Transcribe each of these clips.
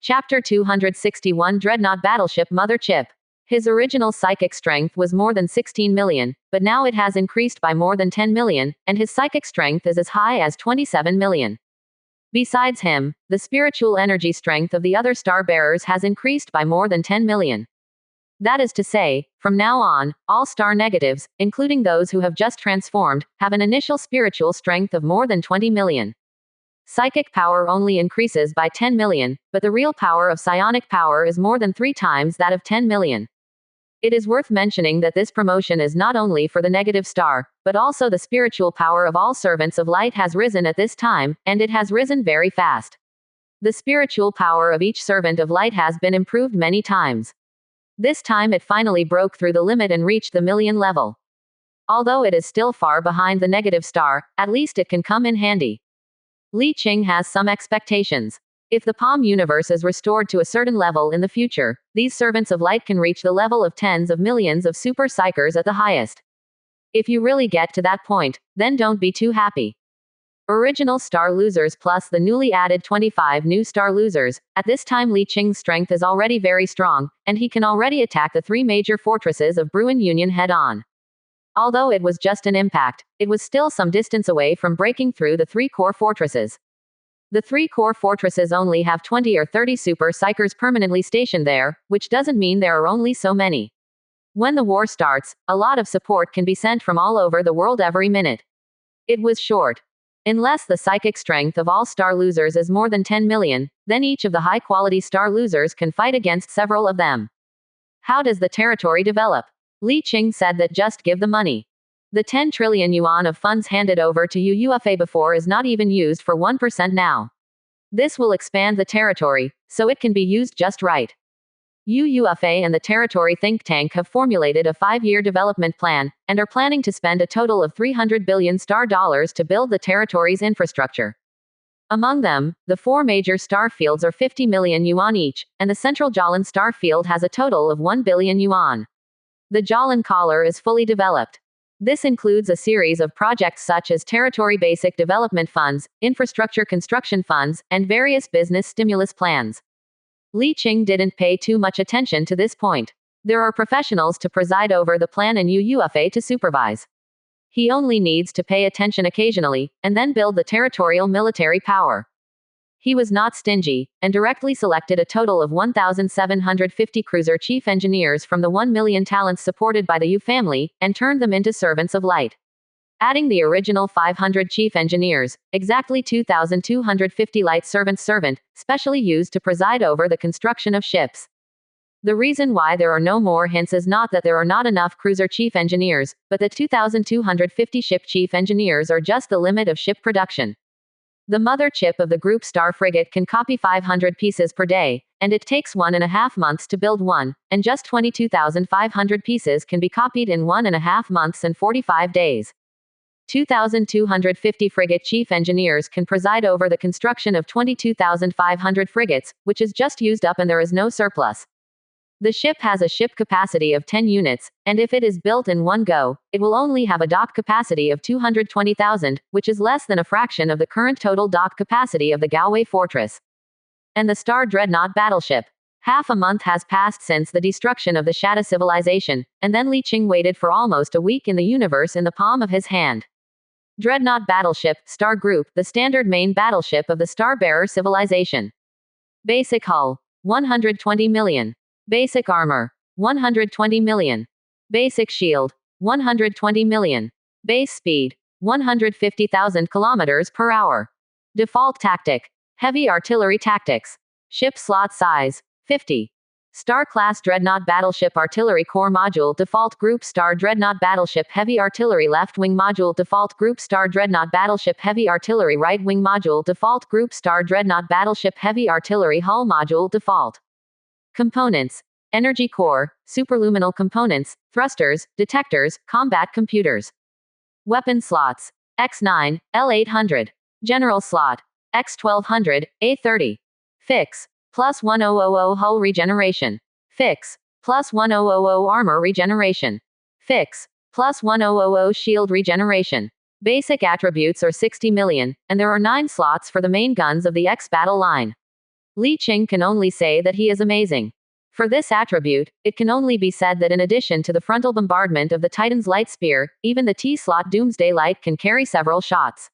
Chapter 261 Dreadnought Battleship Mother Chip. His original psychic strength was more than 16 million, but now it has increased by more than 10 million, and his psychic strength is as high as 27 million. Besides him, the spiritual energy strength of the other star bearers has increased by more than 10 million. That is to say, from now on, all star negatives, including those who have just transformed, have an initial spiritual strength of more than 20 million. Psychic power only increases by 10 million, but the real power of psionic power is more than 3 times that of 10 million. It is worth mentioning that this promotion is not only for the negative star, but also the spiritual power of all servants of light has risen at this time, and it has risen very fast. The spiritual power of each servant of light has been improved many times. This time it finally broke through the limit and reached the million level. Although it is still far behind the negative star, at least it can come in handy. Li Qing has some expectations. If the Palm universe is restored to a certain level in the future, these servants of light can reach the level of tens of millions of super psychers at the highest. If you really get to that point, then don't be too happy. Original star losers plus the newly added 25 new star losers. At this time Li Qing's strength is already very strong, and he can already attack the 3 major fortresses of Bruin Union head-on. Although it was just an impact, it was still some distance away from breaking through the 3 core fortresses. The 3 core fortresses only have 20 or 30 super psychers permanently stationed there, which doesn't mean there are only so many. When the war starts, a lot of support can be sent from all over the world every minute. It was short. Unless the psychic strength of all star losers is more than 10 million, then each of the high-quality star losers can fight against several of them. How does the territory develop? Li Qing said that just give the money. The 10 trillion yuan of funds handed over to UUFA before is not even used for 1% now. This will expand the territory, so it can be used just right. UUFA and the territory think tank have formulated a 5-year development plan, and are planning to spend a total of 300 billion star dollars to build the territory's infrastructure. Among them, the 4 major star fields are 50 million yuan each, and the central Jolin star field has a total of 1 billion yuan. The Jolin collar is fully developed. This includes a series of projects such as territory basic development funds, infrastructure construction funds, and various business stimulus plans. Li Qing didn't pay too much attention to this point. There are professionals to preside over the plan and UUFA to supervise. He only needs to pay attention occasionally, and then build the territorial military power. He was not stingy, and directly selected a total of 1,750 cruiser chief engineers from the 1 million talents supported by the Yu family, and turned them into servants of light. Adding the original 500 chief engineers, exactly 2,250 light servant, specially used to preside over the construction of ships. The reason why there are no more hints is not that there are not enough cruiser chief engineers, but that 2,250 ship chief engineers are just the limit of ship production. The mother chip of the group star frigate can copy 500 pieces per day, and it takes 1.5 months to build one, and just 22,500 pieces can be copied in 1.5 months and 45 days. 2,250 frigate chief engineers can preside over the construction of 22,500 frigates, which is just used up and there is no surplus. The ship has a ship capacity of 10 units, and if it is built in one go, it will only have a dock capacity of 220,000, which is less than a fraction of the current total dock capacity of the Galway Fortress. And the Star Dreadnought battleship. Half a month has passed since the destruction of the Shadow civilization, and then Li Qing waited for almost a week in the universe in the palm of his hand. Dreadnought battleship, Star Group, the standard main battleship of the Star-bearer civilization. Basic hull, 120 million. Basic armor, 120 million. Basic shield, 120 million. Base speed, 150,000 kilometers per hour. Default tactic, heavy artillery tactics. Ship slot size, 50. Star-class Dreadnought Battleship Artillery Core Module Default Group Star Dreadnought Battleship Heavy Artillery Left Wing Module Default Group Star Dreadnought Battleship Heavy Artillery Right Wing Module Default Group Star Dreadnought Battleship Heavy Artillery Hull Module Default. Components: Energy Core, Superluminal Components, Thrusters, Detectors, Combat Computers. Weapon Slots: X9, L800. General Slot: X1200, A30. Fix: plus 1000 hull regeneration. Fix: plus 1000 armor regeneration. Fix: plus 1000 shield regeneration. Basic attributes are 60 million, and there are 9 slots for the main guns of the X battle line. Li Qing can only say that he is amazing. For this attribute, it can only be said that in addition to the frontal bombardment of the Titan's light spear, even the T-slot Doomsday Light can carry several shots.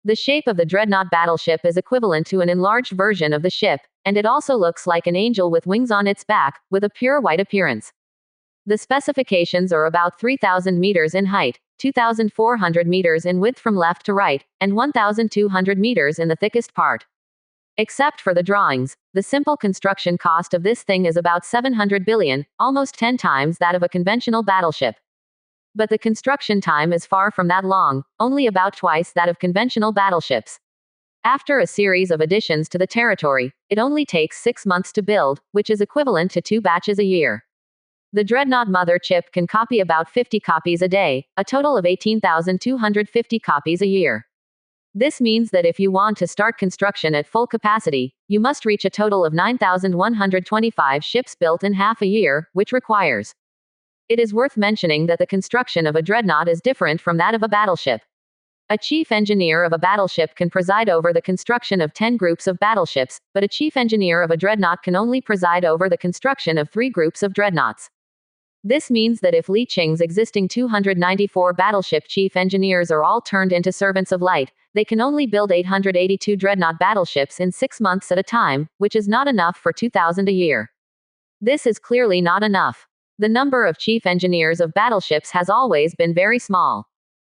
The shape of the Dreadnought battleship is equivalent to an enlarged version of the ship, and it also looks like an angel with wings on its back, with a pure white appearance. The specifications are about 3,000 meters in height, 2,400 meters in width from left to right, and 1,200 meters in the thickest part. Except for the drawings, the simple construction cost of this thing is about 700 billion, almost 10 times that of a conventional battleship. But the construction time is far from that long, only about twice that of conventional battleships. After a series of additions to the territory, it only takes 6 months to build, which is equivalent to 2 batches a year. The Dreadnought mother chip can copy about 50 copies a day, a total of 18,250 copies a year. This means that if you want to start construction at full capacity, you must reach a total of 9,125 ships built in half a year, which requires. It is worth mentioning that the construction of a dreadnought is different from that of a battleship. A chief engineer of a battleship can preside over the construction of 10 groups of battleships, but a chief engineer of a dreadnought can only preside over the construction of 3 groups of dreadnoughts. This means that if Li Qing's existing 294 battleship chief engineers are all turned into servants of light, they can only build 882 dreadnought battleships in 6 months at a time, which is not enough for 2,000 a year. This is clearly not enough. The number of chief engineers of battleships has always been very small.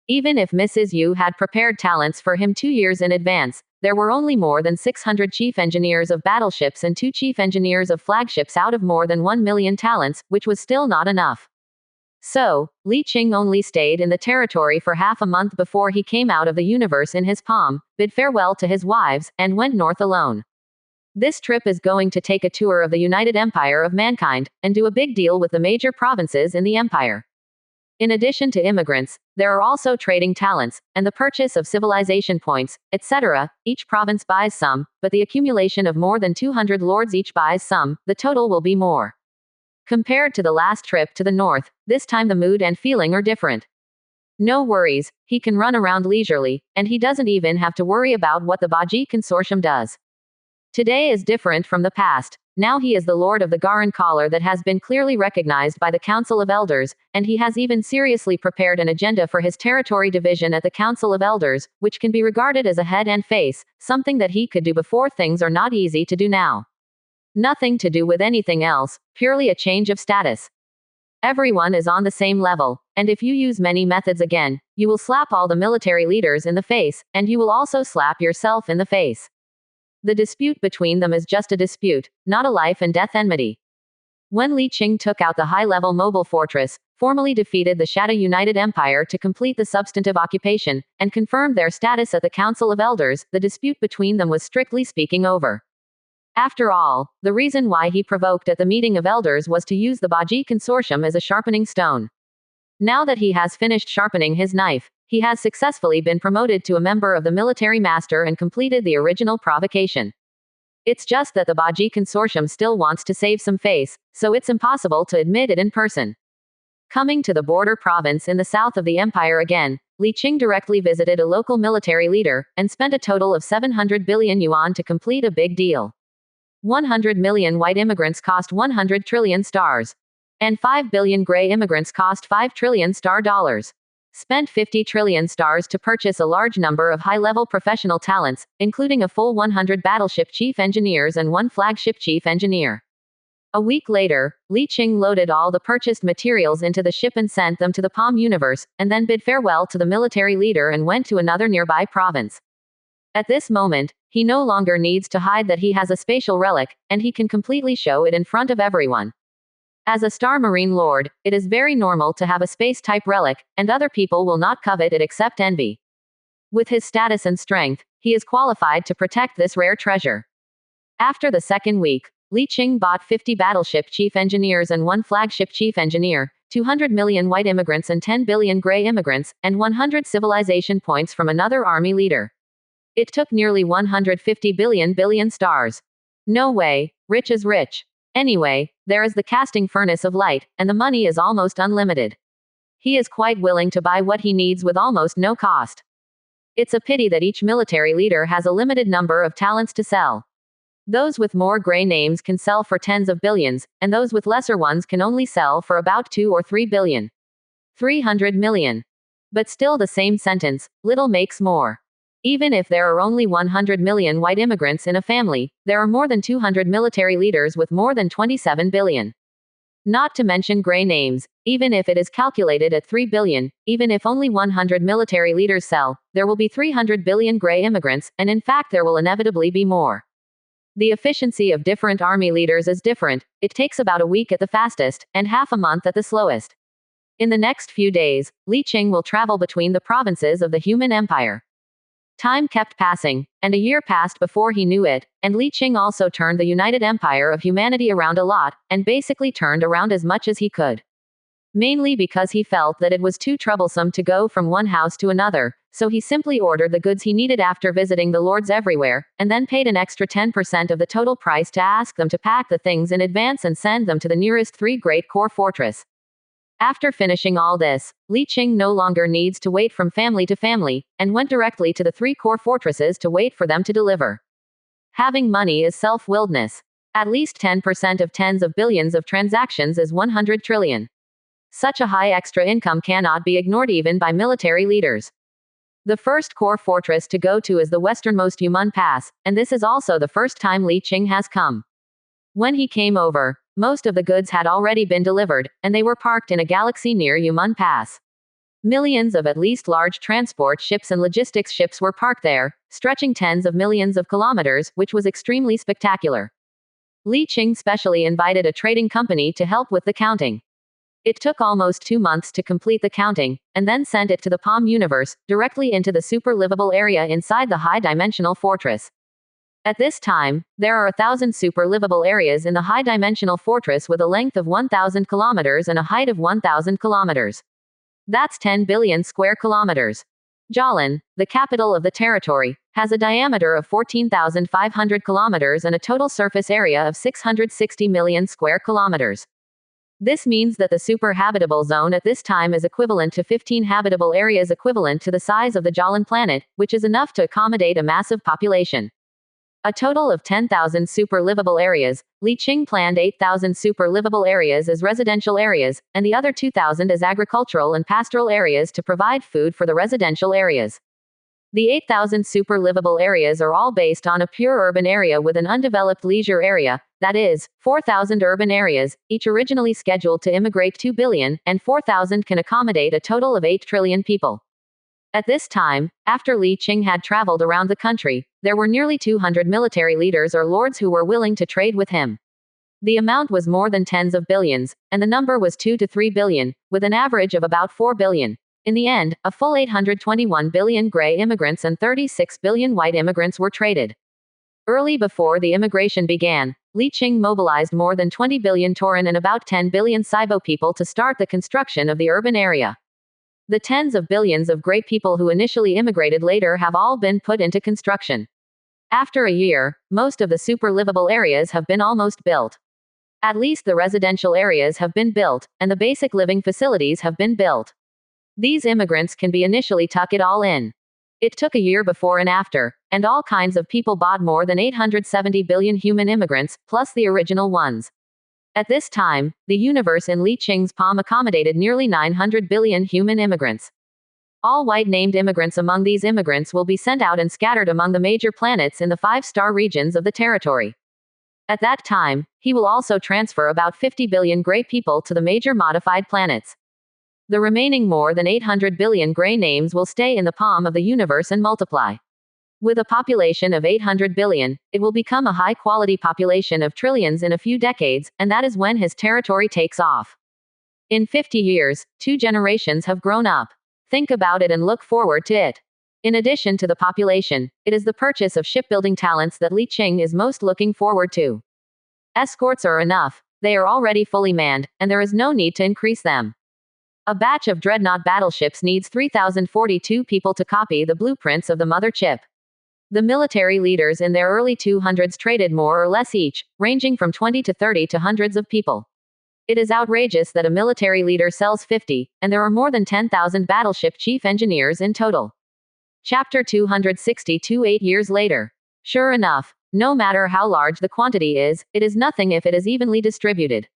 Even if Mrs. Yu had prepared talents for him 2 years in advance, there were only more than 600 chief engineers of battleships and 2 chief engineers of flagships out of more than 1 million talents, which was still not enough. So, Li Qing only stayed in the territory for half a month before he came out of the universe in his palm, bid farewell to his wives, and went north alone. This trip is going to take a tour of the United Empire of Mankind, and do a big deal with the major provinces in the empire. In addition to immigrants, there are also trading talents, and the purchase of civilization points, etc. Each province buys some, but the accumulation of more than 200 lords each buys some, the total will be more. Compared to the last trip to the north, this time the mood and feeling are different. No worries, he can run around leisurely, and he doesn't even have to worry about what the Baji consortium does. Today is different from the past. Now he is the lord of the Garan collar that has been clearly recognized by the Council of Elders, and he has even seriously prepared an agenda for his territory division at the Council of Elders, which can be regarded as a head and face, something that he could do before things are not easy to do now. Nothing to do with anything else, purely a change of status. Everyone is on the same level, and if you use many methods again, you will slap all the military leaders in the face, and you will also slap yourself in the face. The dispute between them is just a dispute, not a life and death enmity. When Li Qing took out the high-level mobile fortress, formally defeated the Shadow United Empire to complete the substantive occupation, and confirmed their status at the Council of Elders, the dispute between them was strictly speaking over. After all, the reason why he provoked at the meeting of elders was to use the Baji consortium as a sharpening stone. Now that he has finished sharpening his knife, he has successfully been promoted to a member of the military master and completed the original provocation. It's just that the Baji consortium still wants to save some face, so it's impossible to admit it in person. Coming to the border province in the south of the empire again, Li Qing directly visited a local military leader, and spent a total of 700 billion yuan to complete a big deal. 100 million white immigrants cost 100 trillion stars. And 5 billion gray immigrants cost 5 trillion star dollars. Spent 50 trillion stars to purchase a large number of high-level professional talents, including a full 100 battleship chief engineers and 1 flagship chief engineer. A week later, Li Qing loaded all the purchased materials into the ship and sent them to the Palm universe, and then bid farewell to the military leader and went to another nearby province. At this moment, he no longer needs to hide that he has a spatial relic, and he can completely show it in front of everyone. As a Star Marine Lord, it is very normal to have a space-type relic, and other people will not covet it except envy. With his status and strength, he is qualified to protect this rare treasure. After the second week, Li Qing bought 50 battleship chief engineers and 1 flagship chief engineer, 200 million white immigrants and 10 billion gray immigrants, and 100 civilization points from another army leader. It took nearly 150 billion stars. No way, rich is rich. Anyway, there is the casting furnace of light, and the money is almost unlimited. He is quite willing to buy what he needs with almost no cost. It's a pity that each military leader has a limited number of talents to sell. Those with more gray names can sell for tens of billions, and those with lesser ones can only sell for about 2 or 3 billion. 300 million. But still the same sentence, little makes more. Even if there are only 100 million white immigrants in a family, there are more than 200 military leaders with more than 27 billion. Not to mention gray names, even if it is calculated at 3 billion, even if only 100 military leaders sell, there will be 300 billion gray immigrants, and in fact there will inevitably be more. The efficiency of different army leaders is different. It takes about a week at the fastest, and half a month at the slowest. In the next few days, Li Qing will travel between the provinces of the human empire. Time kept passing, and a year passed before he knew it, and Li Qing also turned the United Empire of Humanity around a lot, and basically turned around as much as he could. Mainly because he felt that it was too troublesome to go from one house to another, so he simply ordered the goods he needed after visiting the lords everywhere, and then paid an extra 10% of the total price to ask them to pack the things in advance and send them to the nearest 3 great core fortress. After finishing all this, Li Qing no longer needs to wait from family to family, and went directly to the 3 core fortresses to wait for them to deliver. Having money is self-willedness. At least 10% of tens of billions of transactions is 100 trillion. Such a high extra income cannot be ignored even by military leaders. The first core fortress to go to is the westernmost Yunnan Pass, and this is also the first time Li Qing has come. When he came over, most of the goods had already been delivered, and they were parked in a galaxy near Yunnan Pass. Millions of at least large transport ships and logistics ships were parked there, stretching tens of millions of kilometers, which was extremely spectacular. Li Qing specially invited a trading company to help with the counting. It took almost 2 months to complete the counting, and then sent it to the Palm universe, directly into the super livable area inside the high-dimensional fortress. At this time, there are 1,000 super livable areas in the high-dimensional fortress with a length of 1,000 kilometers and a height of 1,000 kilometers. That's 10 billion square kilometers. Jolin, the capital of the territory, has a diameter of 14,500 kilometers and a total surface area of 660 million square kilometers. This means that the super habitable zone at this time is equivalent to 15 habitable areas equivalent to the size of the Jolin planet, which is enough to accommodate a massive population. A total of 10,000 super livable areas. Li Qing planned 8,000 super livable areas as residential areas, and the other 2,000 as agricultural and pastoral areas to provide food for the residential areas. The 8,000 super livable areas are all based on a pure urban area with an undeveloped leisure area, that is, 4,000 urban areas, each originally scheduled to immigrate 2 billion, and 4,000 can accommodate a total of 8 trillion people. At this time, after Li Qing had traveled around the country, there were nearly 200 military leaders or lords who were willing to trade with him. The amount was more than tens of billions, and the number was 2 to 3 billion, with an average of about 4 billion. In the end, a full 821 billion gray immigrants and 36 billion white immigrants were traded. Early before the immigration began, Li Qing mobilized more than 20 billion Tauran and about 10 billion Saibo people to start the construction of the urban area. The tens of billions of gray people who initially immigrated later have all been put into construction. After a year, most of the super livable areas have been almost built. At least the residential areas have been built, and the basic living facilities have been built. These immigrants can be initially tuck it all in. It took a year before and after, and all kinds of people bought more than 870 billion human immigrants, plus the original ones. At this time, the universe in Li Qing's palm accommodated nearly 900 billion human immigrants. All white-named immigrants among these immigrants will be sent out and scattered among the major planets in the 5-star regions of the territory. At that time, he will also transfer about 50 billion gray people to the major modified planets. The remaining more than 800 billion gray names will stay in the palm of the universe and multiply. With a population of 800 billion, it will become a high-quality population of trillions in a few decades, and that is when his territory takes off. In 50 years, 2 generations have grown up. Think about it and look forward to it. In addition to the population, it is the purchase of shipbuilding talents that Li Qing is most looking forward to. Escorts are enough. They are already fully manned, and there is no need to increase them. A batch of dreadnought battleships needs 3,042 people to copy the blueprints of the mother chip. The military leaders in their early 200s traded more or less each, ranging from 20 to 30 to hundreds of people. It is outrageous that a military leader sells 50, and there are more than 10,000 battleship chief engineers in total. Chapter 262 8 years later. Sure enough, No matter how large the quantity is, it is nothing if it is evenly distributed.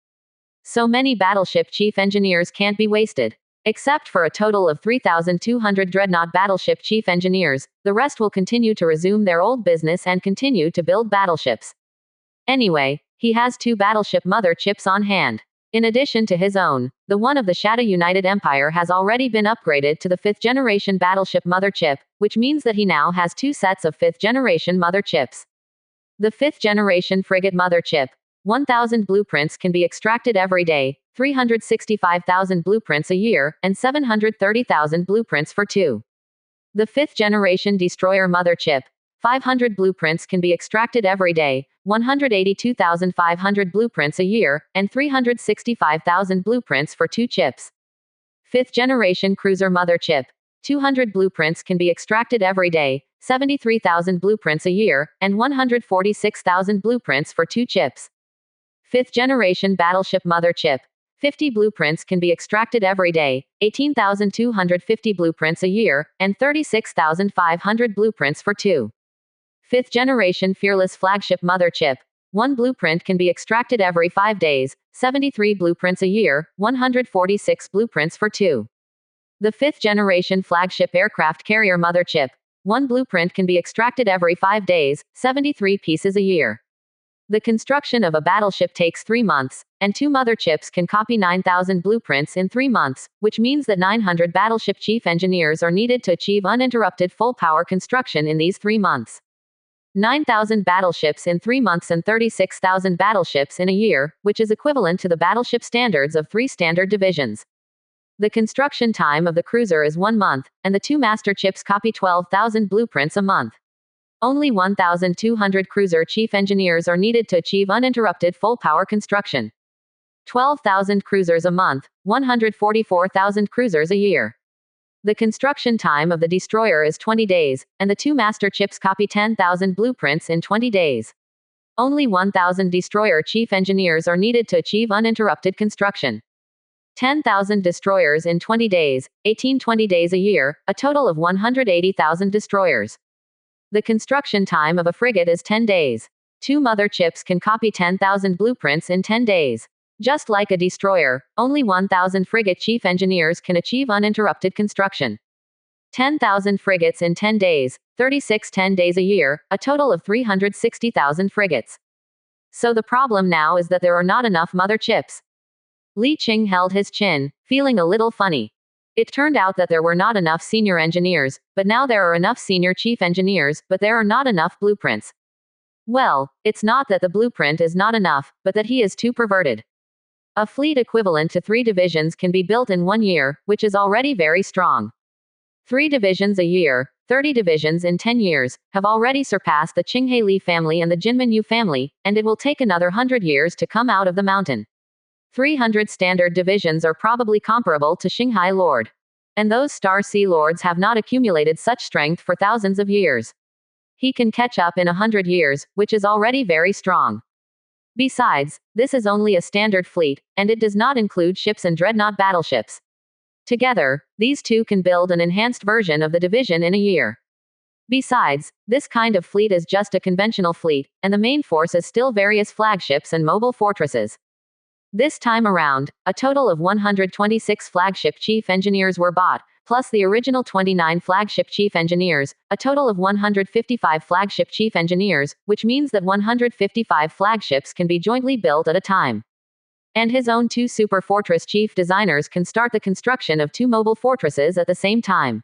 So many battleship chief engineers can't be wasted. Except for a total of 3,200 dreadnought battleship chief engineers, the rest will continue to resume their old business and continue to build battleships. Anyway, he has 2 battleship mother chips on hand. In addition to his own, the one of the Shadow United Empire has already been upgraded to the 5th generation battleship mother chip, which means that he now has 2 sets of 5th generation mother chips. The 5th generation frigate mother chip. 1,000 blueprints can be extracted every day, 365,000 blueprints a year, and 730,000 blueprints for 2. The 5th generation destroyer mother chip. 500 blueprints can be extracted every day, 182,500 blueprints a year, and 365,000 blueprints for 2 chips. 5th generation cruiser mother chip. 200 blueprints can be extracted every day, 73,000 blueprints a year, and 146,000 blueprints for 2 chips. 5th generation battleship mother chip. 50 blueprints can be extracted every day, 18,250 blueprints a year, and 36,500 blueprints for 2. 5th generation fearless flagship mother chip. 1 blueprint can be extracted every 5 days, 73 blueprints a year, 146 blueprints for 2. The 5th generation flagship aircraft carrier mother chip. 1 blueprint can be extracted every 5 days, 73 pieces a year. The construction of a battleship takes 3 months, and 2 mother chips can copy 9,000 blueprints in 3 months, which means that 900 battleship chief engineers are needed to achieve uninterrupted full power construction in these 3 months. 9,000 battleships in 3 months and 36,000 battleships in a year, which is equivalent to the battleship standards of 3 standard divisions. The construction time of the cruiser is 1 month, and the 2 master chips copy 12,000 blueprints a month. Only 1,200 cruiser chief engineers are needed to achieve uninterrupted full power construction. 12,000 cruisers a month, 144,000 cruisers a year. The construction time of the destroyer is 20 days, and the 2 master chips copy 10,000 blueprints in 20 days. Only 1,000 destroyer chief engineers are needed to achieve uninterrupted construction. 10,000 destroyers in 20 days, 20 days a year, a total of 180,000 destroyers. The construction time of a frigate is 10 days. 2 mother chips can copy 10,000 blueprints in 10 days. Just like a destroyer, only 1,000 frigate chief engineers can achieve uninterrupted construction. 10,000 frigates in 10 days, 36 10 days a year, a total of 360,000 frigates. So the problem now is that there are not enough mother chips. Li Qing held his chin, feeling a little funny. It turned out that there were not enough senior engineers, but now there are enough senior chief engineers, but there are not enough blueprints. Well, it's not that the blueprint is not enough, but that he is too perverted. A fleet equivalent to 3 divisions can be built in 1 year, which is already very strong. 3 divisions a year, 30 divisions in 10 years, have already surpassed the Qinghe Li family and the Jinmen Yu family, and it will take another 100 years to come out of the mountain. 300 standard divisions are probably comparable to Shanghai Lord. And those Star Sea Lords have not accumulated such strength for thousands of years. He can catch up in 100 years, which is already very strong. Besides, this is only a standard fleet, and it does not include ships and dreadnought battleships. Together, these 2 can build an enhanced version of the division in a year. Besides, this kind of fleet is just a conventional fleet, and the main force is still various flagships and mobile fortresses. This time around, a total of 126 flagship chief engineers were bought, plus the original 29 flagship chief engineers, a total of 155 flagship chief engineers, which means that 155 flagships can be jointly built at a time. And his own 2 super fortress chief designers can start the construction of 2 mobile fortresses at the same time.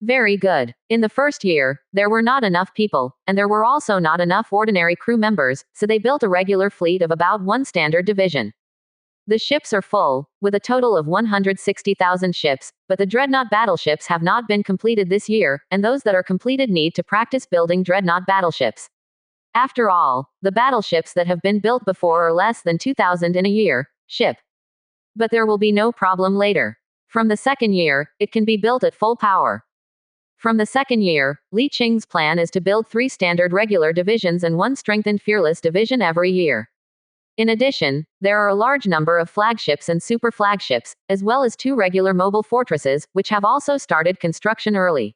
Very good. In the first year, there were not enough people, and there were also not enough ordinary crew members, so they built a regular fleet of about 1 standard division. The ships are full, with a total of 160,000 ships, but the dreadnought battleships have not been completed this year, and those that are completed need to practice building dreadnought battleships. After all, the battleships that have been built before are less than 2,000 in a year, ship. But there will be no problem later. From the second year, it can be built at full power. From the second year, Li Qing's plan is to build 3 standard regular divisions and 1 strengthened fearless division every year. In addition, there are a large number of flagships and super flagships, as well as 2 regular mobile fortresses, which have also started construction early.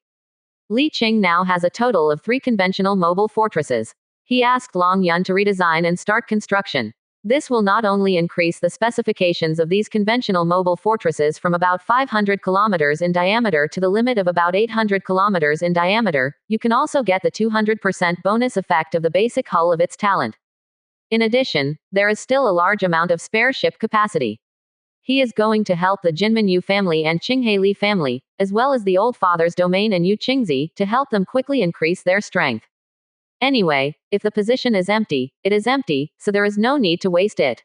Li Qing now has a total of 3 conventional mobile fortresses. He asked Long Yun to redesign and start construction. This will not only increase the specifications of these conventional mobile fortresses from about 500 kilometers in diameter to the limit of about 800 kilometers in diameter, you can also get the 200% bonus effect of the basic hull of its talent. In addition, there is still a large amount of spare ship capacity. He is going to help the Jinmin Yu family and Qinghe Li family, as well as the Old Father's domain and Yu Qingzi, to help them quickly increase their strength. Anyway, if the position is empty, it is empty, so there is no need to waste it.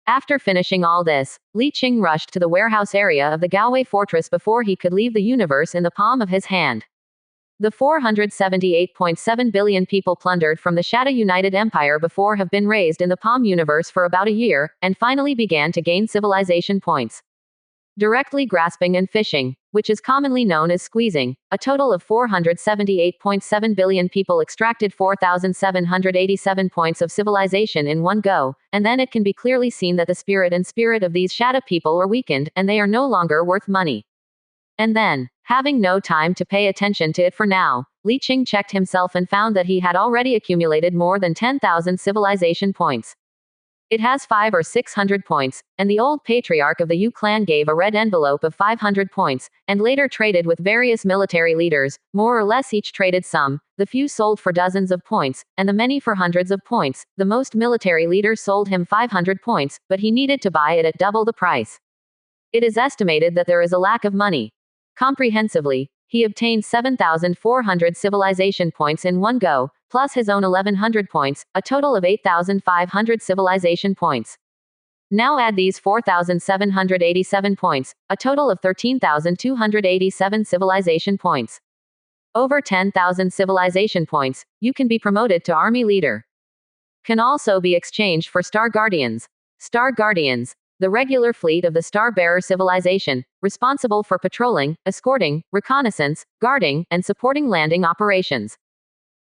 After finishing all this, Li Qing rushed to the warehouse area of the Gaowei fortress before he could leave the universe in the palm of his hand. The 478.7 billion people plundered from the Shadow United Empire before have been raised in the Palm universe for about a year, and finally began to gain civilization points. Directly grasping and fishing, which is commonly known as squeezing, a total of 478.7 billion people extracted 4,787 points of civilization in one go, and then it can be clearly seen that the spirit of these shadow people are weakened, and they are no longer worth money. And then, having no time to pay attention to it for now, Li Qing checked himself and found that he had already accumulated more than 10,000 civilization points. It has 500 or 600 points, and the old patriarch of the Yu clan gave a red envelope of 500 points, and later traded with various military leaders, more or less each traded some, the few sold for dozens of points, and the many for hundreds of points. The most military leaders sold him 500 points, but he needed to buy it at double the price. It is estimated that there is a lack of money. Comprehensively, he obtained 7,400 civilization points in one go, plus his own 1,100 points, a total of 8,500 civilization points. Now add these 4,787 points, a total of 13,287 civilization points. Over 10,000 civilization points, you can be promoted to army leader. Can also be exchanged for Star Guardians. Star Guardians, the regular fleet of the Star-Bearer civilization, responsible for patrolling, escorting, reconnaissance, guarding, and supporting landing operations.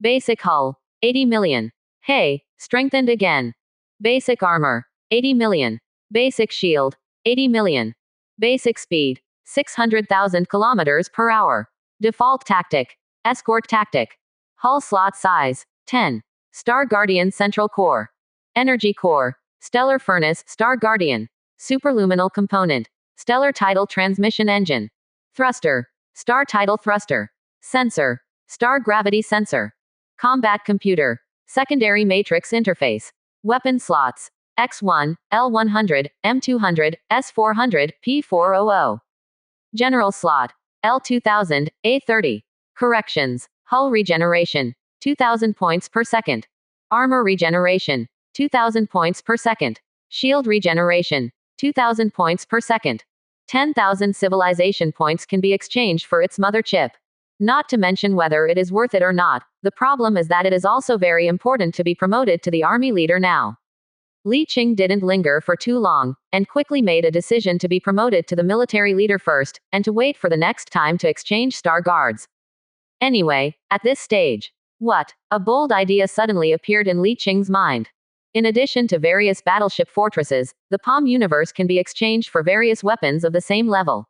Basic hull, 80 million. Hey, strengthened again. Basic armor, 80 million. Basic shield, 80 million. Basic speed, 600,000 kilometers per hour. Default tactic, escort tactic. Hull slot size, 10. Star Guardian Central Core. Energy Core, Stellar Furnace, Star Guardian. Superluminal Component, Stellar Tidal Transmission Engine. Thruster, Star Tidal Thruster. Sensor, Star Gravity Sensor. Combat Computer, Secondary Matrix Interface. Weapon slots, X1, L100, M200, S400, P400. General slot, L2000, A30. Corrections, Hull regeneration, 2,000 points per second. Armor regeneration, 2,000 points per second. Shield regeneration, 2,000 points per second. 10,000 civilization points can be exchanged for its mother chip. Not to mention whether it is worth it or not, the problem is that it is also very important to be promoted to the army leader now. Li Qing didn't linger for too long, and quickly made a decision to be promoted to the military leader first, and to wait for the next time to exchange Star Guards. Anyway, at this stage, what? A bold idea suddenly appeared in Li Qing's mind. In addition to various battleship fortresses, the Palm universe can be exchanged for various weapons of the same level.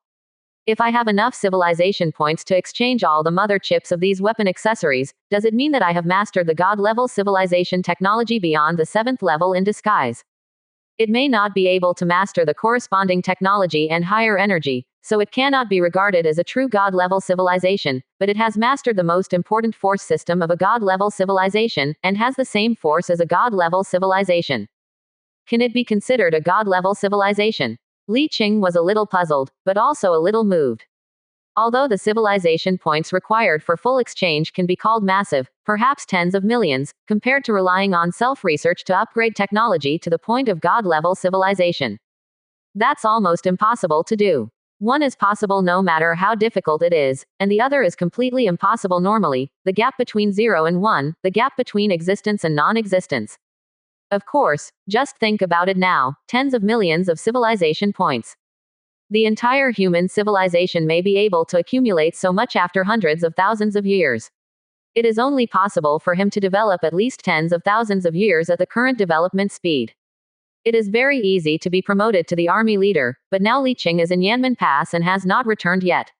If I have enough civilization points to exchange all the mother chips of these weapon accessories, does it mean that I have mastered the god-level civilization technology beyond the 7th level in disguise? It may not be able to master the corresponding technology and higher energy, so it cannot be regarded as a true god-level civilization, but it has mastered the most important force system of a god-level civilization, and has the same force as a god-level civilization. Can it be considered a god-level civilization? Li Qing was a little puzzled, but also a little moved. Although the civilization points required for full exchange can be called massive, perhaps tens of millions, compared to relying on self-research to upgrade technology to the point of god-level civilization. That's almost impossible to do. One is possible no matter how difficult it is, and the other is completely impossible normally, the gap between 0 and 1, the gap between existence and non-existence. Of course, just think about it now, tens of millions of civilization points. The entire human civilization may be able to accumulate so much after hundreds of thousands of years. It is only possible for him to develop at least tens of thousands of years at the current development speed. It is very easy to be promoted to the army leader, but now Li Qing is in Yanmen Pass and has not returned yet.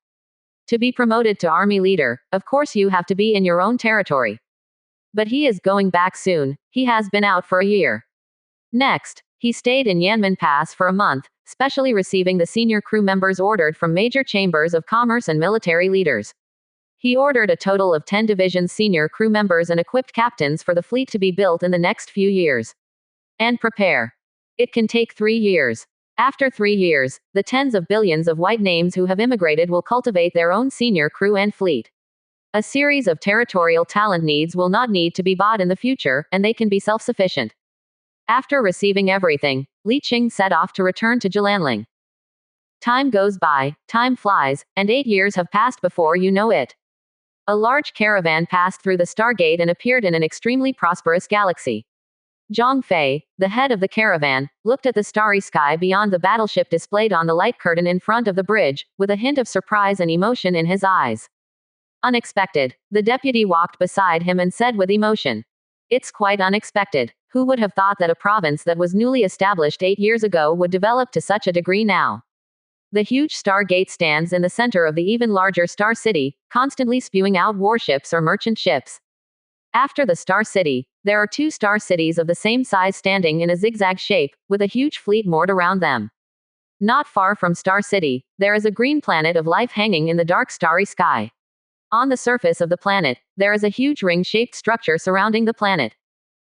To be promoted to army leader, of course you have to be in your own territory. But he is going back soon. He has been out for a year. Next, he stayed in Yanmen Pass for a month, specially receiving the senior crew members ordered from major chambers of commerce and military leaders. He ordered a total of 10 divisions senior crew members and equipped captains for the fleet to be built in the next few years. And prepare. It can take 3 years. After 3 years, the tens of billions of white names who have immigrated will cultivate their own senior crew and fleet. A series of territorial talent needs will not need to be bought in the future, and they can be self-sufficient. After receiving everything, Li Qing set off to return to Jilanling. Time goes by, time flies, and 8 years have passed before you know it. A large caravan passed through the Stargate and appeared in an extremely prosperous galaxy. Zhang Fei, the head of the caravan, looked at the starry sky beyond the battleship displayed on the light curtain in front of the bridge, with a hint of surprise and emotion in his eyes. Unexpected. The deputy walked beside him and said with emotion, "It's quite unexpected. Who would have thought that a province that was newly established 8 years ago would develop to such a degree now?" The huge Stargate stands in the center of the even larger Star City, constantly spewing out warships or merchant ships. After the Star City, there are 2 star cities of the same size standing in a zigzag shape, with a huge fleet moored around them. Not far from Star City, there is a green planet of life hanging in the dark starry sky. On the surface of the planet, there is a huge ring-shaped structure surrounding the planet.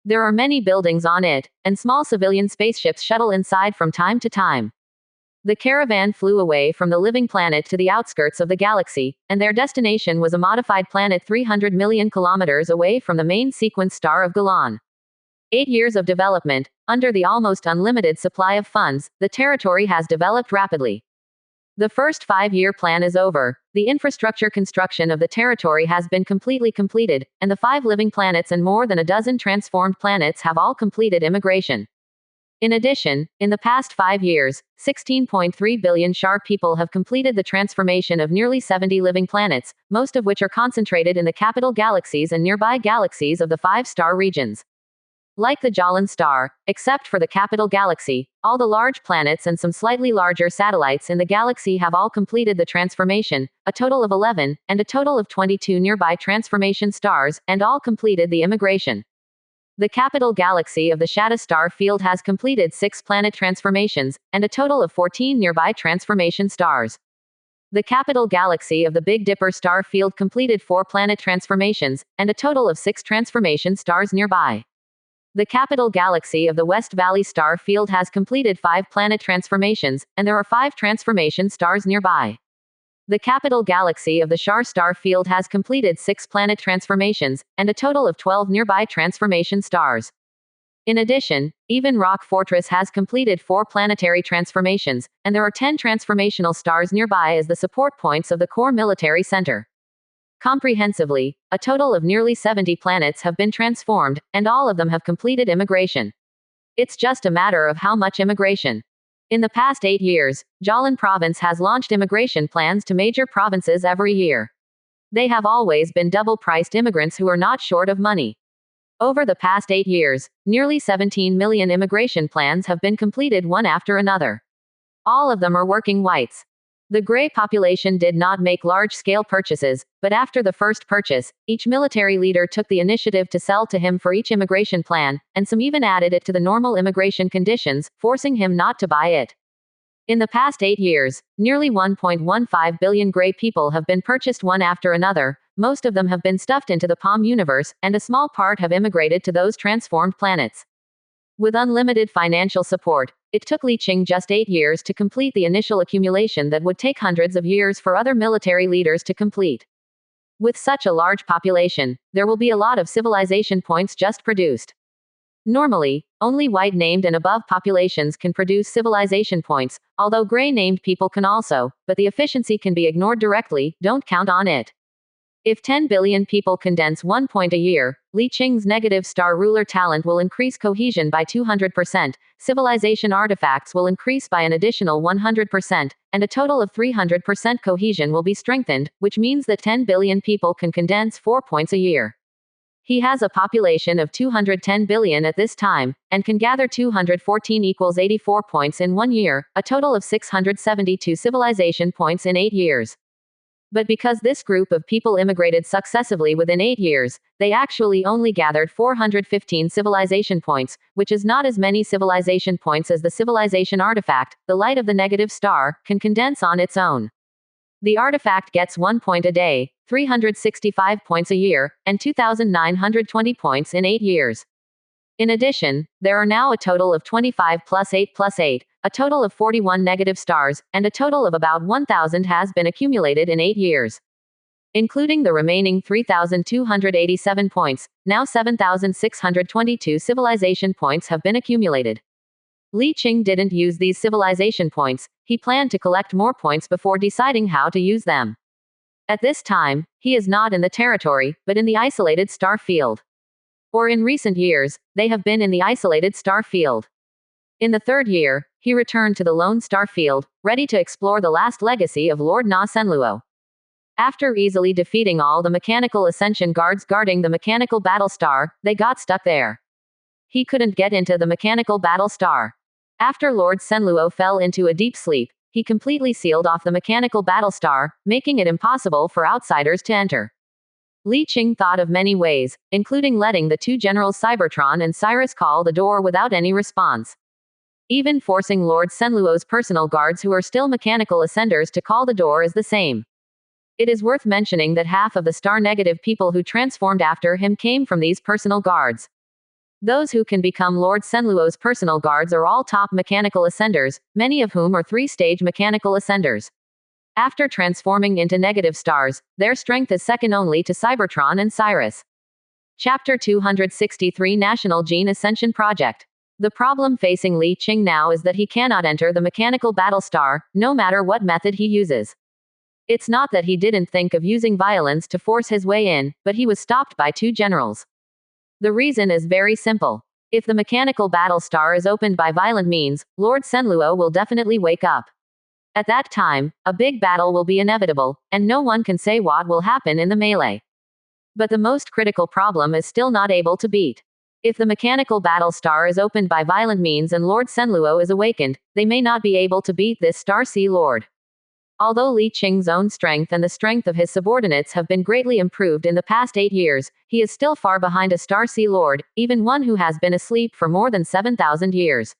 There are many buildings on it, and small civilian spaceships shuttle inside from time to time. The caravan flew away from the living planet to the outskirts of the galaxy, and their destination was a modified planet 300 million kilometers away from the main sequence star of Galan. 8 years of development, under the almost unlimited supply of funds, the territory has developed rapidly. The first 5-year plan is over, the infrastructure construction of the territory has been completely completed, and the 5 living planets and more than a dozen transformed planets have all completed immigration. In addition, in the past 5 years, 16.3 billion Shar people have completed the transformation of nearly 70 living planets, most of which are concentrated in the capital galaxies and nearby galaxies of the 5-star regions. Like the Jalan star, except for the capital galaxy, all the large planets and some slightly larger satellites in the galaxy have all completed the transformation, a total of 11, and a total of 22 nearby transformation stars, and all completed the immigration. The capital galaxy of the Shadow star field has completed 6 planet transformations, and a total of 14 nearby transformation stars. The capital galaxy of the Big Dipper star field completed 4 planet transformations, and a total of 6 transformation stars nearby. The capital galaxy of the West Valley star field has completed 5 planet transformations, and there are 5 transformation stars nearby. The capital galaxy of the Shar star field has completed 6 planet transformations, and a total of 12 nearby transformation stars. In addition, Even Rock Fortress has completed 4 planetary transformations, and there are 10 transformational stars nearby as the support points of the core military center. Comprehensively, a total of nearly 70 planets have been transformed, and all of them have completed immigration. It's just a matter of how much immigration. In the past 8 years, Jalan Province has launched immigration plans to major provinces every year. They have always been double-priced immigrants who are not short of money. Over the past 8 years, nearly 17 million immigration plans have been completed one after another. All of them are working whites. The gray population did not make large-scale purchases, but after the first purchase, each military leader took the initiative to sell to him for each immigration plan, and some even added it to the normal immigration conditions, forcing him not to buy it. In the past 8 years, nearly 1.15 billion gray people have been purchased one after another, most of them have been stuffed into the POM universe, and a small part have immigrated to those transformed planets. With unlimited financial support, it took Li Qing just 8 years to complete the initial accumulation that would take hundreds of years for other military leaders to complete. With such a large population, there will be a lot of civilization points just produced. Normally, only white named and above populations can produce civilization points, although gray named people can also, but the efficiency can be ignored directly, don't count on it. If 10 billion people condense 1 point a year, Li Qing's negative star ruler talent will increase cohesion by 200%, civilization artifacts will increase by an additional 100%, and a total of 300% cohesion will be strengthened, which means that 10 billion people can condense 4 points a year. He has a population of 210 billion at this time, and can gather 214 equals 84 points in 1 year, a total of 672 civilization points in 8 years. But because this group of people immigrated successively within 8 years, they actually only gathered 415 civilization points, which is not as many civilization points as the civilization artifact, the light of the negative star, can condense on its own. The artifact gets 1 point a day, 365 points a year, and 2,920 points in 8 years. In addition, there are now a total of 25 plus 8 plus 8, a total of 41 negative stars, and a total of about 1,000 has been accumulated in 8 years. Including the remaining 3,287 points, now 7,622 civilization points have been accumulated. Li Qing didn't use these civilization points, he planned to collect more points before deciding how to use them. At this time, he is not in the territory, but in the isolated star field. Or in recent years, they have been in the isolated star field. In the 3rd year, he returned to the lone star field, ready to explore the last legacy of Lord Na Senluo. After easily defeating all the mechanical ascension guards guarding the mechanical battle star, they got stuck there. He couldn't get into the mechanical battle star. After Lord Senluo fell into a deep sleep, he completely sealed off the mechanical battle star, making it impossible for outsiders to enter. Li Qing thought of many ways, including letting the 2 generals Cybertron and Cyrus call the door without any response. Even forcing Lord Senluo's personal guards who are still mechanical ascenders to call the door is the same. It is worth mentioning that half of the star-negative people who transformed after him came from these personal guards. Those who can become Lord Senluo's personal guards are all top mechanical ascenders, many of whom are 3-stage mechanical ascenders. After transforming into negative stars, their strength is second only to Cybertron and Cyrus. Chapter 263 National Gene Ascension Project. The problem facing Li Qing now is that he cannot enter the mechanical battle star, no matter what method he uses. It's not that he didn't think of using violence to force his way in, but he was stopped by 2 generals. The reason is very simple. If the mechanical battle star is opened by violent means, Lord Senluo will definitely wake up. At that time, a big battle will be inevitable, and no one can say what will happen in the melee. But the most critical problem is still not able to beat. If the mechanical battle star is opened by violent means and Lord Senluo is awakened, they may not be able to beat this Star Sea Lord. Although Li Qing's own strength and the strength of his subordinates have been greatly improved in the past 8 years, he is still far behind a Star Sea Lord, even one who has been asleep for more than 7,000 years.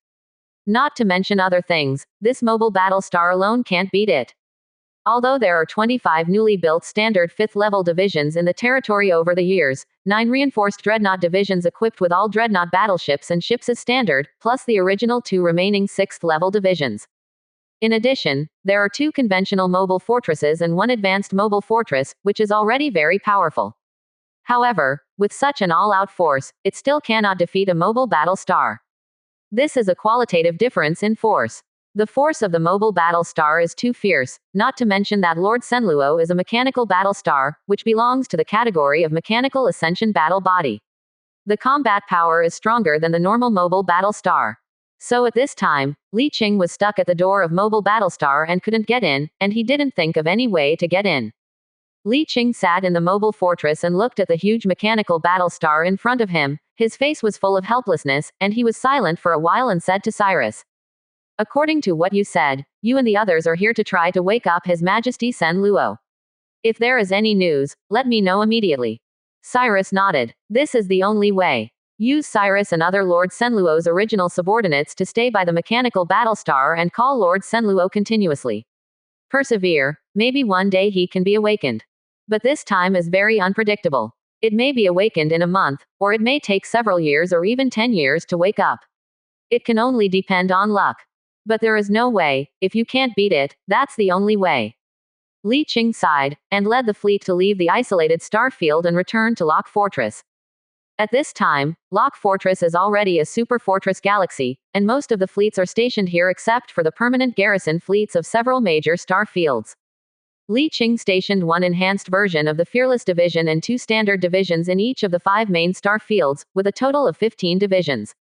Not to mention other things, this mobile battle star alone can't beat it. Although there are 25 newly built standard 5th-level divisions in the territory over the years, 9 reinforced dreadnought divisions equipped with all dreadnought battleships and ships as standard, plus the original 2 remaining 6th-level divisions. In addition, there are 2 conventional mobile fortresses and 1 advanced mobile fortress, which is already very powerful. However, with such an all-out force, it still cannot defeat a mobile battle star. This is a qualitative difference in force. The force of the mobile battle star is too fierce, not to mention that Lord Senluo is a mechanical battle star, which belongs to the category of mechanical ascension battle body. The combat power is stronger than the normal mobile battle star. So at this time, Li Qing was stuck at the door of mobile battle star and couldn't get in, and he didn't think of any way to get in. Li Qing sat in the mobile fortress and looked at the huge mechanical battle star in front of him. His face was full of helplessness, and he was silent for a while and said to Cyrus, "According to what you said, you and the others are here to try to wake up His Majesty Senluo. If there is any news, let me know immediately." Cyrus nodded. "This is the only way. Use Cyrus and other Lord Senluo's original subordinates to stay by the mechanical battle star and call Lord Senluo continuously. Persevere, maybe one day he can be awakened. But this time is very unpredictable. It may be awakened in a month, or it may take several years or even 10 years to wake up. It can only depend on luck. But there is no way, if you can't beat it, that's the only way." Li Qing sighed, and led the fleet to leave the isolated star field and return to Lock Fortress. At this time, Lock Fortress is already a super fortress galaxy, and most of the fleets are stationed here except for the permanent garrison fleets of several major star fields. Li Qing stationed 1 enhanced version of the Fearless Division and 2 standard divisions in each of the 5 main star fields, with a total of 15 divisions.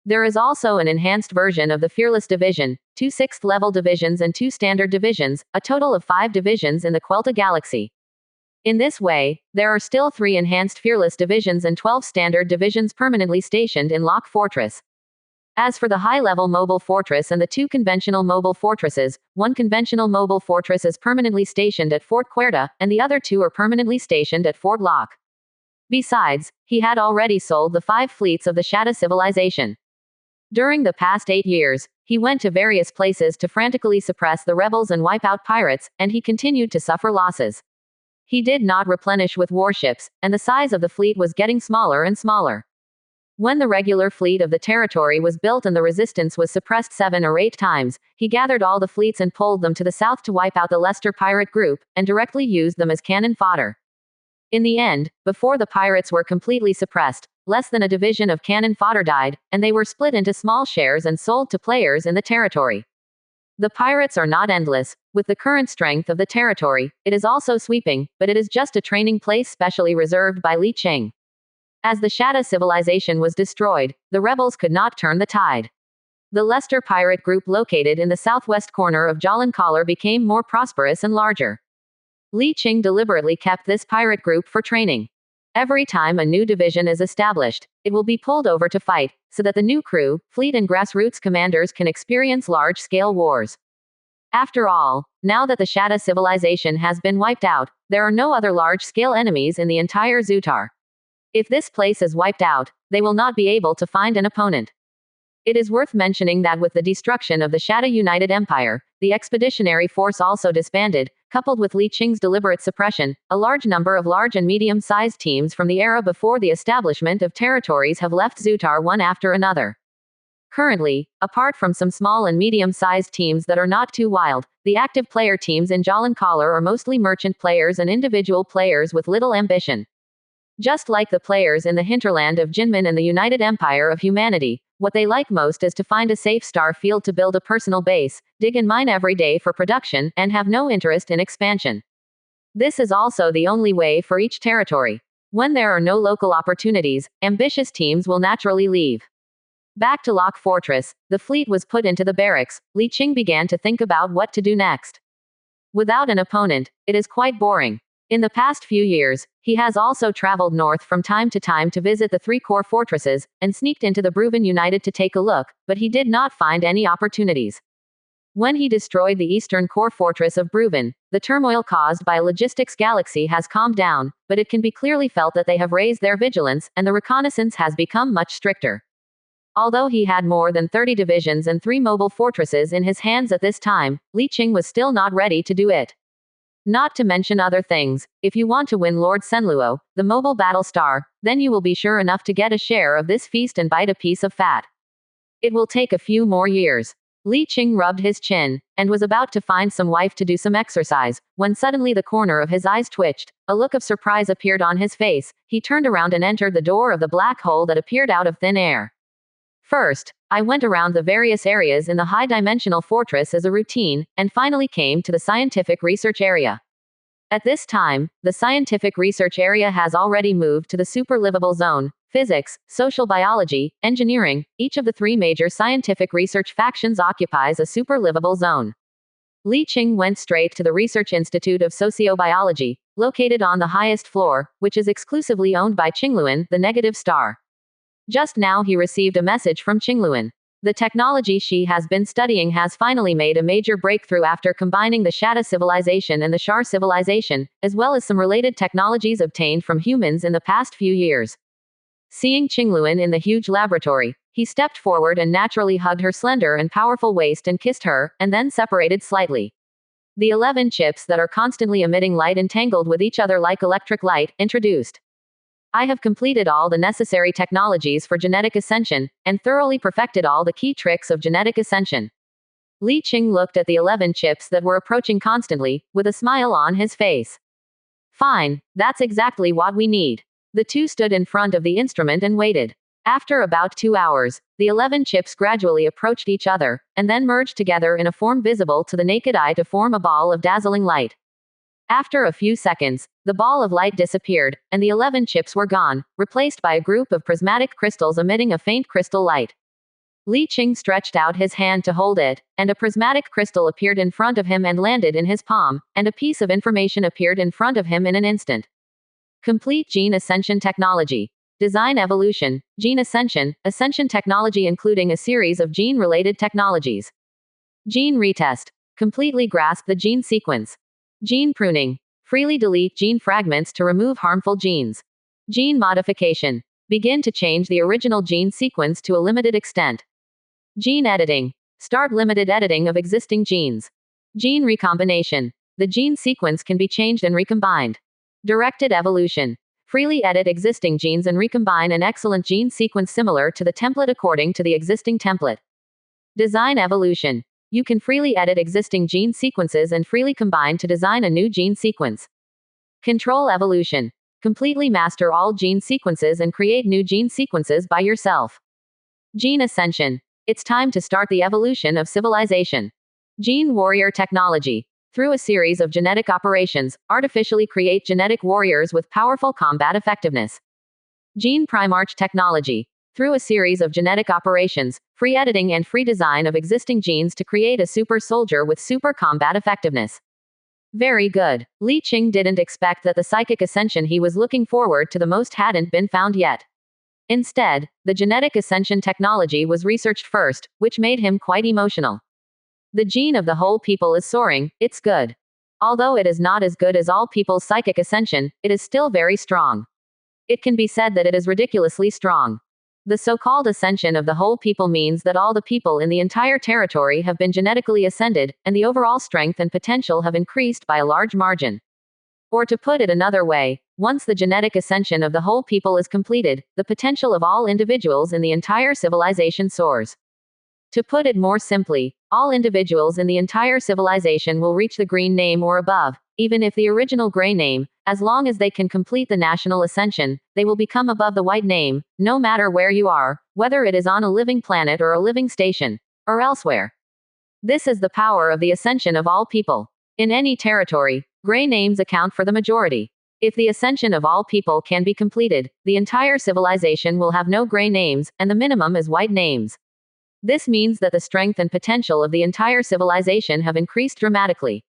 There is also an enhanced version of the Fearless Division, 2 6th-level divisions and 2 standard divisions, a total of 5 divisions in the Quelta Galaxy. In this way, there are still 3 enhanced Fearless Divisions and 12 standard divisions permanently stationed in Lock Fortress. As for the high-level mobile fortress and the two conventional mobile fortresses, one conventional mobile fortress is permanently stationed at Fort Cuerda, and the other two are permanently stationed at Fort Locke. Besides, he had already sold the 5 fleets of the Shadow civilization. During the past 8 years, he went to various places to frantically suppress the rebels and wipe out pirates, and he continued to suffer losses. He did not replenish with warships, and the size of the fleet was getting smaller and smaller. When the regular fleet of the territory was built and the resistance was suppressed 7 or 8 times, he gathered all the fleets and pulled them to the south to wipe out the Leicester pirate group, and directly used them as cannon fodder. In the end, before the pirates were completely suppressed, less than a division of cannon fodder died, and they were split into small shares and sold to players in the territory. The pirates are not endless. With the current strength of the territory, it is also sweeping, but it is just a training place specially reserved by Li Qing. As the Shadow civilization was destroyed, the rebels could not turn the tide. The Leicester pirate group located in the southwest corner of Jolin Collar became more prosperous and larger. Li Qing deliberately kept this pirate group for training. Every time a new division is established, it will be pulled over to fight, so that the new crew, fleet and grassroots commanders can experience large-scale wars. After all, now that the Shadow civilization has been wiped out, there are no other large-scale enemies in the entire Zutar. If this place is wiped out, they will not be able to find an opponent. It is worth mentioning that with the destruction of the Shadow United Empire, the expeditionary force also disbanded, coupled with Li Qing's deliberate suppression. A large number of large and medium-sized teams from the era before the establishment of territories have left Zutar one after another. Currently, apart from some small and medium-sized teams that are not too wild, the active player teams in Jolin Collar are mostly merchant players and individual players with little ambition. Just like the players in the hinterland of Jinmin and the United Empire of Humanity, what they like most is to find a safe star field to build a personal base, dig and mine every day for production, and have no interest in expansion. This is also the only way for each territory. When there are no local opportunities, ambitious teams will naturally leave. Back to Locke Fortress, the fleet was put into the barracks. Li Qing began to think about what to do next. Without an opponent, it is quite boring. In the past few years, he has also traveled north from time to time to visit the 3 core fortresses, and sneaked into the Bruven United to take a look, but he did not find any opportunities. When he destroyed the eastern core fortress of Bruven, the turmoil caused by a logistics galaxy has calmed down, but it can be clearly felt that they have raised their vigilance, and the reconnaissance has become much stricter. Although he had more than 30 divisions and 3 mobile fortresses in his hands at this time, Li Qing was still not ready to do it. Not to mention other things, if you want to win Lord Senluo, the mobile battle star, then you will be sure enough to get a share of this feast and bite a piece of fat. It will take a few more years. Li Qing rubbed his chin, and was about to find some wife to do some exercise, when suddenly the corner of his eyes twitched, a look of surprise appeared on his face, he turned around and entered the door of the black hole that appeared out of thin air. First, I went around the various areas in the high-dimensional fortress as a routine, and finally came to the scientific research area. At this time, the scientific research area has already moved to the super-livable zone. Physics, social biology, engineering, each of the 3 major scientific research factions occupies a super-livable zone. Li Qing went straight to the Research Institute of Sociobiology, located on the highest floor, which is exclusively owned by Qingluan, the negative star. Just now he received a message from Qingluan. The technology she has been studying has finally made a major breakthrough after combining the Shadow civilization and the Shar civilization, as well as some related technologies obtained from humans in the past few years. Seeing Qingluan in the huge laboratory, he stepped forward and naturally hugged her slender and powerful waist and kissed her, and then separated slightly. The 11 chips that are constantly emitting light entangled with each other like electric light, introduced. I have completed all the necessary technologies for genetic ascension, and thoroughly perfected all the key tricks of genetic ascension. Li Qing looked at the 11 chips that were approaching constantly, with a smile on his face. Fine, that's exactly what we need. The 2 stood in front of the instrument and waited. After about 2 hours, the 11 chips gradually approached each other, and then merged together in a form visible to the naked eye to form a ball of dazzling light. After a few seconds, the ball of light disappeared, and the 11 chips were gone, replaced by a group of prismatic crystals emitting a faint crystal light. Li Qing stretched out his hand to hold it, and a prismatic crystal appeared in front of him and landed in his palm, and a piece of information appeared in front of him in an instant. Complete gene ascension technology. Design evolution, gene ascension technology including a series of gene-related technologies. Gene retest, completely grasp the gene sequence. Gene pruning, freely delete gene fragments to remove harmful genes. Gene modification, begin to change the original gene sequence to a limited extent. Gene editing, start limited editing of existing genes. Gene recombination, the gene sequence can be changed and recombined. Directed evolution, freely edit existing genes and recombine an excellent gene sequence similar to the template according to the existing template. Design evolution, you can freely edit existing gene sequences and freely combine to design a new gene sequence. Control evolution, completely master all gene sequences and create new gene sequences by yourself. Gene ascension, it's time to start the evolution of civilization. Gene warrior technology, through a series of genetic operations, artificially create genetic warriors with powerful combat effectiveness. Gene primarch technology, through a series of genetic operations, free editing and free design of existing genes to create a super soldier with super combat effectiveness. Very good. Li Qing didn't expect that the psychic ascension he was looking forward to the most hadn't been found yet. Instead, the genetic ascension technology was researched first, which made him quite emotional. The gene of the whole people is soaring, it's good. Although it is not as good as all people's psychic ascension, it is still very strong. It can be said that it is ridiculously strong. The so-called ascension of the whole people means that all the people in the entire territory have been genetically ascended, and the overall strength and potential have increased by a large margin. Or to put it another way, once the genetic ascension of the whole people is completed, the potential of all individuals in the entire civilization soars. To put it more simply, all individuals in the entire civilization will reach the green name or above, even if the original gray name, as long as they can complete the national ascension, they will become above the white name, no matter where you are, whether it is on a living planet or a living station, or elsewhere. This is the power of the ascension of all people. In any territory, gray names account for the majority. If the ascension of all people can be completed, the entire civilization will have no gray names, and the minimum is white names. This means that the strength and potential of the entire civilization have increased dramatically.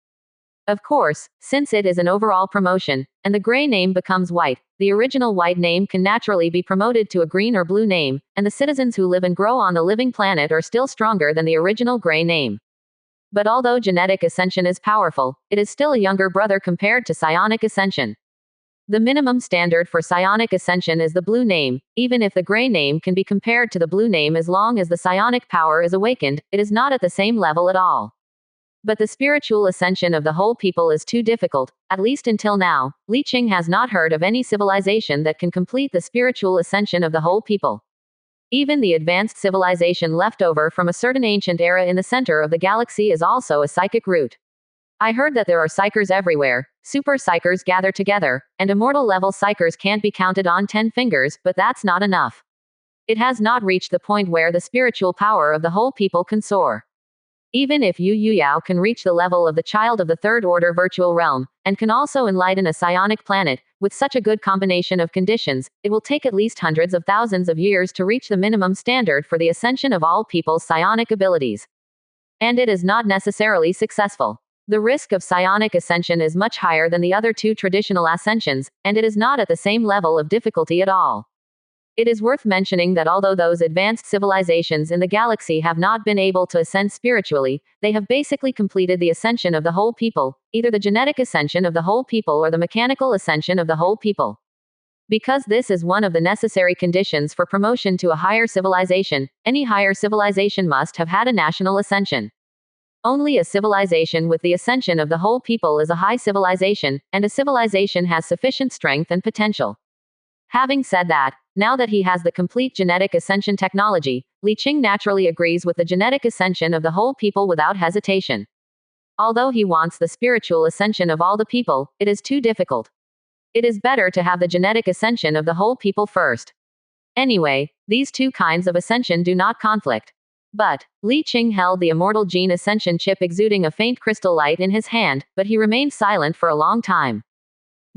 Of course, since it is an overall promotion, and the gray name becomes white, the original white name can naturally be promoted to a green or blue name, and the citizens who live and grow on the living planet are still stronger than the original gray name. But although genetic ascension is powerful, it is still a younger brother compared to psionic ascension. The minimum standard for psionic ascension is the blue name. Even if the gray name can be compared to the blue name as long as the psionic power is awakened, it is not at the same level at all. But the spiritual ascension of the whole people is too difficult, at least until now. Li Qing has not heard of any civilization that can complete the spiritual ascension of the whole people. Even the advanced civilization left over from a certain ancient era in the center of the galaxy is also a psychic root. I heard that there are psychers everywhere, super psychers gather together, and immortal level psychers can't be counted on 10 fingers, but that's not enough. It has not reached the point where the spiritual power of the whole people can soar. Even if Yu Yuyao can reach the level of the child of the third order virtual realm, and can also enlighten a psionic planet, with such a good combination of conditions, it will take at least hundreds of thousands of years to reach the minimum standard for the ascension of all people's psionic abilities. And it is not necessarily successful. The risk of psionic ascension is much higher than the other two traditional ascensions, and it is not at the same level of difficulty at all. It is worth mentioning that although those advanced civilizations in the galaxy have not been able to ascend spiritually, they have basically completed the ascension of the whole people, either the genetic ascension of the whole people or the mechanical ascension of the whole people. Because this is one of the necessary conditions for promotion to a higher civilization, any higher civilization must have had a national ascension. Only a civilization with the ascension of the whole people is a high civilization, and a civilization has sufficient strength and potential. Having said that, now that he has the complete genetic ascension technology, Li Qing naturally agrees with the genetic ascension of the whole people without hesitation. Although he wants the spiritual ascension of all the people, it is too difficult. It is better to have the genetic ascension of the whole people first. Anyway, these two kinds of ascension do not conflict. But, Li Qing held the immortal gene ascension chip exuding a faint crystal light in his hand, but he remained silent for a long time.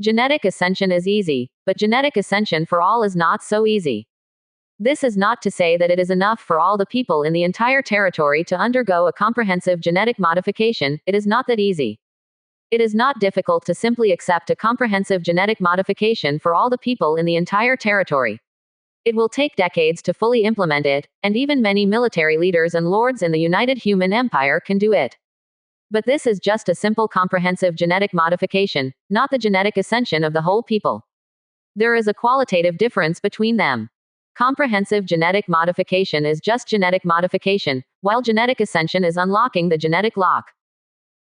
Genetic ascension is easy, but genetic ascension for all is not so easy. This is not to say that it is enough for all the people in the entire territory to undergo a comprehensive genetic modification. It is not that easy. It is not difficult to simply accept a comprehensive genetic modification for all the people in the entire territory. It will take decades to fully implement it, and even many military leaders and lords in the United Human Empire can do it. But this is just a simple comprehensive genetic modification, not the genetic ascension of the whole people. There is a qualitative difference between them. Comprehensive genetic modification is just genetic modification, while genetic ascension is unlocking the genetic lock.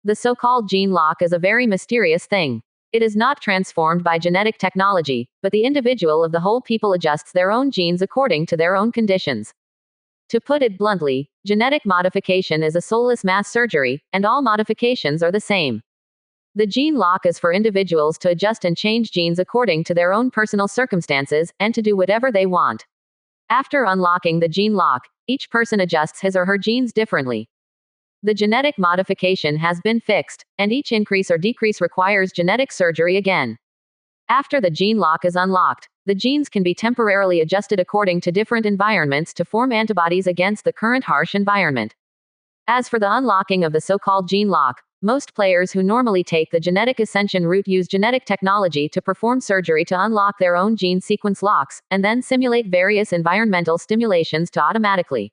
The so-called gene lock is a very mysterious thing. It is not transformed by genetic technology, but the individual of the whole people adjusts their own genes according to their own conditions. To put it bluntly, genetic modification is a soulless mass surgery, and all modifications are the same. The gene lock is for individuals to adjust and change genes according to their own personal circumstances, and to do whatever they want. After unlocking the gene lock, each person adjusts his or her genes differently. The genetic modification has been fixed, and each increase or decrease requires genetic surgery again. After the gene lock is unlocked, the genes can be temporarily adjusted according to different environments to form antibodies against the current harsh environment. As for the unlocking of the so-called gene lock, most players who normally take the genetic ascension route use genetic technology to perform surgery to unlock their own gene sequence locks, and then simulate various environmental stimulations to automatically.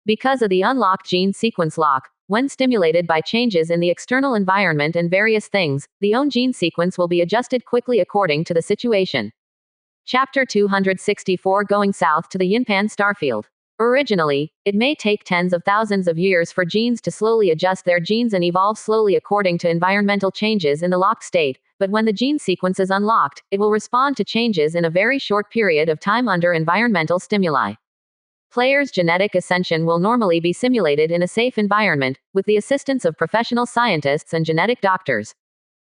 Because of the unlocked gene sequence lock, when stimulated by changes in the external environment and various things, the own gene sequence will be adjusted quickly according to the situation. Chapter 264 Going South to the Yinpan Starfield. Originally, it may take tens of thousands of years for genes to slowly adjust their genes and evolve slowly according to environmental changes in the locked state, but when the gene sequence is unlocked, it will respond to changes in a very short period of time under environmental stimuli. Players' genetic ascension will normally be simulated in a safe environment, with the assistance of professional scientists and genetic doctors.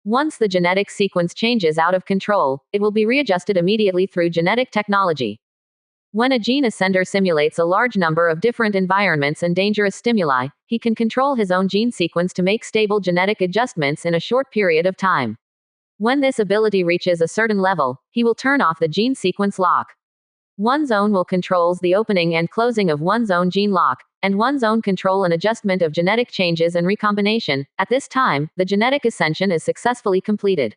Once the genetic sequence changes out of control, it will be readjusted immediately through genetic technology. When a gene ascender simulates a large number of different environments and dangerous stimuli, he can control his own gene sequence to make stable genetic adjustments in a short period of time. When this ability reaches a certain level, he will turn off the gene sequence lock. One's own will controls the opening and closing of one's own gene lock, and one's own control and adjustment of genetic changes and recombination. At this time, the genetic ascension is successfully completed.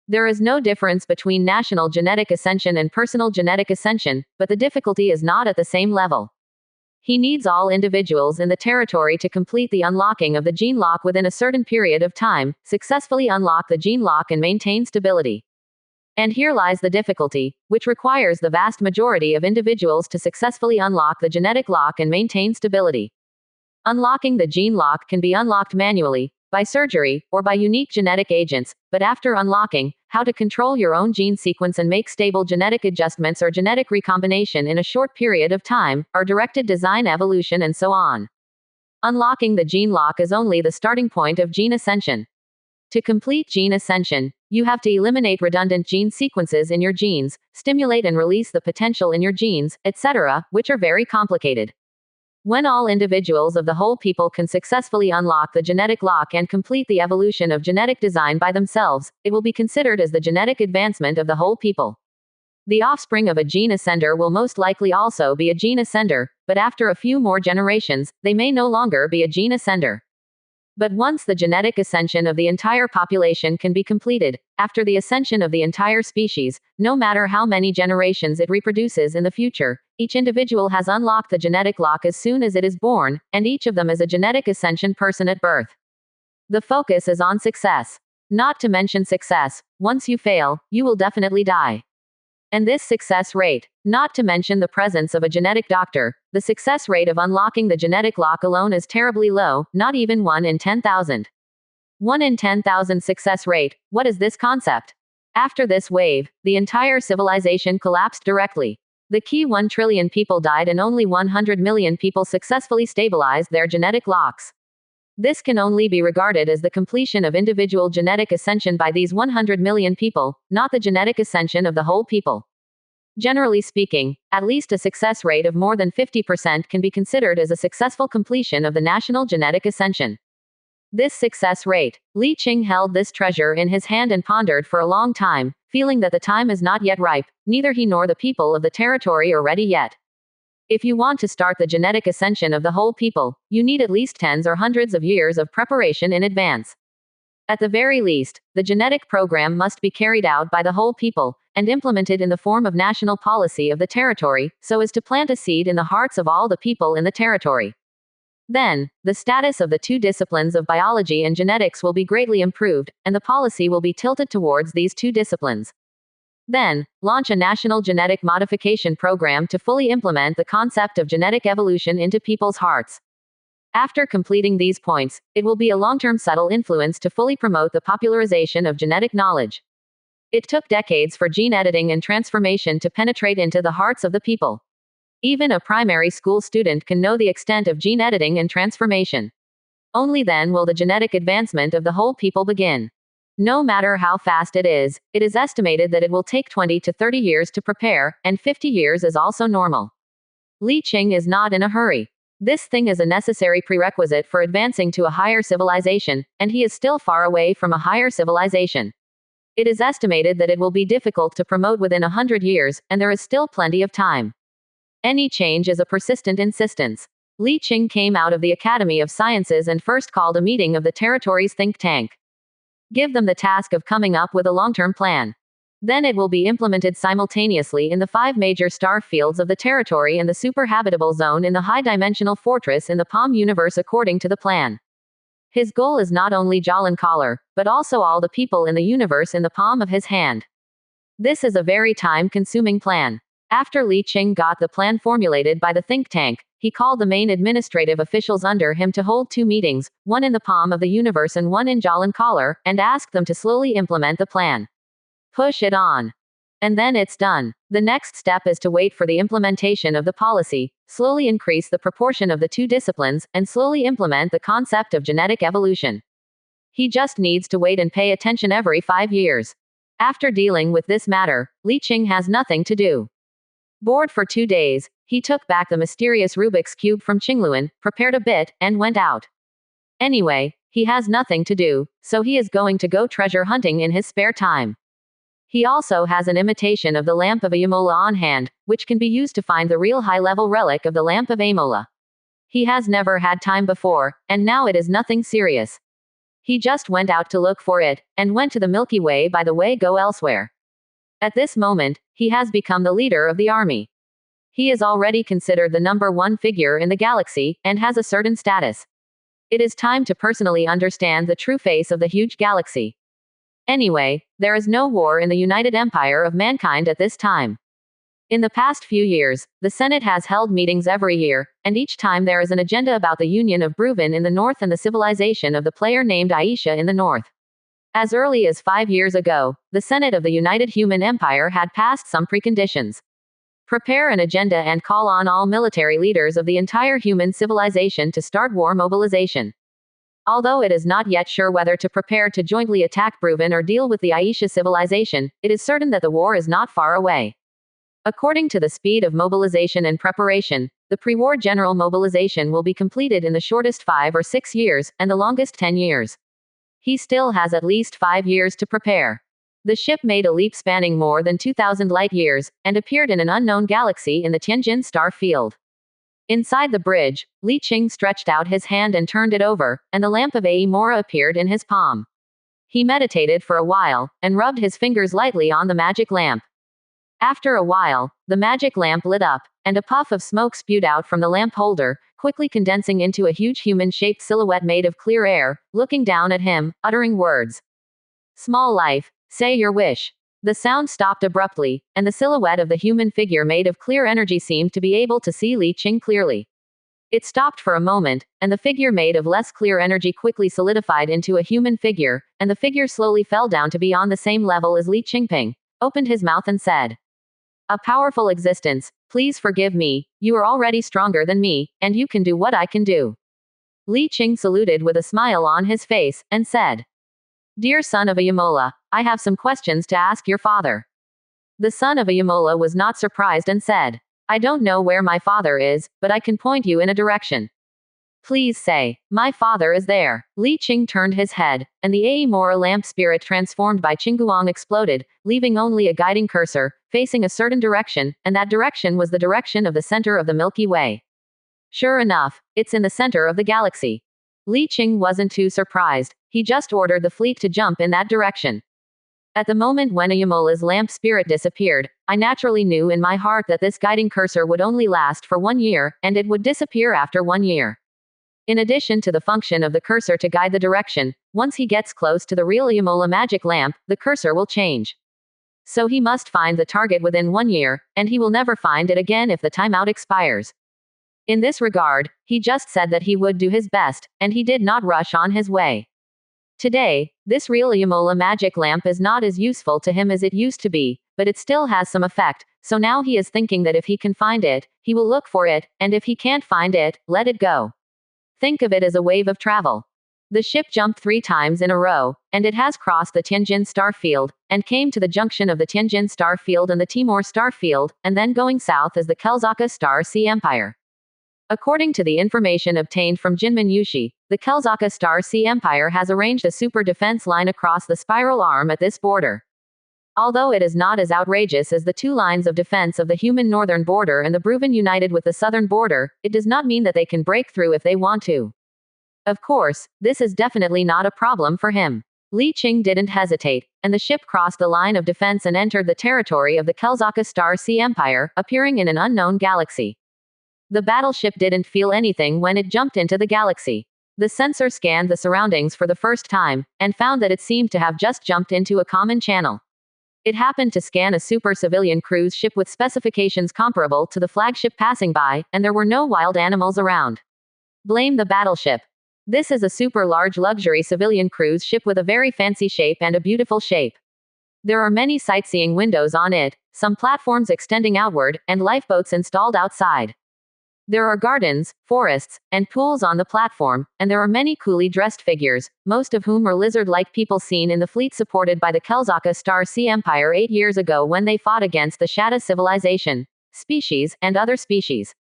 There is no difference between national genetic ascension and personal genetic ascension, but the difficulty is not at the same level. He needs all individuals in the territory to complete the unlocking of the gene lock within a certain period of time, successfully unlock the gene lock and maintain stability. And here lies the difficulty, which requires the vast majority of individuals to successfully unlock the genetic lock and maintain stability. Unlocking the gene lock can be unlocked manually, by surgery, or by unique genetic agents, but after unlocking, how to control your own gene sequence and make stable genetic adjustments or genetic recombination in a short period of time, or directed design evolution and so on. Unlocking the gene lock is only the starting point of gene ascension. To complete gene ascension, you have to eliminate redundant gene sequences in your genes, stimulate and release the potential in your genes, etc., which are very complicated. When all individuals of the whole people can successfully unlock the genetic lock and complete the evolution of genetic design by themselves, it will be considered as the genetic advancement of the whole people. The offspring of a gene ascender will most likely also be a gene ascender, but after a few more generations, they may no longer be a gene ascender. But once the genetic ascension of the entire population can be completed, after the ascension of the entire species, no matter how many generations it reproduces in the future, each individual has unlocked the genetic lock as soon as it is born, and each of them is a genetic ascension person at birth. The focus is on success. Not to mention success, once you fail, you will definitely die. And this success rate, not to mention the presence of a genetic doctor, the success rate of unlocking the genetic lock alone is terribly low, not even 1 in 10,000. 1 in 10,000 success rate, what is this concept? After this wave, the entire civilization collapsed directly. The key 1 trillion people died and only 100 million people successfully stabilized their genetic locks. This can only be regarded as the completion of individual genetic ascension by these 100 million people, not the genetic ascension of the whole people. Generally speaking, at least a success rate of more than 50% can be considered as a successful completion of the national genetic ascension. This success rate, Li Qing held this treasure in his hand and pondered for a long time, feeling that the time is not yet ripe, neither he nor the people of the territory are ready yet. If you want to start the genetic ascension of the whole people, you need at least tens or hundreds of years of preparation in advance. At the very least, the genetic program must be carried out by the whole people, and implemented in the form of national policy of the territory, so as to plant a seed in the hearts of all the people in the territory. Then, the status of the two disciplines of biology and genetics will be greatly improved, and the policy will be tilted towards these two disciplines. Then, launch a national genetic modification program to fully implement the concept of genetic evolution into people's hearts. After completing these points, it will be a long-term subtle influence to fully promote the popularization of genetic knowledge. It took decades for gene editing and transformation to penetrate into the hearts of the people. Even a primary school student can know the extent of gene editing and transformation. Only then will the genetic advancement of the whole people begin. No matter how fast it is estimated that it will take 20 to 30 years to prepare, and 50 years is also normal. Li Qing is not in a hurry. This thing is a necessary prerequisite for advancing to a higher civilization, and he is still far away from a higher civilization. It is estimated that it will be difficult to promote within 100 years, and there is still plenty of time. Any change is a persistent insistence. Li Qing came out of the Academy of Sciences and first called a meeting of the territory's think tank. Give them the task of coming up with a long-term plan. Then it will be implemented simultaneously in the 5 major star fields of the territory and the super-habitable zone in the high-dimensional fortress in the Palm universe according to the plan. His goal is not only Jalan Collar, but also all the people in the universe in the palm of his hand. This is a very time-consuming plan. After Li Qing got the plan formulated by the think tank, he called the main administrative officials under him to hold 2 meetings, one in the palm of the universe and one in Jalan Collar, and asked them to slowly implement the plan. Push it on. And then it's done. The next step is to wait for the implementation of the policy, slowly increase the proportion of the two disciplines, and slowly implement the concept of genetic evolution. He just needs to wait and pay attention every 5 years. After dealing with this matter, Li Qing has nothing to do. Bored for 2 days, he took back the mysterious Rubik's Cube from Qingluan, prepared a bit, and went out. Anyway, he has nothing to do, so he is going to go treasure hunting in his spare time. He also has an imitation of the lamp of Ayamola on hand, which can be used to find the real high-level relic of the lamp of Ayamola. He has never had time before, and now it is nothing serious. He just went out to look for it, and went to the Milky Way by the way go elsewhere. At this moment, he has become the leader of the army. He is already considered the number 1 figure in the galaxy, and has a certain status. It is time to personally understand the true face of the huge galaxy. Anyway, there is no war in the United Empire of Mankind at this time. In the past few years, the Senate has held meetings every year, and each time there is an agenda about the union of Bruvin in the north and the civilization of the player named Aisha in the north. As early as 5 years ago, the Senate of the United Human Empire had passed some preconditions. Prepare an agenda and call on all military leaders of the entire human civilization to start war mobilization. Although it is not yet sure whether to prepare to jointly attack Bruvin or deal with the Aisha civilization, it is certain that the war is not far away. According to the speed of mobilization and preparation, the pre-war general mobilization will be completed in the shortest 5 or 6 years, and the longest 10 years. He still has at least 5 years to prepare. The ship made a leap spanning more than 2,000 light years, and appeared in an unknown galaxy in the Tianjin star field. Inside the bridge, Li Qing stretched out his hand and turned it over, and the lamp of Aimora appeared in his palm. He meditated for a while, and rubbed his fingers lightly on the magic lamp. After a while, the magic lamp lit up, and a puff of smoke spewed out from the lamp holder, quickly condensing into a huge human-shaped silhouette made of clear air, looking down at him, uttering words. "Small life, say your wish." The sound stopped abruptly, and the silhouette of the human figure made of clear energy seemed to be able to see Li Qing clearly. It stopped for a moment, and the figure made of less clear energy quickly solidified into a human figure, and the figure slowly fell down to be on the same level as Li Qingping, opened his mouth and said, "A powerful existence, please forgive me, you are already stronger than me, and you can do what I can do." Li Qing saluted with a smile on his face, and said, "Dear son of Ayamola, I have some questions to ask your father." The son of Ayamola was not surprised and said, "I don't know where my father is, but I can point you in a direction." "Please say, my father is there." Li Qing turned his head, and the Aimora lamp spirit transformed by Qingguang exploded, leaving only a guiding cursor, facing a certain direction, and that direction was the direction of the center of the Milky Way. Sure enough, it's in the center of the galaxy. Li Qing wasn't too surprised, he just ordered the fleet to jump in that direction. At the moment when Ayamola's lamp spirit disappeared, I naturally knew in my heart that this guiding cursor would only last for 1 year, and it would disappear after 1 year. In addition to the function of the cursor to guide the direction, once he gets close to the real Ayamola magic lamp, the cursor will change. So he must find the target within 1 year, and he will never find it again if the timeout expires. In this regard, he just said that he would do his best, and he did not rush on his way. Today, this real Ayamola magic lamp is not as useful to him as it used to be, but it still has some effect, so now he is thinking that if he can find it, he will look for it, and if he can't find it, let it go. Think of it as a wave of travel. The ship jumped 3 times in a row, and it has crossed the Tianjin star field, and came to the junction of the Tianjin star field and the Timor star field, and then going south is the Kelzaka star sea empire. According to the information obtained from Jinmin Yushi, the Kelzaka Star Sea Empire has arranged a super defense line across the spiral arm at this border. Although it is not as outrageous as the 2 lines of defense of the human northern border and the Bruven united with the southern border, it does not mean that they can break through if they want to. Of course, this is definitely not a problem for him. Li Qing didn't hesitate, and the ship crossed the line of defense and entered the territory of the Kelzaka Star Sea Empire, appearing in an unknown galaxy. The battleship didn't feel anything when it jumped into the galaxy. The sensor scanned the surroundings for the first time, and found that it seemed to have just jumped into a common channel. It happened to scan a super civilian cruise ship with specifications comparable to the flagship passing by, and there were no wild animals around. Blame the battleship. This is a super large luxury civilian cruise ship with a very fancy shape and a beautiful shape. There are many sightseeing windows on it, some platforms extending outward, and lifeboats installed outside. There are gardens, forests, and pools on the platform, and there are many coolly dressed figures, most of whom are lizard-like people seen in the fleet supported by the Kelzaka Star Sea Empire 8 years ago when they fought against the Shatta civilization, species, and other species.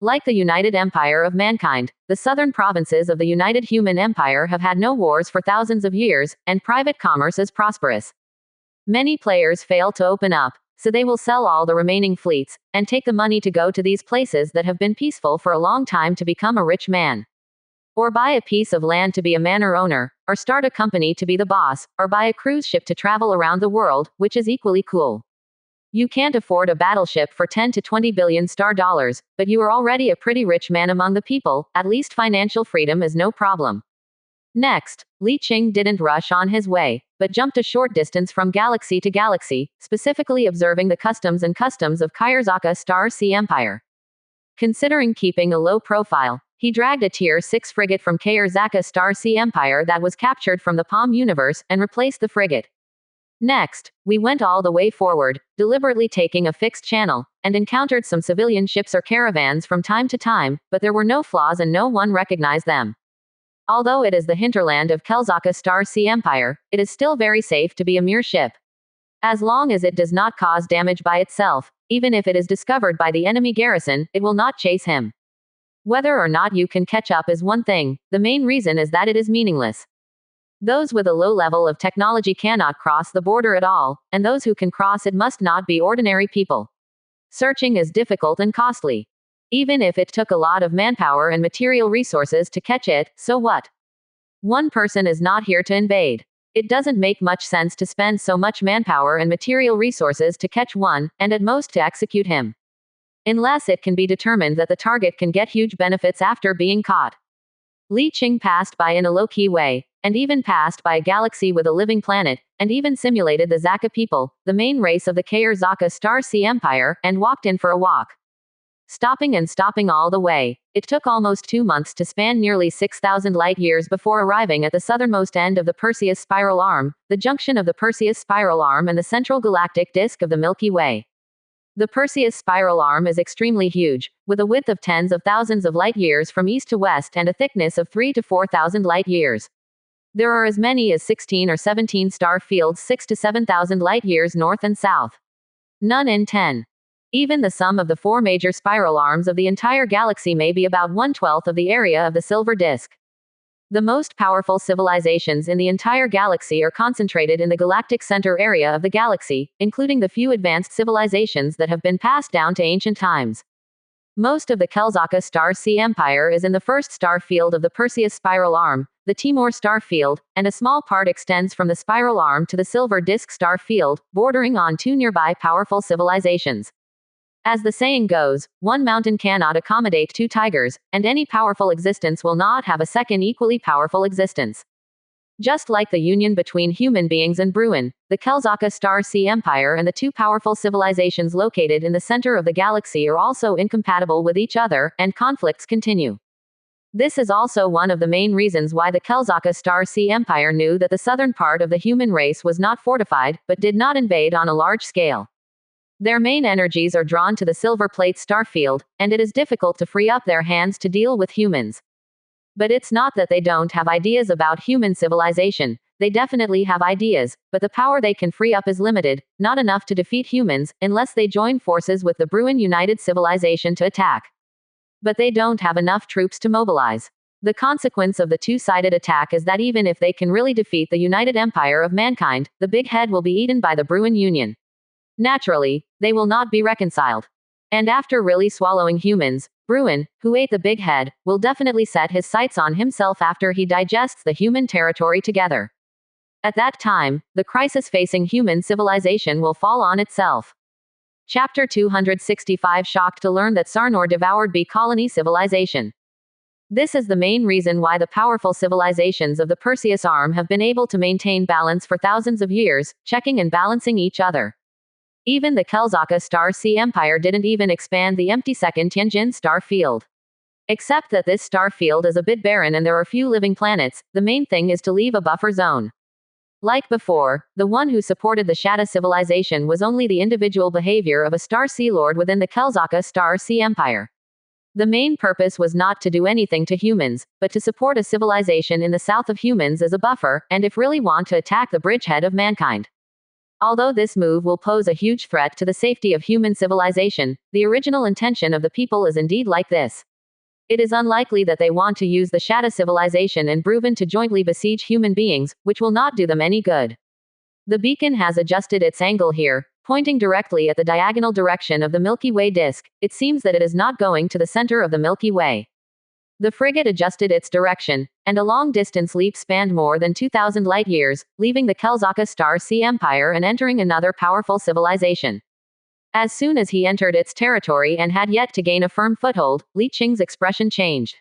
Like the United Empire of Mankind, the southern provinces of the United Human Empire have had no wars for thousands of years, and private commerce is prosperous. Many players fail to open up, so they will sell all the remaining fleets, and take the money to go to these places that have been peaceful for a long time to become a rich man. Or buy a piece of land to be a manor owner, or start a company to be the boss, or buy a cruise ship to travel around the world, which is equally cool. You can't afford a battleship for 10 to 20 billion star dollars, but you are already a pretty rich man among the people, at least financial freedom is no problem. Next, Li Qing didn't rush on his way, but jumped a short distance from galaxy to galaxy, specifically observing the customs of Kelzaka Star Sea Empire. Considering keeping a low profile, he dragged a Tier 6 frigate from Kelzaka Star Sea Empire that was captured from the Palm universe, and replaced the frigate. Next, we went all the way forward, deliberately taking a fixed channel, and encountered some civilian ships or caravans from time to time, but there were no flaws and no one recognized them. Although it is the hinterland of Kelzaka Star Sea Empire, it is still very safe to be a mere ship. As long as it does not cause damage by itself, even if it is discovered by the enemy garrison, it will not chase him. Whether or not you can catch up is one thing, the main reason is that it is meaningless. Those with a low level of technology cannot cross the border at all, and those who can cross it must not be ordinary people. Searching is difficult and costly. Even if it took a lot of manpower and material resources to catch it, so what? One person is not here to invade. It doesn't make much sense to spend so much manpower and material resources to catch one, and at most to execute him. Unless it can be determined that the target can get huge benefits after being caught. Li Qing passed by in a low-key way, and even passed by a galaxy with a living planet, and even simulated the Zaka people, the main race of the Kelzaka Star Sea Empire, and walked in for a walk. Stopping and stopping all the way, it took almost 2 months to span nearly 6,000 light-years before arriving at the southernmost end of the Perseus spiral arm, the junction of the Perseus spiral arm and the central galactic disk of the Milky Way. The Perseus spiral arm is extremely huge, with a width of tens of thousands of light-years from east to west and a thickness of 3 to 4,000 light-years. There are as many as 16 or 17 star fields 6 to 7,000 light-years north and south. None in 10. Even the sum of the 4 major spiral arms of the entire galaxy may be about 1/12 of the area of the silver disk. The most powerful civilizations in the entire galaxy are concentrated in the galactic center area of the galaxy, including the few advanced civilizations that have been passed down to ancient times. Most of the Kelzaka Star Sea Empire is in the first star field of the Perseus spiral arm, the Timor star field, and a small part extends from the spiral arm to the silver disk star field, bordering on two nearby powerful civilizations. As the saying goes, one mountain cannot accommodate two tigers, and any powerful existence will not have a second equally powerful existence. Just like the union between human beings and Bruin, the Kelzaka Star Sea Empire and the two powerful civilizations located in the center of the galaxy are also incompatible with each other, and conflicts continue. This is also one of the main reasons why the Kelzaka Star Sea Empire knew that the southern part of the human race was not fortified, but did not invade on a large scale. Their main energies are drawn to the Silver Plate star field, and it is difficult to free up their hands to deal with humans. But it's not that they don't have ideas about human civilization. They definitely have ideas, but the power they can free up is limited, not enough to defeat humans, unless they join forces with the Bruin United Civilization to attack. But they don't have enough troops to mobilize. The consequence of the two-sided attack is that even if they can really defeat the United Empire of Mankind, the Big Head will be eaten by the Bruin Union. Naturally, they will not be reconciled. And after really swallowing humans, Bruin, who ate the Big Head, will definitely set his sights on himself after he digests the human territory together. At that time, the crisis facing human civilization will fall on itself. Chapter 265 Shocked to learn that Sarnor devoured Bee colony civilization. This is the main reason why the powerful civilizations of the Perseus arm have been able to maintain balance for thousands of years, checking and balancing each other. Even the Kelzaka Star Sea Empire didn't even expand the empty second Tianjin star field. Except that this star field is a bit barren and there are few living planets, the main thing is to leave a buffer zone. Like before, the one who supported the Shatta civilization was only the individual behavior of a star sea lord within the Kelzaka Star Sea Empire. The main purpose was not to do anything to humans, but to support a civilization in the south of humans as a buffer, and if really want to attack the bridgehead of mankind. Although this move will pose a huge threat to the safety of human civilization, the original intention of the people is indeed like this. It is unlikely that they want to use the Shatta civilization and Bruin to jointly besiege human beings, which will not do them any good. The beacon has adjusted its angle here, pointing directly at the diagonal direction of the Milky Way disk. It seems that it is not going to the center of the Milky Way. The frigate adjusted its direction, and a long-distance leap spanned more than 2,000 light-years, leaving the Kelzaka Star Sea Empire and entering another powerful civilization. As soon as he entered its territory and had yet to gain a firm foothold, Li Qing's expression changed.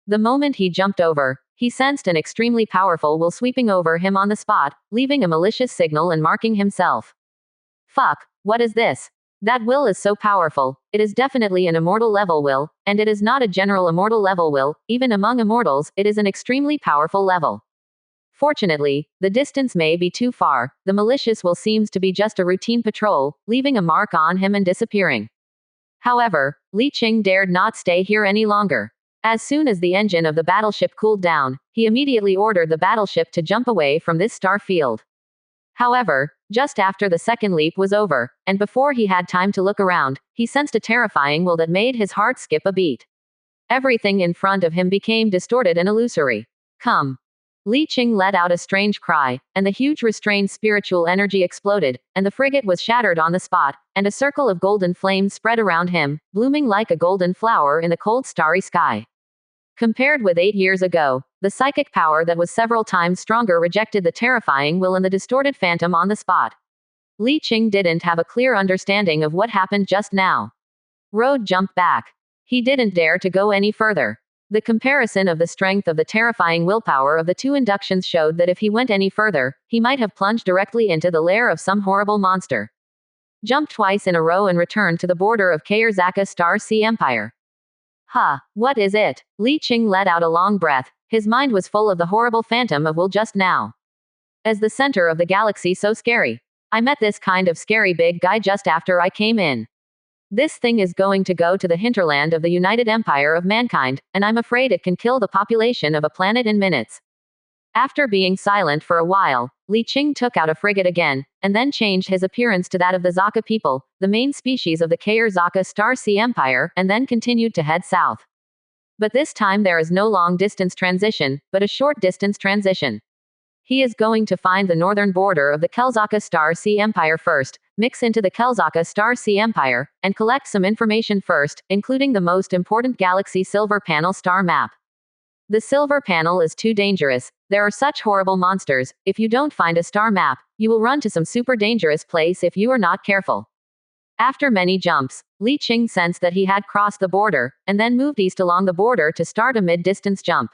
The moment he jumped over, he sensed an extremely powerful will sweeping over him on the spot, leaving a malicious signal and marking himself. Fuck, what is this? That will is so powerful. It is definitely an immortal level will, and it is not a general immortal level will. Even among immortals, it is an extremely powerful level. Fortunately, the distance may be too far. The malicious will seems to be just a routine patrol, leaving a mark on him and disappearing. However, Li Qing dared not stay here any longer. As soon as the engine of the battleship cooled down, he immediately ordered the battleship to jump away from this star field. However, just after the second leap was over, and before he had time to look around, he sensed a terrifying will that made his heart skip a beat. Everything in front of him became distorted and illusory. Come. Li Qing let out a strange cry, and the huge restrained spiritual energy exploded, and the frigate was shattered on the spot, and a circle of golden flames spread around him, blooming like a golden flower in the cold starry sky. Compared with 8 years ago, the psychic power that was several times stronger rejected the terrifying will and the distorted phantom on the spot. Li Qing didn't have a clear understanding of what happened just now. Road jumped back. He didn't dare to go any further. The comparison of the strength of the terrifying willpower of the two inductions showed that if he went any further, he might have plunged directly into the lair of some horrible monster. Jumped twice in a row and returned to the border of Kelzaka Star Sea Empire. What is it? Li Qing let out a long breath. His mind was full of the horrible phantom of will just now. As the center of the galaxy so scary. I met this kind of scary big guy just after I came in. This thing is going to go to the hinterland of the United Empire of Mankind, and I'm afraid it can kill the population of a planet in minutes. After being silent for a while, Li Qing took out a frigate again, and then changed his appearance to that of the Zaka people, the main species of the Kelzaka Star Sea Empire, and then continued to head south. But this time there is no long-distance transition, but a short-distance transition. He is going to find the northern border of the Kelzaka Star Sea Empire first, mix into the Kelzaka Star Sea Empire, and collect some information first, including the most important galaxy silver panel star map. The silver panel is too dangerous. There are such horrible monsters. If you don't find a star map, you will run to some super dangerous place if you are not careful. After many jumps, Li Qing sensed that he had crossed the border, and then moved east along the border to start a mid-distance jump.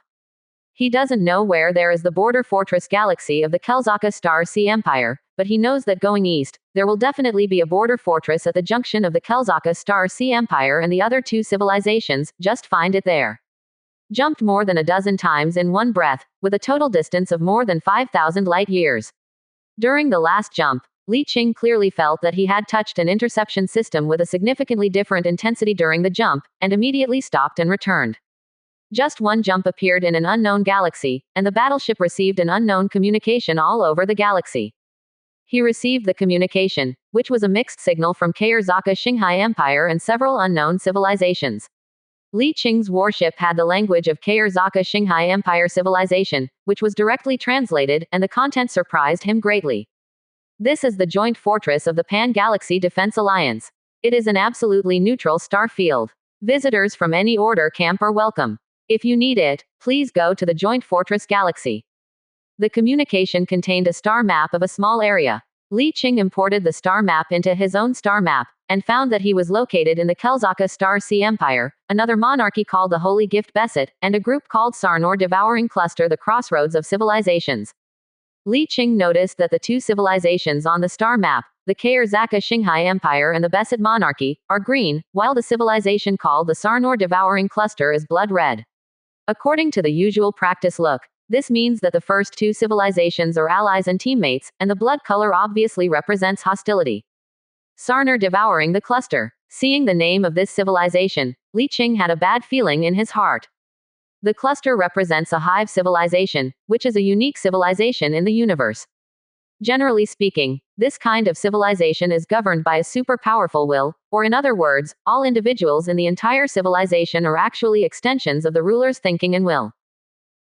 He doesn't know where there is the border fortress galaxy of the Kelzaka Star Sea Empire, but he knows that going east, there will definitely be a border fortress at the junction of the Kelzaka Star Sea Empire and the other two civilizations. Just find it there. Jumped more than a dozen times in one breath, with a total distance of more than 5,000 light years. During the last jump, Li Qing clearly felt that he had touched an interception system with a significantly different intensity during the jump, and immediately stopped and returned. Just one jump appeared in an unknown galaxy, and the battleship received an unknown communication all over the galaxy. He received the communication, which was a mixed signal from Kaerzaka Qinghai Empire and several unknown civilizations. Li Qing's warship had the language of Kaerzaka Qinghai Empire civilization, which was directly translated, and the content surprised him greatly. This is the joint fortress of the Pan-Galaxy Defense Alliance. It is an absolutely neutral star field. Visitors from any order camp are welcome. If you need it, please go to the Joint Fortress Galaxy. The communication contained a star map of a small area. Li Qing imported the star map into his own star map, and found that he was located in the Kelzaka Star Sea Empire, another monarchy called the Holy Gift Beset, and a group called Sarnor Devouring Cluster, the Crossroads of Civilizations. Li Qing noticed that the two civilizations on the star map, the Kaerzaka Qinghai Empire and the Beset Monarchy, are green, while the civilization called the Sarnor Devouring Cluster is blood red. According to the usual practice look, this means that the first two civilizations are allies and teammates, and the blood color obviously represents hostility. Sarnor Devouring the Cluster. Seeing the name of this civilization, Li Qing had a bad feeling in his heart. The cluster represents a hive civilization, which is a unique civilization in the universe. Generally speaking, this kind of civilization is governed by a super powerful will, or in other words, all individuals in the entire civilization are actually extensions of the ruler's thinking and will.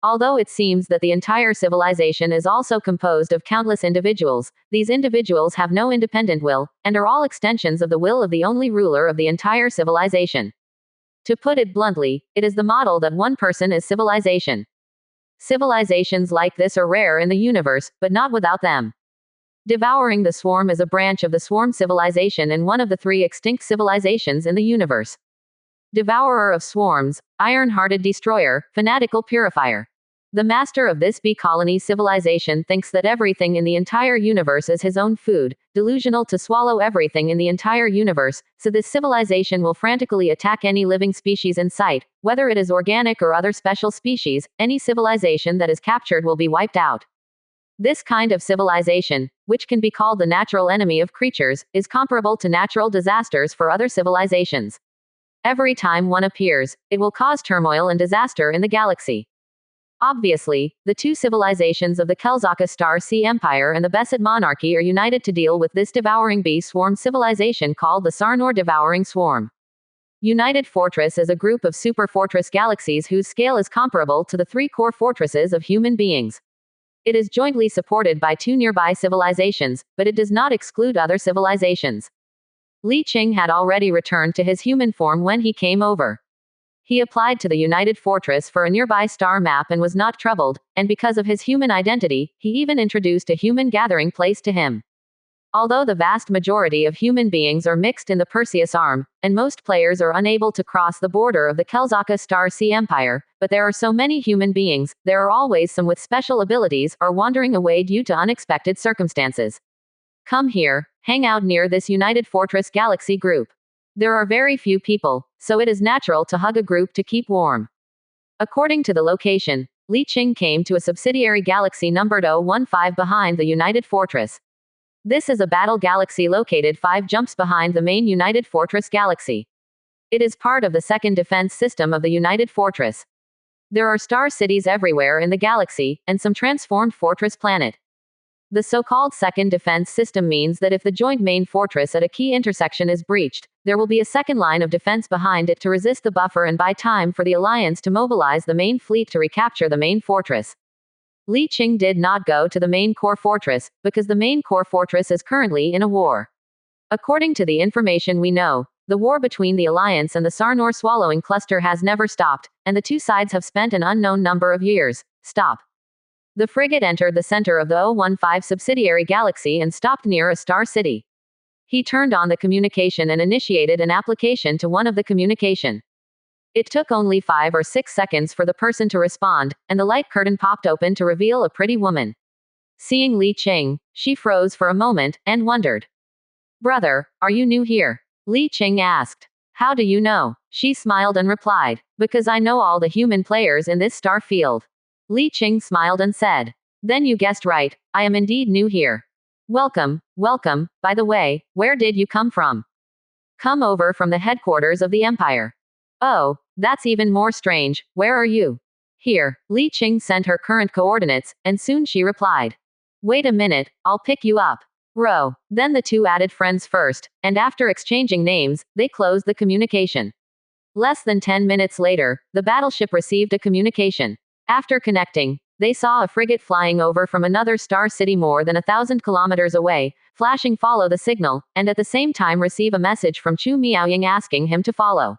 Although it seems that the entire civilization is also composed of countless individuals, these individuals have no independent will, and are all extensions of the will of the only ruler of the entire civilization. To put it bluntly, it is the model that one person is civilization. Civilizations like this are rare in the universe, but not without them. Devouring the Swarm is a branch of the Swarm civilization and one of the three extinct civilizations in the universe. Devourer of Swarms, Iron-Hearted Destroyer, Fanatical Purifier. The master of this bee colony civilization thinks that everything in the entire universe is his own food, delusional to swallow everything in the entire universe, so this civilization will frantically attack any living species in sight, whether it is organic or other special species. Any civilization that is captured will be wiped out. This kind of civilization, which can be called the natural enemy of creatures, is comparable to natural disasters for other civilizations. Every time one appears, it will cause turmoil and disaster in the galaxy. Obviously, the two civilizations of the Kelzaka Star Sea Empire and the Beset Monarchy are united to deal with this devouring bee swarm civilization called the Sarnor Devouring Swarm. United Fortress is a group of super fortress galaxies whose scale is comparable to the three core fortresses of human beings. It is jointly supported by two nearby civilizations, but it does not exclude other civilizations. Li Qing had already returned to his human form when he came over. He applied to the United Fortress for a nearby star map and was not troubled, and because of his human identity, he even introduced a human gathering place to him. Although the vast majority of human beings are mixed in the Perseus arm, and most players are unable to cross the border of the Kelzaka Star Sea Empire, but there are so many human beings, there are always some with special abilities or wandering away due to unexpected circumstances. Come here, hang out near this United Fortress Galaxy group. There are very few people, so it is natural to hug a group to keep warm. According to the location, Li Qing came to a subsidiary galaxy numbered 015 behind the United Fortress. This is a battle galaxy located 5 jumps behind the main United Fortress galaxy. It is part of the second defense system of the United Fortress. There are star cities everywhere in the galaxy, and some transformed fortress planet. The so-called second defense system means that if the joint main fortress at a key intersection is breached, there will be a second line of defense behind it to resist the buffer and buy time for the alliance to mobilize the main fleet to recapture the main fortress. Li Qing did not go to the main core fortress, because the main core fortress is currently in a war. According to the information we know, the war between the Alliance and the Sarnor swallowing cluster has never stopped, and the two sides have spent an unknown number of years. Stop. The frigate entered the center of the 015 subsidiary galaxy and stopped near a star city. He turned on the communication and initiated an application to one of the communication. It took only 5 or 6 seconds for the person to respond, and the light curtain popped open to reveal a pretty woman. Seeing Li Qing, she froze for a moment, and wondered. Brother, are you new here? Li Qing asked. How do you know? She smiled and replied, because I know all the human players in this star field. Li Qing smiled and said, then you guessed right, I am indeed new here. Welcome, welcome, by the way, where did you come from? Come over from the headquarters of the Empire. Oh, that's even more strange, where are you? Here, Li Qing sent her current coordinates, and soon she replied. Wait a minute, I'll pick you up. Row. Then the two added friends first, and after exchanging names, they closed the communication. Less than 10 minutes later, the battleship received a communication. After connecting, they saw a frigate flying over from another star city more than 1,000 kilometers away, flashing follow the signal, and at the same time receive a message from Chu Miaoying asking him to follow.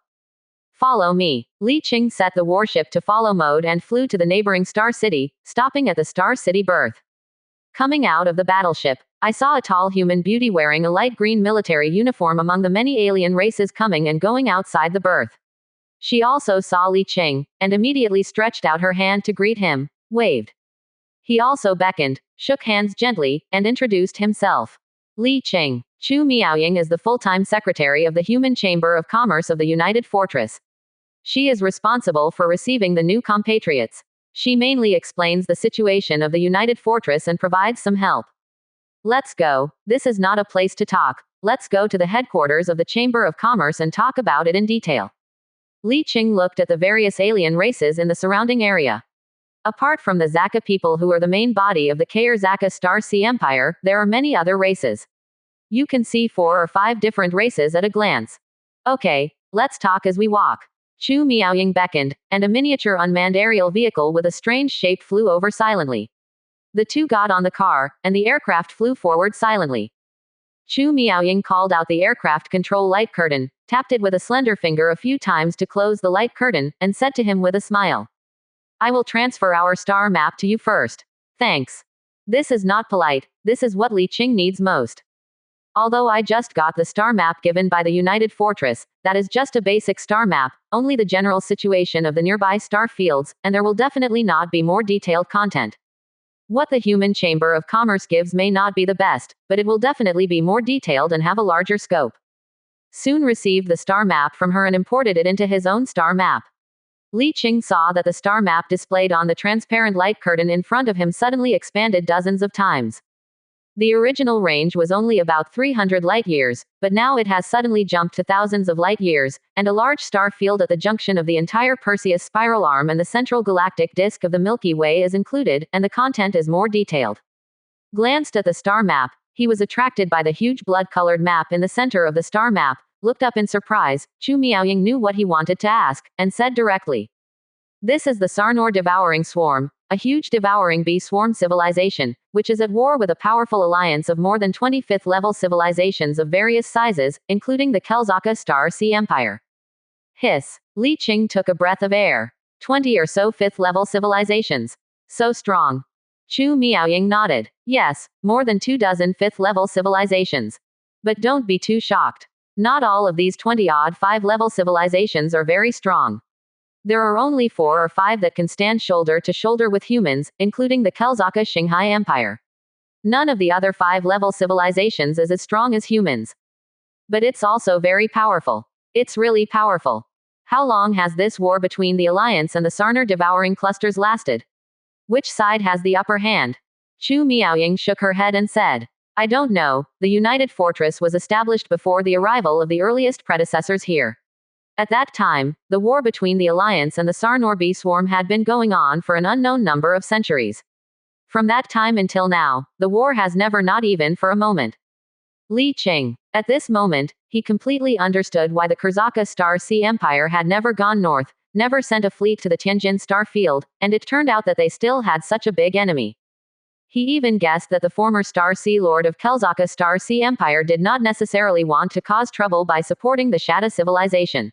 Follow me. Li Qing set the warship to follow mode and flew to the neighboring star city, stopping at the star city berth. Coming out of the battleship, I saw a tall human beauty wearing a light green military uniform among the many alien races coming and going outside the berth. She also saw Li Qing, and immediately stretched out her hand to greet him, waved. He also beckoned, shook hands gently, and introduced himself. Li Qing. Chu Miaoying is the full-time secretary of the Human Chamber of Commerce of the United Fortress. She is responsible for receiving the new compatriots. She mainly explains the situation of the United Fortress and provides some help. Let's go. This is not a place to talk. Let's go to the headquarters of the Chamber of Commerce and talk about it in detail. Li Qing looked at the various alien races in the surrounding area. Apart from the Zaka people who are the main body of the Kair Zaka Star Sea Empire, there are many other races. You can see 4 or 5 different races at a glance. Okay, let's talk as we walk. Chu Miaoying beckoned, and a miniature unmanned aerial vehicle with a strange shape flew over silently. The two got on the car, and the aircraft flew forward silently. Chu Miaoying called out the aircraft control light curtain, tapped it with a slender finger a few times to close the light curtain, and said to him with a smile. I will transfer our star map to you first. Thanks. This is not polite, this is what Li Qing needs most. Although I just got the star map given by the United Fortress, that is just a basic star map, only the general situation of the nearby star fields, and there will definitely not be more detailed content. What the Human Chamber of Commerce gives may not be the best, but it will definitely be more detailed and have a larger scope. Soon received the star map from her and imported it into his own star map. Li Qing saw that the star map displayed on the transparent light curtain in front of him suddenly expanded dozens of times. The original range was only about 300 light-years, but now it has suddenly jumped to thousands of light-years, and a large star field at the junction of the entire Perseus spiral arm and the central galactic disk of the Milky Way is included, and the content is more detailed. Glanced at the star map, he was attracted by the huge blood-colored map in the center of the star map, looked up in surprise. Chu Miaoying knew what he wanted to ask, and said directly. This is the Sarnor devouring swarm, a huge devouring bee swarm civilization, which is at war with a powerful alliance of more than 20 fifth-level civilizations of various sizes, including the Kelzaka Star Sea Empire. Hiss. Li Qing took a breath of air. 20 or so fifth-level civilizations. So strong. Chu Miaoying nodded. Yes, more than 24 fifth-level civilizations. But don't be too shocked. Not all of these 20-odd 5-level civilizations are very strong. There are only 4 or 5 that can stand shoulder to shoulder with humans, including the Kelzaka Qinghai Empire. None of the other 5-level civilizations is as strong as humans. But it's also very powerful. It's really powerful. How long has this war between the Alliance and the Sarnor devouring clusters lasted? Which side has the upper hand? Chu Miaoying shook her head and said, I don't know. The United Fortress was established before the arrival of the earliest predecessors here. At that time, the war between the Alliance and the Sarnor bee swarm had been going on for an unknown number of centuries. From that time until now, the war has never not even for a moment. Li Qing. At this moment, he completely understood why the Kurzaka Star Sea Empire had never gone north, never sent a fleet to the Tianjin star field, and it turned out that they still had such a big enemy. He even guessed that the former Star Sea Lord of Kelzaka Star Sea Empire did not necessarily want to cause trouble by supporting the Shatta civilization.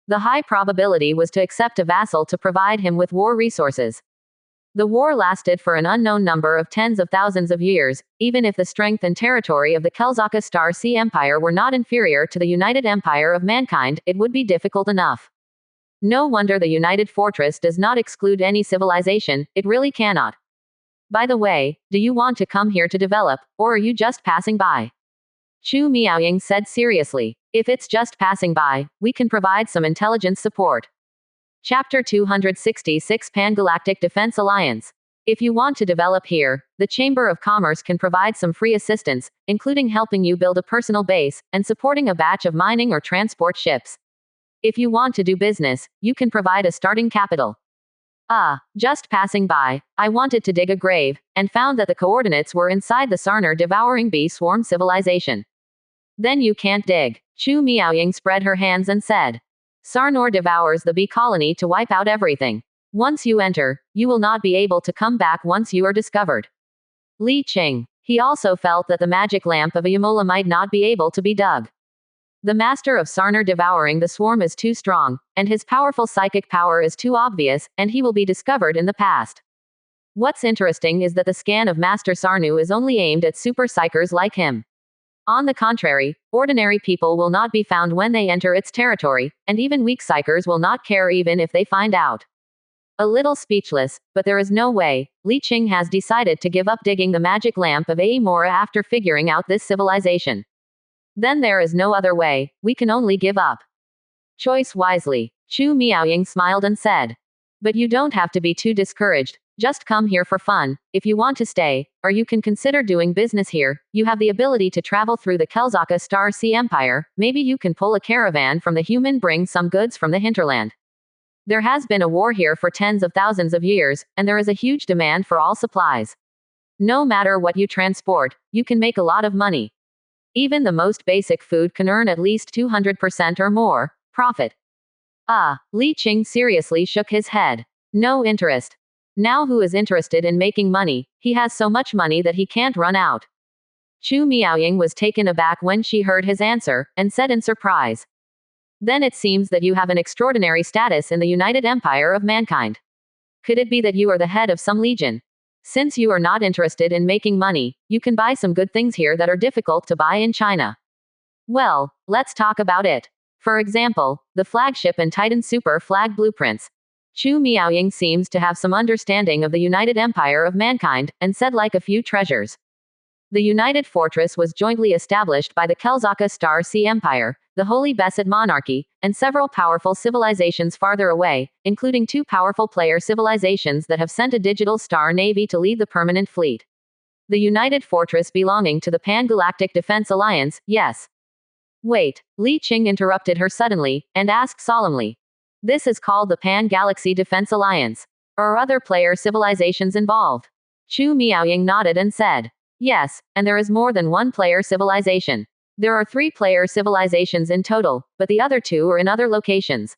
The high probability was to accept a vassal to provide him with war resources. The war lasted for an unknown number of tens of thousands of years, even if the strength and territory of the Kelzaka Star Sea Empire were not inferior to the United Empire of Mankind, it would be difficult enough. No wonder the United Fortress does not exclude any civilization, it really cannot. By the way, do you want to come here to develop, or are you just passing by? Chu Miaoying said seriously. If it's just passing by, we can provide some intelligence support. Chapter 266 Pan-Galactic Defense Alliance. If you want to develop here, the Chamber of Commerce can provide some free assistance, including helping you build a personal base, and supporting a batch of mining or transport ships. If you want to do business, you can provide a starting capital. Just passing by, I wanted to dig a grave, and found that the coordinates were inside the Sarner devouring bee swarm civilization. Then you can't dig. Chu Miaoying spread her hands and said. Sarnor devours the bee colony to wipe out everything. Once you enter, you will not be able to come back once you are discovered. Li Qing. He also felt that the magic lamp of Ayamola might not be able to be dug. The master of Sarner devouring the swarm is too strong, and his powerful psychic power is too obvious, and he will be discovered in the past. What's interesting is that the scan of Master Sarnu is only aimed at super psychers like him. On the contrary, ordinary people will not be found when they enter its territory, and even weak psychers will not care even if they find out. A little speechless, but there is no way. Li Qing has decided to give up digging the magic lamp of Aemora after figuring out this civilization. Then there is no other way, we can only give up. Choice wisely. Chu Miaoying smiled and said. But you don't have to be too discouraged. Just come here for fun, if you want to stay, or you can consider doing business here. You have the ability to travel through the Kelzaka Star Sea Empire, maybe you can pull a caravan from the human, bring some goods from the hinterland. There has been a war here for tens of thousands of years, and there is a huge demand for all supplies. No matter what you transport, you can make a lot of money. Even the most basic food can earn at least 200% or more profit. Li Qing seriously shook his head. No interest. Now who is interested in making money? He has so much money that he can't run out. Chu Miaoying was taken aback when she heard his answer, and said in surprise. Then it seems that you have an extraordinary status in the United Empire of Mankind. Could it be that you are the head of some legion? Since you are not interested in making money, you can buy some good things here that are difficult to buy in China. Well, let's talk about it. For example, the flagship and Titan super flag blueprints. Chu Miaoying seems to have some understanding of the United Empire of Mankind, and said like a few treasures. The United Fortress was jointly established by the Kelzaka Star Sea Empire, the Holy Besset Monarchy, and several powerful civilizations farther away, including 2 powerful player civilizations that have sent a digital star navy to lead the permanent fleet. The United Fortress belonging to the Pan-Galactic Defense Alliance, yes. Wait, Li Qing interrupted her suddenly, and asked solemnly. This is called the Pan-Galaxy Defense Alliance. Are other player civilizations involved? Chu Miaoying nodded and said. Yes, and there is more than one player civilization. There are 3 player civilizations in total, but the other 2 are in other locations.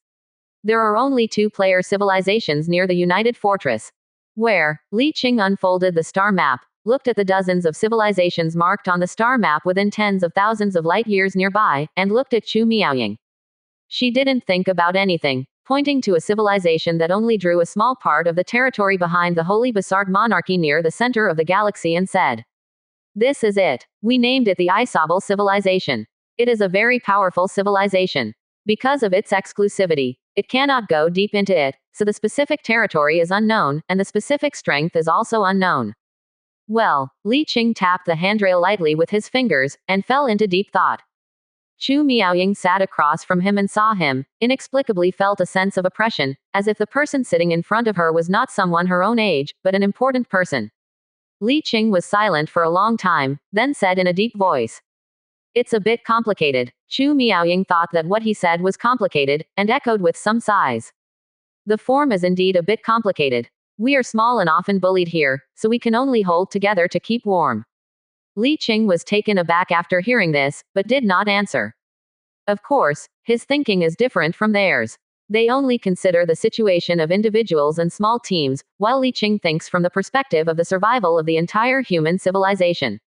There are only 2 player civilizations near the United Fortress. Where? Li Qing unfolded the star map, looked at the dozens of civilizations marked on the star map within tens of thousands of light years nearby, and looked at Chu Miaoying. She didn't think about anything, pointing to a civilization that only drew a small part of the territory behind the Holy Besart monarchy near the center of the galaxy and said. This is it. We named it the Isabel civilization. It is a very powerful civilization. Because of its exclusivity, it cannot go deep into it, so the specific territory is unknown, and the specific strength is also unknown. Well, Li Qing tapped the handrail lightly with his fingers, and fell into deep thought. Chu Miaoying sat across from him and saw him, inexplicably felt a sense of oppression, as if the person sitting in front of her was not someone her own age, but an important person. Li Qing was silent for a long time, then said in a deep voice. It's a bit complicated. Chu Miaoying thought that what he said was complicated, and echoed with some sighs. The form is indeed a bit complicated. We are small and often bullied here, so we can only hold together to keep warm. Li Qing was taken aback after hearing this, but did not answer. Of course, his thinking is different from theirs. They only consider the situation of individuals and small teams, while Li Qing thinks from the perspective of the survival of the entire human civilization.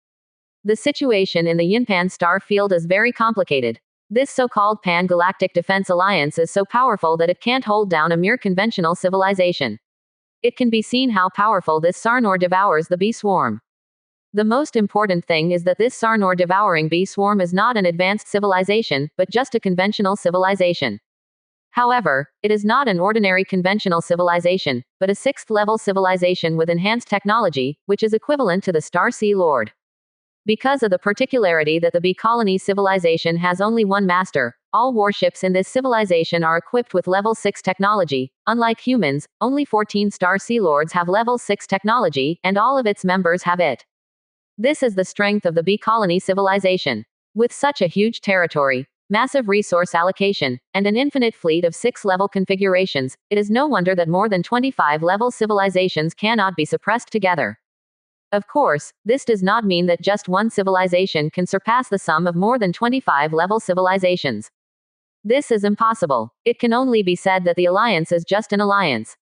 The situation in the Yinpan star field is very complicated. This so-called Pan-Galactic Defense Alliance is so powerful that it can't hold down a mere conventional civilization. It can be seen how powerful this Sarnor devours the bee swarm. The most important thing is that this Sarnor devouring bee swarm is not an advanced civilization, but just a conventional civilization. However, it is not an ordinary conventional civilization, but a sixth-level civilization with enhanced technology, which is equivalent to the Star Sea Lord. Because of the particularity that the bee colony civilization has only one master, all warships in this civilization are equipped with level 6 technology. Unlike humans, only 14 Star Sea Lords have level 6 technology, and all of its members have it. This is the strength of the bee colony civilization. With such a huge territory, massive resource allocation, and an infinite fleet of 6-level configurations, it is no wonder that more than 25 level civilizations cannot be suppressed together. Of course, this does not mean that just one civilization can surpass the sum of more than 25 level civilizations. This is impossible. It can only be said that the alliance is just an alliance.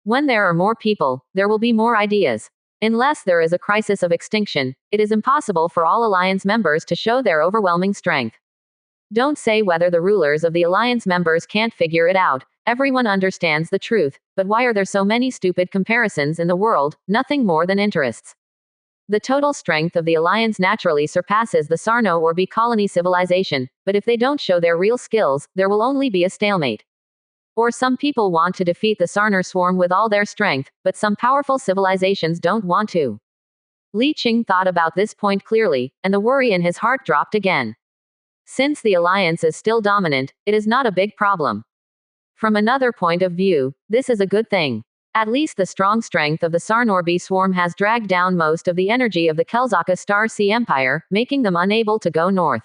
When there are more people, there will be more ideas. Unless there is a crisis of extinction, it is impossible for all alliance members to show their overwhelming strength. Don't say whether the rulers of the alliance members can't figure it out. Everyone understands the truth, but why are there so many stupid comparisons in the world? Nothing more than interests. The total strength of the alliance naturally surpasses the Sarno or bee colony civilization, but if they don't show their real skills, there will only be a stalemate. Or some people want to defeat the Sarner swarm with all their strength, but some powerful civilizations don't want to. Li Qing thought about this point clearly, and the worry in his heart dropped again. Since the alliance is still dominant, it is not a big problem. From another point of view, this is a good thing. At least the strong strength of the Sarnor bee swarm has dragged down most of the energy of the Kelzaka Star Sea Empire, making them unable to go north.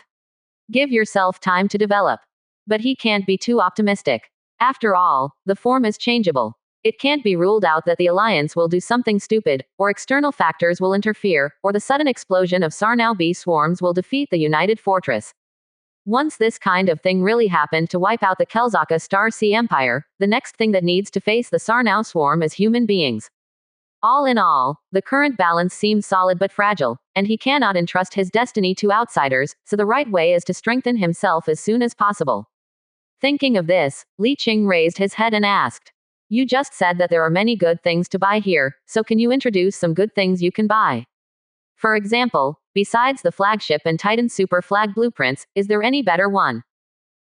Give yourself time to develop. But he can't be too optimistic. After all, the form is changeable. It can't be ruled out that the alliance will do something stupid, or external factors will interfere, or the sudden explosion of Sarnau bee swarms will defeat the United Fortress. Once this kind of thing really happened to wipe out the Kelzaka Star Sea Empire, the next thing that needs to face the Sarnau swarm is human beings. All in all, the current balance seems solid but fragile, and he cannot entrust his destiny to outsiders, so the right way is to strengthen himself as soon as possible. Thinking of this, Li Qing raised his head and asked, "You just said that there are many good things to buy here, so can you introduce some good things you can buy? For example, besides the flagship and Titan Super Flag blueprints, is there any better one?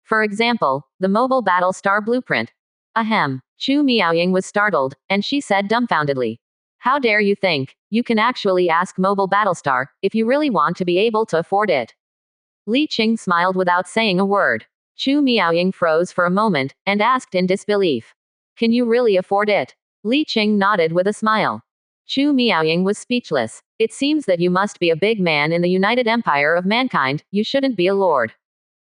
For example, the Mobile Battle Star blueprint." Ahem. Chu Miaoying was startled, and she said dumbfoundedly, "How dare you think? You can actually ask Mobile Battlestar, if you really want to be able to afford it." Li Qing smiled without saying a word. Chu Miaoying froze for a moment, and asked in disbelief, "Can you really afford it?" Li Qing nodded with a smile. Chu Miaoying was speechless. "It seems that you must be a big man in the United Empire of Mankind, you shouldn't be a lord."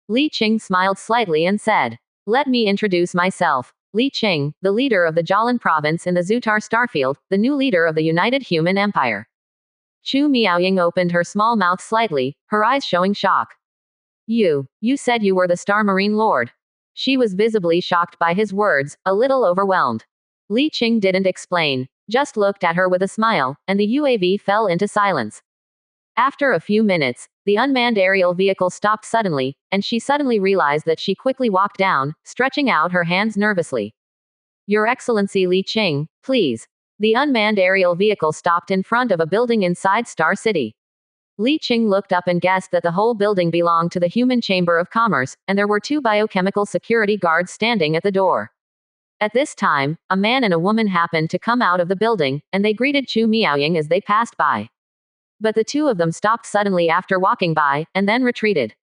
Li Qing smiled slightly and said, "Let me introduce myself. Li Qing, the leader of the Jialan province in the Zutar starfield, the new leader of the United Human Empire." Chu Miaoying opened her small mouth slightly, her eyes showing shock. You said you were the Star Marine Lord." She was visibly shocked by his words, a little overwhelmed. Li Qing didn't explain, just looked at her with a smile, and the UAV fell into silence. After a few minutes, the unmanned aerial vehicle stopped suddenly, and she suddenly realized that she quickly walked down, stretching out her hands nervously. "Your Excellency Li Qing, please." The unmanned aerial vehicle stopped in front of a building inside Star City. Li Qing looked up and guessed that the whole building belonged to the Human Chamber of Commerce, and there were 2 biochemical security guards standing at the door. At this time, a man and a woman happened to come out of the building, and they greeted Chu Miaoying as they passed by. But the 2 of them stopped suddenly after walking by, and then retreated.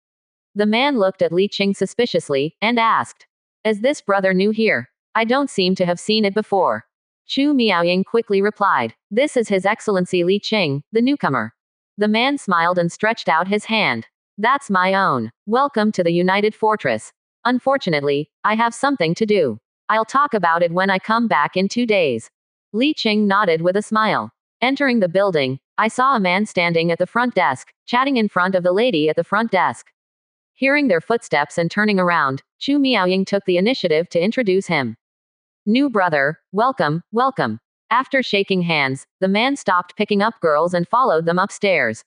The man looked at Li Qing suspiciously, and asked, "Is this brother new here? I don't seem to have seen it before." Chu Miaoying quickly replied, "This is His Excellency Li Qing, the newcomer." The man smiled and stretched out his hand. "That's my own. Welcome to the United Fortress. Unfortunately, I have something to do. I'll talk about it when I come back in 2 days." Li Qing nodded with a smile. Entering the building, I saw a man standing at the front desk, chatting in front of the lady at the front desk. Hearing their footsteps and turning around, Chu Miaoying took the initiative to introduce him. New brother, welcome, welcome. After shaking hands, the man stopped picking up girls and followed them upstairs.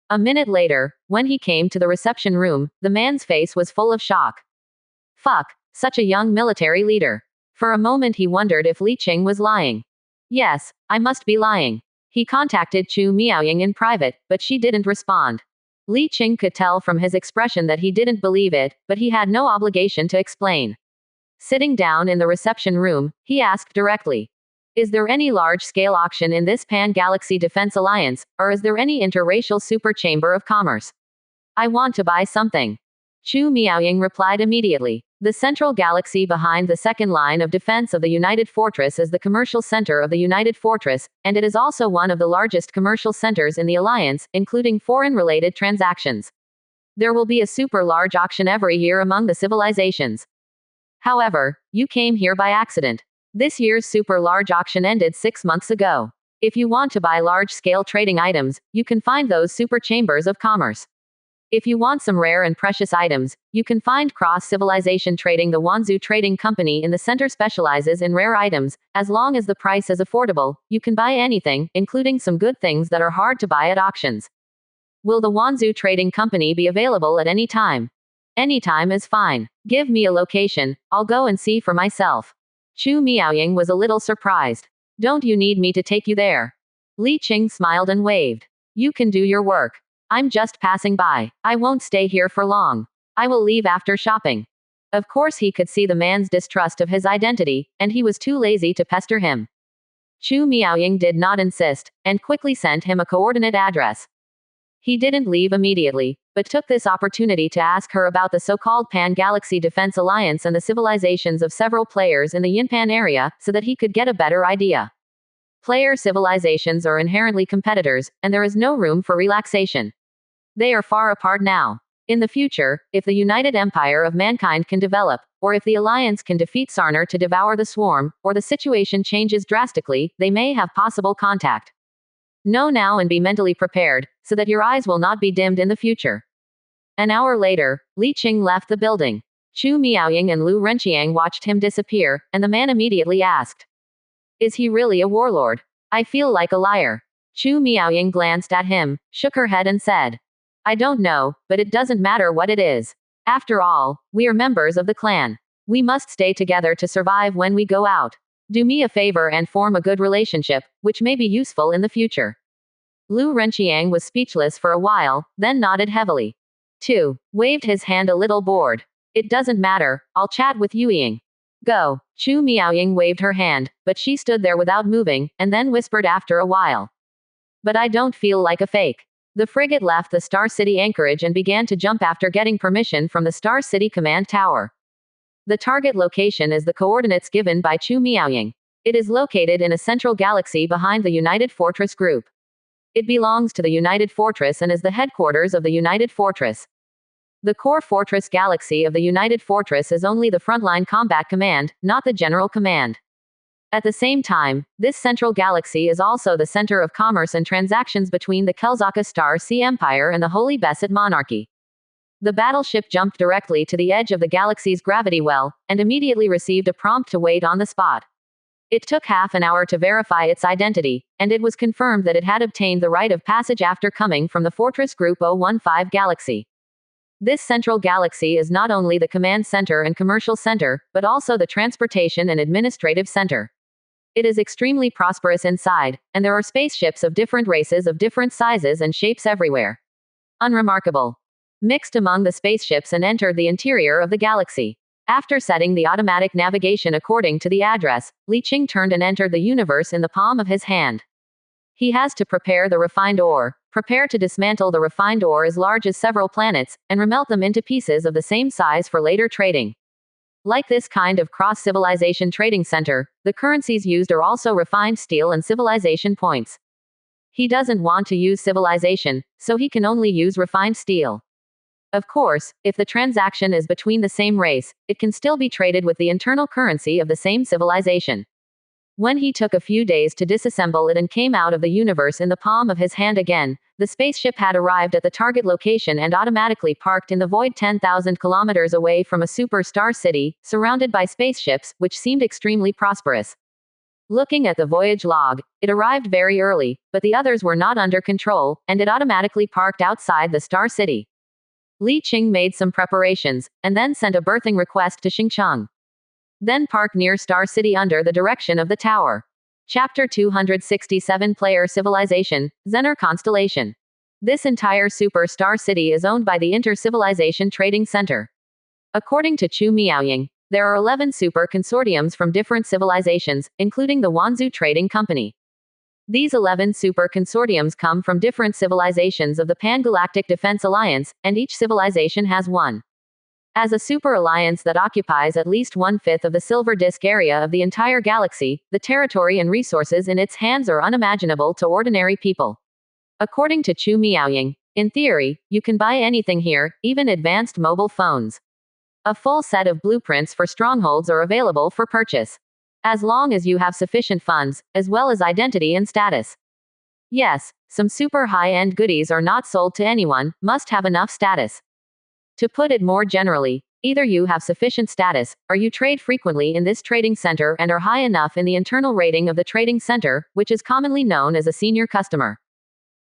A minute later, when he came to the reception room, the man's face was full of shock. Fuck, such a young military leader. For a moment he wondered if Li Qing was lying. Yes, I must be lying. He contacted Chu Miaoying in private, but she didn't respond. Li Qing could tell from his expression that he didn't believe it, but he had no obligation to explain. Sitting down in the reception room, he asked directly. Is there any large-scale auction in this Pan-Galaxy Defense Alliance, or is there any interracial super chamber of commerce? I want to buy something. Chu Miaoying replied immediately. The central galaxy behind the second line of defense of the United Fortress is the commercial center of the United Fortress, and it is also one of the largest commercial centers in the Alliance, including foreign-related transactions. There will be a super large auction every year among the civilizations. However, you came here by accident. This year's super large auction ended 6 months ago. If you want to buy large-scale trading items, you can find those super chambers of commerce. If you want some rare and precious items, you can find cross-civilization trading. The Wanzhou Trading Company in the center specializes in rare items. As long as the price is affordable, you can buy anything, including some good things that are hard to buy at auctions. Will the Wanzhou Trading Company be available at any time? Any time is fine. Give me a location, I'll go and see for myself. Chu Miaoying was a little surprised. Don't you need me to take you there? Li Qing smiled and waved. You can do your work. I'm just passing by. I won't stay here for long. I will leave after shopping. Of course he could see the man's distrust of his identity, and he was too lazy to pester him. Chu Miaoying did not insist, and quickly sent him a coordinate address. He didn't leave immediately, but took this opportunity to ask her about the so-called Pan-Galaxy Defense Alliance and the civilizations of several players in the Yinpan area, so that he could get a better idea. Player civilizations are inherently competitors, and there is no room for relaxation. They are far apart now. In the future, if the United Empire of Mankind can develop, or if the Alliance can defeat Sarner to devour the Swarm, or the situation changes drastically, they may have possible contact. Know now and be mentally prepared, so that your eyes will not be dimmed in the future. An hour later, Li Qing left the building. Chu Miaoying and Lu Renqiang watched him disappear, and the man immediately asked. Is he really a warlord? I feel like a liar. Chu Miaoying glanced at him, shook her head and said. I don't know, but it doesn't matter what it is. After all, we are members of the clan. We must stay together to survive when we go out. Do me a favor and form a good relationship, which may be useful in the future. Lu Renqiang was speechless for a while, then nodded heavily. 2. Waved his hand a little bored. It doesn't matter, I'll chat with Yueying. Go. Chu Miaoying waved her hand, but she stood there without moving, and then whispered after a while. But I don't feel like a fake. The frigate left the Star City anchorage and began to jump after getting permission from the Star City command tower. The target location is the coordinates given by Chu Miaoying. It is located in a central galaxy behind the United Fortress Group. It belongs to the United Fortress and is the headquarters of the United Fortress. The core fortress galaxy of the United Fortress is only the frontline combat command, not the general command. At the same time, this central galaxy is also the center of commerce and transactions between the Kelzaka Star Sea Empire and the Holy Besset Monarchy. The battleship jumped directly to the edge of the galaxy's gravity well, and immediately received a prompt to wait on the spot. It took half an hour to verify its identity, and it was confirmed that it had obtained the right of passage after coming from the Fortress Group 015 galaxy. This central galaxy is not only the command center and commercial center, but also the transportation and administrative center. It is extremely prosperous inside, and there are spaceships of different races of different sizes and shapes everywhere. Unremarkable. Mixed among the spaceships and entered the interior of the galaxy. After setting the automatic navigation according to the address, Li Qing turned and entered the universe in the palm of his hand. He has to prepare the refined ore, prepare to dismantle the refined ore as large as several planets, and remelt them into pieces of the same size for later trading. Like this kind of cross-civilization trading center, the currencies used are also refined steel and civilization points. He doesn't want to use civilization, so he can only use refined steel. Of course, if the transaction is between the same race, it can still be traded with the internal currency of the same civilization. When he took a few days to disassemble it and came out of the universe in the palm of his hand again, the spaceship had arrived at the target location and automatically parked in the void 10,000 kilometers away from a superstar city, surrounded by spaceships, which seemed extremely prosperous. Looking at the voyage log, it arrived very early, but the others were not under control, and it automatically parked outside the star city. Li Qing made some preparations, and then sent a berthing request to Xingcheng. Then park near Star City under the direction of the tower. Chapter 267 Player Civilization, Zener Constellation. This entire super-star city is owned by the Inter-Civilization Trading Center. According to Chu Miaoying, there are 11 super consortiums from different civilizations, including the Wanzhou Trading Company. These 11 super consortiums come from different civilizations of the Pan-Galactic Defense Alliance, and each civilization has one. As a super alliance that occupies at least 1/5 of the silver disk area of the entire galaxy, the territory and resources in its hands are unimaginable to ordinary people. According to Chu Miaoying, in theory, you can buy anything here, even advanced mobile phones. A full set of blueprints for strongholds are available for purchase. As long as you have sufficient funds, as well as identity and status. Yes, some super high-end goodies are not sold to anyone, must have enough status. To put it more generally, either you have sufficient status, or you trade frequently in this trading center and are high enough in the internal rating of the trading center, which is commonly known as a senior customer.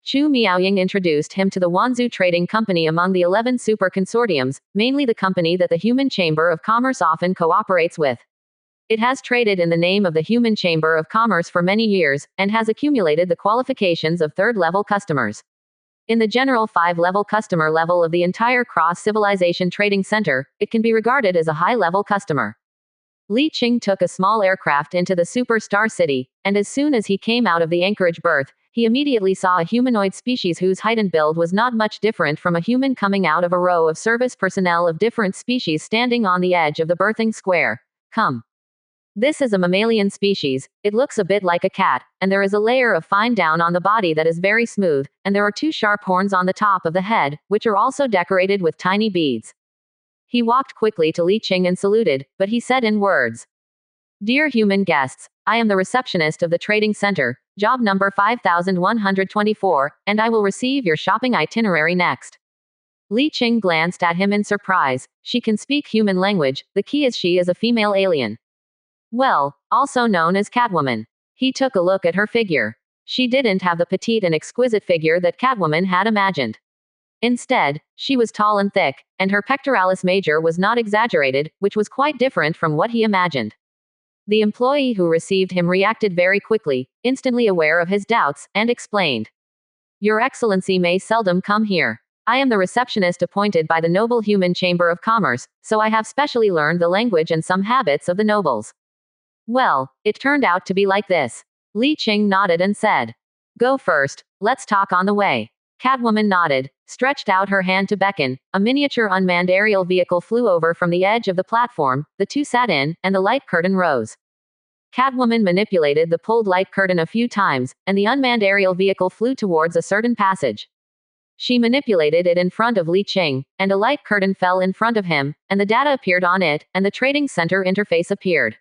Chu Miaoying introduced him to the Wanzhou Trading Company among the 11 super consortiums, mainly the company that the Human Chamber of Commerce often cooperates with. It has traded in the name of the Human Chamber of Commerce for many years, and has accumulated the qualifications of third-level customers. In the general 5-level customer level of the entire cross-civilization trading center, it can be regarded as a high-level customer. Li Qing took a small aircraft into the superstar city, and as soon as he came out of the anchorage berth, he immediately saw a humanoid species whose height and build was not much different from a human coming out of a row of service personnel of different species standing on the edge of the berthing square. Come. This is a mammalian species, it looks a bit like a cat, and there is a layer of fine down on the body that is very smooth, and there are 2 sharp horns on the top of the head, which are also decorated with tiny beads. He walked quickly to Li Qing and saluted, but he said in words, "Dear human guests, I am the receptionist of the trading center, job number 5124, and I will receive your shopping itinerary next." Li Qing glanced at him in surprise. She can speak human language, the key is she is a female alien. Well, also known as Catwoman. He took a look at her figure. She didn't have the petite and exquisite figure that Catwoman had imagined. Instead, she was tall and thick, and her pectoralis major was not exaggerated, which was quite different from what he imagined. The employee who received him reacted very quickly, instantly aware of his doubts, and explained. "Your Excellency may seldom come here. I am the receptionist appointed by the Noble Human Chamber of Commerce, so I have specially learned the language and some habits of the nobles." Well, it turned out to be like this. Li Qing nodded and said, "Go first, let's talk on the way." Catwoman nodded, stretched out her hand to beckon. A miniature unmanned aerial vehicle flew over from the edge of the platform, the 2 sat in, and the light curtain rose. Catwoman manipulated the pulled light curtain a few times, and the unmanned aerial vehicle flew towards a certain passage. She manipulated it in front of Li Qing, and a light curtain fell in front of him, and the data appeared on it, and the trading center interface appeared.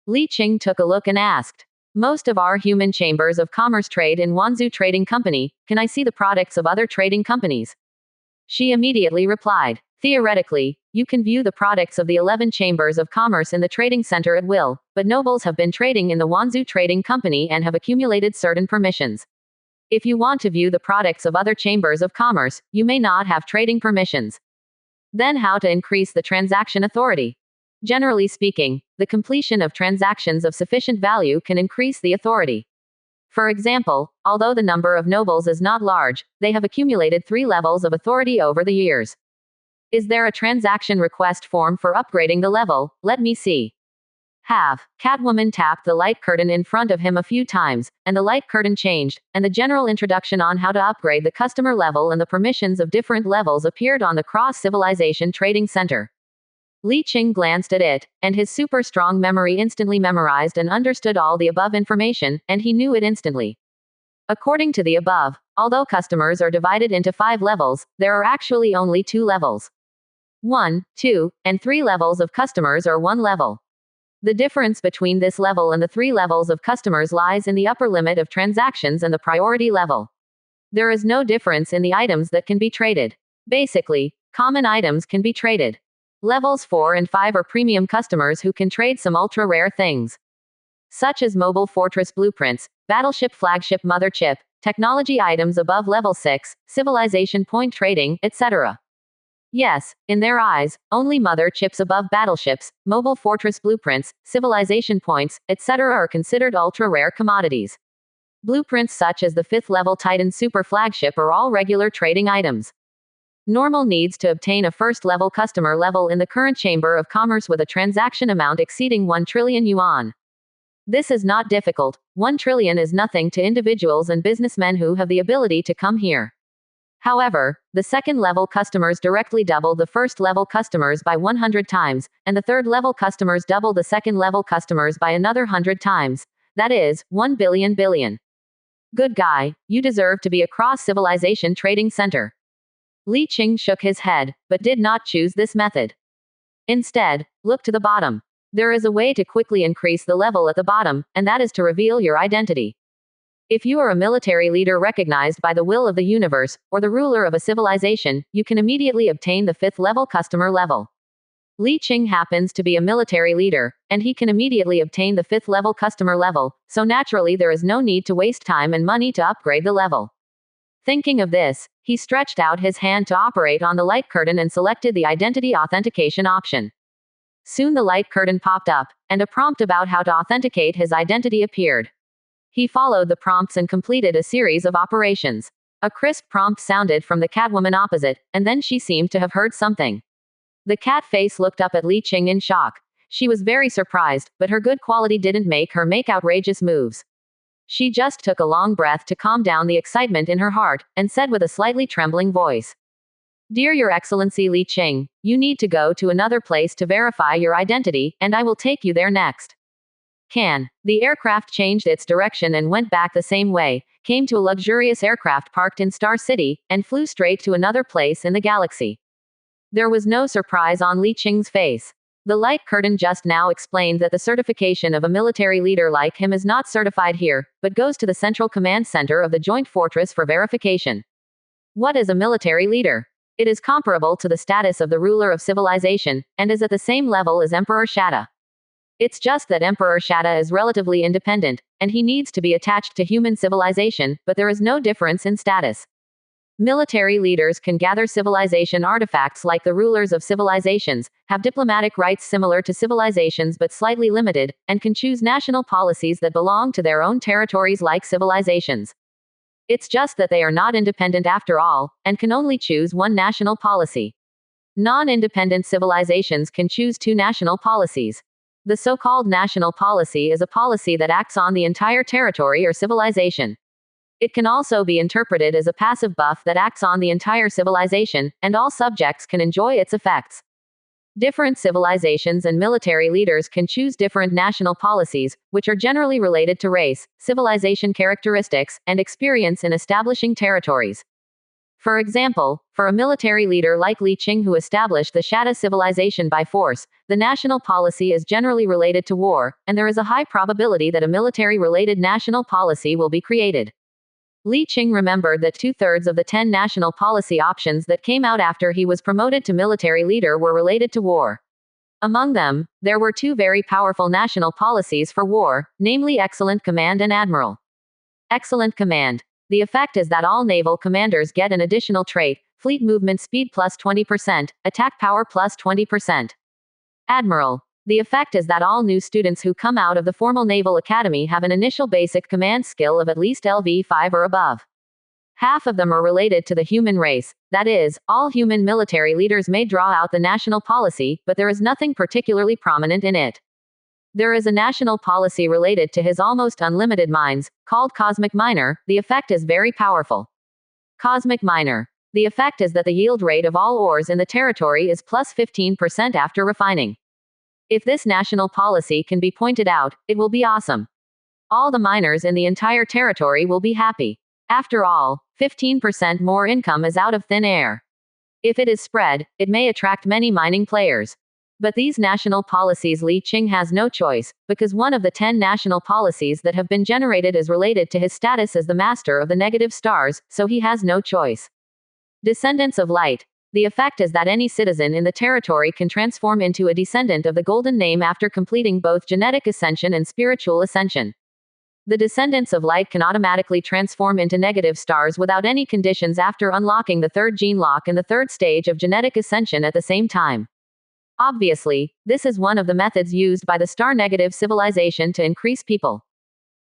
Li Qing took a look and asked, "Most of our human chambers of commerce trade in Wanzhou Trading Company, can I see the products of other trading companies?" She immediately replied, "Theoretically, you can view the products of the 11 chambers of commerce in the trading center at will, but nobles have been trading in the Wanzhou Trading Company and have accumulated certain permissions. If you want to view the products of other chambers of commerce, you may not have trading permissions. Then how to increase the transaction authority? Generally speaking, the completion of transactions of sufficient value can increase the authority. For example, although the number of nobles is not large, they have accumulated 3 levels of authority over the years. Is there a transaction request form for upgrading the level? Let me see. Have. Catwoman tapped the light curtain in front of him a few times, and the light curtain changed, and the general introduction on how to upgrade the customer level and the permissions of different levels appeared on the Cross-Civilization Trading Center. Li Qing glanced at it, and his super strong memory instantly memorized and understood all the above information, and he knew it instantly. According to the above, although customers are divided into 5 levels, there are actually only 2 levels. 1, 2, and 3 levels of customers are 1 level. The difference between this level and the 3 levels of customers lies in the upper limit of transactions and the priority level. There is no difference in the items that can be traded. Basically, common items can be traded. Levels 4 and 5 are premium customers who can trade some ultra rare things, such as mobile fortress blueprints, battleship flagship mother chip, technology items above level 6, civilization point trading, etc. Yes, in their eyes, only mother chips above battleships, mobile fortress blueprints, civilization points, etc. are considered ultra rare commodities. Blueprints such as the 5th level Titan super flagship are all regular trading items. Normal needs to obtain a first level customer level in the current Chamber of Commerce with a transaction amount exceeding 1 trillion yuan. This is not difficult. 1 trillion is nothing to individuals and businessmen who have the ability to come here. However, the second level customers directly double the first level customers by 100 times, and the third level customers double the second level customers by another 100 times. That is, 1 billion billion. Good guy, you deserve to be a cross-civilization trading center. Li Qing shook his head, but did not choose this method. Instead, look to the bottom. There is a way to quickly increase the level at the bottom, and that is to reveal your identity. If you are a military leader recognized by the will of the universe, or the ruler of a civilization, you can immediately obtain the 5th level customer level. Li Qing happens to be a military leader, and he can immediately obtain the 5th level customer level, so naturally there is no need to waste time and money to upgrade the level. Thinking of this, he stretched out his hand to operate on the light curtain and selected the identity authentication option. Soon the light curtain popped up, and a prompt about how to authenticate his identity appeared. He followed the prompts and completed a series of operations. A crisp prompt sounded from the Catwoman opposite, and then she seemed to have heard something. The cat face looked up at Li Qing in shock. She was very surprised, but her good quality didn't make her make outrageous moves. She just took a long breath to calm down the excitement in her heart, and said with a slightly trembling voice, "Dear Your Excellency Li Qing, you need to go to another place to verify your identity, and I will take you there next." The aircraft changed its direction and went back the same way, came to a luxurious aircraft parked in Star City, and flew straight to another place in the galaxy. There was no surprise on Li Qing's face. The light curtain just now explained that the certification of a military leader like him is not certified here, but goes to the Central Command Center of the Joint Fortress for verification. What is a military leader? It is comparable to the status of the ruler of civilization, and is at the same level as Emperor Shatta. It's just that Emperor Shatta is relatively independent, and he needs to be attached to human civilization, but there is no difference in status. Military leaders can gather civilization artifacts like the rulers of civilizations, have diplomatic rights similar to civilizations but slightly limited, and can choose national policies that belong to their own territories like civilizations. It's just that they are not independent after all, and can only choose one national policy. Non-independent civilizations can choose 2 national policies. The so-called national policy is a policy that acts on the entire territory or civilization. It can also be interpreted as a passive buff that acts on the entire civilization, and all subjects can enjoy its effects. Different civilizations and military leaders can choose different national policies, which are generally related to race, civilization characteristics, and experience in establishing territories. For example, for a military leader like Li Qing who established the Shatta civilization by force, the national policy is generally related to war, and there is a high probability that a military-related national policy will be created. Li Qing remembered that 2/3 of the 10 national policy options that came out after he was promoted to military leader were related to war. Among them, there were 2 very powerful national policies for war, namely Excellent Command and Admiral. Excellent Command. The effect is that all naval commanders get an additional trait, fleet movement speed plus 20%, attack power plus 20%. Admiral. The effect is that all new students who come out of the formal naval academy have an initial basic command skill of at least LV5 or above. Half of them are related to the human race, that is, all human military leaders may draw out the national policy, but there is nothing particularly prominent in it. There is a national policy related to his almost unlimited mines, called Cosmic Miner. The effect is very powerful. Cosmic Miner. The effect is that the yield rate of all ores in the territory is plus 15% after refining. If this national policy can be pointed out, it will be awesome. All the miners in the entire territory will be happy. After all, 15% more income is out of thin air. If it is spread, it may attract many mining players. But these national policies, Li Qing has no choice, because one of the 10 national policies that have been generated is related to his status as the master of the negative stars, so he has no choice. Descendants of light. The effect is that any citizen in the territory can transform into a descendant of the golden name after completing both genetic ascension and spiritual ascension. The descendants of light can automatically transform into negative stars without any conditions after unlocking the third gene lock and the third stage of genetic ascension at the same time. Obviously, this is one of the methods used by the star-negative civilization to increase people.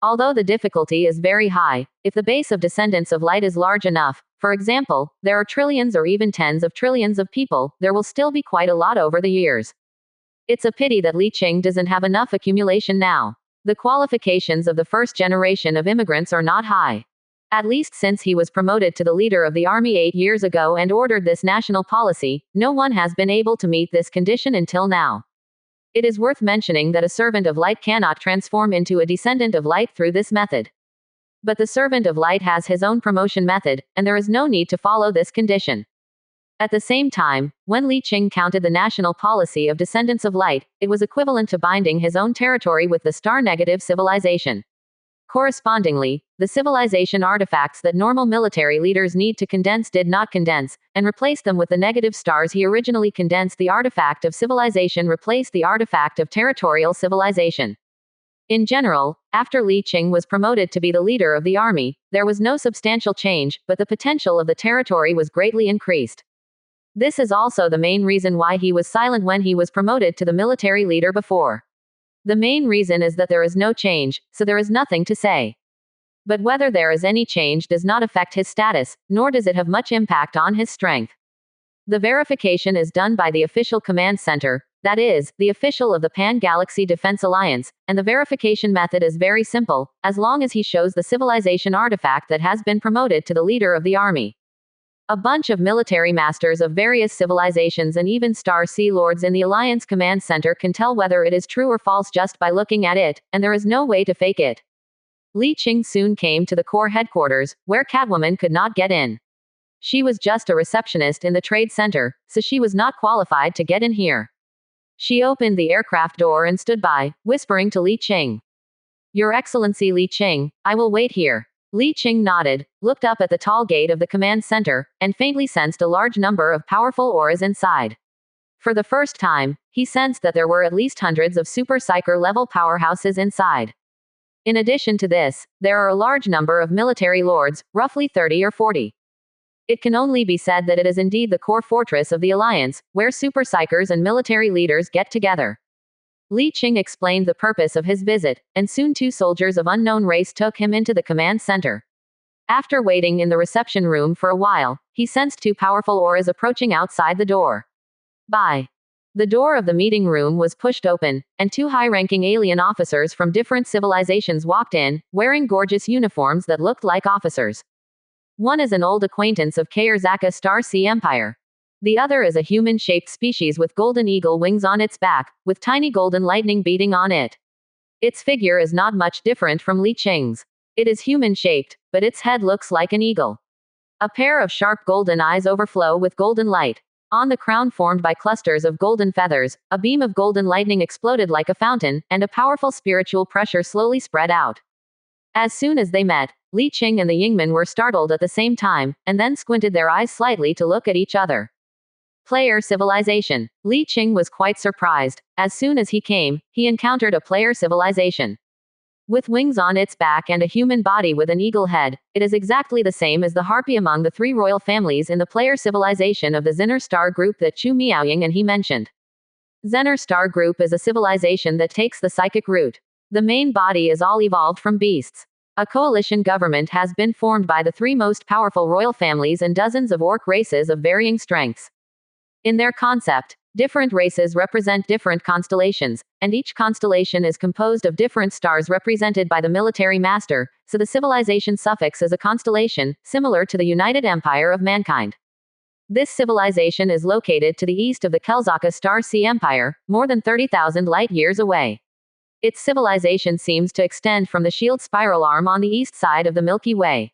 Although the difficulty is very high, if the base of descendants of light is large enough, for example, there are trillions or even tens of trillions of people, there will still be quite a lot over the years. It's a pity that Li Qing doesn't have enough accumulation now. The qualifications of the first generation of immigrants are not high. At least since he was promoted to the leader of the army 8 years ago and ordered this national policy, no one has been able to meet this condition until now. It is worth mentioning that a servant of light cannot transform into a descendant of light through this method. But the servant of light has his own promotion method, and there is no need to follow this condition. At the same time, when Li Qing counted the national policy of descendants of light, it was equivalent to binding his own territory with the star-negative civilization. Correspondingly, the civilization artifacts that normal military leaders need to condense did not condense, and replace them with the negative stars he originally condensed. The artifact of civilization replaced the artifact of territorial civilization. In general, after Li Qing was promoted to be the leader of the army, there was no substantial change, but the potential of the territory was greatly increased. This is also the main reason why he was silent when he was promoted to the military leader before. The main reason is that there is no change, so there is nothing to say. But whether there is any change does not affect his status, nor does it have much impact on his strength. The verification is done by the official command center, that is, the official of the Pan-Galaxy Defense Alliance, and the verification method is very simple, as long as he shows the civilization artifact that has been promoted to the leader of the army. A bunch of military masters of various civilizations and even Star Sea Lords in the Alliance Command Center can tell whether it is true or false just by looking at it, and there is no way to fake it. Li Qing soon came to the Corps headquarters, where Catwoman could not get in. She was just a receptionist in the trade center, so she was not qualified to get in here. She opened the aircraft door and stood by, whispering to Li Qing. "Your Excellency Li Qing, I will wait here." Li Qing nodded, looked up at the tall gate of the command center, and faintly sensed a large number of powerful auras inside. For the first time, he sensed that there were at least hundreds of Super Psyker level powerhouses inside. In addition to this, there are a large number of military lords, roughly 30 or 40. It can only be said that it is indeed the core fortress of the Alliance, where Super Psykers and military leaders get together. Li Qing explained the purpose of his visit, and soon 2 soldiers of unknown race took him into the command center. After waiting in the reception room for a while, he sensed 2 powerful auras approaching outside the door. Bye. The door of the meeting room was pushed open, and 2 high-ranking alien officers from different civilizations walked in, wearing gorgeous uniforms that looked like officers. One is an old acquaintance of Kairzaka Star Sea Empire. The other is a human-shaped species with golden eagle wings on its back, with tiny golden lightning beating on it. Its figure is not much different from Li Qing's. It is human-shaped, but its head looks like an eagle. A pair of sharp golden eyes overflow with golden light. On the crown formed by clusters of golden feathers, a beam of golden lightning exploded like a fountain, and a powerful spiritual pressure slowly spread out. As soon as they met, Li Qing and the Yingmen were startled at the same time, and then squinted their eyes slightly to look at each other. Player civilization. Li Qing was quite surprised. As soon as he came, he encountered a player civilization. With wings on its back and a human body with an eagle head, it is exactly the same as the harpy among the 3 royal families in the player civilization of the Zener star group that Chu Miaoying and he mentioned. Zener star group is a civilization that takes the psychic route. The main body is all evolved from beasts. A coalition government has been formed by the 3 most powerful royal families and dozens of orc races of varying strengths. In their concept, different races represent different constellations, and each constellation is composed of different stars represented by the military master, so the civilization suffix is a constellation, similar to the United Empire of Mankind. This civilization is located to the east of the Kelzaka Star Sea Empire, more than 30,000 light-years away. Its civilization seems to extend from the Shield Spiral Arm on the east side of the Milky Way.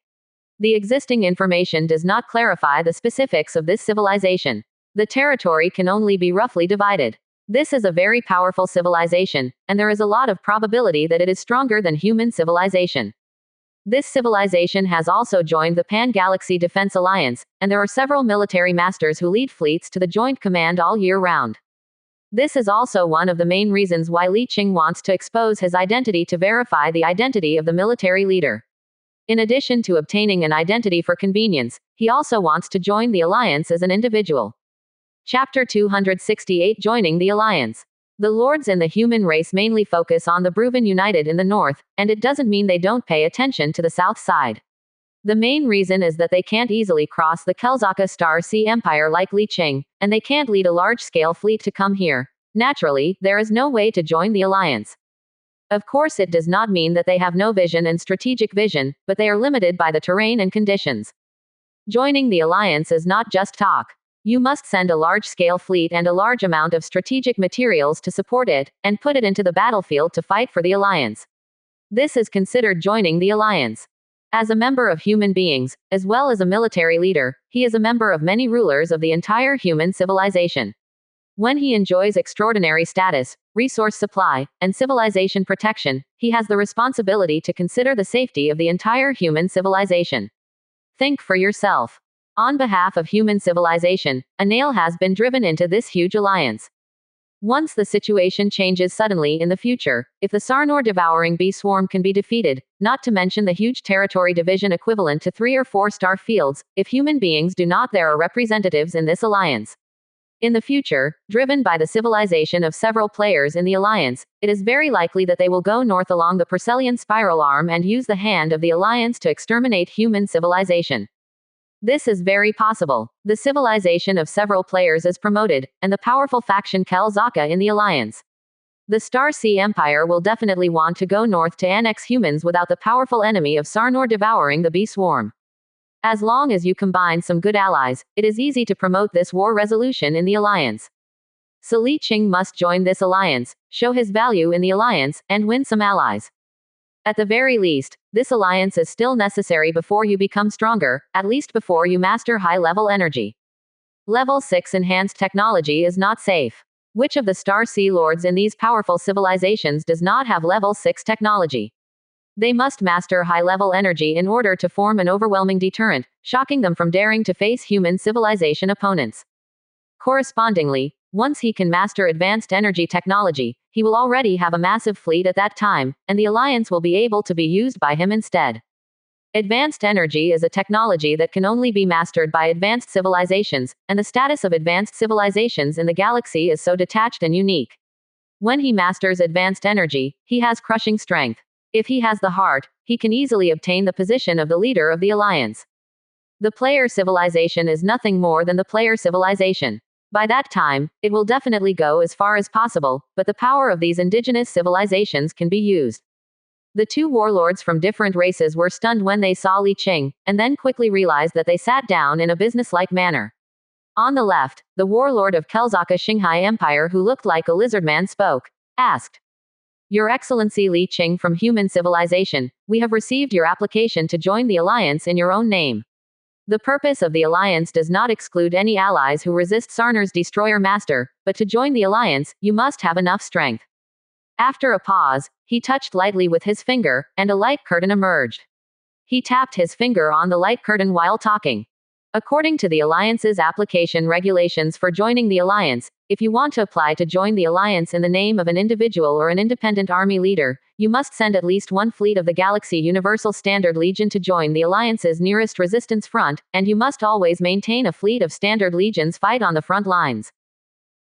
The existing information does not clarify the specifics of this civilization. The territory can only be roughly divided. This is a very powerful civilization, and there is a lot of probability that it is stronger than human civilization. This civilization has also joined the Pan-Galaxy Defense Alliance, and there are several military masters who lead fleets to the Joint Command all year round. This is also one of the main reasons why Li Qing wants to expose his identity to verify the identity of the military leader. In addition to obtaining an identity for convenience, he also wants to join the alliance as an individual. Chapter 268 Joining the Alliance. The lords in the human race mainly focus on the Bruven United in the north, and it doesn't mean they don't pay attention to the south side. The main reason is that they can't easily cross the Kelzaka Star Sea Empire like Li Qing, and they can't lead a large-scale fleet to come here. Naturally, there is no way to join the alliance. Of course, it does not mean that they have no vision and strategic vision, but they are limited by the terrain and conditions. Joining the alliance is not just talk. You must send a large-scale fleet and a large amount of strategic materials to support it, and put it into the battlefield to fight for the alliance. This is considered joining the alliance. As a member of human beings, as well as a military leader, he is a member of many rulers of the entire human civilization. When he enjoys extraordinary status, resource supply, and civilization protection, he has the responsibility to consider the safety of the entire human civilization. Think for yourself. On behalf of human civilization, a nail has been driven into this huge alliance. Once the situation changes suddenly in the future, if the Sarnor devouring bee swarm can be defeated, not to mention the huge territory division equivalent to 3 or 4 star fields, if human beings do not, there are representatives in this alliance. In the future, driven by the civilization of several players in the alliance, it is very likely that they will go north along the Perselian spiral arm and use the hand of the alliance to exterminate human civilization. This is very possible. The civilization of several players is promoted, and the powerful faction Kelzaka in the alliance. The Star Sea Empire will definitely want to go north to annex humans without the powerful enemy of Sarnor devouring the bee swarm. As long as you combine some good allies, it is easy to promote this war resolution in the alliance. So Li Qing must join this alliance, show his value in the alliance, and win some allies. At the very least, this alliance is still necessary before you become stronger, at least before you master high-level energy. Level 6 enhanced technology is not safe. Which of the Star Sea Lords in these powerful civilizations does not have level 6 technology? They must master high-level energy in order to form an overwhelming deterrent, shocking them from daring to face human civilization opponents. Correspondingly, once he can master advanced energy technology, he will already have a massive fleet at that time, and the alliance will be able to be used by him instead. Advanced energy is a technology that can only be mastered by advanced civilizations, and the status of advanced civilizations in the galaxy is so detached and unique. When he masters advanced energy, he has crushing strength. If he has the heart, he can easily obtain the position of the leader of the alliance. The player civilization is nothing more than the player civilization. By that time, it will definitely go as far as possible, but the power of these indigenous civilizations can be used. The two warlords from different races were stunned when they saw Li Qing, and then quickly realized that they sat down in a businesslike manner. On the left, the warlord of Kelzaka Xinghai Empire, who looked like a lizardman, spoke. Asked. Your Excellency Li Qing from Human Civilization, we have received your application to join the alliance in your own name. The purpose of the alliance does not exclude any allies who resist Sarnor's destroyer master, but to join the alliance, you must have enough strength. After a pause, he touched lightly with his finger, and a light curtain emerged. He tapped his finger on the light curtain while talking. According to the alliance's application regulations for joining the alliance, if you want to apply to join the alliance in the name of an individual or an independent army leader, you must send at least one fleet of the Galaxy Universal Standard Legion to join the alliance's nearest resistance front, and you must always maintain a fleet of standard legions fight on the front lines.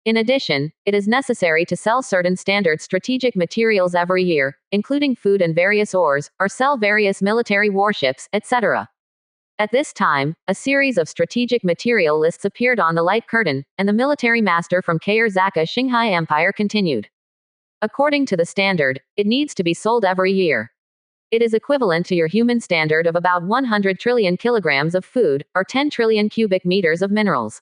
In addition, it is necessary to sell certain standard strategic materials every year, including food and various ores, or sell various military warships, etc. At this time, a series of strategic material lists appeared on the light curtain, and the military master from Kelzaka Xinghai Empire continued. According to the standard, it needs to be sold every year. It is equivalent to your human standard of about 100 trillion kilograms of food, or 10 trillion cubic meters of minerals.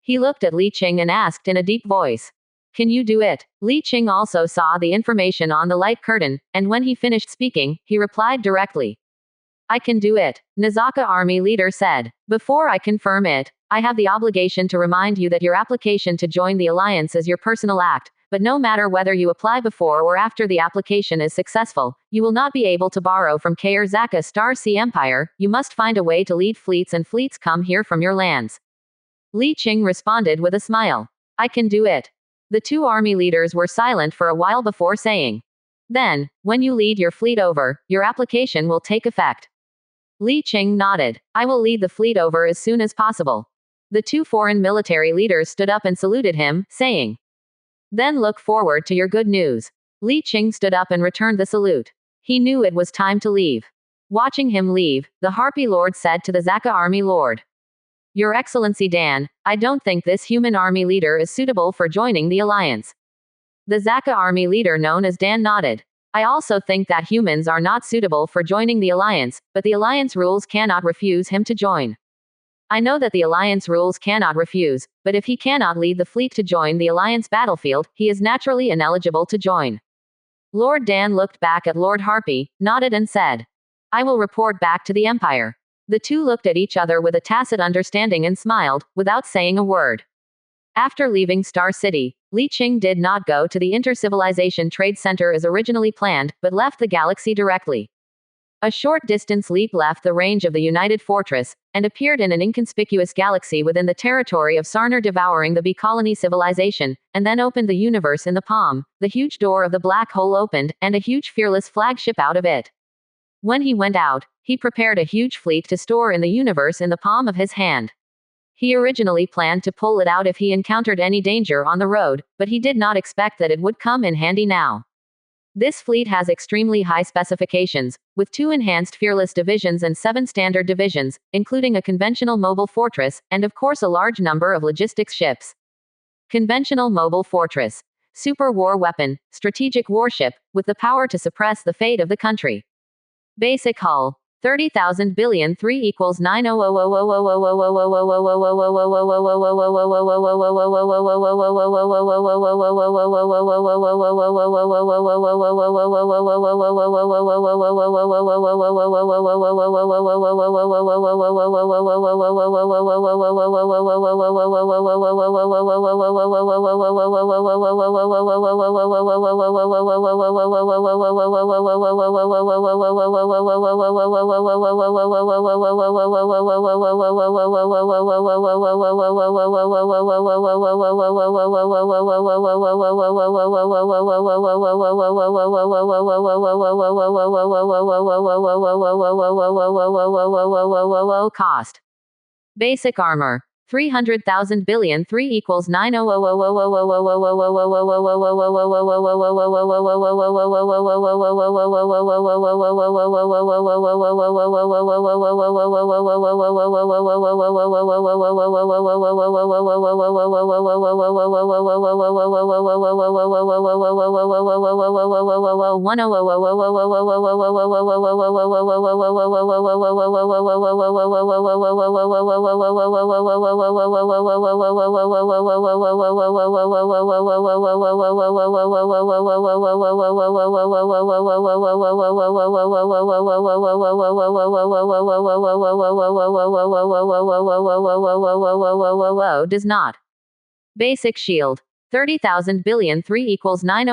He looked at Li Qing and asked in a deep voice. Can you do it? Li Qing also saw the information on the light curtain, and when he finished speaking, he replied directly. I can do it, Nizaka army leader said. Before I confirm it, I have the obligation to remind you that your application to join the alliance is your personal act, but no matter whether you apply before or after the application is successful, you will not be able to borrow from Kair Zaka Star Sea Empire. You must find a way to lead fleets, and fleets come here from your lands. Li Qing responded with a smile. I can do it. The two army leaders were silent for a while before saying. Then, when you lead your fleet over, your application will take effect. Li Qing nodded. I will lead the fleet over as soon as possible. The two foreign military leaders stood up and saluted him, saying, Then look forward to your good news. Li Qing stood up and returned the salute. He knew it was time to leave. Watching him leave, the Harpy Lord said to the Zaka army lord, Your Excellency Dan, I don't think this human army leader is suitable for joining the alliance. The Zaka army leader known as Dan nodded. I also think that humans are not suitable for joining the alliance, but the alliance rules cannot refuse him to join. I know that the alliance rules cannot refuse, but if he cannot lead the fleet to join the alliance battlefield, he is naturally ineligible to join. Lord Dan looked back at Lord Harpy, nodded and said, I will report back to the Empire. The two looked at each other with a tacit understanding and smiled, without saying a word. After leaving Star City, Li Qing did not go to the Inter-Civilization Trade Center as originally planned, but left the galaxy directly. A short distance leap left the range of the United Fortress, and appeared in an inconspicuous galaxy within the territory of Sarner, devouring the B-colony civilization, and then opened the universe in the palm. The huge door of the black hole opened, and a huge fearless flagship out of it. When he went out, he prepared a huge fleet to store in the universe in the palm of his hand. He originally planned to pull it out if he encountered any danger on the road, but he did not expect that it would come in handy now. This fleet has extremely high specifications, with 2 enhanced fearless divisions and 7 standard divisions, including a conventional mobile fortress, and of course a large number of logistics ships. Conventional mobile fortress. Super war weapon, strategic warship, with the power to suppress the fate of the country. Basic hull. 30,000 billion 3 equals 90,000 cost. Basic armor. 300,000 billion 3 equals 90,000 does not. Basic shield. 30,000 billion 3 equals 90,000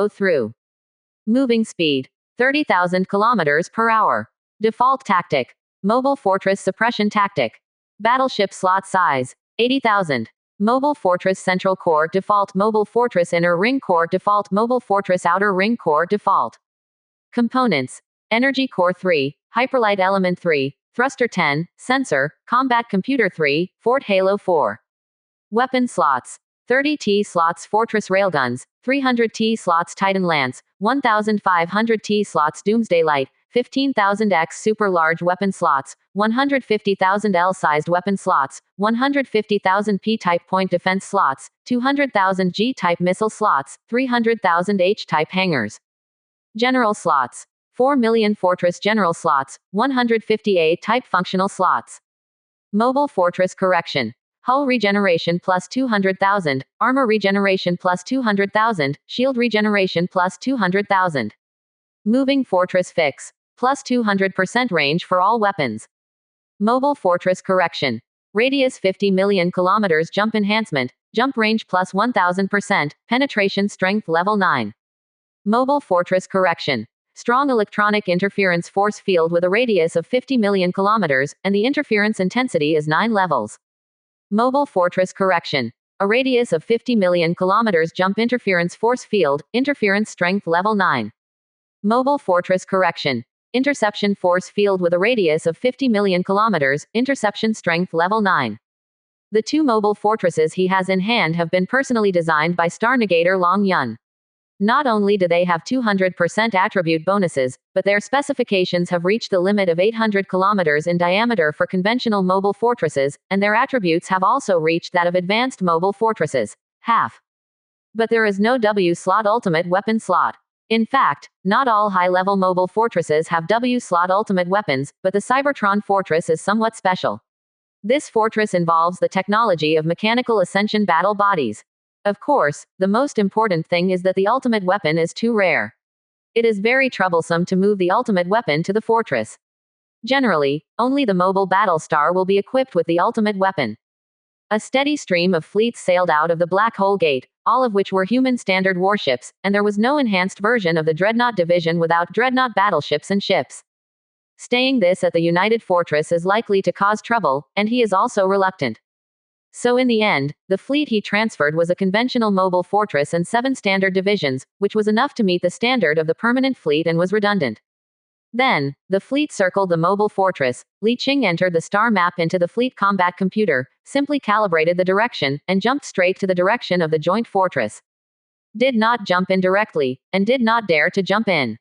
through. Moving speed. 30,000 kilometers per hour. Default tactic. Mobile fortress suppression tactic. Battleship slot size. 80,000. Mobile fortress central core default. Mobile fortress inner ring core default. Mobile fortress outer ring core default. Components. Energy core 3. Hyperlight element 3. Thruster 10. Sensor. Combat computer 3. Fort Halo 4. Weapon slots. 30 T slots Fortress Railguns, 300 T slots Titan Lance, 1,500 T slots Doomsday Light, 15,000 X super large weapon slots, 150,000 L-sized weapon slots, 150,000 P-type point defense slots, 200,000 G-type missile slots, 300,000 H-type hangars. General slots. 4 million Fortress General slots, 158 Type Functional slots. Mobile Fortress Correction. Hull regeneration plus 200,000, armor regeneration plus 200,000, shield regeneration plus 200,000. Moving Fortress Fix. Plus 200% range for all weapons. Mobile Fortress Correction. Radius 50 million kilometers jump enhancement, jump range plus 1000%, penetration strength level 9. Mobile Fortress Correction. Strong electronic interference force field with a radius of 50 million kilometers, and the interference intensity is 9 levels. Mobile Fortress Correction. A radius of 50 million kilometers jump interference force field, interference strength level 9. Mobile Fortress Correction. Interception force field with a radius of 50 million kilometers, interception strength level 9. The two mobile fortresses he has in hand have been personally designed by Star Negator Long Yun. Not only do they have 200% attribute bonuses, but their specifications have reached the limit of 800 kilometers in diameter for conventional mobile fortresses, and their attributes have also reached that of advanced mobile fortresses. Half. But there is no W slot ultimate weapon slot. In fact, not all high-level mobile fortresses have W slot ultimate weapons, but the Cybertron Fortress is somewhat special. This fortress involves the technology of mechanical ascension battle bodies. Of course, the most important thing is that the ultimate weapon is too rare. It is very troublesome to move the ultimate weapon to the fortress. Generally, only the mobile battle star will be equipped with the ultimate weapon. A steady stream of fleets sailed out of the Black Hole Gate, all of which were human standard warships, and there was no enhanced version of the Dreadnought Division without Dreadnought battleships and ships. Staying this at the United Fortress is likely to cause trouble, and he is also reluctant. So in the end, the fleet he transferred was a conventional mobile fortress and 7 standard divisions, which was enough to meet the standard of the permanent fleet and was redundant. Then, the fleet circled the mobile fortress. Li Qing entered the star map into the fleet combat computer, simply calibrated the direction, and jumped straight to the direction of the joint fortress. Did not jump in directly, and did not dare to jump in.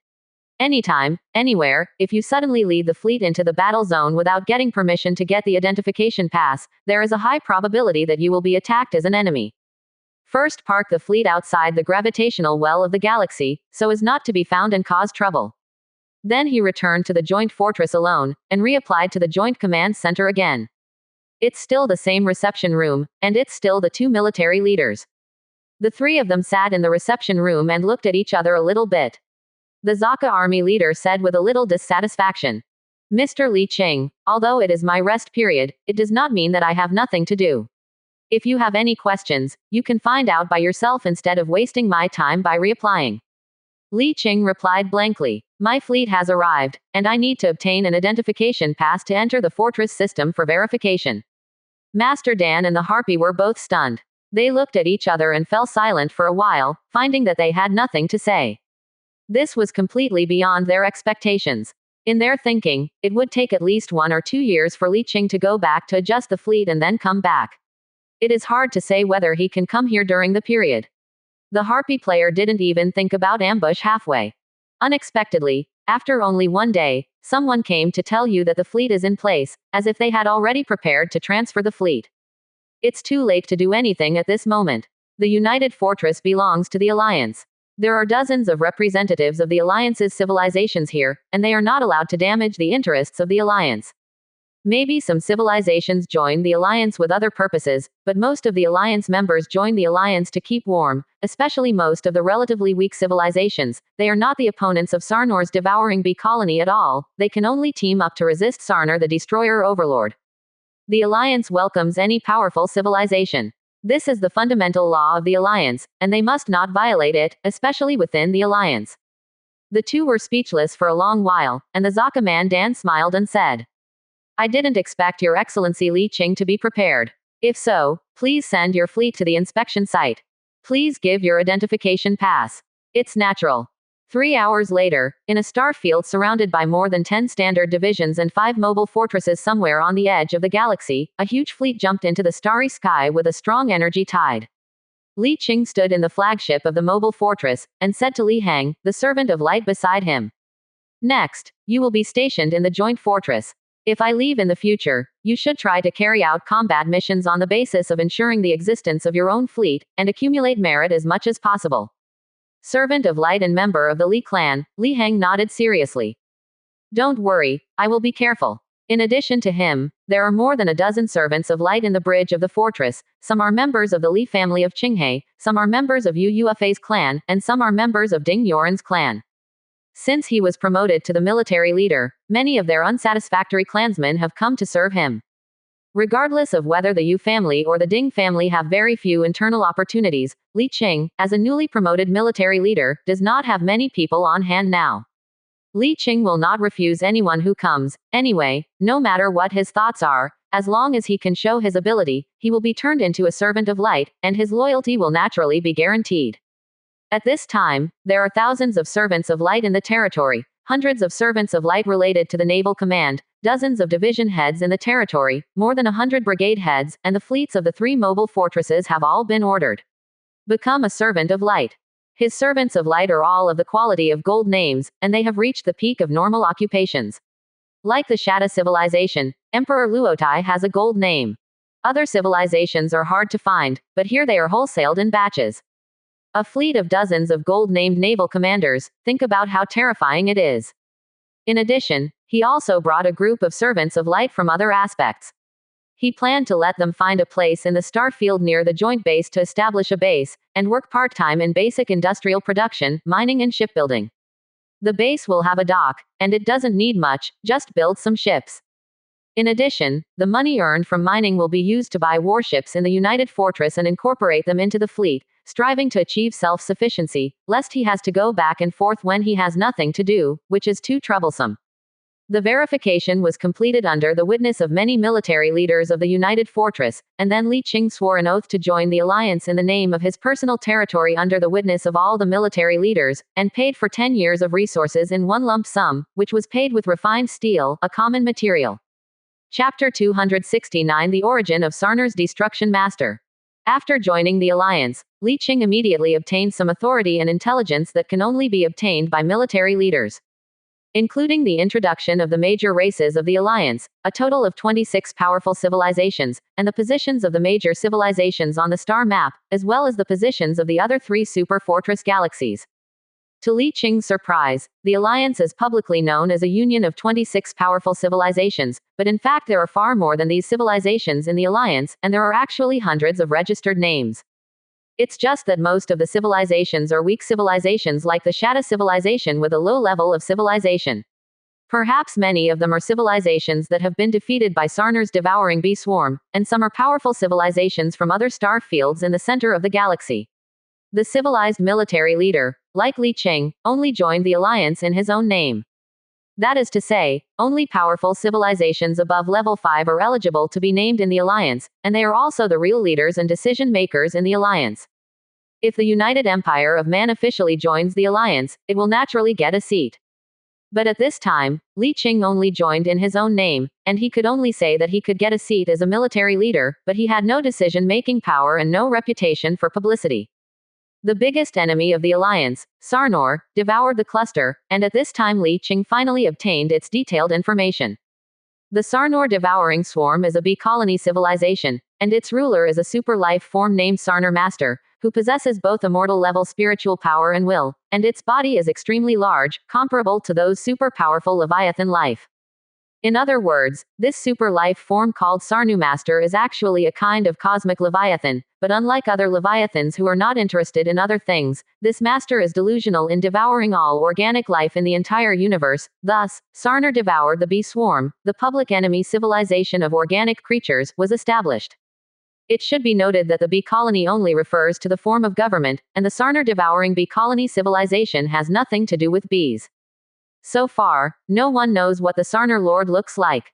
Anytime, anywhere, if you suddenly lead the fleet into the battle zone without getting permission to get the identification pass, there is a high probability that you will be attacked as an enemy. First, park the fleet outside the gravitational well of the galaxy, so as not to be found and cause trouble. Then he returned to the joint fortress alone, and reapplied to the joint command center again. It's still the same reception room, and it's still the 2 military leaders. The 3 of them sat in the reception room and looked at each other a little bit. The Zaka army leader said with a little dissatisfaction. Mr. Li Qing, although it is my rest period, it does not mean that I have nothing to do. If you have any questions, you can find out by yourself instead of wasting my time by reapplying. Li Qing replied blankly. My fleet has arrived, and I need to obtain an identification pass to enter the fortress system for verification. Master Dan and the Harpy were both stunned. They looked at each other and fell silent for a while, finding that they had nothing to say. This was completely beyond their expectations. In their thinking, it would take at least 1 or 2 years for Li Qing to go back to adjust the fleet and then come back. It is hard to say whether he can come here during the period. The Harpy player didn't even think about ambush halfway. Unexpectedly, after only 1 day, someone came to tell you that the fleet is in place, as if they had already prepared to transfer the fleet. It's too late to do anything at this moment. The United Fortress belongs to the Alliance. There are dozens of representatives of the Alliance's civilizations here, and they are not allowed to damage the interests of the Alliance. Maybe some civilizations join the Alliance with other purposes, but most of the Alliance members join the Alliance to keep warm, especially most of the relatively weak civilizations. They are not the opponents of Sarnor's devouring bee colony at all, they can only team up to resist Sarnor the Destroyer Overlord. The Alliance welcomes any powerful civilization. This is the fundamental law of the Alliance, and they must not violate it, especially within the Alliance. The two were speechless for a long while, and the Zaka man Dan smiled and said, I didn't expect Your Excellency Li Qing to be prepared. If so, please send your fleet to the inspection site. Please give your identification pass. It's natural. 3 hours later, in a star field surrounded by more than 10 standard divisions and 5 mobile fortresses somewhere on the edge of the galaxy, a huge fleet jumped into the starry sky with a strong energy tide. Li Qing stood in the flagship of the mobile fortress, and said to Li Hang, the servant of light beside him. Next, you will be stationed in the joint fortress. If I leave in the future, you should try to carry out combat missions on the basis of ensuring the existence of your own fleet, and accumulate merit as much as possible. Servant of Light and member of the Li clan, Li Heng nodded seriously. Don't worry, I will be careful. In addition to him, there are more than a dozen servants of light in the bridge of the fortress. Some are members of the Li family of Qinghe, some are members of Yu Yuefei's clan, and some are members of Ding Yoren's clan. Since he was promoted to the military leader, many of their unsatisfactory clansmen have come to serve him. Regardless of whether the Yu family or the Ding family have very few internal opportunities, Li Qing, as a newly promoted military leader, does not have many people on hand now. Li Qing will not refuse anyone who comes, anyway, no matter what his thoughts are, as long as he can show his ability, he will be turned into a servant of light, and his loyalty will naturally be guaranteed. At this time, there are thousands of servants of light in the territory, hundreds of servants of light related to the naval command, dozens of division heads in the territory, more than 100 brigade heads, and the fleets of the 3 mobile fortresses have all been ordered. Become a servant of light. His servants of light are all of the quality of gold names, and they have reached the peak of normal occupations. Like the Shatta civilization, Emperor Luotai has a gold name. Other civilizations are hard to find, but here they are wholesaled in batches. A fleet of dozens of gold-named naval commanders, think about how terrifying it is. In addition, he also brought a group of servants of light from other aspects. He planned to let them find a place in the star field near the joint base to establish a base, and work part-time in basic industrial production, mining and shipbuilding. The base will have a dock, and it doesn't need much, just build some ships. In addition, the money earned from mining will be used to buy warships in the United Fortress and incorporate them into the fleet, striving to achieve self-sufficiency, lest he has to go back and forth when he has nothing to do, which is too troublesome. The verification was completed under the witness of many military leaders of the United Fortress, and then Li Qing swore an oath to join the alliance in the name of his personal territory under the witness of all the military leaders, and paid for 10 years of resources in one lump sum, which was paid with refined steel, a common material. Chapter 269 The Origin of Sarner's Destruction Master. After joining the alliance, Li Qing immediately obtained some authority and intelligence that can only be obtained by military leaders. Including the introduction of the major races of the alliance, a total of 26 powerful civilizations, and the positions of the major civilizations on the star map, as well as the positions of the other 3 super fortress galaxies. To Li Qing's surprise, the alliance is publicly known as a union of 26 powerful civilizations, but in fact there are far more than these civilizations in the alliance, and there are actually hundreds of registered names. It's just that most of the civilizations are weak civilizations like the Shatta civilization with a low level of civilization. Perhaps many of them are civilizations that have been defeated by Sarner's devouring bee swarm, and some are powerful civilizations from other star fields in the center of the galaxy. The civilized military leader, like Li Qing, only joined the alliance in his own name. That is to say, only powerful civilizations above level 5 are eligible to be named in the alliance, and they are also the real leaders and decision makers in the alliance. If the United Empire of Man officially joins the alliance, it will naturally get a seat. But at this time, Li Qing only joined in his own name, and he could only say that he could get a seat as a military leader, but he had no decision-making power and no reputation for publicity. The biggest enemy of the alliance, Sarnor, devoured the cluster, and at this time Li Qing finally obtained its detailed information. The Sarnor devouring swarm is a bee colony civilization, and its ruler is a super life form named Sarnor Master, who possesses both immortal-level spiritual power and will, and its body is extremely large, comparable to those super-powerful Leviathan life. In other words, this super life form called Sarnu Master is actually a kind of cosmic Leviathan, but unlike other Leviathans who are not interested in other things, this master is delusional in devouring all organic life in the entire universe. Thus, Sarner devoured the bee swarm, the public enemy civilization of organic creatures, was established. It should be noted that the bee colony only refers to the form of government, and the Sarner devouring bee colony civilization has nothing to do with bees. So far, no one knows what the Sarner Lord looks like.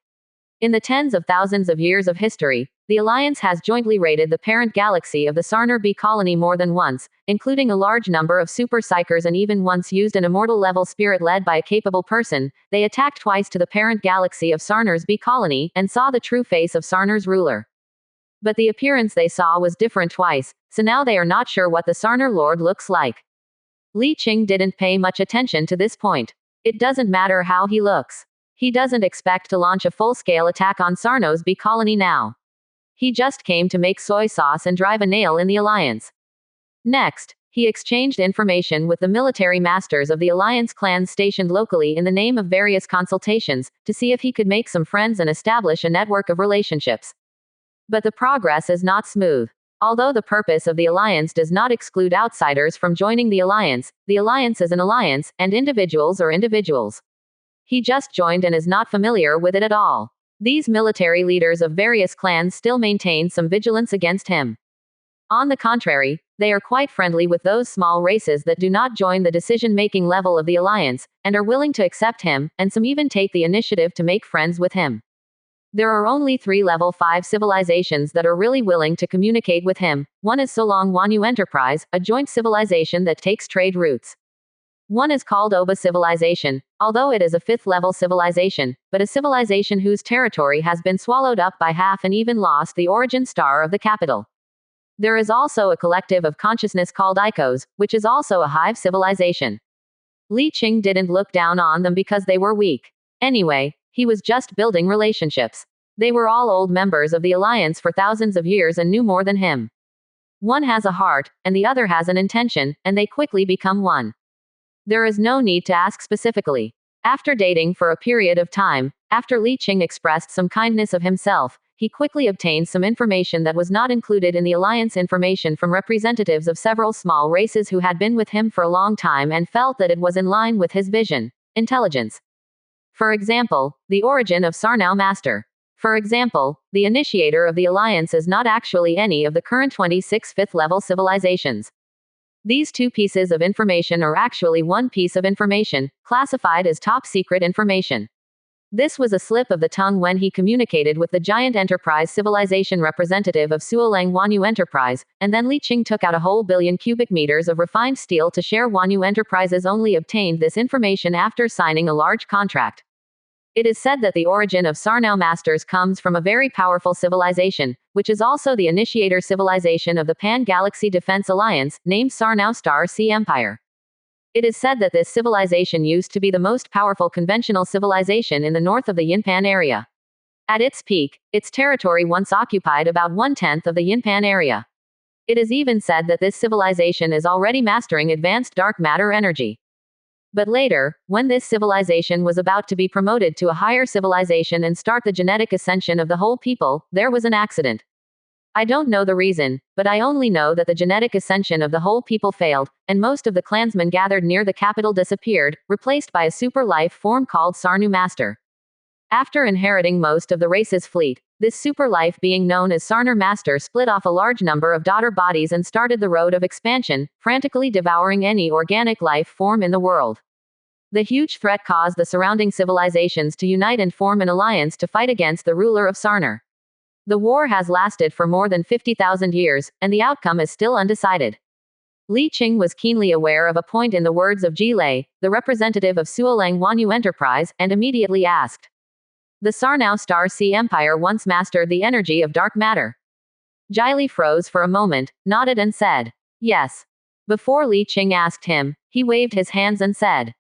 In the tens of thousands of years of history, the Alliance has jointly raided the parent galaxy of the Sarner bee colony more than once, including a large number of super psychers, and even once used an immortal-level spirit led by a capable person. They attacked twice to the parent galaxy of Sarner's bee colony, and saw the true face of Sarner's ruler. But the appearance they saw was different twice, so now they are not sure what the Sarner Lord looks like. Li Qing didn't pay much attention to this point. It doesn't matter how he looks. He doesn't expect to launch a full-scale attack on Sarno's bee colony now. He just came to make soy sauce and drive a nail in the alliance. Next, He exchanged information with the military masters of the alliance clans stationed locally in the name of various consultations, to see if he could make some friends and establish a network of relationships. But the progress is not smooth. Although the purpose of the alliance does not exclude outsiders from joining the alliance is an alliance, and individuals are individuals. He just joined and is not familiar with it at all. These military leaders of various clans still maintain some vigilance against him. On the contrary, they are quite friendly with those small races that do not join the decision-making level of the alliance, and are willing to accept him, and some even take the initiative to make friends with him. There are only 3 level 5 civilizations that are really willing to communicate with him. One is Solong Wanyu Enterprise, a joint civilization that takes trade routes. One is called Oba Civilization, although it is a 5th level civilization, but a civilization whose territory has been swallowed up by half and even lost the origin star of the capital. There is also a collective of consciousness called Icos, which is also a hive civilization. Li Qing didn't look down on them because they were weak. Anyway, he was just building relationships. They were all old members of the alliance for thousands of years and knew more than him. One has a heart, and the other has an intention, and they quickly become one. There is no need to ask specifically. After dating for a period of time, after Li Qing expressed some kindness of himself, he quickly obtained some information that was not included in the alliance information from representatives of several small races who had been with him for a long time and felt that it was in line with his vision. Intelligence. For example, the origin of Sarnau Master. For example, the initiator of the alliance is not actually any of the current 26 5th level civilizations. These 2 pieces of information are actually one piece of information, classified as top secret information. This was a slip of the tongue when he communicated with the giant enterprise civilization representative of Suoleng Wanyu Enterprise, and then Li Qing took out a whole billion cubic meters of refined steel to share. Wanyu Enterprises only obtained this information after signing a large contract. It is said that the origin of Sarnau Masters comes from a very powerful civilization, which is also the initiator civilization of the Pan-Galaxy Defense Alliance, named Sarnau Star Sea Empire. It is said that this civilization used to be the most powerful conventional civilization in the north of the Yinpan area. At its peak, its territory once occupied about 1/10 of the Yinpan area. It is even said that this civilization is already mastering advanced dark matter energy. But later, when this civilization was about to be promoted to a higher civilization and start the genetic ascension of the whole people, there was an accident. I don't know the reason, but I only know that the genetic ascension of the whole people failed, and most of the clansmen gathered near the capital disappeared, replaced by a super life form called Sarnu Master. After inheriting most of the race's fleet, this super life being known as Sarner Master split off a large number of daughter bodies and started the road of expansion, frantically devouring any organic life form in the world. The huge threat caused the surrounding civilizations to unite and form an alliance to fight against the ruler of Sarner. The war has lasted for more than 50,000 years, and the outcome is still undecided. Li Qing was keenly aware of a point in the words of Ji Lei, the representative of Suoleng Wanyu Enterprise, and immediately asked. The Sarnau Star Sea Empire once mastered the energy of dark matter. Ji Lei froze for a moment, nodded and said, yes. Before Li Qing asked him, he waved his hands and said,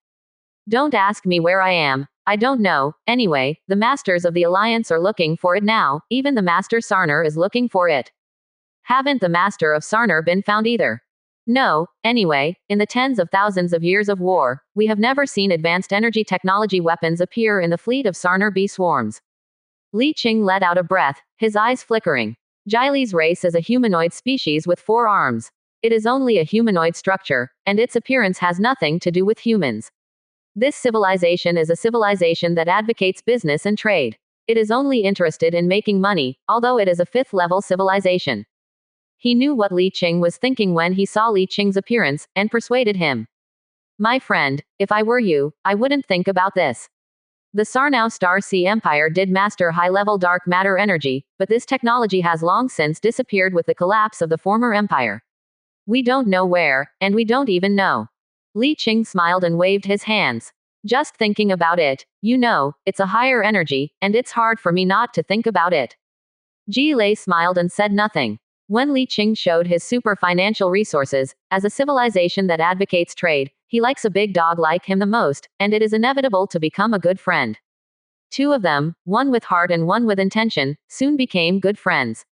don't ask me where I am. I don't know. Anyway, the masters of the alliance are looking for it now, even the master Sarner is looking for it. Haven't the master of Sarner been found either? No. Anyway, in the tens of thousands of years of war, we have never seen advanced energy technology weapons appear in the fleet of Sarner bee swarms. Li Qing let out a breath, his eyes flickering. Ji Lei's race is a humanoid species with 4 arms. It is only a humanoid structure, and its appearance has nothing to do with humans. This civilization is a civilization that advocates business and trade. It is only interested in making money, although it is a 5th level civilization. He knew what Li Qing was thinking when he saw Li Qing's appearance, and persuaded him. My friend, if I were you, I wouldn't think about this. The Sarnau Star Sea Empire did master high-level dark matter energy, but this technology has long since disappeared with the collapse of the former empire. We don't know where, and we don't even know. Li Qing smiled and waved his hands. Just thinking about it, it's a higher energy, and it's hard for me not to think about it. Ji Lei smiled and said nothing. When Li Qing showed his super financial resources, as a civilization that advocates trade, he likes a big dog like him the most, and it is inevitable to become a good friend. 2 of them, one with heart and one with intention, soon became good friends.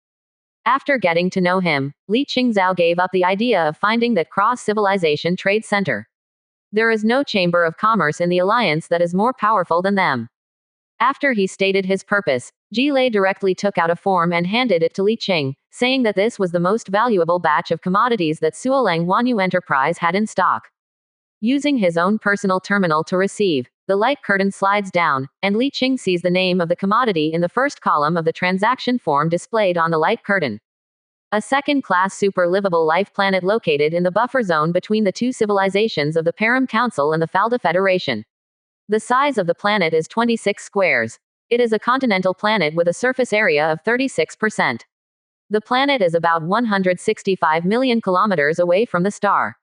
After getting to know him, Li Qingzhao gave up the idea of finding that cross-civilization trade center. There is no chamber of commerce in the alliance that is more powerful than them. After he stated his purpose, Ji Lei directly took out a form and handed it to Li Qing, saying that this was the most valuable batch of commodities that Suolang Wanyu Enterprise had in stock. Using his own personal terminal to receive, the light curtain slides down, and Li Qing sees the name of the commodity in the first column of the transaction form displayed on the light curtain. A second-class super-livable life planet located in the buffer zone between the two civilizations of the Param Council and the Falda Federation. The size of the planet is 26 squares. It is a continental planet with a surface area of 36%. The planet is about 165 million kilometers away from the star.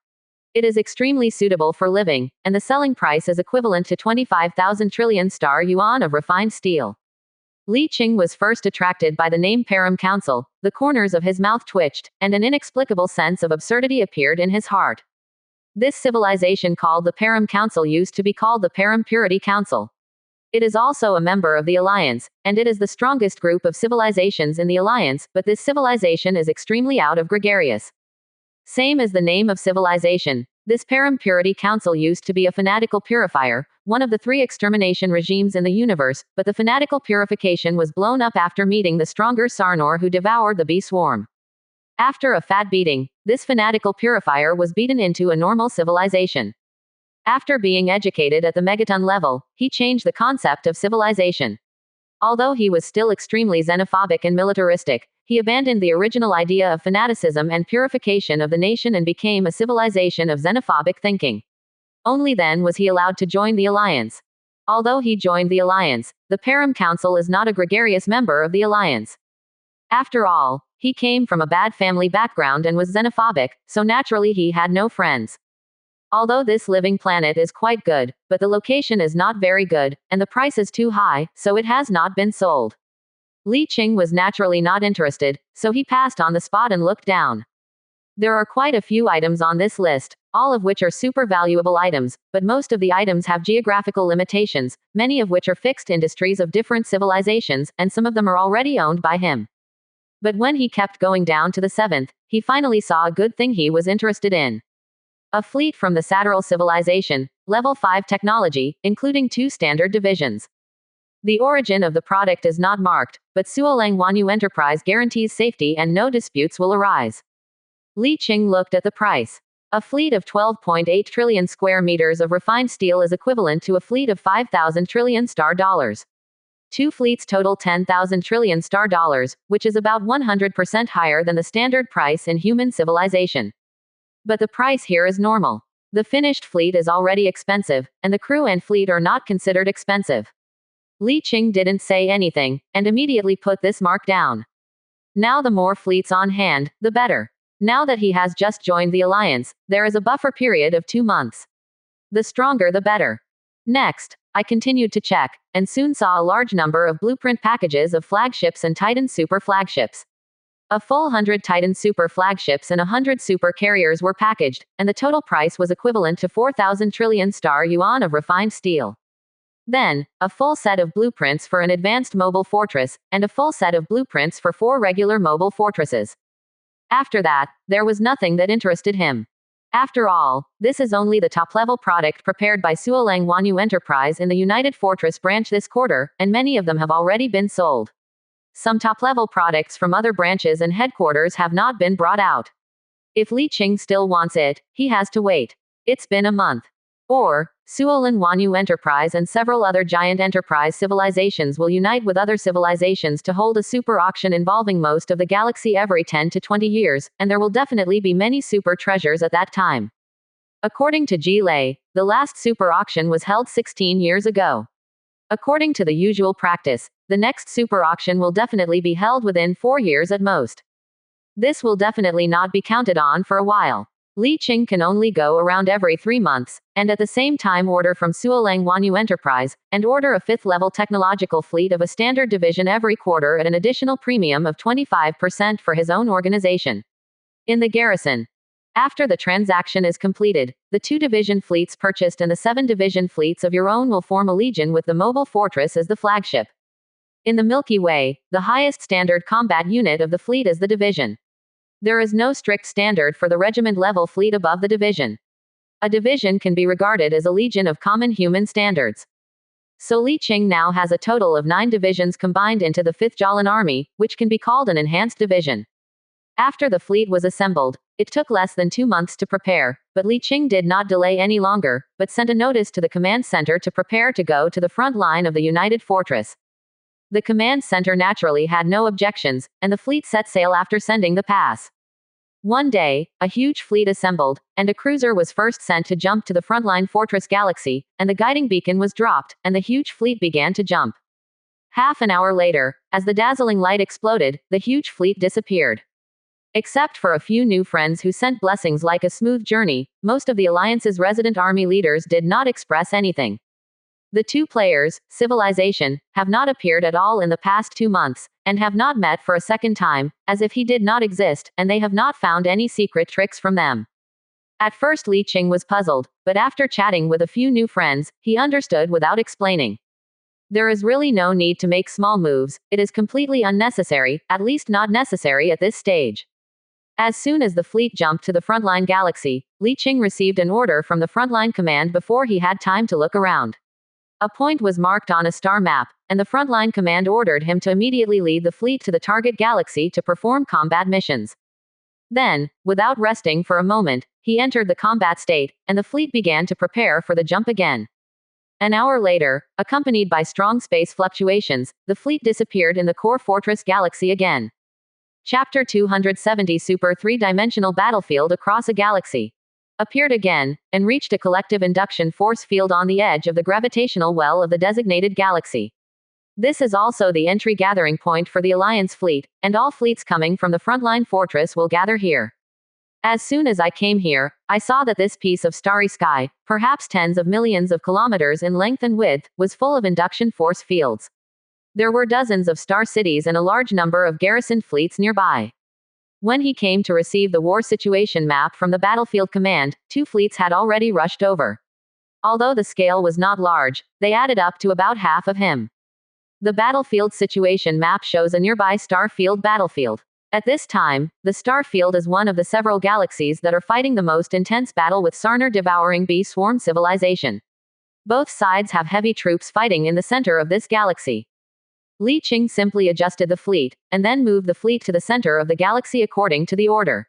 It is extremely suitable for living, and the selling price is equivalent to 25,000 trillion star yuan of refined steel. Li Qing was first attracted by the name Param Council, the corners of his mouth twitched, and an inexplicable sense of absurdity appeared in his heart. This civilization called the Param Council used to be called the Param Purity Council. It is also a member of the Alliance, and it is the strongest group of civilizations in the Alliance, but this civilization is extremely out of gregarious. Same as the name of civilization, this Param Purity Council used to be a fanatical purifier, one of the 3 extermination regimes in the universe, but the fanatical purification was blown up after meeting the stronger Sarnor who devoured the bee swarm. After a fat beating, this fanatical purifier was beaten into a normal civilization. After being educated at the megaton level, he changed the concept of civilization. Although he was still extremely xenophobic and militaristic, he abandoned the original idea of fanaticism and purification of the nation and became a civilization of xenophobic thinking. Only then was he allowed to join the Alliance. Although he joined the Alliance, the Param Council is not a gregarious member of the Alliance. After all, he came from a bad family background and was xenophobic, so naturally he had no friends. Although this living planet is quite good, but the location is not very good, and the price is too high, so it has not been sold. Li Qing was naturally not interested, so he passed on the spot and looked down. There are quite a few items on this list, all of which are super valuable items, but most of the items have geographical limitations, many of which are fixed industries of different civilizations, and some of them are already owned by him. But when he kept going down to the 7th, he finally saw a good thing he was interested in. A fleet from the Satteral civilization, level 5 technology, including 2 standard divisions. The origin of the product is not marked, but Suolang Wanyu Enterprise guarantees safety and no disputes will arise. Li Qing looked at the price. A fleet of 12.8 trillion square meters of refined steel is equivalent to a fleet of 5,000 trillion star dollars. 2 fleets total 10,000 trillion star dollars, which is about 100% higher than the standard price in human civilization. But the price here is normal. The finished fleet is already expensive, and the crew and fleet are not considered expensive. Li Qing didn't say anything, and immediately put this mark down. Now the more fleets on hand, the better. Now that he has just joined the Alliance, there is a buffer period of 2 months. The stronger the better. Next, I continued to check, and soon saw a large number of blueprint packages of flagships and Titan super flagships. A full 100 Titan super flagships and 100 super carriers were packaged, and the total price was equivalent to 4,000 trillion star yuan of refined steel. Then, a full set of blueprints for an advanced mobile fortress, and a full set of blueprints for 4 regular mobile fortresses. After that, there was nothing that interested him. After all, this is only the top-level product prepared by Suolang Wanyu Enterprise in the United Fortress branch this quarter, and many of them have already been sold. Some top-level products from other branches and headquarters have not been brought out. If Li Qing still wants it, he has to wait. It's been a month. Or, Suolan Wanyu Enterprise and several other giant enterprise civilizations will unite with other civilizations to hold a super auction involving most of the galaxy every 10 to 20 years, and there will definitely be many super treasures at that time. According to Ji Lei, the last super auction was held 16 years ago. According to the usual practice, the next super auction will definitely be held within 4 years at most. This will definitely not be counted on for a while. Li Qing can only go around every 3 months, and at the same time order from Suolang Wanyu Enterprise, and order a 5th-level technological fleet of a standard division every quarter at an additional premium of 25% for his own organization. In the garrison. After the transaction is completed, the 2 division fleets purchased and the 7 division fleets of your own will form a legion with the mobile fortress as the flagship. In the Milky Way, the highest standard combat unit of the fleet is the division. There is no strict standard for the regiment-level fleet above the division. A division can be regarded as a legion of common human standards. So Li Qing now has a total of 9 divisions combined into the 5th Jolin Army, which can be called an enhanced division. After the fleet was assembled, it took less than 2 months to prepare, but Li Qing did not delay any longer, but sent a notice to the command center to prepare to go to the front line of the United Fortress. The command center naturally had no objections, and the fleet set sail after sending the pass. One day, a huge fleet assembled, and a cruiser was first sent to jump to the frontline Fortress Galaxy, and the guiding beacon was dropped, and the huge fleet began to jump. Half an hour later, as the dazzling light exploded, the huge fleet disappeared. Except for a few new friends who sent blessings like a smooth journey, most of the Alliance's resident army leaders did not express anything. The two players, Civilization, have not appeared at all in the past 2 months, and have not met for a second time, as if he did not exist, and they have not found any secret tricks from them. At first Li Qing was puzzled, but after chatting with a few new friends, he understood without explaining. There is really no need to make small moves, it is completely unnecessary, at least not necessary at this stage. As soon as the fleet jumped to the frontline galaxy, Li Qing received an order from the frontline command before he had time to look around. A point was marked on a star map, and the frontline command ordered him to immediately lead the fleet to the target galaxy to perform combat missions. Then, without resting for a moment, he entered the combat state, and the fleet began to prepare for the jump again. An hour later, accompanied by strong space fluctuations, the fleet disappeared in the core Fortress Galaxy again. Chapter 270 Super 3-dimensional battlefield across a galaxy. Appeared again, and reached a collective induction force field on the edge of the gravitational well of the designated galaxy. This is also the entry gathering point for the Alliance fleet, and all fleets coming from the frontline fortress will gather here. As soon as I came here, I saw that this piece of starry sky, perhaps tens of millions of kilometers in length and width, was full of induction force fields. There were dozens of star cities and a large number of garrisoned fleets nearby. When he came to receive the war situation map from the battlefield command, 2 fleets had already rushed over. Although the scale was not large, they added up to about half of him. The battlefield situation map shows a nearby star field battlefield. At this time, the star field is one of the several galaxies that are fighting the most intense battle with Sarner devouring bee swarm civilization. Both sides have heavy troops fighting in the center of this galaxy. Li Qing simply adjusted the fleet, and then moved the fleet to the center of the galaxy according to the order.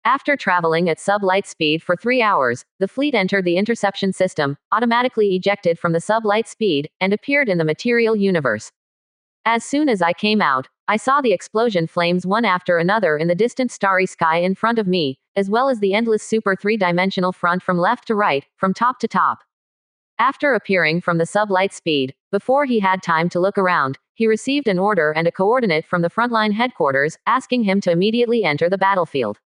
After traveling at sub-light speed for 3 hours, the fleet entered the interception system, automatically ejected from the sub-light speed, and appeared in the material universe. As soon as I came out, I saw the explosion flames one after another in the distant starry sky in front of me, as well as the endless super 3-dimensional front from left to right, from top to top. After appearing from the sub-light speed, before he had time to look around, he received an order and a coordinate from the frontline headquarters, asking him to immediately enter the battlefield.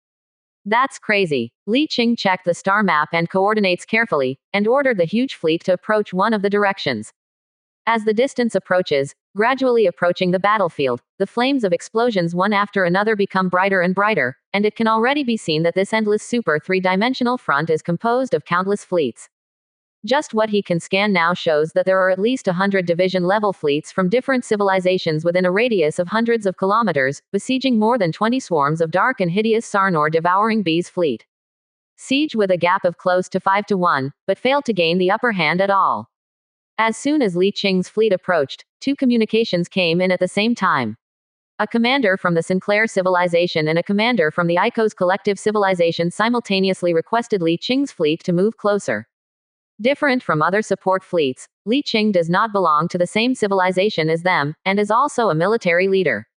That's crazy. Li Qing checked the star map and coordinates carefully, and ordered the huge fleet to approach one of the directions. As the distance approaches, gradually approaching the battlefield, the flames of explosions one after another become brighter and brighter, and it can already be seen that this endless super 3-dimensional front is composed of countless fleets. Just what he can scan now shows that there are at least 100 division-level fleets from different civilizations within a radius of hundreds of kilometers, besieging more than 20 swarms of dark and hideous Sarnor devouring bees fleet. Siege with a gap of close to 5-1, but failed to gain the upper hand at all. As soon as Li Qing's fleet approached, 2 communications came in at the same time. A commander from the Sinclair civilization and a commander from the Icos collective civilization simultaneously requested Li Qing's fleet to move closer. Different from other support fleets, Li Qing does not belong to the same civilization as them, and is also a military leader.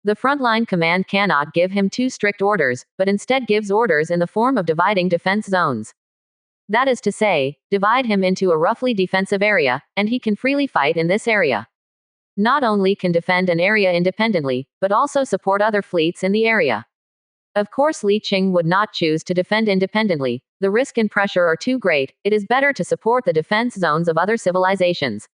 The frontline command cannot give him too strict orders, but instead gives orders in the form of dividing defense zones. That is to say, divide him into a roughly defensive area, and he can freely fight in this area. Not only can defend an area independently, but also support other fleets in the area. Of course Li Qing would not choose to defend independently, the risk and pressure are too great, it is better to support the defense zones of other civilizations.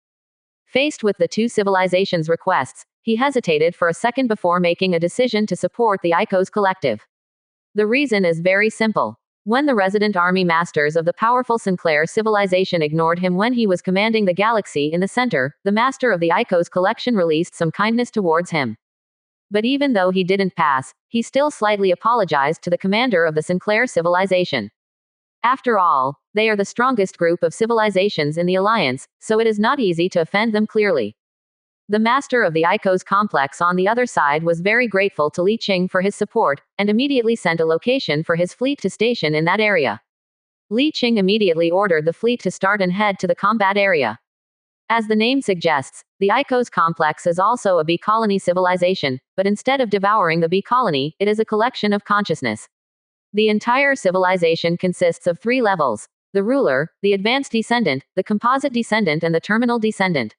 Faced with the 2 civilizations' requests, he hesitated for a second before making a decision to support the Icos collective. The reason is very simple. When the resident army masters of the powerful Sinclair civilization ignored him when he was commanding the galaxy in the center, the master of the Icos collection released some kindness towards him. But even though he didn't pass, he still slightly apologized to the commander of the Sinclair civilization. After all, they are the strongest group of civilizations in the Alliance, so it is not easy to offend them clearly. The master of the Icos complex on the other side was very grateful to Li Qing for his support, and immediately sent a location for his fleet to station in that area. Li Qing immediately ordered the fleet to start and head to the combat area. As the name suggests, the Icos complex is also a bee colony civilization, but instead of devouring the bee colony, it is a collection of consciousness. The entire civilization consists of 3 levels: the ruler, the advanced descendant, the composite descendant, and the terminal descendant.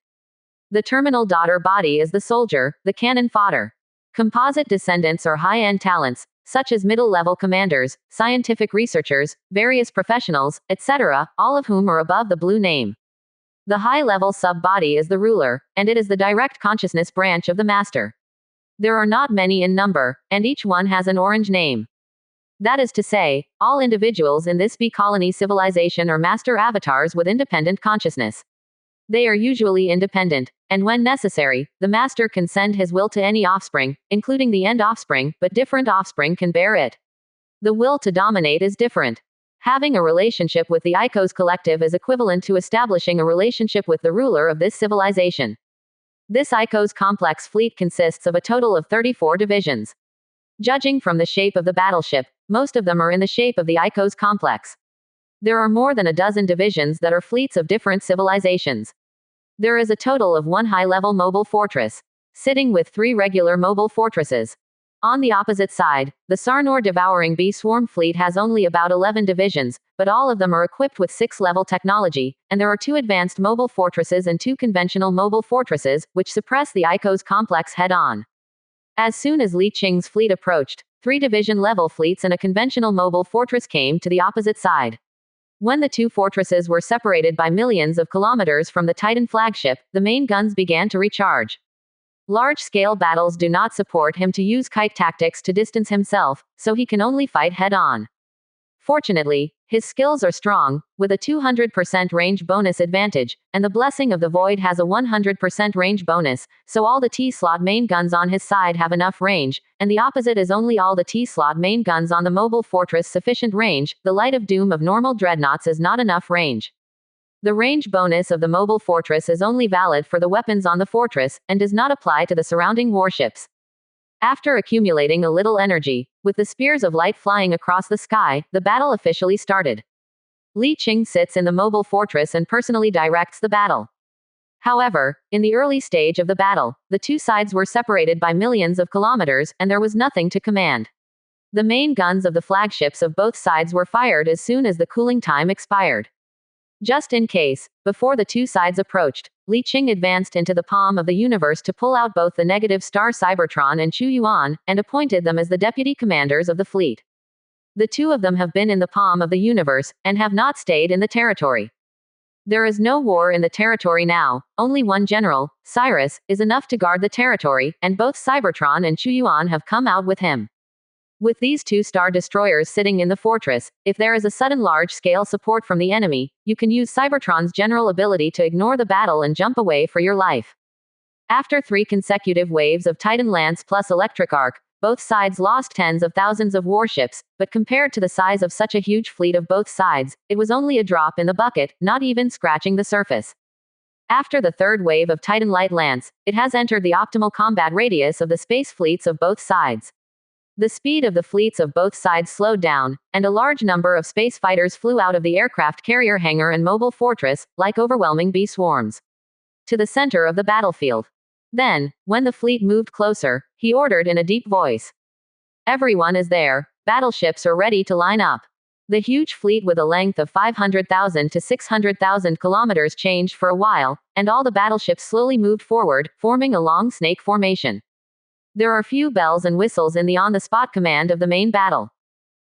The terminal daughter body is the soldier, the cannon fodder. Composite descendants are high-end talents, such as middle-level commanders, scientific researchers, various professionals, etc., all of whom are above the blue name. The high-level sub-body is the ruler, and it is the direct consciousness branch of the master. There are not many in number, and each one has an orange name. That is to say, all individuals in this bee colony civilization are master avatars with independent consciousness. They are usually independent, and when necessary, the master can send his will to any offspring, including the end offspring, but different offspring can bear it. The will to dominate is different. Having a relationship with the Icos collective is equivalent to establishing a relationship with the ruler of this civilization. This Icos complex fleet consists of a total of 34 divisions. Judging from the shape of the battleship, most of them are in the shape of the Icos complex. There are more than a dozen divisions that are fleets of different civilizations. There is a total of 1 high-level mobile fortress, sitting with 3 regular mobile fortresses. On the opposite side, the Sarnor devouring bee swarm fleet has only about 11 divisions, but all of them are equipped with 6-level technology, and there are 2 advanced mobile fortresses and 2 conventional mobile fortresses, which suppress the Icos complex head-on. As soon as Li Qing's fleet approached, 3 division-level fleets and a conventional mobile fortress came to the opposite side. When the 2 fortresses were separated by millions of kilometers from the Titan flagship, the main guns began to recharge. Large-scale battles do not support him to use kite tactics to distance himself, so he can only fight head-on. Fortunately, his skills are strong, with a 200% range bonus advantage, and the Blessing of the Void has a 100% range bonus, so all the T-slot main guns on his side have enough range, and the opposite is only all the T-slot main guns on the mobile fortress sufficient range. The Light of Doom of normal dreadnoughts is not enough range. The range bonus of the mobile fortress is only valid for the weapons on the fortress, and does not apply to the surrounding warships. After accumulating a little energy, with the spears of light flying across the sky, the battle officially started. Li Qing sits in the mobile fortress and personally directs the battle. However, in the early stage of the battle, the 2 sides were separated by millions of kilometers, and there was nothing to command. The main guns of the flagships of both sides were fired as soon as the cooling time expired. Just in case, before the 2 sides approached, Li Qing advanced into the palm of the universe to pull out both the negative star Cybertron and Chu Yuan, and appointed them as the deputy commanders of the fleet. The 2 of them have been in the palm of the universe, and have not stayed in the territory. There is no war in the territory now, only one general, Cyrus, is enough to guard the territory, and both Cybertron and Chu Yuan have come out with him. With these 2 star destroyers sitting in the fortress, if there is a sudden large-scale support from the enemy, you can use Cybertron's general ability to ignore the battle and jump away for your life. After 3 consecutive waves of Titan Lance plus Electric Arc, both sides lost tens of thousands of warships, but compared to the size of such a huge fleet of both sides, it was only a drop in the bucket, not even scratching the surface. After the 3rd wave of Titan Light Lance, it has entered the optimal combat radius of the space fleets of both sides. The speed of the fleets of both sides slowed down, and a large number of space fighters flew out of the aircraft carrier hangar and mobile fortress, like overwhelming bee swarms, to the center of the battlefield. Then, when the fleet moved closer, he ordered in a deep voice. Everyone is there, battleships are ready to line up. The huge fleet with a length of 500,000 to 600,000 kilometers changed for a while, and all the battleships slowly moved forward, forming a long snake formation. There are few bells and whistles in the on-the-spot command of the main battle.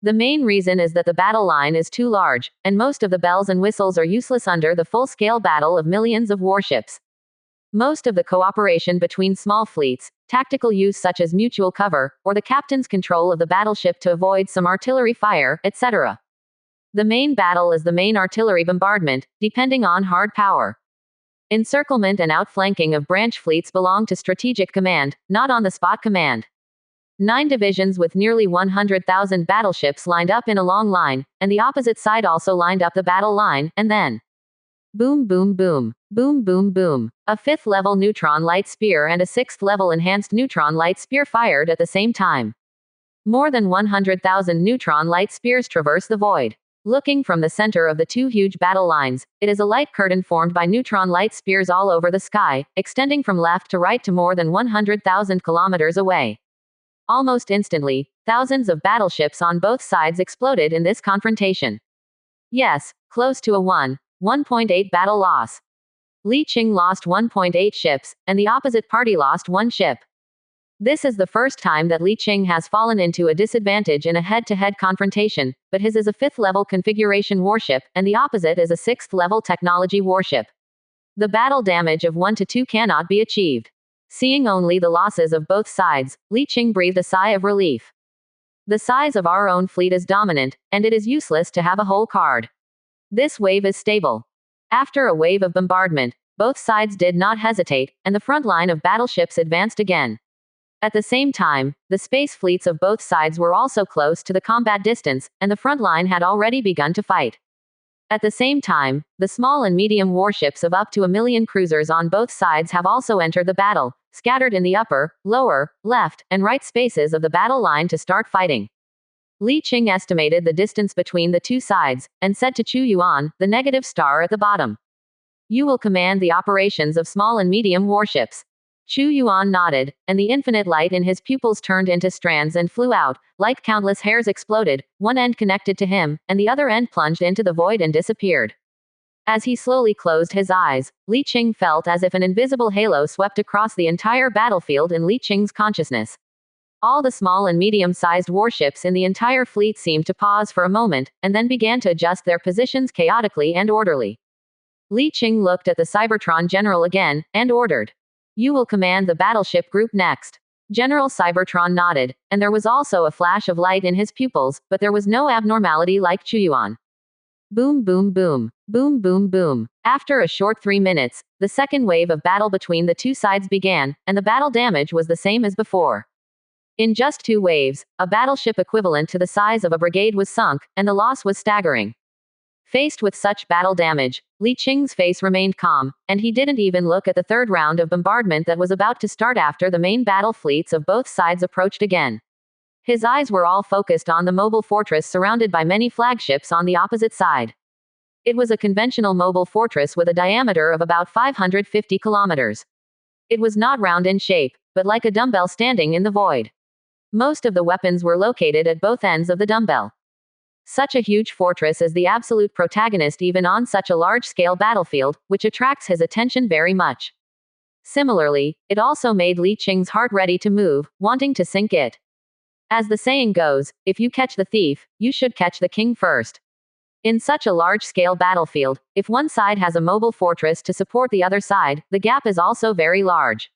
The main reason is that the battle line is too large, and most of the bells and whistles are useless under the full-scale battle of millions of warships. Most of the cooperation between small fleets, tactical use such as mutual cover, or the captain's control of the battleship to avoid some artillery fire, etc. The main battle is the main artillery bombardment, depending on hard power. Encirclement and outflanking of branch fleets belong to strategic command, not on-the-spot command. 9 divisions with nearly 100,000 battleships lined up in a long line, and the opposite side also lined up the battle line, and then boom boom boom, boom boom boom. A 5th level neutron light spear and a 6th level enhanced neutron light spear fired at the same time. More than 100,000 neutron light spears traverse the void. Looking from the center of the 2 huge battle lines, it is a light curtain formed by neutron light spears all over the sky, extending from left to right to more than 100,000 kilometers away. Almost instantly, thousands of battleships on both sides exploded in this confrontation. Yes, close to a 1.8 battle loss. Li Qing lost 1.8 ships, and the opposite party lost 1 ship. This is the first time that Li Qing has fallen into a disadvantage in a head-to-head confrontation, but his is a 5th level configuration warship, and the opposite is a 6th level technology warship. The battle damage of 1 to 2 cannot be achieved. Seeing only the losses of both sides, Li Qing breathed a sigh of relief. The size of our own fleet is dominant, and it is useless to have a whole card. This wave is stable. After a wave of bombardment, both sides did not hesitate, and the front line of battleships advanced again. At the same time, the space fleets of both sides were also close to the combat distance, and the front line had already begun to fight. At the same time, the small and medium warships of up to 1 million cruisers on both sides have also entered the battle, scattered in the upper, lower, left, and right spaces of the battle line to start fighting. Li Qing estimated the distance between the 2 sides, and said to Chu Yuan, the negative star at the bottom, "You will command the operations of small and medium warships." Chu Yuan nodded, and the infinite light in his pupils turned into strands and flew out, like countless hairs exploded, one end connected to him, and the other end plunged into the void and disappeared. As he slowly closed his eyes, Li Qing felt as if an invisible halo swept across the entire battlefield in Li Qing's consciousness. All the small and medium-sized warships in the entire fleet seemed to pause for a moment, and then began to adjust their positions chaotically and orderly. Li Qing looked at the Cybertron general again, and ordered, "You will command the battleship group next." General Cybertron nodded, and there was also a flash of light in his pupils, but there was no abnormality like Chuyuan. Boom boom boom. Boom boom boom. After a short 3 minutes, the second wave of battle between the 2 sides began, and the battle damage was the same as before. In just 2 waves, a battleship equivalent to the size of a brigade was sunk, and the loss was staggering. Faced with such battle damage, Li Qing's face remained calm, and he didn't even look at the 3rd round of bombardment that was about to start after the main battle fleets of both sides approached again. His eyes were all focused on the mobile fortress surrounded by many flagships on the opposite side. It was a conventional mobile fortress with a diameter of about 550 kilometers. It was not round in shape, but like a dumbbell standing in the void. Most of the weapons were located at both ends of the dumbbell. Such a huge fortress is the absolute protagonist even on such a large-scale battlefield, which attracts his attention very much. Similarly, it also made Li Qing's heart ready to move, wanting to sink it. As the saying goes, if you catch the thief, you should catch the king first. In such a large-scale battlefield, if one side has a mobile fortress to support the other side, the gap is also very large.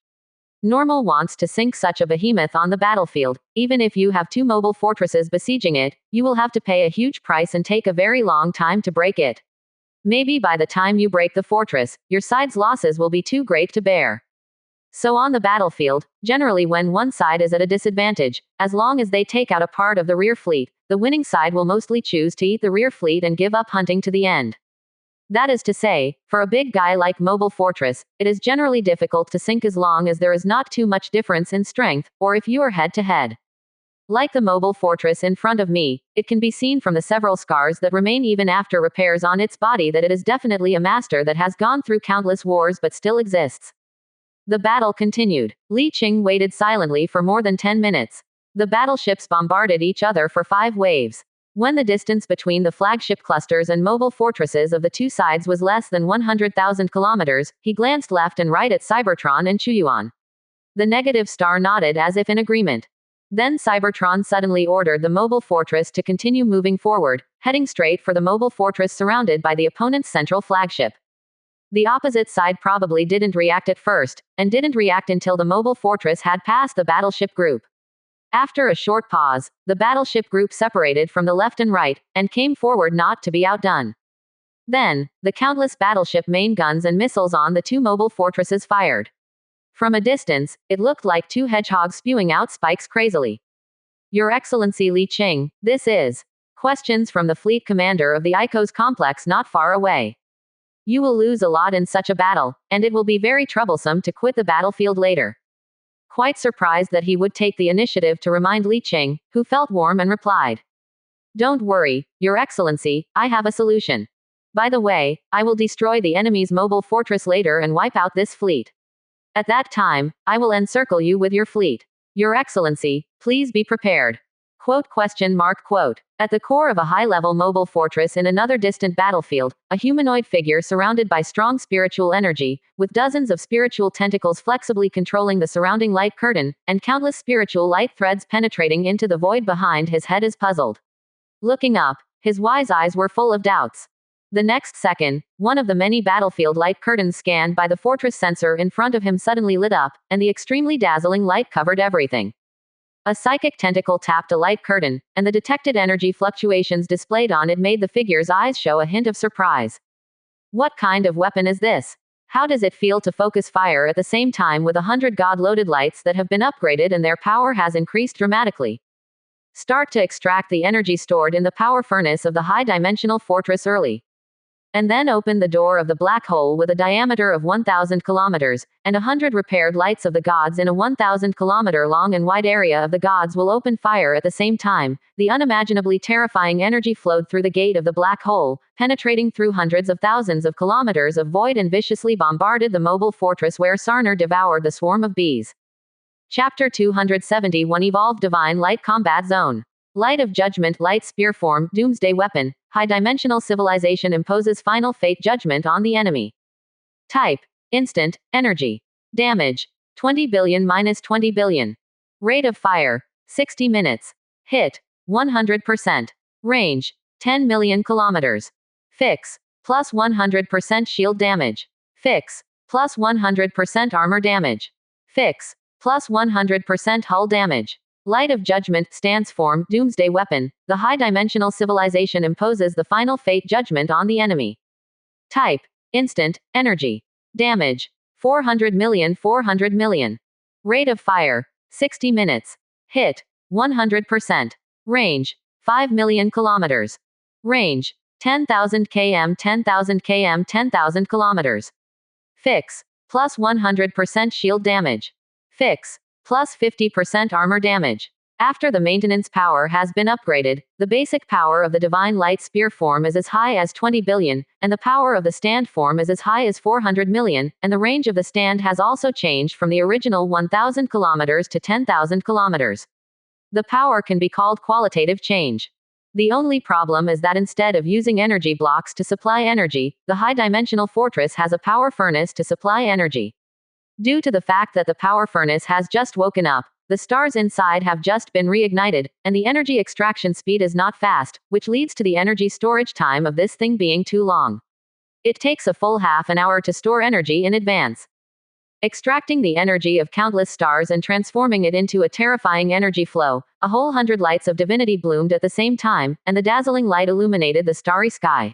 Normal wants to sink such a behemoth on the battlefield. Even if you have 2 mobile fortresses besieging it, you will have to pay a huge price and take a very long time to break it. Maybe by the time you break the fortress, your side's losses will be too great to bear. So on the battlefield, generally when one side is at a disadvantage, as long as they take out a part of the rear fleet, the winning side will mostly choose to eat the rear fleet and give up hunting to the end. That is to say, for a big guy like Mobile Fortress, it is generally difficult to sink as long as there is not too much difference in strength, or if you are head-to-head. Like the Mobile Fortress in front of me, it can be seen from the several scars that remain even after repairs on its body that it is definitely a master that has gone through countless wars but still exists. The battle continued. Li Qing waited silently for more than 10 minutes. The battleships bombarded each other for 5 waves. When the distance between the flagship clusters and mobile fortresses of the 2 sides was less than 100,000 kilometers, he glanced left and right at Cybertron and Chuyuan. The negative star nodded as if in agreement. Then Cybertron suddenly ordered the mobile fortress to continue moving forward, heading straight for the mobile fortress surrounded by the opponent's central flagship. The opposite side probably didn't react at first, and didn't react until the mobile fortress had passed the battleship group. After a short pause, the battleship group separated from the left and right, and came forward not to be outdone. Then, the countless battleship main guns and missiles on the two mobile fortresses fired. From a distance, it looked like two hedgehogs spewing out spikes crazily. Your Excellency Li Qing, this is. Questions from the fleet commander of the Icos complex not far away. You will lose a lot in such a battle, and it will be very troublesome to quit the battlefield later. Quite surprised that he would take the initiative to remind Li Qing, who felt warm and replied. Don't worry, Your Excellency, I have a solution. By the way, I will destroy the enemy's mobile fortress later and wipe out this fleet. At that time, I will encircle you with your fleet. Your Excellency, please be prepared. Quote. At the core of a high-level mobile fortress in another distant battlefield, a humanoid figure surrounded by strong spiritual energy, with dozens of spiritual tentacles flexibly controlling the surrounding light curtain, and countless spiritual light threads penetrating into the void behind his head is puzzled. Looking up, his wise eyes were full of doubts. The next second, one of the many battlefield light curtains scanned by the fortress sensor in front of him suddenly lit up, and the extremely dazzling light covered everything. A psychic tentacle tapped a light curtain, and the detected energy fluctuations displayed on it made the figure's eyes show a hint of surprise. What kind of weapon is this? How does it feel to focus fire at the same time with 100 God-loaded lights that have been upgraded and their power has increased dramatically? Start to extract the energy stored in the power furnace of the high-dimensional fortress early. And then open the door of the black hole with a diameter of 1,000 kilometers, and 100 repaired lights of the gods in a 1,000 kilometer long and wide area of the gods will open fire at the same time. The unimaginably terrifying energy flowed through the gate of the black hole, penetrating through hundreds of thousands of kilometers of void and viciously bombarded the mobile fortress where Sarner devoured the swarm of bees. Chapter 271 Evolved Divine Light Combat Zone. Light of Judgment Light Spear Form Doomsday Weapon. High-dimensional civilization imposes final fate judgment on the enemy. Type. Instant. Energy. Damage. 20 billion minus 20 billion. Rate of fire. 60 minutes. Hit. 100%. Range. 10 million kilometers. Fix. Plus 100% shield damage. Fix. Plus 100% armor damage. Fix. Plus 100% hull damage. Light of Judgment Stance Form Doomsday Weapon. The high-dimensional civilization imposes the final fate judgment on the enemy. Type. Instant. Energy. Damage. 400 million 400 million. Rate of fire. 60 minutes. Hit. 100%. Range. 5 million kilometers. Range. 10,000 km 10,000 km 10,000 kilometers. Fix. Plus 100% shield damage. Fix. Plus 50% armor damage. After the maintenance power has been upgraded, the basic power of the Divine Light Spear form is as high as 20 billion, and the power of the stand form is as high as 400 million, and the range of the stand has also changed from the original 1,000 kilometers to 10,000 kilometers. The power can be called qualitative change. The only problem is that instead of using energy blocks to supply energy, the high-dimensional fortress has a power furnace to supply energy. Due to the fact that the power furnace has just woken up, the stars inside have just been reignited, and the energy extraction speed is not fast, which leads to the energy storage time of this thing being too long. It takes a full half an hour to store energy in advance. Extracting the energy of countless stars and transforming it into a terrifying energy flow, a whole 100 lights of divinity bloomed at the same time, and the dazzling light illuminated the starry sky.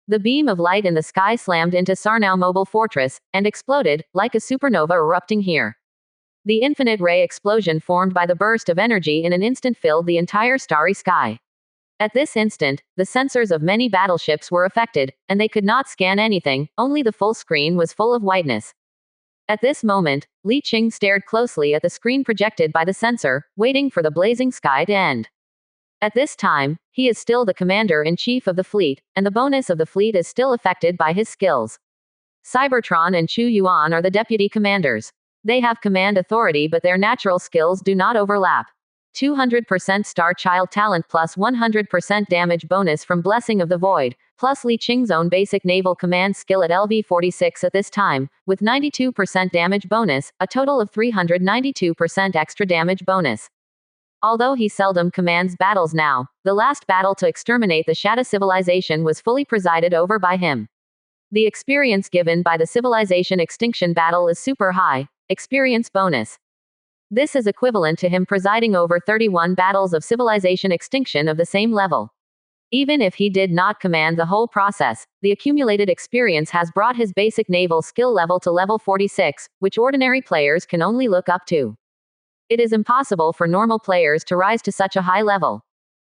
The beam of light in the sky slammed into Sarnau Mobile Fortress, and exploded, like a supernova erupting here. The infinite ray explosion formed by the burst of energy in an instant filled the entire starry sky. At this instant, the sensors of many battleships were affected, and they could not scan anything, only the full screen was full of whiteness. At this moment, Li Qing stared closely at the screen projected by the sensor, waiting for the blazing sky to end. At this time, he is still the commander-in-chief of the fleet, and the bonus of the fleet is still affected by his skills. Cybertron and Chu Yuan are the deputy commanders. They have command authority but their natural skills do not overlap. 200% Star Child talent plus 100% damage bonus from Blessing of the Void, plus Li Qing's own basic naval command skill at LV-46 at this time, with 92% damage bonus, a total of 392% extra damage bonus. Although he seldom commands battles now, the last battle to exterminate the Shadow civilization was fully presided over by him. The experience given by the civilization extinction battle is super high. Experience bonus. This is equivalent to him presiding over 31 battles of civilization extinction of the same level. Even if he did not command the whole process, the accumulated experience has brought his basic naval skill level to level 46, which ordinary players can only look up to. It is impossible for normal players to rise to such a high level.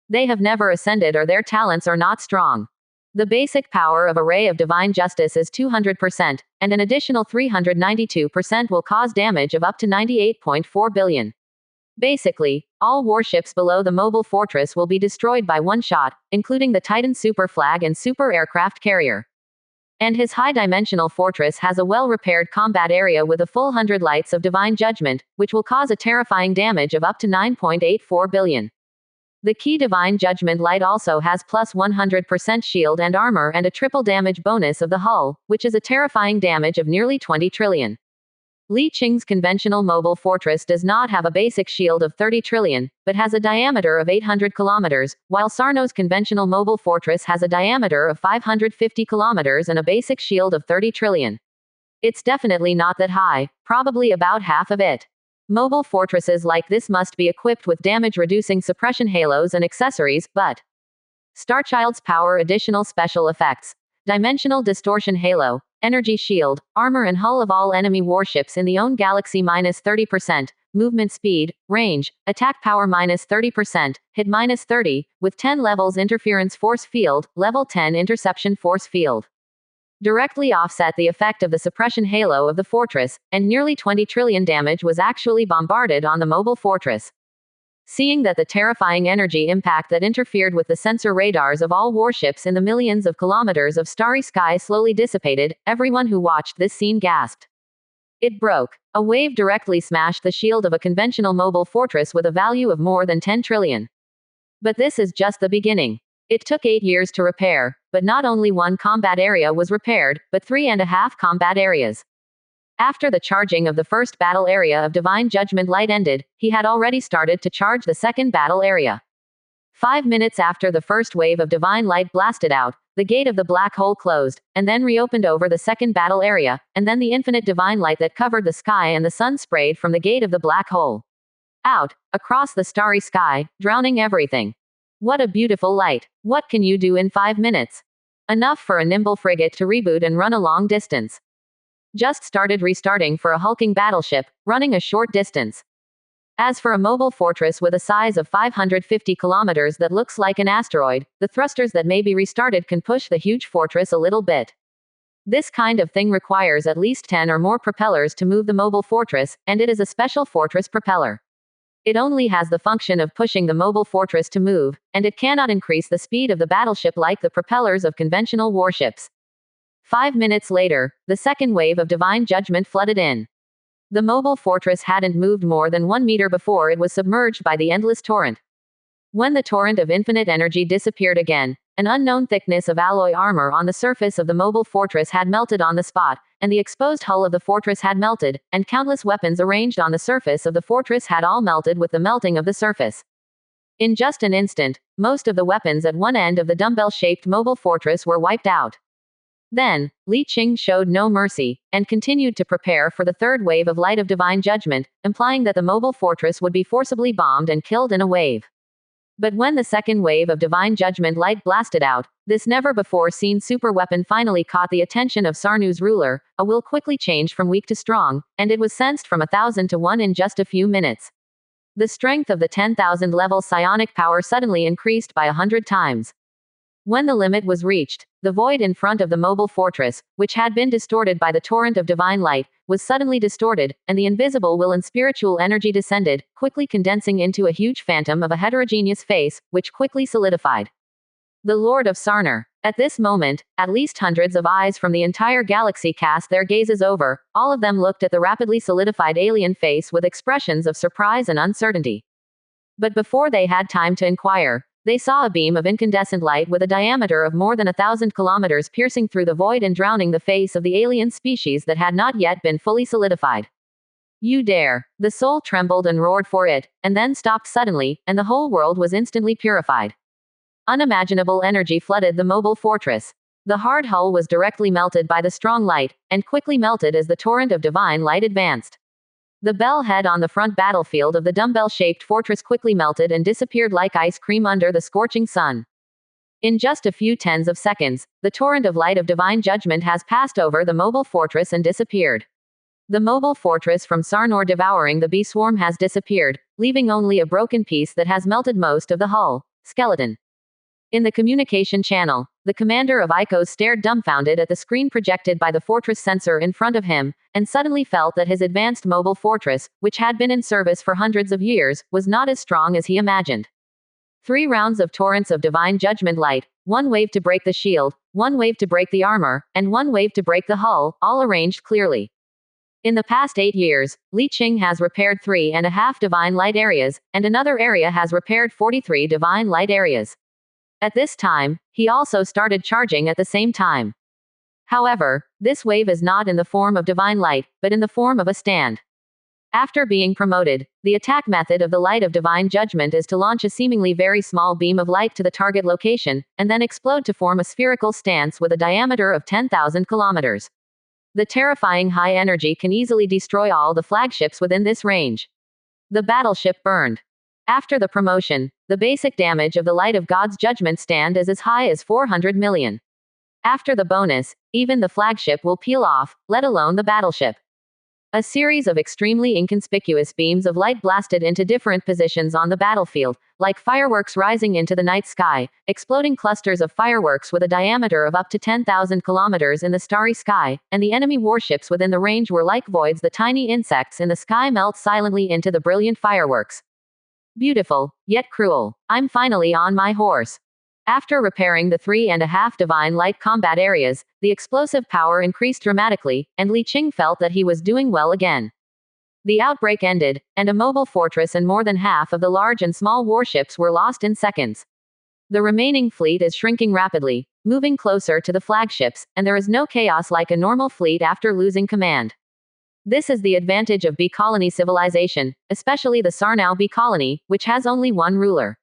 They have never ascended or their talents are not strong. The basic power of a ray of divine justice is 200%, and an additional 392% will cause damage of up to 98.4 billion. Basically, all warships below the mobile fortress will be destroyed by one shot, including the Titan super flag and super aircraft carrier. And his high-dimensional fortress has a well-repaired combat area with a full 100 lights of divine judgment, which will cause a terrifying damage of up to 9.84 billion. The key divine judgment light also has plus 100% shield and armor and a triple damage bonus of the hull, which is a terrifying damage of nearly 20 trillion. Li Qing's conventional mobile fortress does not have a basic shield of 30 trillion, but has a diameter of 800 kilometers, while Sarno's conventional mobile fortress has a diameter of 550 kilometers and a basic shield of 30 trillion. It's definitely not that high, probably about half of it. Mobile fortresses like this must be equipped with damage-reducing suppression halos and accessories, but Starchild's power additional special effects. Dimensional distortion halo, energy shield, armor and hull of all enemy warships in the own galaxy minus 30%, movement speed, range, attack power minus 30%, hit minus 30, with 10 levels interference force field, level 10 interception force field. Directly offset the effect of the suppression halo of the fortress, and nearly 20 trillion damage was actually bombarded on the mobile fortress. Seeing that the terrifying energy impact that interfered with the sensor radars of all warships in the millions of kilometers of starry sky slowly dissipated, everyone who watched this scene gasped. It broke. A wave directly smashed the shield of a conventional mobile fortress with a value of more than 10 trillion. But this is just the beginning. It took 8 years to repair, but not only one combat area was repaired, but 3.5 combat areas. After the charging of the first battle area of Divine Judgment Light ended, he had already started to charge the second battle area. 5 minutes after the first wave of Divine Light blasted out, the gate of the black hole closed, and then reopened over the second battle area, and then the infinite Divine Light that covered the sky and the sun sprayed from the gate of the black hole out, across the starry sky, drowning everything. What a beautiful light. What can you do in 5 minutes? Enough for a nimble frigate to reboot and run a long distance. Just started restarting for a hulking battleship, running a short distance. As for a mobile fortress with a size of 550 kilometers that looks like an asteroid, the thrusters that may be restarted can push the huge fortress a little bit. This kind of thing requires at least 10 or more propellers to move the mobile fortress, and it is a special fortress propeller. It only has the function of pushing the mobile fortress to move, and it cannot increase the speed of the battleship like the propellers of conventional warships. 5 minutes later, the second wave of divine judgment flooded in. The mobile fortress hadn't moved more than 1 meter before it was submerged by the endless torrent. When the torrent of infinite energy disappeared again, an unknown thickness of alloy armor on the surface of the mobile fortress had melted on the spot, and the exposed hull of the fortress had melted, and countless weapons arranged on the surface of the fortress had all melted with the melting of the surface. In just an instant, most of the weapons at one end of the dumbbell-shaped mobile fortress were wiped out. Then, Li Qing showed no mercy, and continued to prepare for the third wave of light of divine judgment, implying that the mobile fortress would be forcibly bombed and killed in a wave. But when the second wave of divine judgment light blasted out, this never-before-seen superweapon finally caught the attention of Sarnu's ruler. A will quickly changed from weak to strong, and it was sensed from 1,000 to 1 in just a few minutes. The strength of the 10,000 level psionic power suddenly increased by 100 times. When the limit was reached, the void in front of the mobile fortress, which had been distorted by the torrent of divine light, was suddenly distorted, and the invisible will and spiritual energy descended, quickly condensing into a huge phantom of a heterogeneous face, which quickly solidified. The Lord of Sarner. At this moment, at least hundreds of eyes from the entire galaxy cast their gazes over, all of them looked at the rapidly solidified alien face with expressions of surprise and uncertainty. But before they had time to inquire, they saw a beam of incandescent light with a diameter of more than 1,000 kilometers piercing through the void and drowning the face of the alien species that had not yet been fully solidified. You dare! The soul trembled and roared for it, and then stopped suddenly, and the whole world was instantly purified. Unimaginable energy flooded the mobile fortress. The hard hull was directly melted by the strong light, and quickly melted as the torrent of divine light advanced. The bell head on the front battlefield of the dumbbell-shaped fortress quickly melted and disappeared like ice cream under the scorching sun. In just a few tens of seconds, the torrent of light of divine judgment has passed over the mobile fortress and disappeared. The mobile fortress from Sarnor devouring the bee swarm has disappeared, leaving only a broken piece that has melted most of the hull skeleton. In the communication channel, the commander of ICOs stared dumbfounded at the screen projected by the fortress sensor in front of him, and suddenly felt that his advanced mobile fortress, which had been in service for hundreds of years, was not as strong as he imagined. 3 rounds of torrents of divine judgment light, 1 wave to break the shield, 1 wave to break the armor, and 1 wave to break the hull, all arranged clearly. In the past 8 years, Li Qing has repaired 3.5 divine light areas, and another area has repaired 43 divine light areas. At this time, he also started charging at the same time. However, this wave is not in the form of divine light, but in the form of a stand. After being promoted, the attack method of the light of divine judgment is to launch a seemingly very small beam of light to the target location, and then explode to form a spherical stance with a diameter of 10,000 kilometers. The terrifying high energy can easily destroy all the flagships within this range. The battleship burned. After the promotion, the basic damage of the Light of God's Judgment stand is as high as 400 million. After the bonus, even the flagship will peel off, let alone the battleship. A series of extremely inconspicuous beams of light blasted into different positions on the battlefield, like fireworks rising into the night sky, exploding clusters of fireworks with a diameter of up to 10,000 kilometers in the starry sky, and the enemy warships within the range were like voids. The tiny insects in the sky melt silently into the brilliant fireworks. Beautiful, yet cruel. I'm finally on my horse. After repairing the 3.5 divine light combat areas, the explosive power increased dramatically, and Li Qing felt that he was doing well again. The outbreak ended, and a mobile fortress and more than half of the large and small warships were lost in seconds. The remaining fleet is shrinking rapidly, moving closer to the flagships, and there is no chaos like a normal fleet after losing command. This is the advantage of bee colony civilization, especially the Sarnau bee colony, which has only one ruler.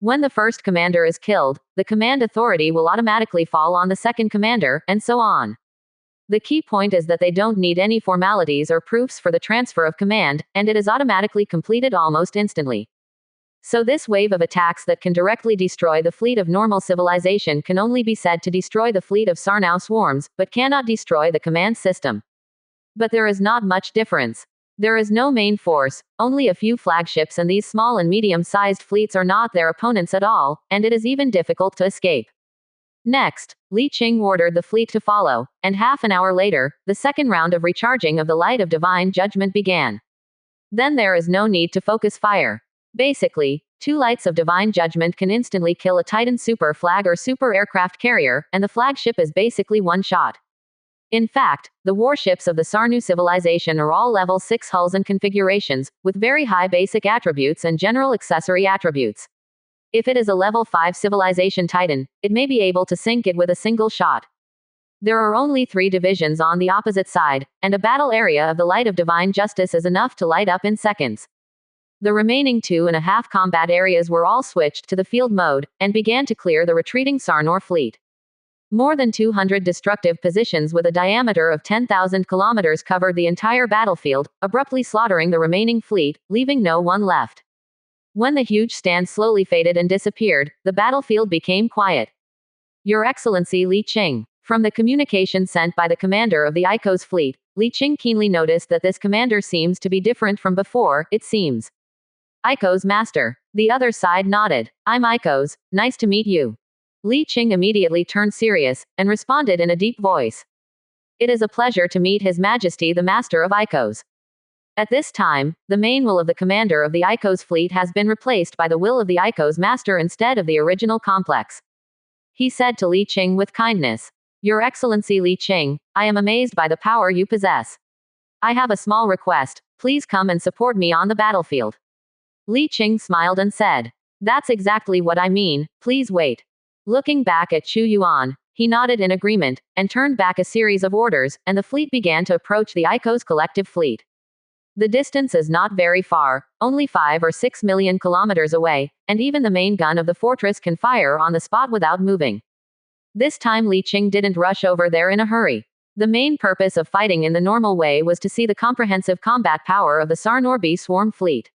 When the first commander is killed, the command authority will automatically fall on the second commander, and so on. The key point is that they don't need any formalities or proofs for the transfer of command, and it is automatically completed almost instantly. So this wave of attacks that can directly destroy the fleet of normal civilization can only be said to destroy the fleet of Sarnau swarms, but cannot destroy the command system. But there is not much difference. There is no main force, only a few flagships, and these small and medium-sized fleets are not their opponents at all, and it is even difficult to escape. Next, Li Qing ordered the fleet to follow, and half an hour later, the second round of recharging of the Light of Divine Judgment began. Then there is no need to focus fire. Basically, 2 lights of Divine Judgment can instantly kill a Titan super flag or super aircraft carrier, and the flagship is basically one shot. In fact, the warships of the Sarnu civilization are all level 6 hulls and configurations, with very high basic attributes and general accessory attributes. If it is a level 5 civilization Titan, it may be able to sink it with a single shot. There are only 3 divisions on the opposite side, and a battle area of the Light of Divine Justice is enough to light up in seconds. The remaining 2.5 combat areas were all switched to the field mode, and began to clear the retreating Sarnor fleet. More than 200 destructive positions with a diameter of 10,000 kilometers covered the entire battlefield, abruptly slaughtering the remaining fleet, leaving no one left. When the huge stand slowly faded and disappeared, the battlefield became quiet. Your Excellency Li Qing. From the communication sent by the commander of the ICO's fleet, Li Qing keenly noticed that this commander seems to be different from before, it seems. ICO's master. The other side nodded. I'm ICO's, nice to meet you. Li Qing immediately turned serious, and responded in a deep voice. It is a pleasure to meet His Majesty the Master of ICOs. At this time, the main will of the commander of the ICO's fleet has been replaced by the will of the ICO's master instead of the original complex. He said to Li Qing with kindness. Your Excellency Li Qing, I am amazed by the power you possess. I have a small request, please come and support me on the battlefield. Li Qing smiled and said. That's exactly what I mean, please wait. Looking back at Chu Yuan, he nodded in agreement, and turned back a series of orders, and the fleet began to approach the ICO's collective fleet. The distance is not very far, only 5 or 6 million kilometers away, and even the main gun of the fortress can fire on the spot without moving. This time Li Qing didn't rush over there in a hurry. The main purpose of fighting in the normal way was to see the comprehensive combat power of the Sarnor B swarm fleet.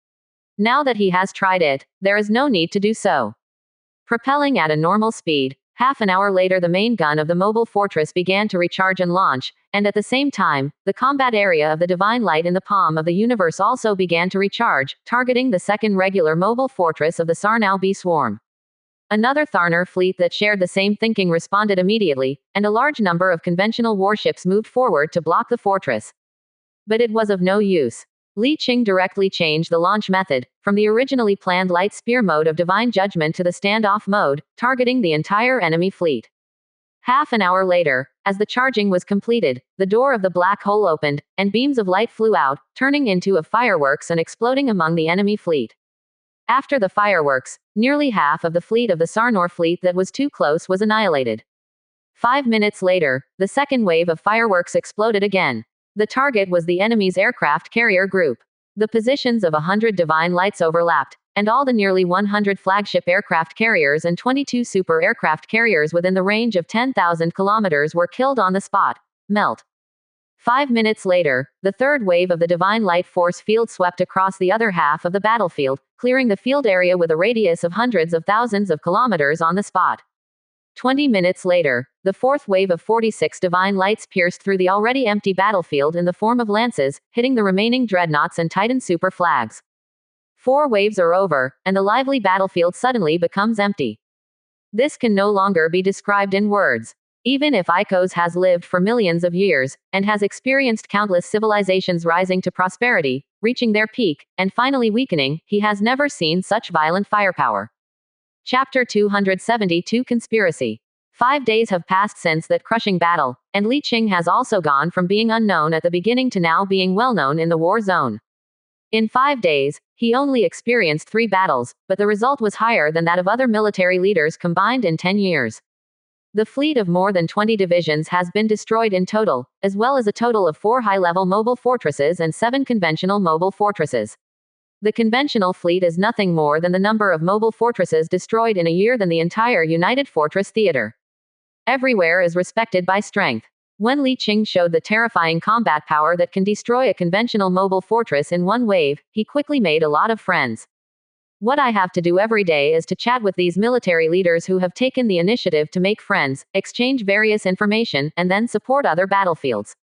Now that he has tried it, there is no need to do so. Propelling at a normal speed, half an hour later the main gun of the mobile fortress began to recharge and launch, and at the same time, the combat area of the divine light in the palm of the universe also began to recharge, targeting the second regular mobile fortress of the Sarnau B swarm. Another Tharner fleet that shared the same thinking responded immediately, and a large number of conventional warships moved forward to block the fortress. But it was of no use. Li Qing directly changed the launch method, from the originally planned light spear mode of divine judgment to the standoff mode, targeting the entire enemy fleet. Half an hour later, as the charging was completed, the door of the black hole opened, and beams of light flew out, turning into a fireworks and exploding among the enemy fleet. After the fireworks, nearly half of the fleet of the Sarnor fleet that was too close was annihilated. 5 minutes later, the second wave of fireworks exploded again. The target was the enemy's aircraft carrier group. The positions of 100 divine lights overlapped, and all the nearly 100 flagship aircraft carriers and 22 super aircraft carriers within the range of 10,000 kilometers were killed on the spot. Melt. 5 minutes later, the third wave of the divine light force field swept across the other half of the battlefield, clearing the field area with a radius of hundreds of thousands of kilometers on the spot. 20 minutes later, the fourth wave of 46 divine lights pierced through the already empty battlefield in the form of lances, hitting the remaining dreadnoughts and Titan super flags. 4 waves are over, and the lively battlefield suddenly becomes empty. This can no longer be described in words. Even if Icos has lived for millions of years, and has experienced countless civilizations rising to prosperity, reaching their peak, and finally weakening, he has never seen such violent firepower. Chapter 272 Conspiracy. 5 days have passed since that crushing battle, and Li Qing has also gone from being unknown at the beginning to now being well known in the war zone. In 5 days, he only experienced 3 battles, but the result was higher than that of other military leaders combined in 10 years. The fleet of more than 20 divisions has been destroyed in total, as well as a total of 4 high-level mobile fortresses and 7 conventional mobile fortresses. The conventional fleet is nothing more than the number of mobile fortresses destroyed in a year than the entire United Fortress Theater. Everywhere is respected by strength. When Li Qing showed the terrifying combat power that can destroy a conventional mobile fortress in one wave, he quickly made a lot of friends. What I have to do every day is to chat with these military leaders who have taken the initiative to make friends, exchange various information, and then support other battlefields.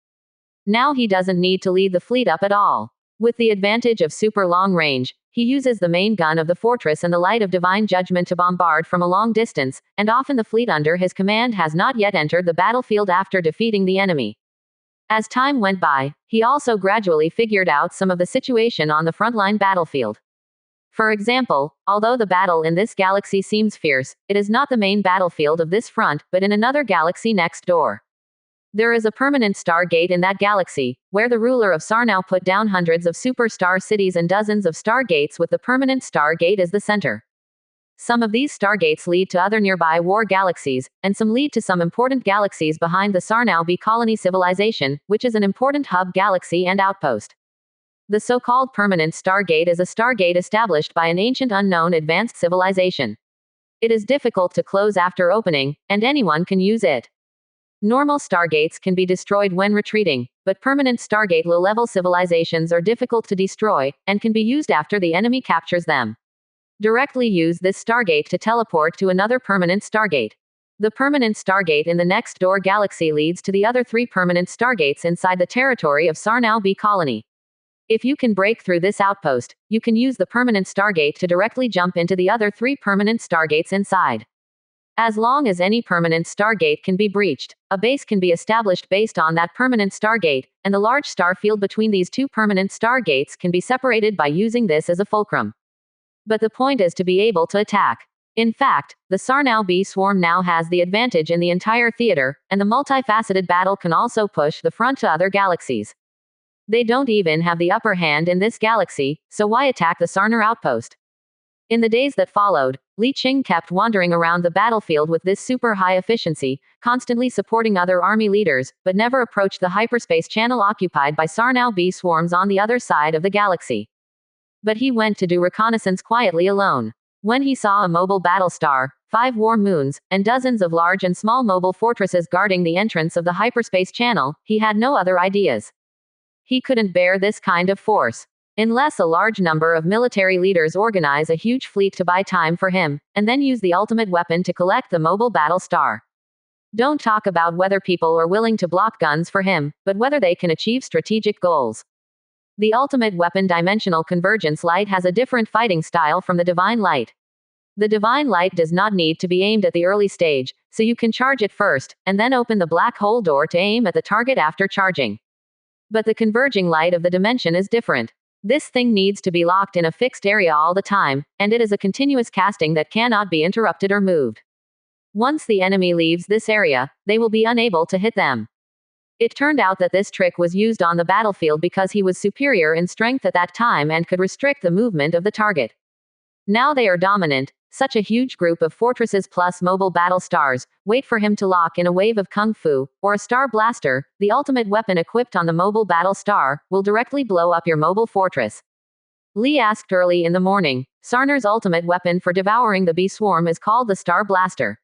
Now he doesn't need to lead the fleet up at all. With the advantage of super long range, he uses the main gun of the fortress and the light of divine judgment to bombard from a long distance, and often the fleet under his command has not yet entered the battlefield after defeating the enemy. As time went by, he also gradually figured out some of the situation on the frontline battlefield. For example, although the battle in this galaxy seems fierce, it is not the main battlefield of this front, but in another galaxy next door. There is a permanent star gate in that galaxy, where the ruler of Sarnau put down hundreds of super-star cities and dozens of star gates with the permanent star gate as the center. Some of these stargates lead to other nearby war galaxies, and some lead to some important galaxies behind the Sarnau B colony civilization, which is an important hub galaxy and outpost. The so-called permanent stargate is a stargate established by an ancient unknown advanced civilization. It is difficult to close after opening, and anyone can use it. Normal stargates can be destroyed when retreating, but permanent stargate low-level civilizations are difficult to destroy, and can be used after the enemy captures them. Directly use this stargate to teleport to another permanent stargate. The permanent stargate in the next door galaxy leads to the other 3 permanent stargates inside the territory of Sarnau B colony. If you can break through this outpost, you can use the permanent stargate to directly jump into the other 3 permanent stargates inside. As long as any permanent stargate can be breached, a base can be established based on that permanent stargate, and the large star field between these 2 permanent stargates can be separated by using this as a fulcrum. But the point is to be able to attack. In fact, the Sarnau B swarm now has the advantage in the entire theater, and the multifaceted battle can also push the front to other galaxies. They don't even have the upper hand in this galaxy, so why attack the Sarnor outpost? In the days that followed, Li Qing kept wandering around the battlefield with this super high efficiency, constantly supporting other army leaders, but never approached the hyperspace channel occupied by Sarnau B swarms on the other side of the galaxy. But he went to do reconnaissance quietly alone. When he saw a mobile battle star, 5 war moons, and dozens of large and small mobile fortresses guarding the entrance of the hyperspace channel, he had no other ideas. He couldn't bear this kind of force. Unless a large number of military leaders organize a huge fleet to buy time for him, and then use the ultimate weapon to collect the mobile battle star. Don't talk about whether people are willing to block guns for him, but whether they can achieve strategic goals. The ultimate weapon dimensional convergence light has a different fighting style from the divine light. The divine light does not need to be aimed at the early stage, so you can charge it first, and then open the black hole door to aim at the target after charging. But the converging light of the dimension is different. This thing needs to be locked in a fixed area all the time, and it is a continuous casting that cannot be interrupted or moved. Once the enemy leaves this area, they will be unable to hit them. It turned out that this trick was used on the battlefield because he was superior in strength at that time and could restrict the movement of the target. Now they are dominant. Such a huge group of fortresses plus mobile battle stars, wait for him to lock in a wave of kung fu, or a star blaster, the ultimate weapon equipped on the mobile battle star, will directly blow up your mobile fortress. Lee asked early in the morning. Sarner's ultimate weapon for devouring the bee swarm is called the Star Blaster.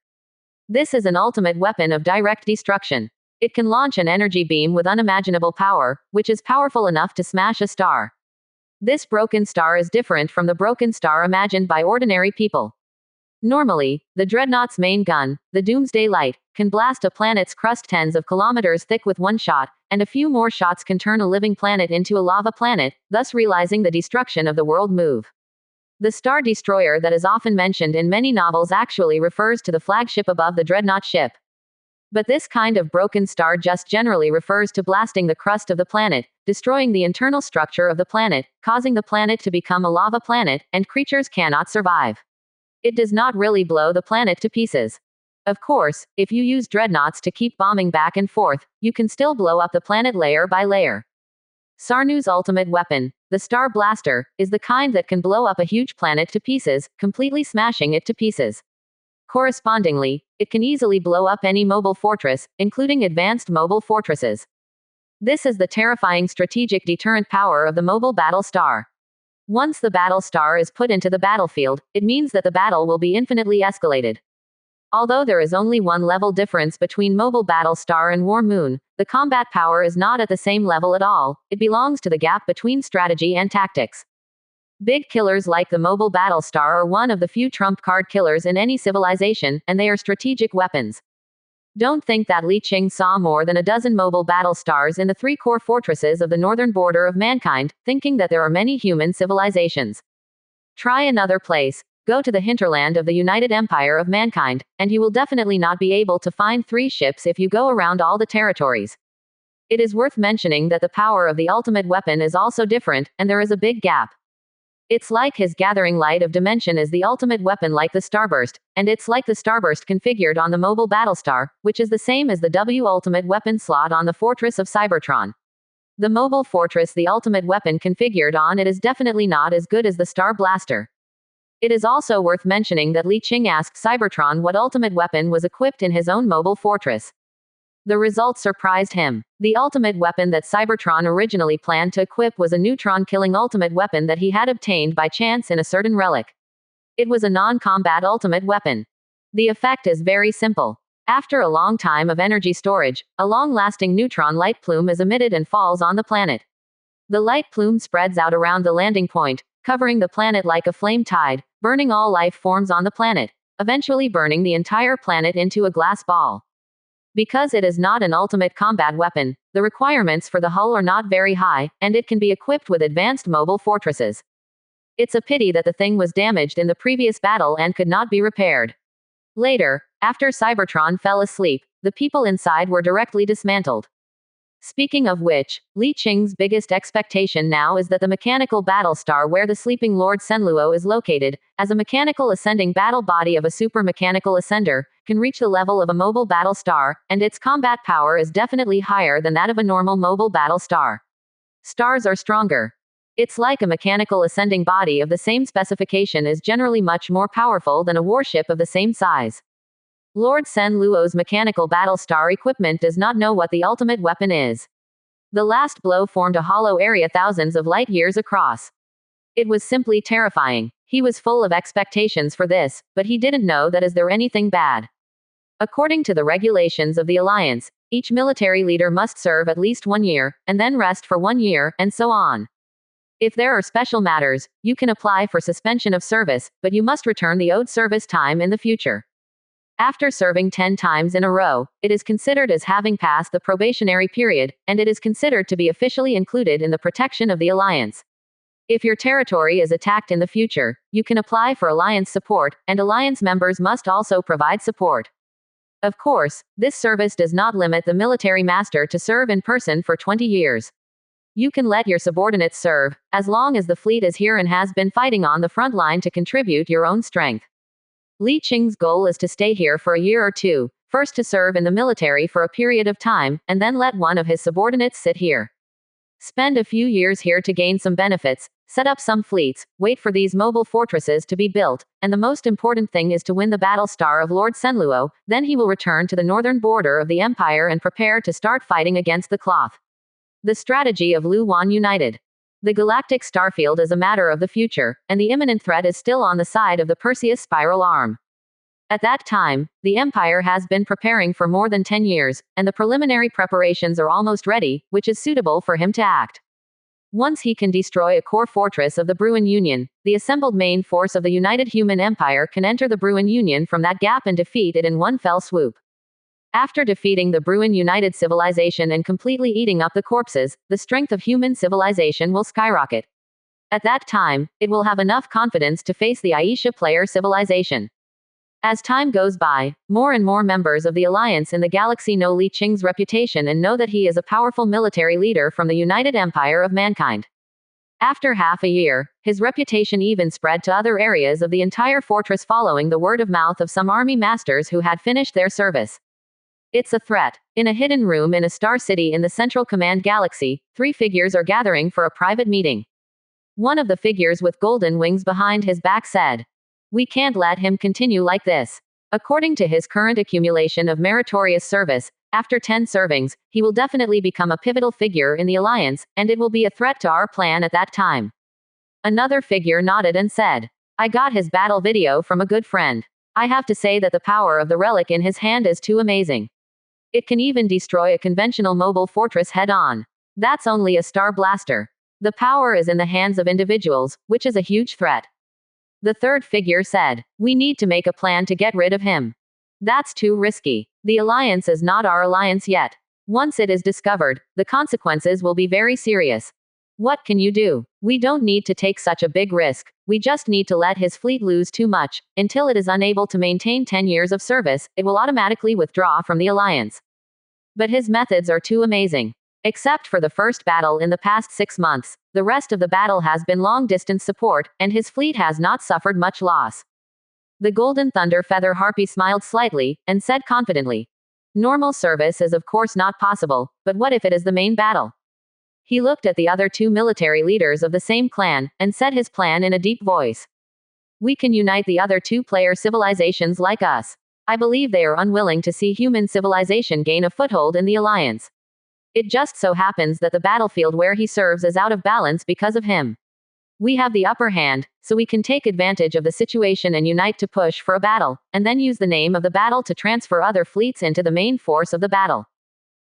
This is an ultimate weapon of direct destruction. It can launch an energy beam with unimaginable power, which is powerful enough to smash a star. This broken star is different from the broken star imagined by ordinary people. Normally, the Dreadnought's main gun, the Doomsday Light, can blast a planet's crust tens of kilometers thick with one shot, and a few more shots can turn a living planet into a lava planet, thus realizing the destruction of the world move. The Star Destroyer that is often mentioned in many novels actually refers to the flagship above the Dreadnought ship. But this kind of broken star just generally refers to blasting the crust of the planet, destroying the internal structure of the planet, causing the planet to become a lava planet, and creatures cannot survive. It does not really blow the planet to pieces. Of course, if you use dreadnoughts to keep bombing back and forth, you can still blow up the planet layer by layer. Sarnu's ultimate weapon, the Star Blaster, is the kind that can blow up a huge planet to pieces, completely smashing it to pieces. Correspondingly, it can easily blow up any mobile fortress, including advanced mobile fortresses. This is the terrifying strategic deterrent power of the mobile battle star. Once the battle star is put into the battlefield, it means that the battle will be infinitely escalated. Although there is only one level difference between mobile battle star and war moon, the combat power is not at the same level at all. It belongs to the gap between strategy and tactics. Big killers like the mobile battle star are one of the few trump card killers in any civilization, and they are strategic weapons. Don't think that Li Qing saw more than a dozen mobile battle stars in the 3 core fortresses of the northern border of mankind, thinking that there are many human civilizations. Try another place. Go to the hinterland of the United Empire of Mankind, and you will definitely not be able to find 3 ships if you go around all the territories. It is worth mentioning that the power of the ultimate weapon is also different, and there is a big gap. It's like his gathering light of dimension is the ultimate weapon like the Starburst, and it's like the Starburst configured on the mobile battlestar, which is the same as the W ultimate weapon slot on the Fortress of Cybertron. The mobile fortress the ultimate weapon configured on it is definitely not as good as the Star Blaster. It is also worth mentioning that Li Qing asked Cybertron what ultimate weapon was equipped in his own mobile fortress. The result surprised him. The ultimate weapon that Cybertron originally planned to equip was a neutron-killing ultimate weapon that he had obtained by chance in a certain relic. It was a non-combat ultimate weapon. The effect is very simple. After a long time of energy storage, a long-lasting neutron light plume is emitted and falls on the planet. The light plume spreads out around the landing point, covering the planet like a flame tide, burning all life forms on the planet, eventually burning the entire planet into a glass ball. Because it is not an ultimate combat weapon, the requirements for the hull are not very high, and it can be equipped with advanced mobile fortresses. It's a pity that the thing was damaged in the previous battle and could not be repaired. Later, after Cybertron fell asleep, the people inside were directly dismantled. Speaking of which, Li Qing's biggest expectation now is that the mechanical battle star where the sleeping Lord Senluo is located, as a mechanical ascending battle body of a super mechanical ascender, can reach the level of a mobile battle star, and its combat power is definitely higher than that of a normal mobile battle star. Stars are stronger. It's like a mechanical ascending body of the same specification is generally much more powerful than a warship of the same size. Lord Sen Luo's mechanical battle star equipment does not know what the ultimate weapon is. The last blow formed a hollow area thousands of light years across. It was simply terrifying. He was full of expectations for this, but he didn't know that is there anything bad. According to the regulations of the alliance, each military leader must serve at least 1 year, and then rest for 1 year, and so on. If there are special matters, you can apply for suspension of service, but you must return the owed service time in the future. After serving 10 times in a row, it is considered as having passed the probationary period, and it is considered to be officially included in the protection of the alliance. If your territory is attacked in the future, you can apply for alliance support, and alliance members must also provide support. Of course, this service does not limit the military master to serve in person for 20 years. You can let your subordinates serve, as long as the fleet is here and has been fighting on the front line to contribute your own strength. Li Qing's goal is to stay here for a year or two, first to serve in the military for a period of time, and then let one of his subordinates sit here. Spend a few years here to gain some benefits, set up some fleets, wait for these mobile fortresses to be built, and the most important thing is to win the battle star of Lord Senluo, then he will return to the northern border of the empire and prepare to start fighting against the cloth. The strategy of Lu Wan United. The galactic starfield is a matter of the future, and the imminent threat is still on the side of the Perseus spiral arm. At that time, the Empire has been preparing for more than 10 years, and the preliminary preparations are almost ready, which is suitable for him to act. Once he can destroy a core fortress of the Bruin Union, the assembled main force of the United Human Empire can enter the Bruin Union from that gap and defeat it in one fell swoop. After defeating the Bruin United civilization and completely eating up the corpses, the strength of human civilization will skyrocket. At that time, it will have enough confidence to face the Aisha player civilization. As time goes by, more and more members of the alliance in the galaxy know Li Qing's reputation and know that he is a powerful military leader from the United Empire of Mankind. After half a year, his reputation even spread to other areas of the entire fortress following the word of mouth of some army masters who had finished their service. It's a threat. In a hidden room in a star city in the Central Command Galaxy, 3 figures are gathering for a private meeting. One of the figures with golden wings behind his back said, "We can't let him continue like this. According to his current accumulation of meritorious service, after 10 servings, he will definitely become a pivotal figure in the alliance, and it will be a threat to our plan at that time." Another figure nodded and said, "I got his battle video from a good friend. I have to say that the power of the relic in his hand is too amazing. It can even destroy a conventional mobile fortress head-on. That's only a star blaster. The power is in the hands of individuals, which is a huge threat." The third figure said, "We need to make a plan to get rid of him. That's too risky. The alliance is not our alliance yet. Once it is discovered, the consequences will be very serious. What can you do? We don't need to take such a big risk. We just need to let his fleet lose too much. Until it is unable to maintain 10 years of service, it will automatically withdraw from the alliance. But his methods are too amazing. Except for the first battle in the past 6 months, the rest of the battle has been long-distance support, and his fleet has not suffered much loss." The Golden Thunder Feather Harpy smiled slightly, and said confidently, "Normal service is of course not possible, but what if it is the main battle?" He looked at the other 2 military leaders of the same clan, and said his plan in a deep voice. "We can unite the other 2-player civilizations like us. I believe they are unwilling to see human civilization gain a foothold in the alliance. It just so happens that the battlefield where he serves is out of balance because of him. We have the upper hand, so we can take advantage of the situation and unite to push for a battle, and then use the name of the battle to transfer other fleets into the main force of the battle.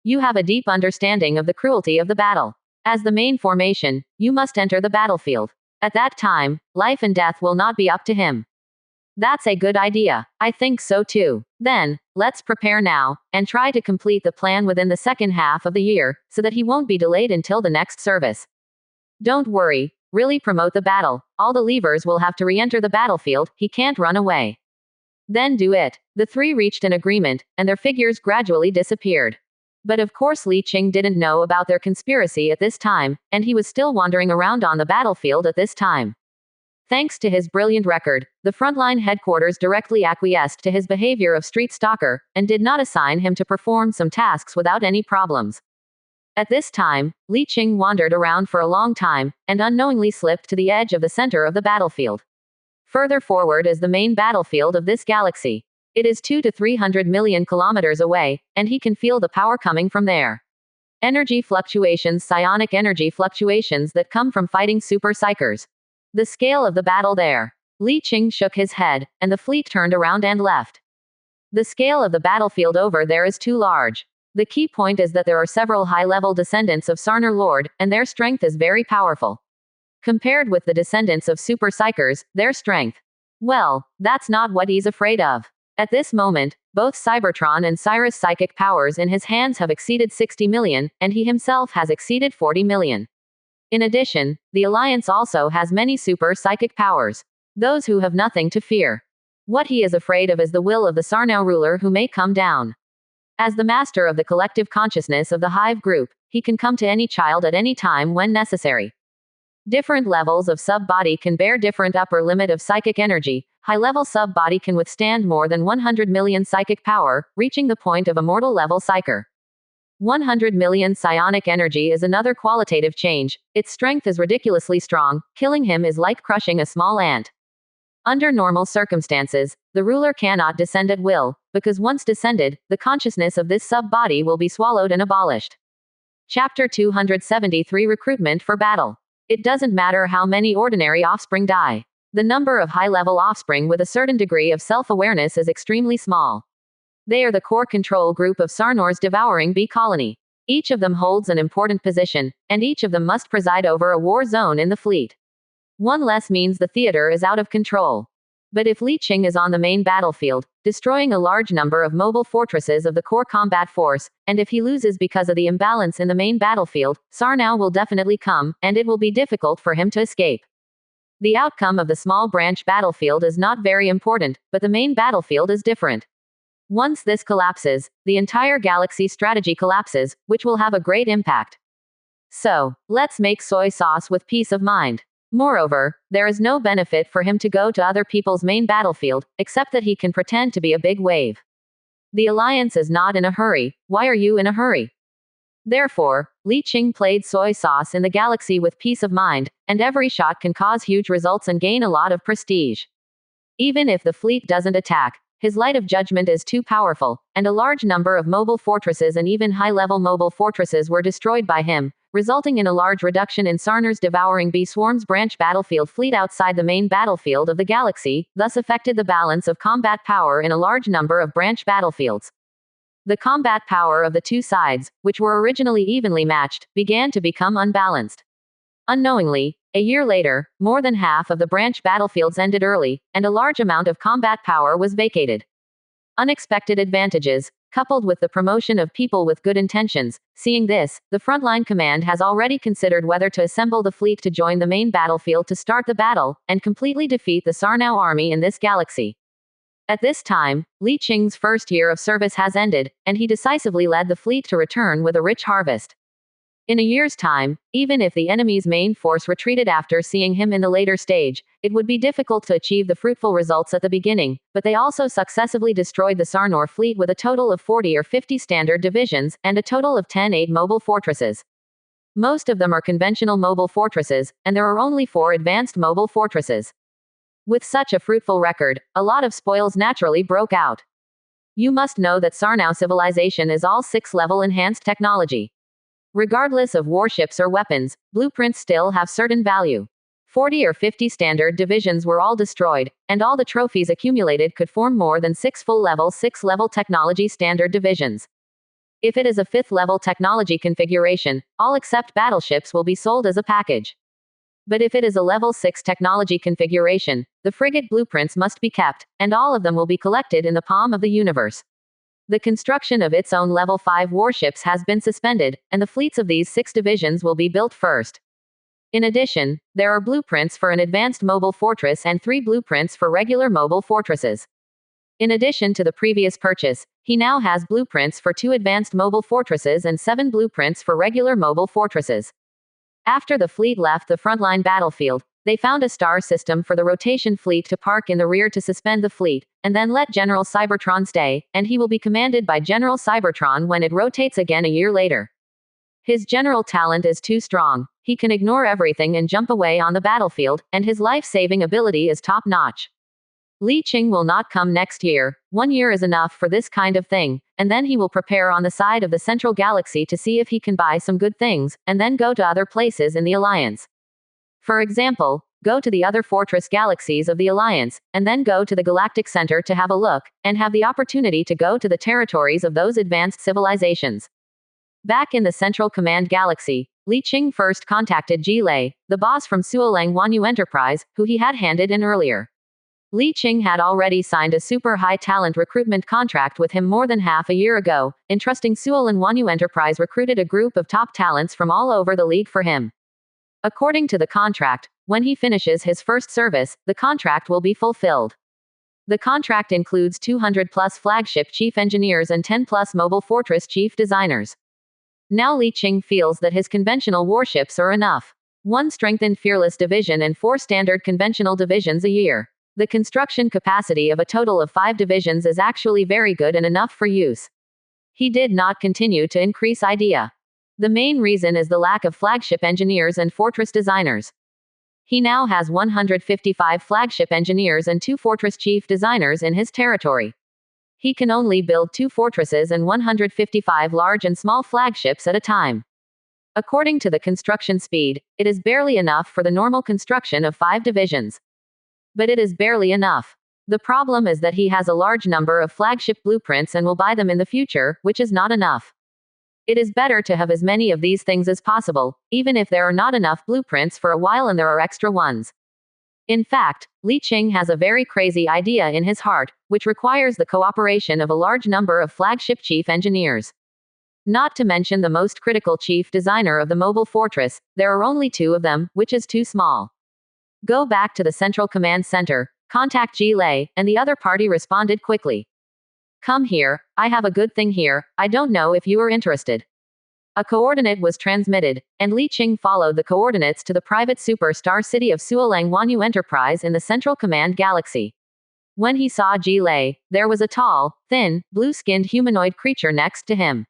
You have a deep understanding of the cruelty of the battle. As the main formation, you must enter the battlefield. At that time, life and death will not be up to him." "That's a good idea. I think so too. Then, let's prepare now, and try to complete the plan within the second half of the year, so that he won't be delayed until the next service. Don't worry, really promote the battle. All the levers will have to re-enter the battlefield, he can't run away. Then do it." The 3 reached an agreement, and their figures gradually disappeared. But of course Li Qing didn't know about their conspiracy at this time, and he was still wandering around on the battlefield at this time. Thanks to his brilliant record, the frontline headquarters directly acquiesced to his behavior of street stalker, and did not assign him to perform some tasks without any problems. At this time, Li Qing wandered around for a long time, and unknowingly slipped to the edge of the center of the battlefield. Further forward is the main battlefield of this galaxy. It is 200 to 300 million kilometers away, and he can feel the power coming from there. Energy fluctuations, psionic energy fluctuations that come from fighting super psychers. The scale of the battle there. Li Qing shook his head, and the fleet turned around and left. The scale of the battlefield over there is too large. The key point is that there are several high-level descendants of Sarnar Lord, and their strength is very powerful. Compared with the descendants of Super Psychers, their strength. Well, that's not what he's afraid of. At this moment, both Cybertron and Cyrus' psychic powers in his hands have exceeded 60 million, and he himself has exceeded 40 million. In addition, the Alliance also has many super psychic powers. Those who have nothing to fear. What he is afraid of is the will of the Sarnau ruler who may come down. As the master of the collective consciousness of the Hive group, he can come to any child at any time when necessary. Different levels of sub-body can bear different upper limit of psychic energy. High-level sub-body can withstand more than 100 million psychic power, reaching the point of immortal level psyker. 100 million psionic energy is another qualitative change. Its strength is ridiculously strong. Killing him is like crushing a small ant. Under normal circumstances, the ruler cannot descend at will, because once descended, the consciousness of this sub-body will be swallowed and abolished. Chapter 273 Recruitment for Battle. It doesn't matter how many ordinary offspring die. The number of high-level offspring with a certain degree of self-awareness is extremely small. They are the core control group of Sarnor's devouring bee colony. Each of them holds an important position, and each of them must preside over a war zone in the fleet. One less means the theater is out of control. But if Li Qing is on the main battlefield, destroying a large number of mobile fortresses of the core combat force, and if he loses because of the imbalance in the main battlefield, Sarnau will definitely come, and it will be difficult for him to escape. The outcome of the small branch battlefield is not very important, but the main battlefield is different. Once this collapses, the entire galaxy strategy collapses, which will have a great impact. So, let's make soy sauce with peace of mind. Moreover, there is no benefit for him to go to other people's main battlefield, except that he can pretend to be a big wave. The Alliance is not in a hurry. Why are you in a hurry? Therefore, Li Qing played soy sauce in the galaxy with peace of mind, and every shot can cause huge results and gain a lot of prestige. Even if the fleet doesn't attack, his light of judgment is too powerful, and a large number of mobile fortresses and even high-level mobile fortresses were destroyed by him, resulting in a large reduction in Sarnor's devouring bee swarm's branch battlefield fleet outside the main battlefield of the galaxy, thus affected the balance of combat power in a large number of branch battlefields. The combat power of the two sides, which were originally evenly matched, began to become unbalanced. Unknowingly, a year later, more than half of the branch battlefields ended early, and a large amount of combat power was vacated. Unexpected advantages, coupled with the promotion of people with good intentions. Seeing this, the frontline command has already considered whether to assemble the fleet to join the main battlefield to start the battle, and completely defeat the Sarnau army in this galaxy. At this time, Li Qing's first year of service has ended, and he decisively led the fleet to return with a rich harvest. In a year's time, even if the enemy's main force retreated after seeing him in the later stage, it would be difficult to achieve the fruitful results at the beginning, but they also successively destroyed the Sarnor fleet with a total of 40 or 50 standard divisions, and a total of 10 mobile fortresses. Most of them are conventional mobile fortresses, and there are only 4 advanced mobile fortresses. With such a fruitful record, a lot of spoils naturally broke out. You must know that Sarnau civilization is all 6-level enhanced technology. Regardless of warships or weapons, blueprints still have certain value. 40 or 50 standard divisions were all destroyed, and all the trophies accumulated could form more than 6 full-level 6-level technology standard divisions. If it is a 5th-level technology configuration, all except battleships will be sold as a package. But if it is a level 6 technology configuration, the frigate blueprints must be kept, and all of them will be collected in the palm of the universe. The construction of its own level 5 warships has been suspended, and the fleets of these 6 divisions will be built first. In addition, there are blueprints for an advanced mobile fortress and 3 blueprints for regular mobile fortresses. In addition to the previous purchase, he now has blueprints for 2 advanced mobile fortresses and 7 blueprints for regular mobile fortresses. After the fleet left the frontline battlefield, they found a star system for the rotation fleet to park in the rear to suspend the fleet, and then let General Cybertron stay, and he will be commanded by General Cybertron when it rotates again a year later. His general talent is too strong. He can ignore everything and jump away on the battlefield, and his life-saving ability is top-notch. Li Qing will not come next year. 1 year is enough for this kind of thing, and then he will prepare on the side of the central galaxy to see if he can buy some good things, and then go to other places in the Alliance. For example, go to the other fortress galaxies of the Alliance, and then go to the Galactic Center to have a look, and have the opportunity to go to the territories of those advanced civilizations. Back in the Central Command Galaxy, Li Qing first contacted Ji Lei, the boss from Suolang Wanyu Enterprise, who he had handed in earlier. Li Qing had already signed a super high talent recruitment contract with him more than half a year ago, entrusting Suolang Wanyu Enterprise recruited a group of top talents from all over the league for him. According to the contract, when he finishes his first service, the contract will be fulfilled. The contract includes 200 plus flagship chief engineers and 10 plus mobile fortress chief designers. Now Li Qing feels that his conventional warships are enough. 1 strengthened fearless division and 4 standard conventional divisions a year. The construction capacity of a total of 5 divisions is actually very good and enough for use. He did not continue to increase idea. The main reason is the lack of flagship engineers and fortress designers. He now has 155 flagship engineers and 2 fortress chief designers in his territory. He can only build 2 fortresses and 155 large and small flagships at a time. According to the construction speed, it is barely enough for the normal construction of 5 divisions. But it is barely enough. The problem is that he has a large number of flagship blueprints and will buy them in the future, which is not enough. It is better to have as many of these things as possible, even if there are not enough blueprints for a while and there are extra ones. In fact, Li Qing has a very crazy idea in his heart, which requires the cooperation of a large number of flagship chief engineers. Not to mention the most critical chief designer of the mobile fortress, there are only 2 of them, which is too small. Go back to the Central Command Center, contact Ji Lei, and the other party responded quickly. Come here, I have a good thing here, I don't know if you are interested. A coordinate was transmitted, and Li Qing followed the coordinates to the private superstar city of Suolang Wanyu Enterprise in the Central Command Galaxy. When he saw Ji Lei, there was a tall, thin, blue-skinned humanoid creature next to him.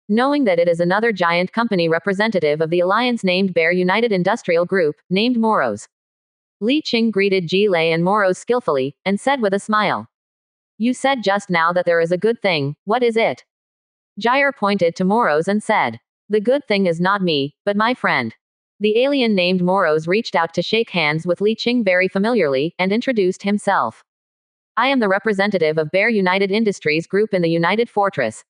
Knowing that it is another giant company representative of the Alliance named Bear United Industrial Group, named Moros. Li Qing greeted Ji Lei and Moros skillfully, and said with a smile. You said just now that there is a good thing, what is it? Jair pointed to Moros and said. The good thing is not me, but my friend. The alien named Moros reached out to shake hands with Li Qing very familiarly, and introduced himself. I am the representative of Bear United Industries Group in the United Fortress.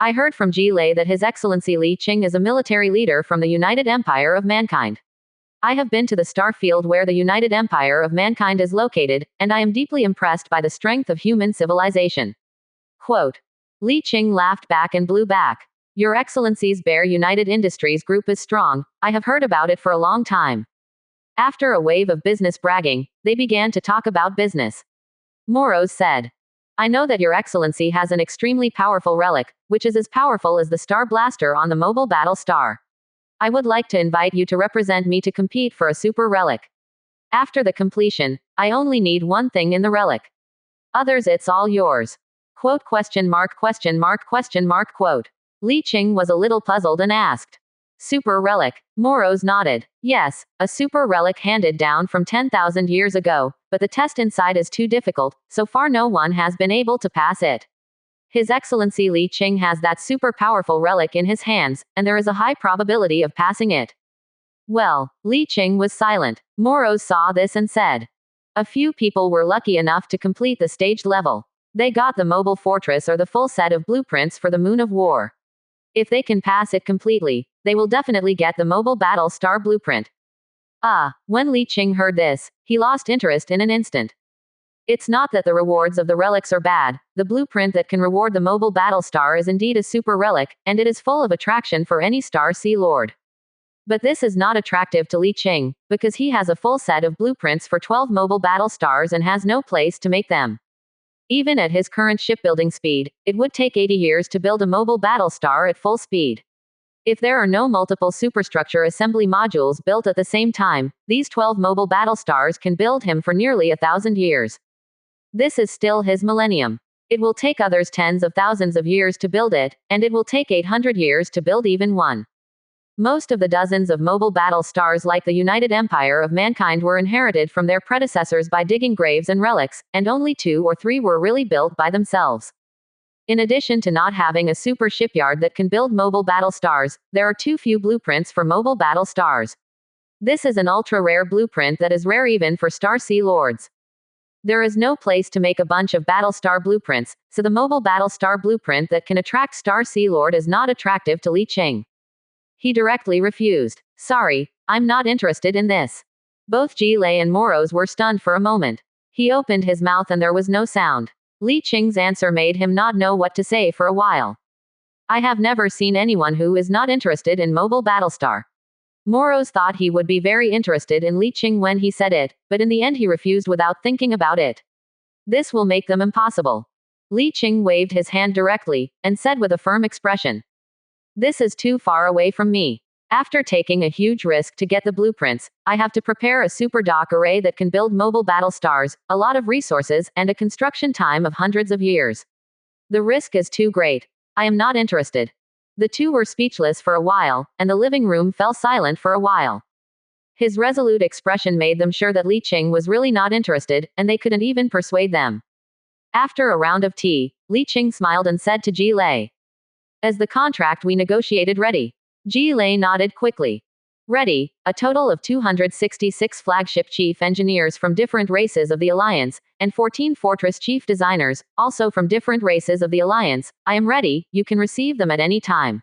I heard from Ji Lei that His Excellency Li Qing is a military leader from the United Empire of Mankind. I have been to the star field where the United Empire of Mankind is located, and I am deeply impressed by the strength of human civilization. Quote. Li Qing laughed back and blew back. Your Excellency's Bear United Industries Group is strong, I have heard about it for a long time. After a wave of business bragging, they began to talk about business. Moros said. I know that Your Excellency has an extremely powerful relic, which is as powerful as the Star Blaster on the mobile battle star. I would like to invite you to represent me to compete for a super relic. After the completion, I only need one thing in the relic. Others it's all yours. Quote question mark question mark question mark quote. Li Qing was a little puzzled and asked. Super relic. Moros nodded. Yes, a super relic handed down from 10,000 years ago, but the test inside is too difficult, so far no one has been able to pass it. His Excellency Li Qing has that super powerful relic in his hands, and there is a high probability of passing it. Well, Li Qing was silent. Moros saw this and said. A few people were lucky enough to complete the staged level. They got the mobile fortress or the full set of blueprints for the Moon of War. If they can pass it completely, they will definitely get the mobile battle star blueprint. When Li Qing heard this, he lost interest in an instant. It's not that the rewards of the relics are bad, the blueprint that can reward the mobile battle star is indeed a super relic, and it is full of attraction for any Star Sea Lord. But this is not attractive to Li Qing, because he has a full set of blueprints for 12 mobile battle stars and has no place to make them. Even at his current shipbuilding speed, it would take 80 years to build a mobile battle star at full speed. If there are no multiple superstructure assembly modules built at the same time, these 12 mobile battle stars can build him for nearly 1,000 years. This is still his millennium. It will take others tens of thousands of years to build it, and it will take 800 years to build even one. Most of the dozens of mobile battle stars like the United Empire of Mankind were inherited from their predecessors by digging graves and relics, and only 2 or 3 were really built by themselves. In addition to not having a super shipyard that can build mobile battle stars, there are too few blueprints for mobile battle stars. This is an ultra-rare blueprint that is rare even for Star Sea Lords. There is no place to make a bunch of Battlestar blueprints, so the mobile Battlestar blueprint that can attract Star Sea Lord is not attractive to Li Qing. He directly refused. Sorry, I'm not interested in this. Both Ji Lei and Moros were stunned for a moment. He opened his mouth and there was no sound. Li Qing's answer made him not know what to say for a while. I have never seen anyone who is not interested in mobile Battlestar. Moros thought he would be very interested in Li Qing when he said it, but in the end he refused without thinking about it. This will make them impossible. Li Qing waved his hand directly, and said with a firm expression. This is too far away from me. After taking a huge risk to get the blueprints, I have to prepare a super dock array that can build mobile Battlestars, a lot of resources, and a construction time of hundreds of years. The risk is too great. I am not interested. The two were speechless for a while, and the living room fell silent for a while. His resolute expression made them sure that Li Qing was really not interested, and they couldn't even persuade them. After a round of tea, Li Qing smiled and said to Ji Lei, "Is the contract we negotiated ready?" Ji Lei nodded quickly. Ready, a total of 266 flagship chief engineers from different races of the Alliance, and 14 fortress chief designers, also from different races of the Alliance. I am ready, you can receive them at any time.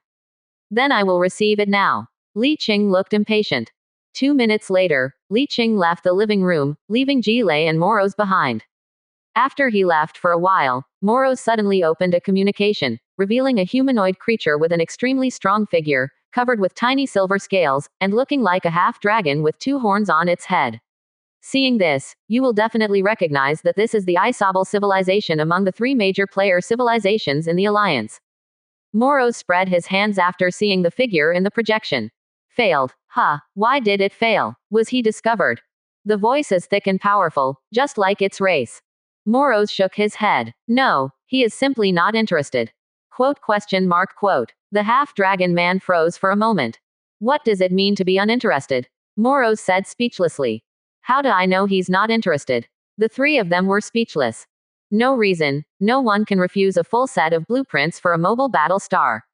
Then I will receive it now. Li Qing looked impatient. 2 minutes later, Li Qing left the living room, leaving Ji Lei and Moros behind. After he left for a while, Moros suddenly opened a communication, revealing a humanoid creature with an extremely strong figure, covered with tiny silver scales, and looking like a half-dragon with 2 horns on its head. Seeing this, you will definitely recognize that this is the Isabel civilization among the 3 major player civilizations in the Alliance. Moros spread his hands after seeing the figure in the projection. Failed. Huh, why did it fail? Was he discovered? The voice is thick and powerful, just like its race. Moros shook his head. No, he is simply not interested. Quote? The half-dragon man froze for a moment. What does it mean to be uninterested? Moros said speechlessly. How do I know he's not interested? The 3 of them were speechless. No reason, no one can refuse a full set of blueprints for a mobile battle star.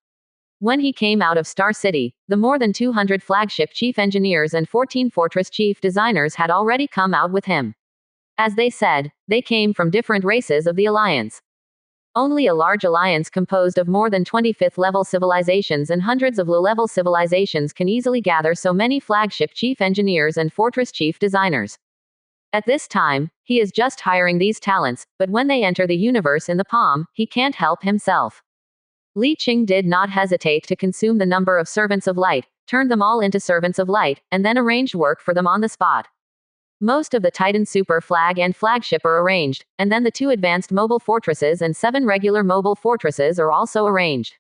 When he came out of Star City, the more than 200 flagship chief engineers and 14 fortress chief designers had already come out with him. As they said, they came from different races of the Alliance. Only a large alliance composed of more than 25th-level civilizations and hundreds of low-level civilizations can easily gather so many flagship chief engineers and fortress chief designers. At this time, he is just hiring these talents, but when they enter the universe in the palm, he can't help himself. Li Qing did not hesitate to consume the number of servants of light, turned them all into servants of light, and then arranged work for them on the spot. Most of the Titan Super Flag and Flagship are arranged, and then the 2 advanced mobile fortresses and 7 regular mobile fortresses are also arranged.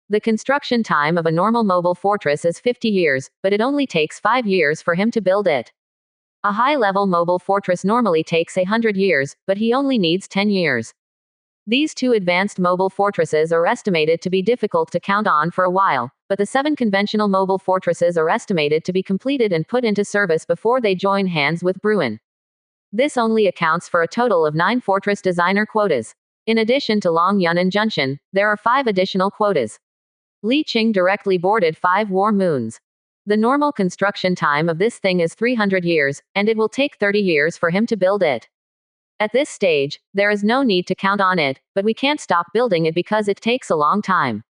The construction time of a normal mobile fortress is 50 years, but it only takes 5 years for him to build it. A high-level mobile fortress normally takes 100 years, but he only needs 10 years. These 2 advanced mobile fortresses are estimated to be difficult to count on for a while, but the 7 conventional mobile fortresses are estimated to be completed and put into service before they join hands with Bruin. This only accounts for a total of 9 fortress designer quotas. In addition to Long Yun and Junshan, there are 5 additional quotas. Li Qing directly boarded 5 war moons. The normal construction time of this thing is 300 years, and it will take 30 years for him to build it. At this stage, there is no need to count on it, but we can't stop building it because it takes a long time.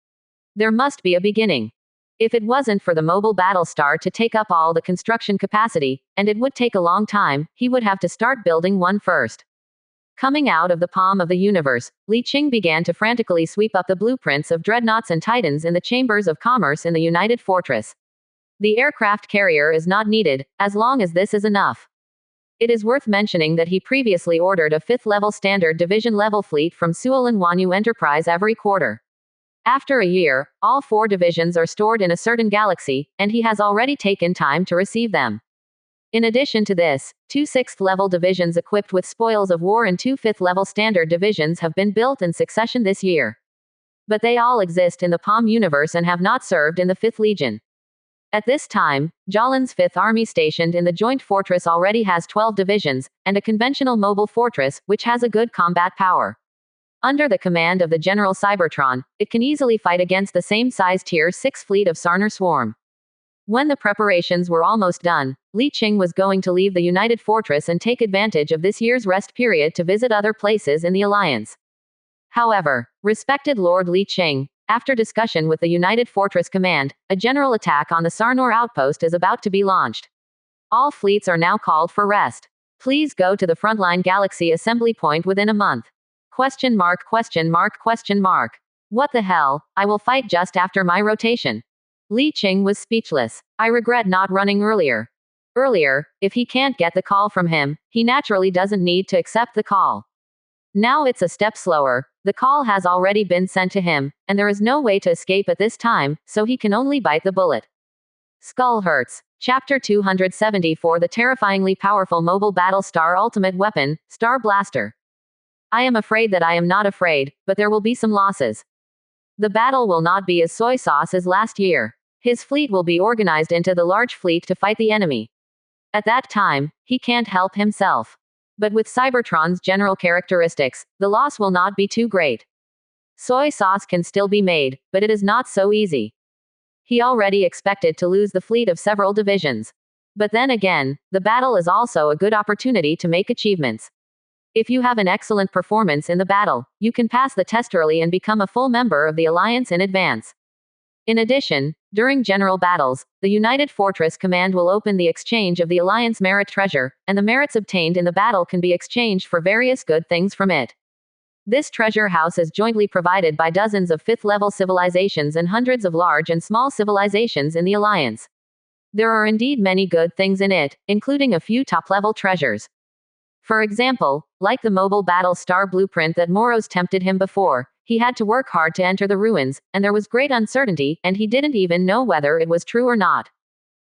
There must be a beginning. If it wasn't for the mobile Battlestar to take up all the construction capacity, and it would take a long time, he would have to start building one first. Coming out of the palm of the universe, Li Qing began to frantically sweep up the blueprints of dreadnoughts and titans in the chambers of commerce in the United Fortress. The aircraft carrier is not needed, as long as this is enough. It is worth mentioning that he previously ordered a 5th-level standard division-level fleet from Suolin Wanyu Enterprise every quarter. After a year, all 4 divisions are stored in a certain galaxy, and he has already taken time to receive them. In addition to this, 2 6th-level divisions equipped with spoils of war and 2 5th-level standard divisions have been built in succession this year. But they all exist in the Palm universe and have not served in the 5th Legion. At this time, Jalin's 5th Army stationed in the Joint Fortress already has 12 divisions, and a conventional mobile fortress, which has a good combat power. Under the command of the General Cybertron, it can easily fight against the same size Tier 6 fleet of Sarner Swarm. When the preparations were almost done, Li Qing was going to leave the United Fortress and take advantage of this year's rest period to visit other places in the alliance. However, respected Lord Li Qing, after discussion with the United Fortress Command, a general attack on the Sarnor outpost is about to be launched. All fleets are now called for rest. Please go to the frontline galaxy assembly point within a month. Question mark, question mark, question mark. What the hell, I will fight just after my rotation. Li Qing was speechless. I regret not running earlier. Earlier, if he can't get the call from him, he naturally doesn't need to accept the call. Now it's a step slower, the call has already been sent to him, and there is no way to escape at this time, so he can only bite the bullet. Skull hurts. Chapter 274 The terrifyingly powerful mobile battle star ultimate weapon, Star Blaster. I am afraid that I am not afraid, but there will be some losses. The battle will not be as soy sauce as last year. His fleet will be organized into the large fleet to fight the enemy. At that time, he can't help himself. But with Cybertron's general characteristics, the loss will not be too great. Soy sauce can still be made, but it is not so easy. He already expected to lose the fleet of several divisions. But then again, the battle is also a good opportunity to make achievements. If you have an excellent performance in the battle, you can pass the test early and become a full member of the Alliance in advance. In addition, during general battles, the United Fortress Command will open the exchange of the Alliance merit treasure, and the merits obtained in the battle can be exchanged for various good things from it. This treasure house is jointly provided by dozens of 5th-level civilizations and hundreds of large and small civilizations in the Alliance. There are indeed many good things in it, including a few top-level treasures. For example, like the mobile battle star blueprint that Moros tempted him before, he had to work hard to enter the ruins, and there was great uncertainty, and he didn't even know whether it was true or not.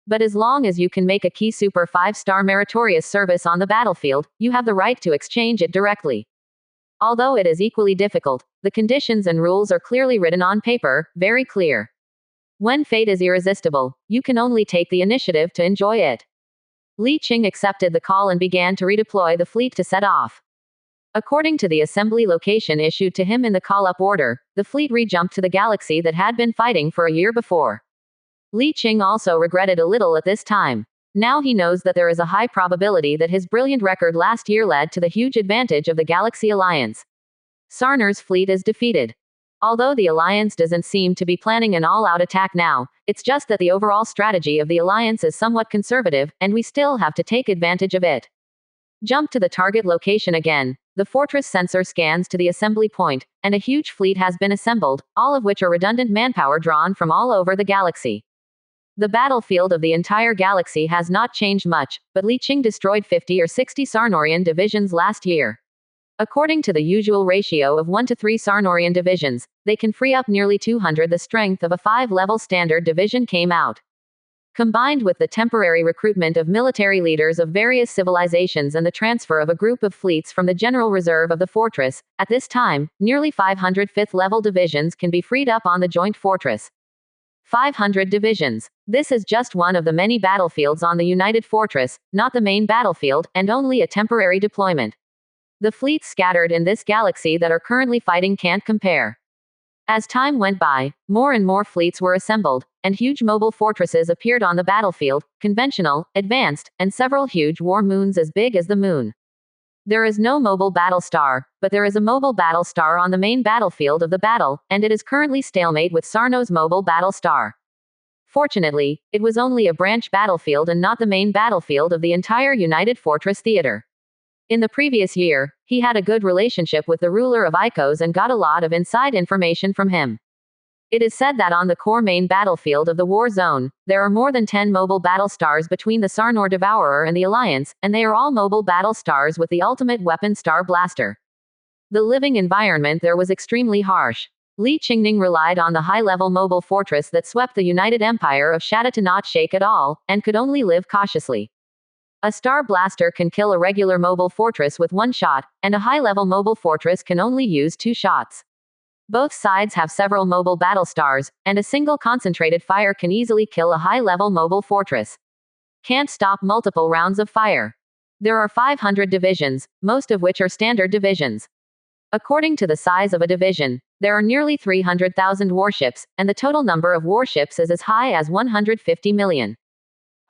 But as long as you can make a key super 5-star meritorious service on the battlefield, you have the right to exchange it directly. Although it is equally difficult, the conditions and rules are clearly written on paper, very clear. When fate is irresistible, you can only take the initiative to enjoy it. Li Qing accepted the call and began to redeploy the fleet to set off. According to the assembly location issued to him in the call-up order, the fleet rejumped to the galaxy that had been fighting for a year before. Li Qing also regretted a little at this time. Now he knows that there is a high probability that his brilliant record last year led to the huge advantage of the Galaxy Alliance. Sarnor's fleet is defeated. Although the Alliance doesn't seem to be planning an all-out attack now, it's just that the overall strategy of the Alliance is somewhat conservative, and we still have to take advantage of it. Jump to the target location again. The fortress sensor scans to the assembly point, and a huge fleet has been assembled, all of which are redundant manpower drawn from all over the galaxy. The battlefield of the entire galaxy has not changed much, but Li Qing destroyed 50 or 60 Sarnorian divisions last year. According to the usual ratio of 1 to 3 Sarnorian divisions, they can free up nearly 200. The strength of a 5-level standard division came out. Combined with the temporary recruitment of military leaders of various civilizations and the transfer of a group of fleets from the general reserve of the fortress, at this time, nearly 500 5th-level divisions can be freed up on the joint fortress. 500 divisions. This is just one of the many battlefields on the United Fortress, not the main battlefield, and only a temporary deployment. The fleets scattered in this galaxy that are currently fighting can't compare. As time went by, more and more fleets were assembled, and huge mobile fortresses appeared on the battlefield, conventional, advanced, and several huge war moons as big as the moon. There is no mobile battle star, but there is a mobile battle star on the main battlefield of the battle, and it is currently stalemate with Sarno's mobile battle star. Fortunately, it was only a branch battlefield and not the main battlefield of the entire United Fortress Theater. In the previous year, he had a good relationship with the ruler of Icos and got a lot of inside information from him. It is said that on the core main battlefield of the war zone, there are more than 10 mobile battle stars between the Sarnor Devourer and the Alliance, and they are all mobile battle stars with the ultimate weapon Star Blaster. The living environment there was extremely harsh. Li Qingning relied on the high-level mobile fortress that swept the United Empire of Shatta to not shake at all, and could only live cautiously. A Star Blaster can kill a regular mobile fortress with one shot, and a high-level mobile fortress can only use 2 shots. Both sides have several mobile battle stars, and a single concentrated fire can easily kill a high-level mobile fortress. Can't stop multiple rounds of fire. There are 500 divisions, most of which are standard divisions. According to the size of a division, there are nearly 300,000 warships, and the total number of warships is as high as 150 million.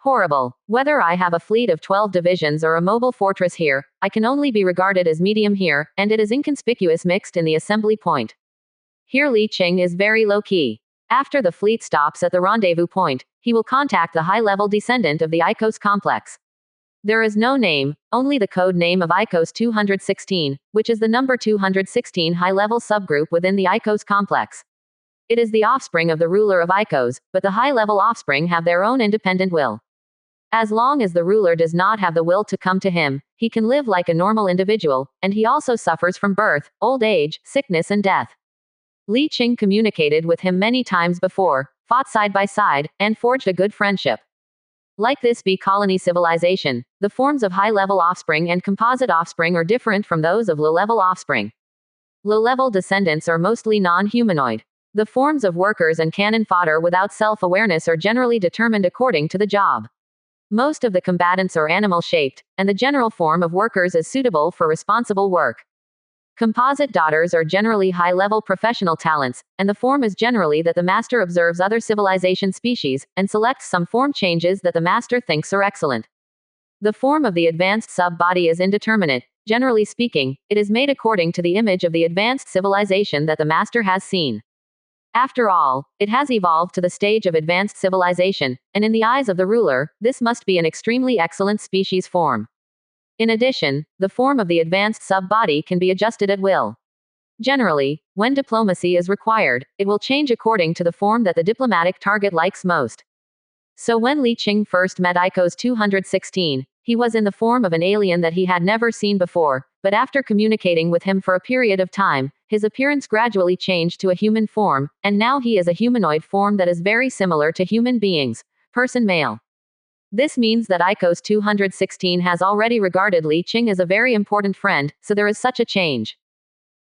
Horrible. Whether I have a fleet of 12 divisions or a mobile fortress here, I can only be regarded as medium here, and it is inconspicuous mixed in the assembly point. Here Li Qing is very low-key. After the fleet stops at the rendezvous point, he will contact the high-level descendant of the Icos complex. There is no name, only the code name of Icos 216, which is the number 216 high-level subgroup within the Icos complex. It is the offspring of the ruler of Icos, but the high-level offspring have their own independent will. As long as the ruler does not have the will to come to him, he can live like a normal individual, and he also suffers from birth, old age, sickness and death. Li Qing communicated with him many times before, fought side by side, and forged a good friendship. Like this bee colony civilization, the forms of high-level offspring and composite offspring are different from those of low-level offspring. Low-level descendants are mostly non-humanoid. The forms of workers and cannon fodder without self-awareness are generally determined according to the job. Most of the combatants are animal-shaped, and the general form of workers is suitable for responsible work. Composite daughters are generally high-level professional talents, and the form is generally that the master observes other civilization species, and selects some form changes that the master thinks are excellent. The form of the advanced sub-body is indeterminate. Generally speaking, it is made according to the image of the advanced civilization that the master has seen. After all, it has evolved to the stage of advanced civilization, and in the eyes of the ruler, this must be an extremely excellent species form. In addition, the form of the advanced sub-body can be adjusted at will. Generally, when diplomacy is required, it will change according to the form that the diplomatic target likes most. So when Li Qing first met Icos 216, he was in the form of an alien that he had never seen before, but after communicating with him for a period of time, his appearance gradually changed to a human form, and now he is a humanoid form that is very similar to human beings. Person male. This means that Icos 216 has already regarded Li Qing as a very important friend, so there is such a change.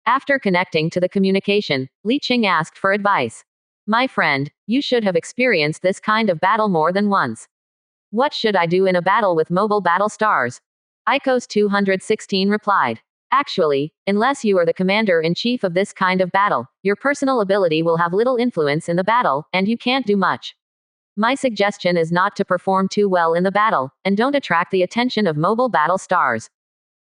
After connecting to the communication, Li Qing asked for advice. My friend, you should have experienced this kind of battle more than once. What should I do in a battle with mobile battle stars? Icos 216 replied. Actually, unless you are the commander-in-chief of this kind of battle, your personal ability will have little influence in the battle, and you can't do much. My suggestion is not to perform too well in the battle, and don't attract the attention of mobile battle stars.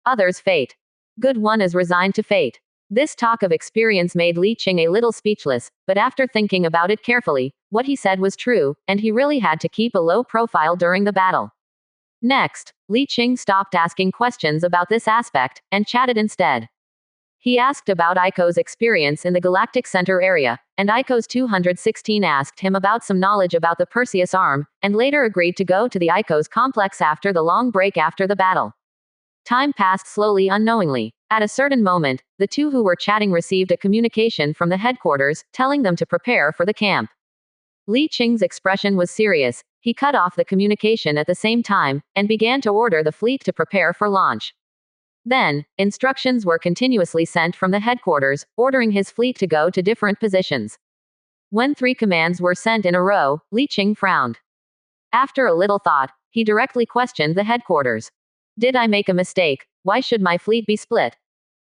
Others' fate. Good one is resigned to fate. This talk of experience made Li Qing a little speechless, but after thinking about it carefully, what he said was true, and he really had to keep a low profile during the battle. Next, Li Qing stopped asking questions about this aspect, and chatted instead. He asked about Icos' experience in the Galactic Center area, and Icos 216 asked him about some knowledge about the Perseus arm, and later agreed to go to the Icos complex after the long break after the battle. Time passed slowly unknowingly. At a certain moment, the two who were chatting received a communication from the headquarters, telling them to prepare for the camp. Li Qing's expression was serious. He cut off the communication at the same time, and began to order the fleet to prepare for launch. Then, instructions were continuously sent from the headquarters, ordering his fleet to go to different positions. When 3 commands were sent in a row, Li Qing frowned. After a little thought, he directly questioned the headquarters. Did I make a mistake? Why should my fleet be split?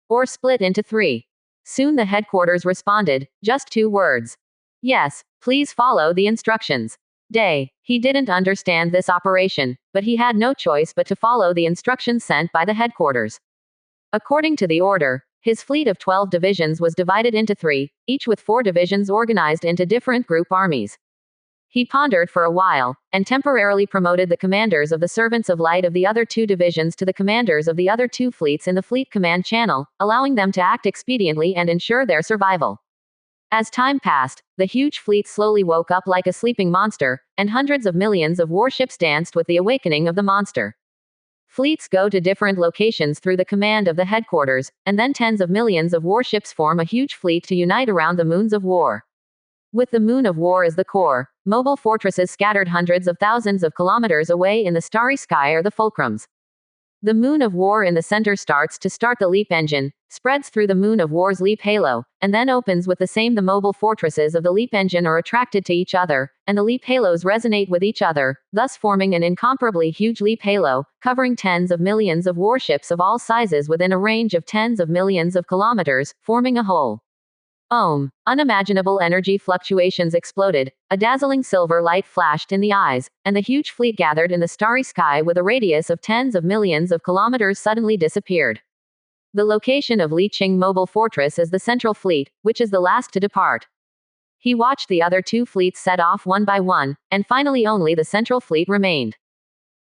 Or split into 3? Soon the headquarters responded, just 2 words. Yes, please follow the instructions. He didn't understand this operation, but he had no choice but to follow the instructions sent by the headquarters. According to the order, his fleet of 12 divisions was divided into 3, each with 4 divisions organized into different group armies. He pondered for a while, and temporarily promoted the commanders of the Servants of Light of the other 2 divisions to the commanders of the other 2 fleets in the Fleet Command Channel, allowing them to act expediently and ensure their survival. As time passed, the huge fleet slowly woke up like a sleeping monster, and hundreds of millions of warships danced with the awakening of the monster. Fleets go to different locations through the command of the headquarters, and then tens of millions of warships form a huge fleet to unite around the moons of war. With the moon of war as the core, mobile fortresses scattered hundreds of thousands of kilometers away in the starry sky are the fulcrums. The moon of war in the center starts the leap engine, spreads through the moon of war's leap halo, and then opens with the same. The mobile fortresses of the leap engine are attracted to each other, and the leap halos resonate with each other, thus forming an incomparably huge leap halo, covering tens of millions of warships of all sizes within a range of tens of millions of kilometers, forming a whole. Unimaginable energy fluctuations exploded, a dazzling silver light flashed in the eyes, and the huge fleet gathered in the starry sky with a radius of tens of millions of kilometers suddenly disappeared. The location of Li Qing Mobile Fortress is the Central Fleet, which is the last to depart. He watched the other two fleets set off one by one, and finally only the Central Fleet remained.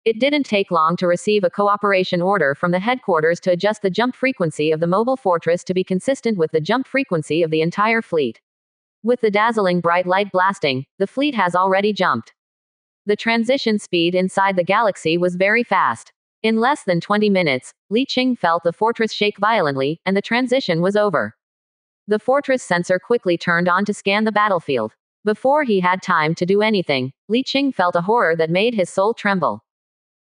It didn't take long to receive a cooperation order from the headquarters to adjust the jump frequency of the mobile fortress to be consistent with the jump frequency of the entire fleet. With the dazzling bright light blasting, the fleet has already jumped. The transition speed inside the galaxy was very fast. In less than 20 minutes, Li Qing felt the fortress shake violently, and the transition was over. The fortress sensor quickly turned on to scan the battlefield. Before he had time to do anything, Li Qing felt a horror that made his soul tremble.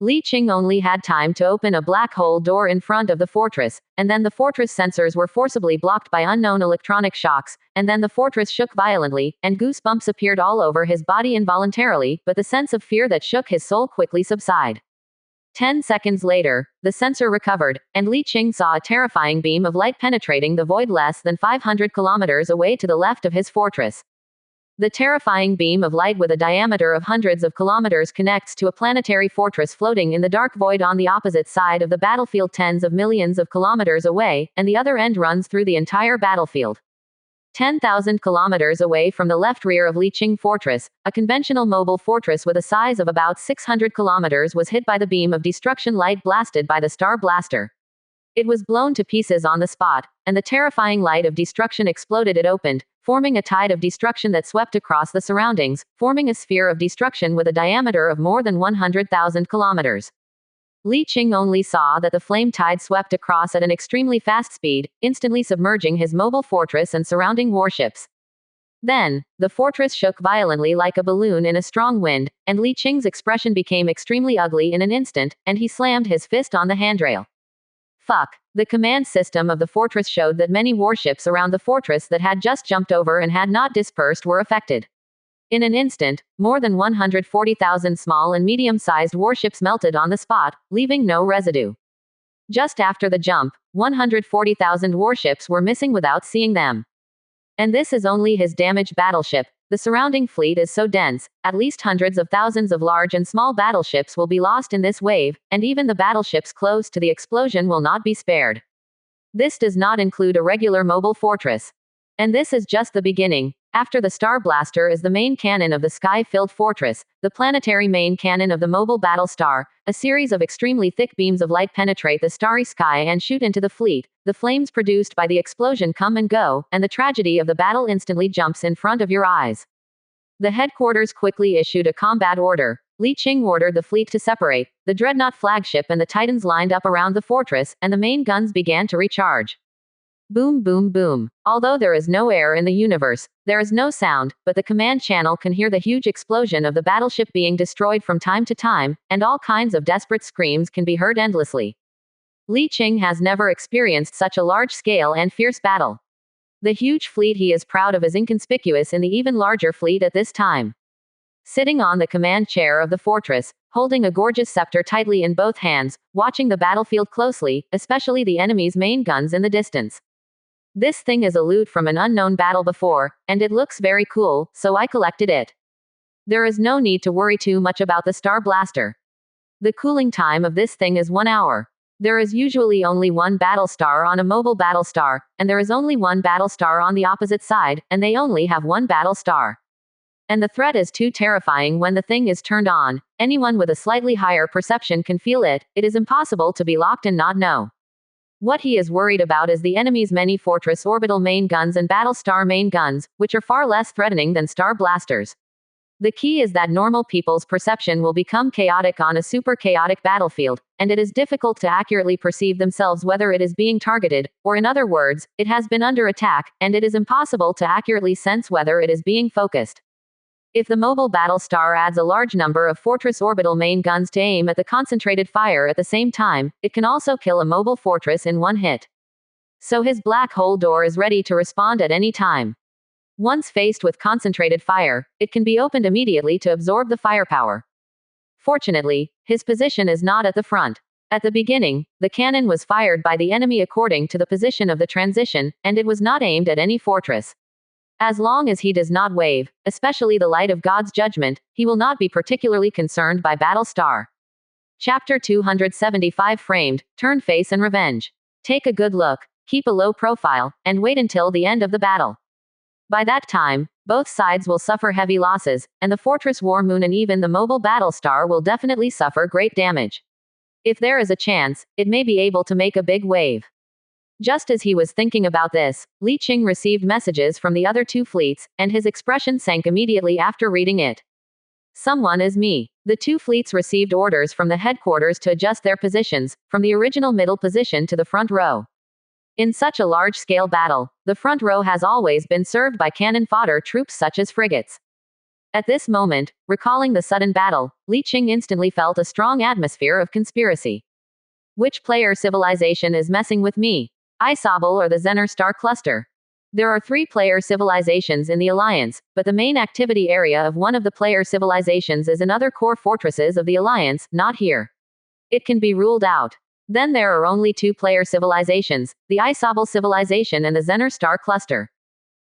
Li Qing only had time to open a black hole door in front of the fortress, and then the fortress sensors were forcibly blocked by unknown electronic shocks, and then the fortress shook violently, and goosebumps appeared all over his body involuntarily, but the sense of fear that shook his soul quickly subsided. 10 seconds later, the sensor recovered, and Li Qing saw a terrifying beam of light penetrating the void less than 500 kilometers away to the left of his fortress. The terrifying beam of light with a diameter of hundreds of kilometers connects to a planetary fortress floating in the dark void on the opposite side of the battlefield tens of millions of kilometers away, and the other end runs through the entire battlefield. 10,000 kilometers away from the left rear of Li Qing Fortress, a conventional mobile fortress with a size of about 600 kilometers was hit by the beam of destruction light blasted by the Star Blaster. It was blown to pieces on the spot, and the terrifying light of destruction exploded. It opened, forming a tide of destruction that swept across the surroundings, forming a sphere of destruction with a diameter of more than 100,000 kilometers. Li Qing only saw that the flame tide swept across at an extremely fast speed, instantly submerging his mobile fortress and surrounding warships. Then, the fortress shook violently like a balloon in a strong wind, and Li Qing's expression became extremely ugly in an instant, and he slammed his fist on the handrail. Fuck. The command system of the fortress showed that many warships around the fortress that had just jumped over and had not dispersed were affected. In an instant, more than 140,000 small and medium-sized warships melted on the spot, leaving no residue. Just after the jump, 140,000 warships were missing without seeing them. And this is only his damaged battleship. The surrounding fleet is so dense, at least hundreds of thousands of large and small battleships will be lost in this wave, and even the battleships close to the explosion will not be spared. This does not include a regular mobile fortress. And this is just the beginning. After the Star Blaster is the main cannon of the sky-filled fortress, the planetary main cannon of the mobile battle star. A series of extremely thick beams of light penetrate the starry sky and shoot into the fleet. The flames produced by the explosion come and go, and the tragedy of the battle instantly jumps in front of your eyes. The headquarters quickly issued a combat order. Li Qing ordered the fleet to separate. The dreadnought flagship and the Titans lined up around the fortress, and the main guns began to recharge. Boom, boom, boom. Although there is no air in the universe, there is no sound, but the command channel can hear the huge explosion of the battleship being destroyed from time to time, and all kinds of desperate screams can be heard endlessly. Li Qing has never experienced such a large-scale and fierce battle. The huge fleet he is proud of is inconspicuous in the even larger fleet at this time. Sitting on the command chair of the fortress, holding a gorgeous scepter tightly in both hands, watching the battlefield closely, especially the enemy's main guns in the distance. This thing is a loot from an unknown battle before, and it looks very cool, so I collected it. There is no need to worry too much about the Star Blaster. The cooling time of this thing is 1 hour. There is usually only one battle star on a mobile battle star, and there is only one battle star on the opposite side, and they only have one battle star. And the threat is too terrifying when the thing is turned on. Anyone with a slightly higher perception can feel it. It is impossible to be locked and not know. What he is worried about is the enemy's many fortress orbital main guns and battle star main guns, which are far less threatening than Star Blasters. The key is that normal people's perception will become chaotic on a super chaotic battlefield, and it is difficult to accurately perceive themselves whether it is being targeted, or in other words, it has been under attack, and it is impossible to accurately sense whether it is being focused. If the mobile battle star adds a large number of fortress orbital main guns to aim at the concentrated fire at the same time, it can also kill a mobile fortress in one hit. So his black hole door is ready to respond at any time. Once faced with concentrated fire, it can be opened immediately to absorb the firepower. Fortunately, his position is not at the front. At the beginning, the cannon was fired by the enemy according to the position of the transition, and it was not aimed at any fortress. As long as he does not wave, especially the light of God's judgment, he will not be particularly concerned by battle star. Chapter 275 Framed, Turn Face and Revenge. Take a good look, keep a low profile, and wait until the end of the battle. By that time, both sides will suffer heavy losses, and the Fortress War Moon and even the mobile battle star will definitely suffer great damage. If there is a chance, it may be able to make a big wave. Just as he was thinking about this, Li Qing received messages from the other two fleets, and his expression sank immediately after reading it. Someone is me. The two fleets received orders from the headquarters to adjust their positions, from the original middle position to the front row. In such a large-scale battle, the front row has always been served by cannon fodder troops such as frigates. At this moment, recalling the sudden battle, Li Qing instantly felt a strong atmosphere of conspiracy. Which player civilization is messing with me? Isabel or the Zener star cluster? There are 3 player civilizations in the alliance, but the main activity area of one of the player civilizations is in other core fortresses of the alliance, not here. It can be ruled out. Then there are only 2 player civilizations, the Isabel civilization and the Zener star cluster.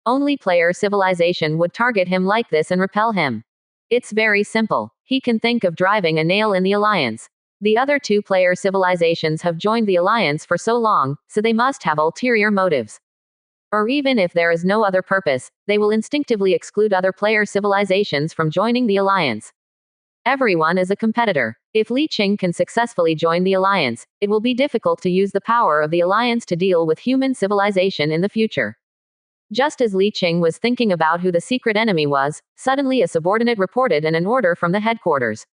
Only player civilization would target him like this and repel him. It's very simple. He can think of driving a nail in the alliance. The other 2 player civilizations have joined the alliance for so long, so they must have ulterior motives. Or even if there is no other purpose, they will instinctively exclude other player civilizations from joining the alliance. Everyone is a competitor. If Li Qing can successfully join the alliance, it will be difficult to use the power of the alliance to deal with human civilization in the future. Just as Li Qing was thinking about who the secret enemy was, suddenly a subordinate reported an order from the headquarters.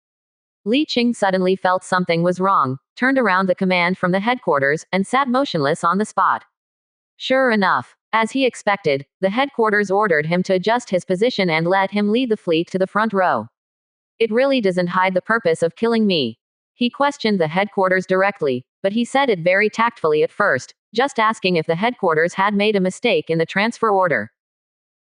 Li Qing suddenly felt something was wrong, turned around the command from the headquarters, and sat motionless on the spot. Sure enough, as he expected, the headquarters ordered him to adjust his position and let him lead the fleet to the front row. It really doesn't hide the purpose of killing me. He questioned the headquarters directly, but he said it very tactfully at first, just asking if the headquarters had made a mistake in the transfer order.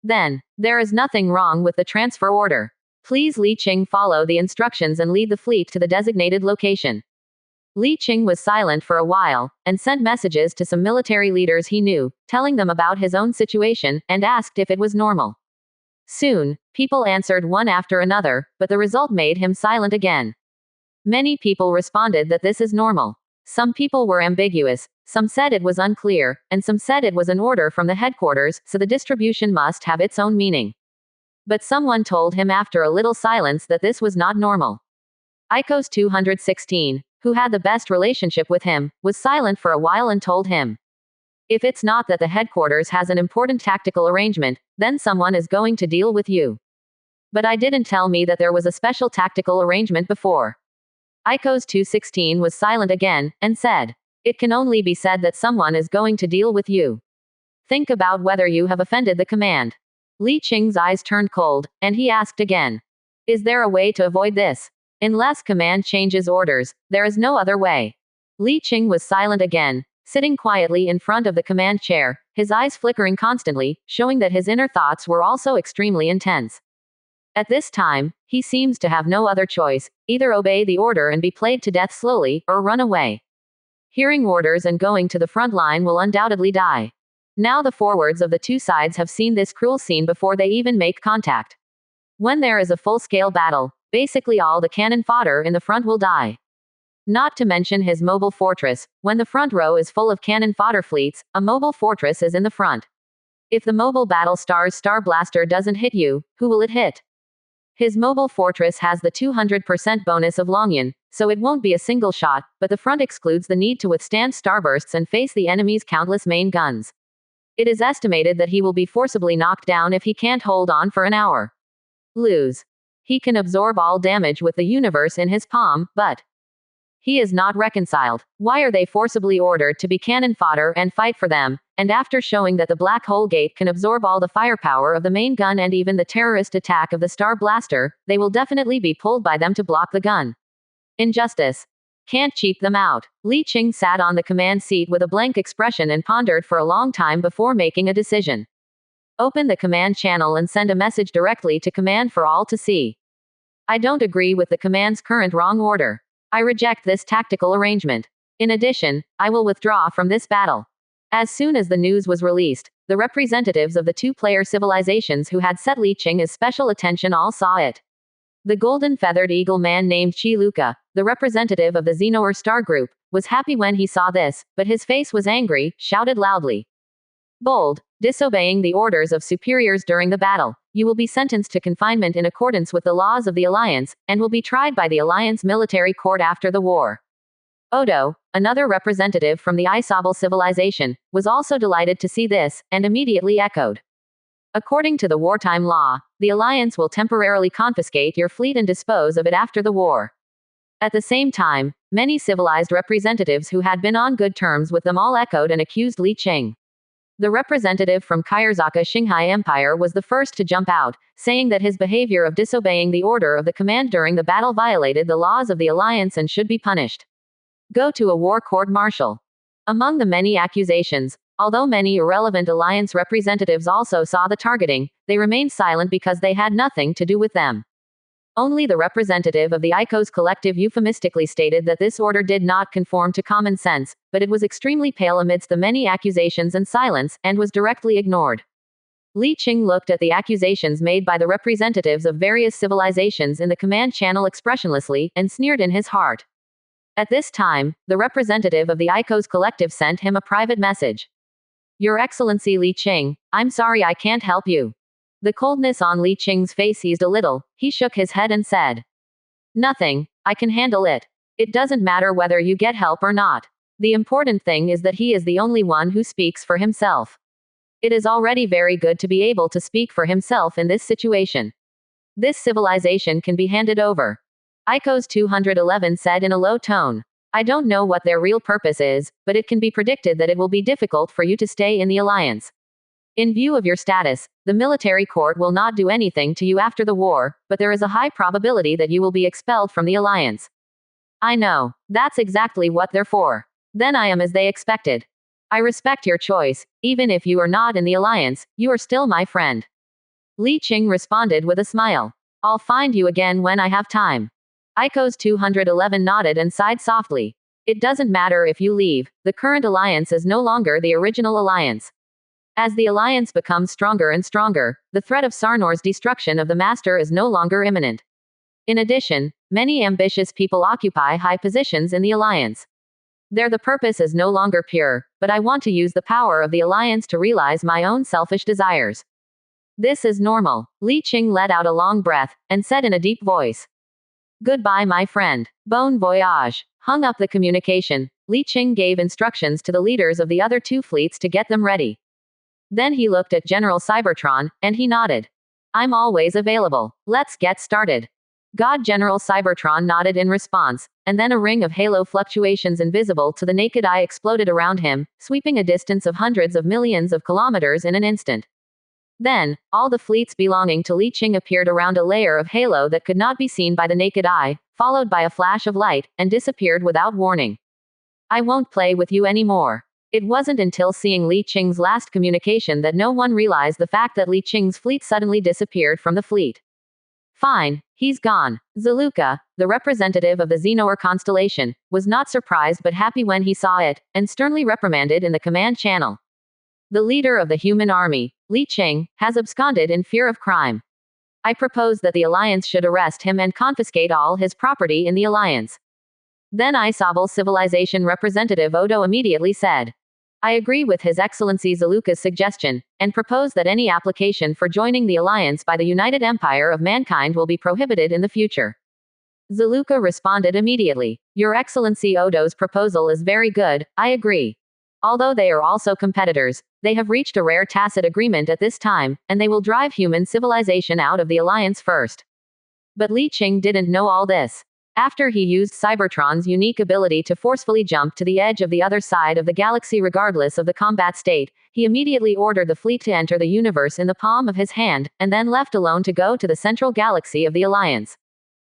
Then, there is nothing wrong with the transfer order. Please Li Qing follow the instructions and lead the fleet to the designated location. Li Qing was silent for a while, and sent messages to some military leaders he knew, telling them about his own situation, and asked if it was normal. Soon, people answered one after another, but the result made him silent again. Many people responded that this is normal. Some people were ambiguous, some said it was unclear, and some said it was an order from the headquarters, so the distribution must have its own meaning. But someone told him after a little silence that this was not normal. Icos 216, who had the best relationship with him, was silent for a while and told him, if it's not that the headquarters has an important tactical arrangement, then someone is going to deal with you. But I didn't tell me that there was a special tactical arrangement before. Icos 216 was silent again, and said, it can only be said that someone is going to deal with you. Think about whether you have offended the command. Li Qing's eyes turned cold, and he asked again, is there a way to avoid this? Unless command changes orders, there is no other way. Li Qing was silent again, sitting quietly in front of the command chair, his eyes flickering constantly, showing that his inner thoughts were also extremely intense. At this time, he seems to have no other choice, either obey the order and be played to death slowly, or run away. Hearing orders and going to the front line will undoubtedly die. Now the forwards of the 2 sides have seen this cruel scene before they even make contact. When there is a full-scale battle, basically all the cannon fodder in the front will die. Not to mention his mobile fortress. When the front row is full of cannon fodder fleets, a mobile fortress is in the front. If the mobile battle star's Star Blaster doesn't hit you, who will it hit? His mobile fortress has the 200% bonus of Longyan, so it won't be a single shot, but the front excludes the need to withstand starbursts and face the enemy's countless main guns. It is estimated that he will be forcibly knocked down if he can't hold on for an hour. Lose. He can absorb all damage with the universe in his palm, but he is not reconciled. Why are they forcibly ordered to be cannon fodder and fight for them? And after showing that the black hole gate can absorb all the firepower of the main gun and even the terrorist attack of the Star Blaster, they will definitely be pulled by them to block the gun. Injustice. Can't cheat them out. Li Qing sat on the command seat with a blank expression and pondered for a long time before making a decision. Open the command channel and send a message directly to command for all to see. I don't agree with the command's current wrong order. I reject this tactical arrangement. In addition, I will withdraw from this battle. As soon as the news was released, the representatives of the two-player civilizations who had set Li Qing as special attention all saw it. The golden-feathered eagle man named Chi Luca, the representative of the Xenor star group, was happy when he saw this, but his face was angry, shouted loudly. Bold, disobeying the orders of superiors during the battle, you will be sentenced to confinement in accordance with the laws of the Alliance, and will be tried by the Alliance military court after the war. Odo, another representative from the Isabel civilization, was also delighted to see this, and immediately echoed. According to the wartime law, the Alliance will temporarily confiscate your fleet and dispose of it after the war. At the same time, many civilized representatives who had been on good terms with them all echoed and accused Li Qing. The representative from Kairzaka Qinghai Empire was the first to jump out, saying that his behavior of disobeying the order of the command during the battle violated the laws of the Alliance and should be punished. Go to a war court-martial. Among the many accusations, although many irrelevant Alliance representatives also saw the targeting, they remained silent because they had nothing to do with them. Only the representative of the ICO's collective euphemistically stated that this order did not conform to common sense, but it was extremely pale amidst the many accusations and silence, and was directly ignored. Li Qing looked at the accusations made by the representatives of various civilizations in the command channel expressionlessly, and sneered in his heart. At this time, the representative of the ICO's collective sent him a private message. Your Excellency Li Qing, I'm sorry I can't help you. The coldness on Li Qing's face eased a little, he shook his head and said. Nothing, I can handle it. It doesn't matter whether you get help or not. The important thing is that he is the only one who speaks for himself. It is already very good to be able to speak for himself in this situation. This civilization can be handed over. ICO's 211 said in a low tone. I don't know what their real purpose is, but it can be predicted that it will be difficult for you to stay in the Alliance. In view of your status, the military court will not do anything to you after the war, but there is a high probability that you will be expelled from the Alliance. I know. That's exactly what they're for. Then I am as they expected. I respect your choice. Even if you are not in the Alliance, you are still my friend. Li Qing responded with a smile. I'll find you again when I have time. ICO's 211 nodded and sighed softly. It doesn't matter if you leave, the current alliance is no longer the original alliance. As the alliance becomes stronger and stronger, the threat of Sarnor's destruction of the Master is no longer imminent. In addition, many ambitious people occupy high positions in the alliance. There the purpose is no longer pure, but I want to use the power of the alliance to realize my own selfish desires. This is normal. Li Qing let out a long breath, and said in a deep voice. Goodbye my friend. Bon voyage. Hung up the communication, Li Qing gave instructions to the leaders of the other two fleets to get them ready. Then he looked at General Cybertron, and he nodded. I'm always available. Let's get started. God General Cybertron nodded in response, and then a ring of halo fluctuations invisible to the naked eye exploded around him, sweeping a distance of hundreds of millions of kilometers in an instant. Then, all the fleets belonging to Li Qing appeared around a layer of halo that could not be seen by the naked eye, followed by a flash of light, and disappeared without warning. I won't play with you anymore. It wasn't until seeing Li Qing's last communication that no one realized the fact that Li Qing's fleet suddenly disappeared from the fleet. Fine, he's gone. Zaluka, the representative of the Xenor constellation, was not surprised but happy when he saw it, and sternly reprimanded in the command channel. The leader of the human army, Li Qing, has absconded in fear of crime. I propose that the Alliance should arrest him and confiscate all his property in the Alliance. Then Isabel civilization representative Odo immediately said. I agree with His Excellency Zaluka's suggestion, and propose that any application for joining the Alliance by the United Empire of Mankind will be prohibited in the future. Zaluka responded immediately. Your Excellency Odo's proposal is very good, I agree. Although they are also competitors, they have reached a rare tacit agreement at this time, and they will drive human civilization out of the Alliance first. But Li Qing didn't know all this. After he used Cybertron's unique ability to forcefully jump to the edge of the other side of the galaxy regardless of the combat state, he immediately ordered the fleet to enter the universe in the palm of his hand, and then left alone to go to the central galaxy of the Alliance.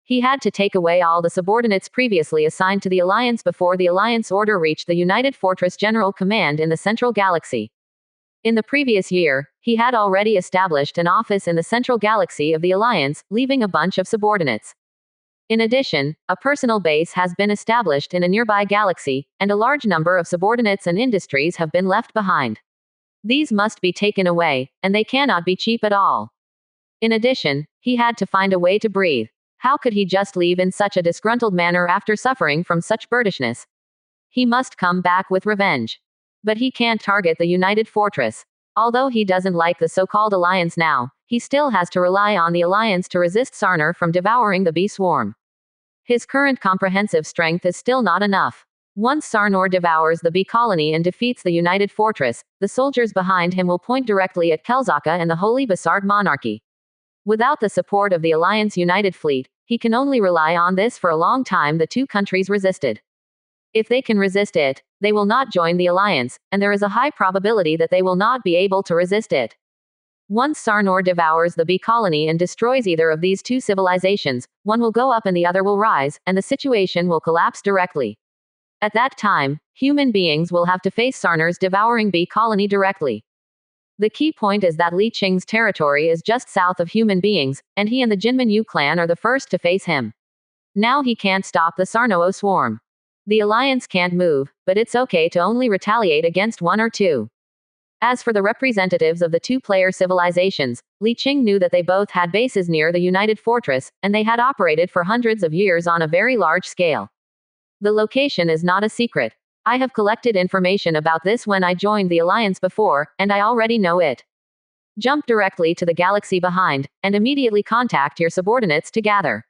He had to take away all the subordinates previously assigned to the Alliance before the Alliance order reached the United Fortress General Command in the Central Galaxy. In the previous year, he had already established an office in the Central Galaxy of the Alliance, leaving a bunch of subordinates. In addition, a personal base has been established in a nearby galaxy, and a large number of subordinates and industries have been left behind. These must be taken away, and they cannot be cheap at all. In addition, he had to find a way to breathe. How could he just leave in such a disgruntled manner after suffering from such brutishness? He must come back with revenge. But he can't target the United Fortress. Although he doesn't like the so-called alliance now, he still has to rely on the alliance to resist Sarner from devouring the bee swarm. His current comprehensive strength is still not enough. Once Sarnor devours the bee colony and defeats the United Fortress, the soldiers behind him will point directly at Kelzaka and the Holy Basart monarchy. Without the support of the Alliance United Fleet, he can only rely on this for a long time. The two countries resisted. If they can resist it, they will not join the alliance, and there is a high probability that they will not be able to resist it. Once Sarnor devours the bee colony and destroys either of these two civilizations, one will go up and the other will rise, and the situation will collapse directly. At that time, human beings will have to face Sarnor's devouring bee colony directly. The key point is that Li Qing's territory is just south of human beings, and he and the Jinmen Yu clan are the first to face him. Now he can't stop the Sarnoo swarm. The alliance can't move, but it's okay to only retaliate against one or two. As for the representatives of the two-player civilizations, Li Qing knew that they both had bases near the United Fortress, and they had operated for hundreds of years on a very large scale. The location is not a secret. I have collected information about this when I joined the alliance before, and I already know it. Jump directly to the galaxy behind, and immediately contact your subordinates to gather.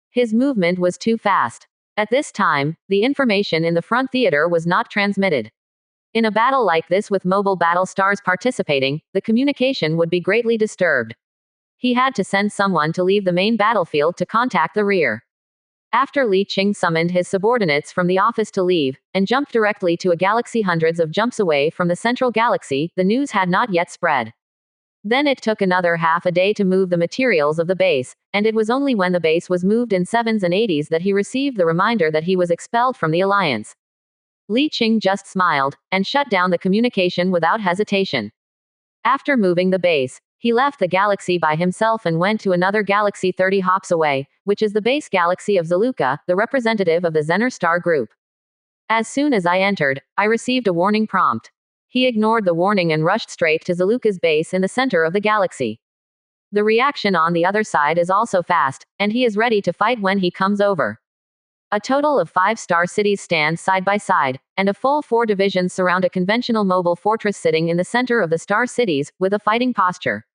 His movement was too fast. At this time, the information in the front theater was not transmitted. In a battle like this with mobile battle stars participating, the communication would be greatly disturbed. He had to send someone to leave the main battlefield to contact the rear. After Li Qing summoned his subordinates from the office to leave, and jumped directly to a galaxy hundreds of jumps away from the central galaxy, the news had not yet spread. Then it took another half a day to move the materials of the base, and it was only when the base was moved in 7s and 80s that he received the reminder that he was expelled from the alliance. Li Qing just smiled, and shut down the communication without hesitation. After moving the base, he left the galaxy by himself and went to another galaxy 30 hops away, which is the base galaxy of Zaluka, the representative of the Zener star group. As soon as I entered, I received a warning prompt. He ignored the warning and rushed straight to Zaluka's base in the center of the galaxy. The reaction on the other side is also fast, and he is ready to fight when he comes over. A total of 5 star cities stand side by side, and a full 4 divisions surround a conventional mobile fortress sitting in the center of the star cities, with a fighting posture.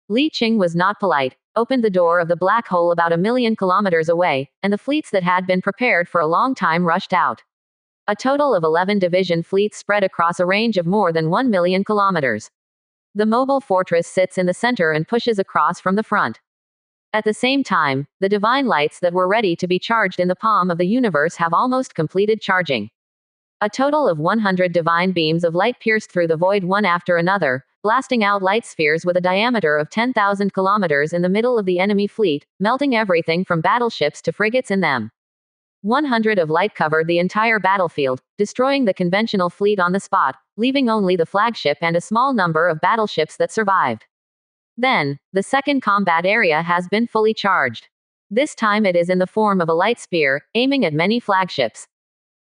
Li Qing was not polite, opened the door of the black hole about 1,000,000 kilometers away, and the fleets that had been prepared for a long time rushed out. A total of 11 division fleets spread across a range of more than 1,000,000 kilometers. The mobile fortress sits in the center and pushes across from the front. At the same time, the divine lights that were ready to be charged in the palm of the universe have almost completed charging. A total of 100 divine beams of light pierced through the void one after another, blasting out light spheres with a diameter of 10,000 kilometers in the middle of the enemy fleet, melting everything from battleships to frigates in them. 100 of light covered the entire battlefield, destroying the conventional fleet on the spot, leaving only the flagship and a small number of battleships that survived. Then, the second combat area has been fully charged. This time it is in the form of a light spear, aiming at many flagships.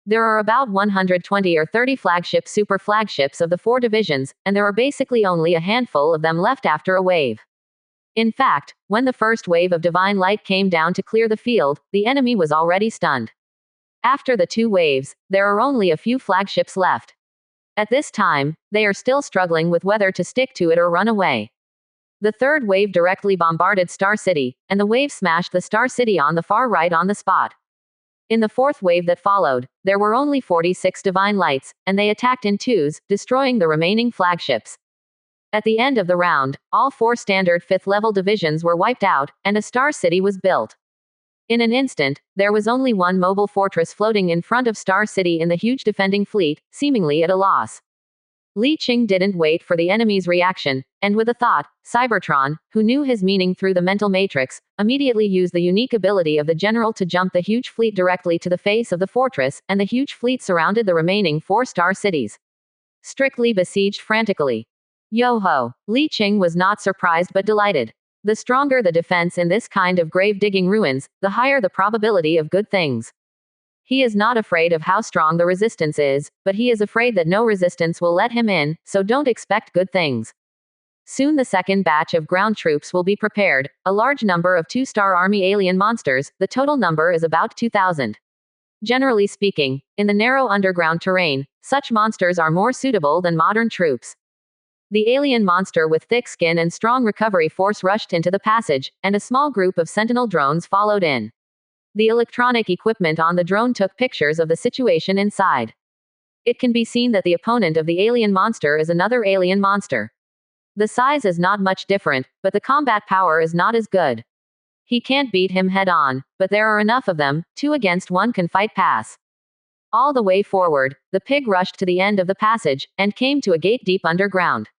There are about 120 or 30 flagship super flagships of the 4 divisions, and there are basically only a handful of them left after a wave. In fact, when the first wave of divine light came down to clear the field, the enemy was already stunned. After the 2 waves, there are only a few flagships left. At this time, they are still struggling with whether to stick to it or run away. The third wave directly bombarded Star City, and the wave smashed the Star City on the far right on the spot. In the fourth wave that followed, there were only 46 divine lights, and they attacked in twos, destroying the remaining flagships. At the end of the round, all 4 standard 5th-level divisions were wiped out, and a Star City was built. In an instant, there was only one mobile fortress floating in front of Star City in the huge defending fleet, seemingly at a loss. Li Qing didn't wait for the enemy's reaction, and with a thought, Cybertron, who knew his meaning through the mental matrix, immediately used the unique ability of the general to jump the huge fleet directly to the face of the fortress, and the huge fleet surrounded the remaining 4 star cities. Strictly besieged frantically. Yo-ho! Li Qing was not surprised but delighted. The stronger the defense in this kind of grave-digging ruins, the higher the probability of good things. He is not afraid of how strong the resistance is, but he is afraid that no resistance will let him in, so don't expect good things. Soon the second batch of ground troops will be prepared, a large number of 2-star army alien monsters, the total number is about 2,000. Generally speaking, in the narrow underground terrain, such monsters are more suitable than modern troops. The alien monster with thick skin and strong recovery force rushed into the passage, and a small group of sentinel drones followed in. The electronic equipment on the drone took pictures of the situation inside. It can be seen that the opponent of the alien monster is another alien monster. The size is not much different, but the combat power is not as good. He can't beat him head on, but there are enough of them, 2 against 1 can fight pass. All the way forward, the pig rushed to the end of the passage, and came to a gate deep underground.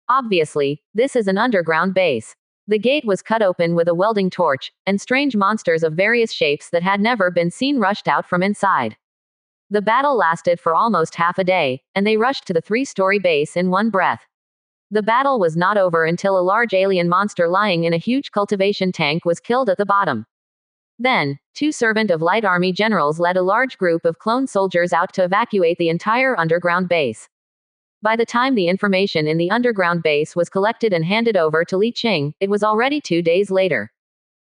Obviously, this is an underground base. The gate was cut open with a welding torch, and strange monsters of various shapes that had never been seen rushed out from inside. The battle lasted for almost half a day, and they rushed to the 3-story base in one breath. The battle was not over until a large alien monster lying in a huge cultivation tank was killed at the bottom. Then, 2 Servant of Light Army generals led a large group of clone soldiers out to evacuate the entire underground base. By the time the information in the underground base was collected and handed over to Li Qing, it was already 2 days later.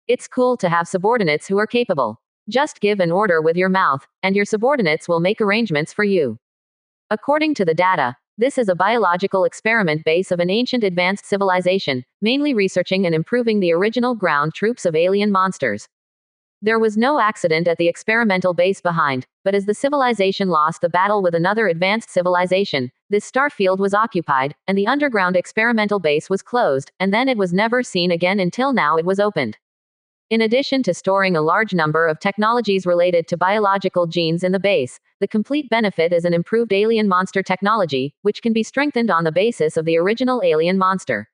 It's cool to have subordinates who are capable. Just give an order with your mouth, and your subordinates will make arrangements for you. According to the data, this is a biological experiment base of an ancient advanced civilization, mainly researching and improving the original ground troops of alien monsters. There was no accident at the experimental base behind, but as the civilization lost the battle with another advanced civilization, this star field was occupied, and the underground experimental base was closed, and then it was never seen again until now it was opened. In addition to storing a large number of technologies related to biological genes in the base, the complete benefit is an improved alien monster technology, which can be strengthened on the basis of the original alien monster.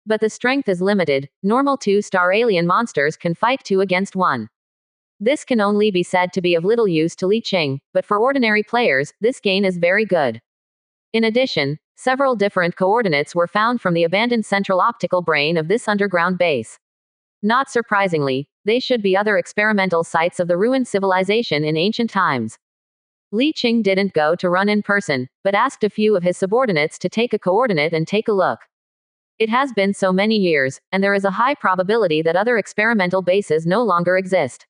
But the strength is limited. Normal 2-star alien monsters can fight 2 against 1. This can only be said to be of little use to Li Qing, but for ordinary players, this gain is very good. In addition, several different coordinates were found from the abandoned central optical brain of this underground base. Not surprisingly, they should be other experimental sites of the ruined civilization in ancient times. Li Qing didn't go to run in person, but asked a few of his subordinates to take a coordinate and take a look. It has been so many years, and there is a high probability that other experimental bases no longer exist.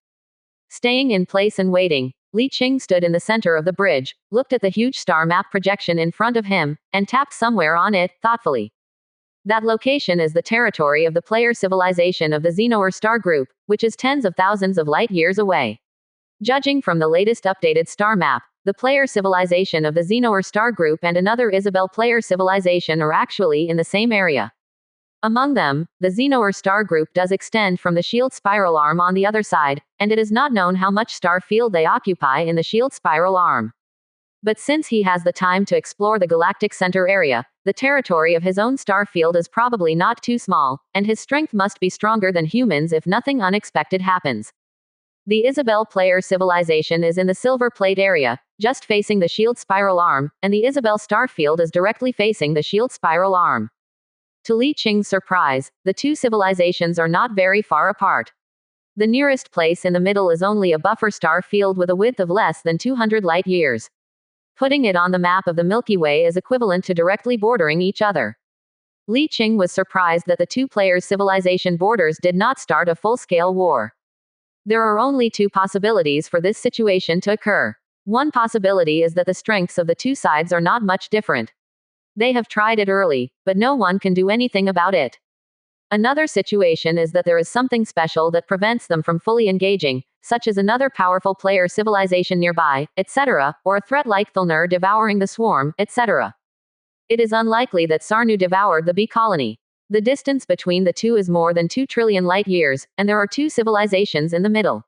Staying in place and waiting, Li Qing stood in the center of the bridge, looked at the huge star map projection in front of him, and tapped somewhere on it, thoughtfully. That location is the territory of the player civilization of the Xenor star group, which is tens of thousands of light years away. Judging from the latest updated star map, the player civilization of the Xenor star group and another Isabel player civilization are actually in the same area. Among them, the Xenor star group does extend from the shield spiral arm on the other side, and it is not known how much star field they occupy in the shield spiral arm. But since he has the time to explore the galactic center area, the territory of his own star field is probably not too small, and his strength must be stronger than humans if nothing unexpected happens. The Isabel player civilization is in the silver plate area, just facing the shield spiral arm, and the Isabel star field is directly facing the shield spiral arm. To Li Qing's surprise, the 2 civilizations are not very far apart. The nearest place in the middle is only a buffer star field with a width of less than 200 light years. Putting it on the map of the Milky Way is equivalent to directly bordering each other. Li Qing was surprised that the 2 players' civilization borders did not start a full-scale war. There are only 2 possibilities for this situation to occur. One possibility is that the strengths of the 2 sides are not much different. They have tried it early, but no one can do anything about it. Another situation is that there is something special that prevents them from fully engaging, such as another powerful player civilization nearby, etc., or a threat like Thulnur devouring the swarm, etc. It is unlikely that Sarnu devoured the bee colony. The distance between the 2 is more than 2 trillion light years, and there are 2 civilizations in the middle.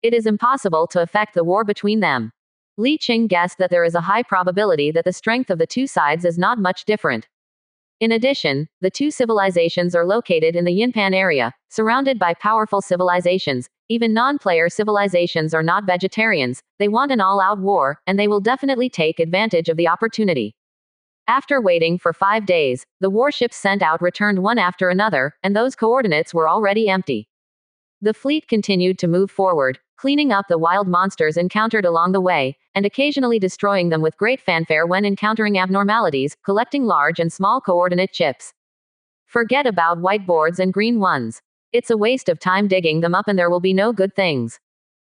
It is impossible to affect the war between them. Li Qing guessed that there is a high probability that the strength of the 2 sides is not much different. In addition, the 2 civilizations are located in the Yinpan area, surrounded by powerful civilizations. Even non-player civilizations are not vegetarians, they want an all-out war, and they will definitely take advantage of the opportunity. After waiting for 5 days, the warships sent out returned one after another, and those coordinates were already empty. The fleet continued to move forward, cleaning up the wild monsters encountered along the way, and occasionally destroying them with great fanfare when encountering abnormalities, collecting large and small coordinate chips. Forget about whiteboards and green ones. It's a waste of time digging them up and there will be no good things.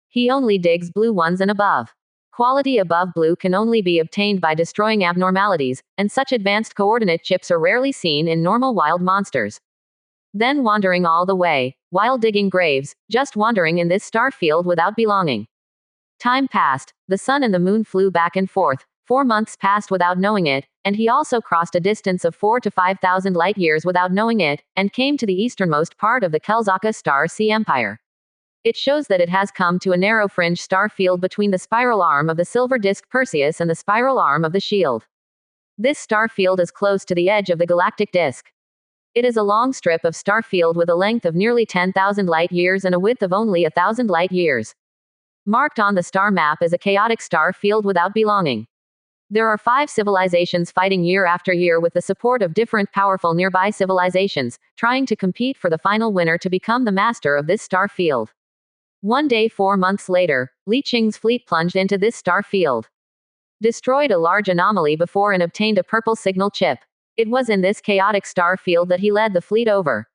He only digs blue ones and above. Quality above blue can only be obtained by destroying abnormalities, and such advanced coordinate chips are rarely seen in normal wild monsters. Then wandering all the way, while digging graves, just wandering in this star field without belonging. Time passed, the sun and the moon flew back and forth, 4 months passed without knowing it, and he also crossed a distance of 4 to 5,000 light years without knowing it, and came to the easternmost part of the Kelzaka star sea empire. It shows that it has come to a narrow fringe star field between the spiral arm of the silver disk Perseus and the spiral arm of the shield. This star field is close to the edge of the galactic disk. It is a long strip of star field with a length of nearly 10,000 light years and a width of only 1,000 light years. Marked on the star map is a chaotic star field without belonging. There are 5 civilizations fighting year after year with the support of different powerful nearby civilizations, trying to compete for the final winner to become the master of this star field. One day 4 months later, Li Qing's fleet plunged into this star field. Destroyed a large anomaly before and obtained a purple signal chip. It was in this chaotic star field that he led the fleet over.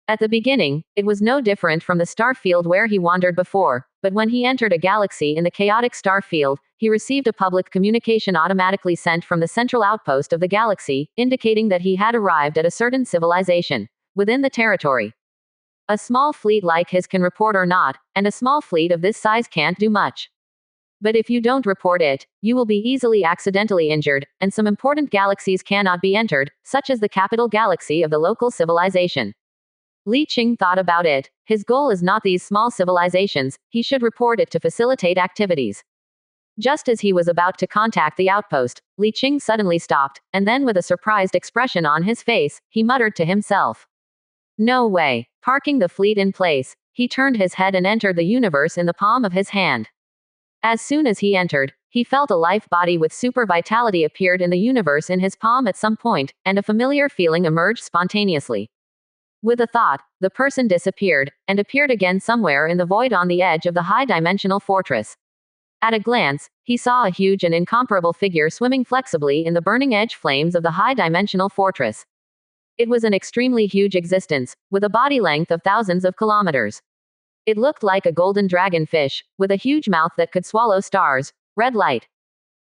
At the beginning, it was no different from the star field where he wandered before, but when he entered a galaxy in the chaotic star field, he received a public communication automatically sent from the central outpost of the galaxy, indicating that he had arrived at a certain civilization within the territory. A small fleet like his can report or not, and a small fleet of this size can't do much. But if you don't report it, you will be easily accidentally injured, and some important galaxies cannot be entered, such as the capital galaxy of the local civilization. Li Qing thought about it. His goal is not these small civilizations, he should report it to facilitate activities. Just as he was about to contact the outpost, Li Qing suddenly stopped, and then with a surprised expression on his face, he muttered to himself. No way. Parking the fleet in place, he turned his head and entered the universe in the palm of his hand. As soon as he entered, he felt a life body with super vitality appeared in the universe in his palm at some point, and a familiar feeling emerged spontaneously. With a thought, the person disappeared, and appeared again somewhere in the void on the edge of the high-dimensional fortress. At a glance, he saw a huge and incomparable figure swimming flexibly in the burning edge flames of the high-dimensional fortress. It was an extremely huge existence, with a body length of thousands of kilometers. It looked like a golden dragonfish, with a huge mouth that could swallow stars, red light.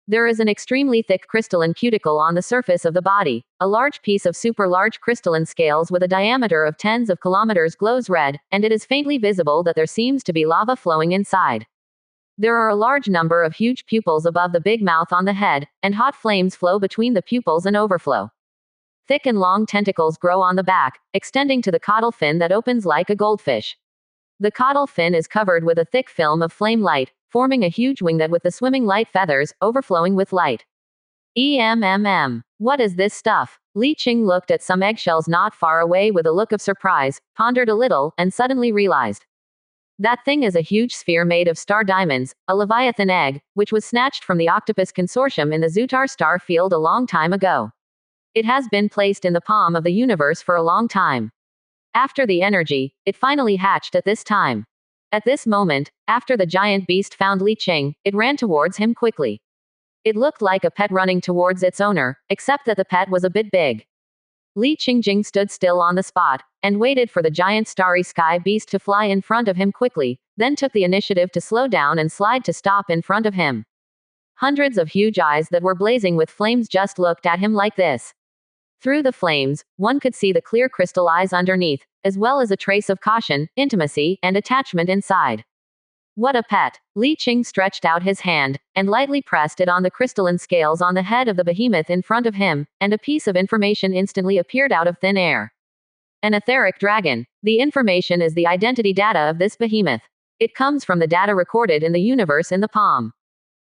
There is an extremely thick crystalline cuticle on the surface of the body. A large piece of super large crystalline scales with a diameter of tens of kilometers glows red, and it is faintly visible that there seems to be lava flowing inside. There are a large number of huge pupils above the big mouth on the head, and hot flames flow between the pupils and overflow. Thick and long tentacles grow on the back, extending to the caudal fin that opens like a goldfish. The caudal fin is covered with a thick film of flame light, forming a huge wing that with the swimming light feathers, overflowing with light. What is this stuff? Li Qing looked at some eggshells not far away with a look of surprise, pondered a little, and suddenly realized. That thing is a huge sphere made of star diamonds, a Leviathan egg, which was snatched from the Octopus Consortium in the Zutar star field a long time ago. It has been placed in the palm of the universe for a long time. After the energy, it finally hatched at this time. At this moment, after the giant beast found Li Qing, it ran towards him quickly. It looked like a pet running towards its owner, except that the pet was a bit big. Li Qingjing stood still on the spot, and waited for the giant starry sky beast to fly in front of him quickly, then took the initiative to slow down and slide to stop in front of him. Hundreds of huge eyes that were blazing with flames just looked at him like this. Through the flames, one could see the clear crystal eyes underneath, as well as a trace of caution, intimacy, and attachment inside. What a pet! Li Qing stretched out his hand, and lightly pressed it on the crystalline scales on the head of the behemoth in front of him, and a piece of information instantly appeared out of thin air. An etheric dragon. The information is the identity data of this behemoth. It comes from the data recorded in the universe in the palm.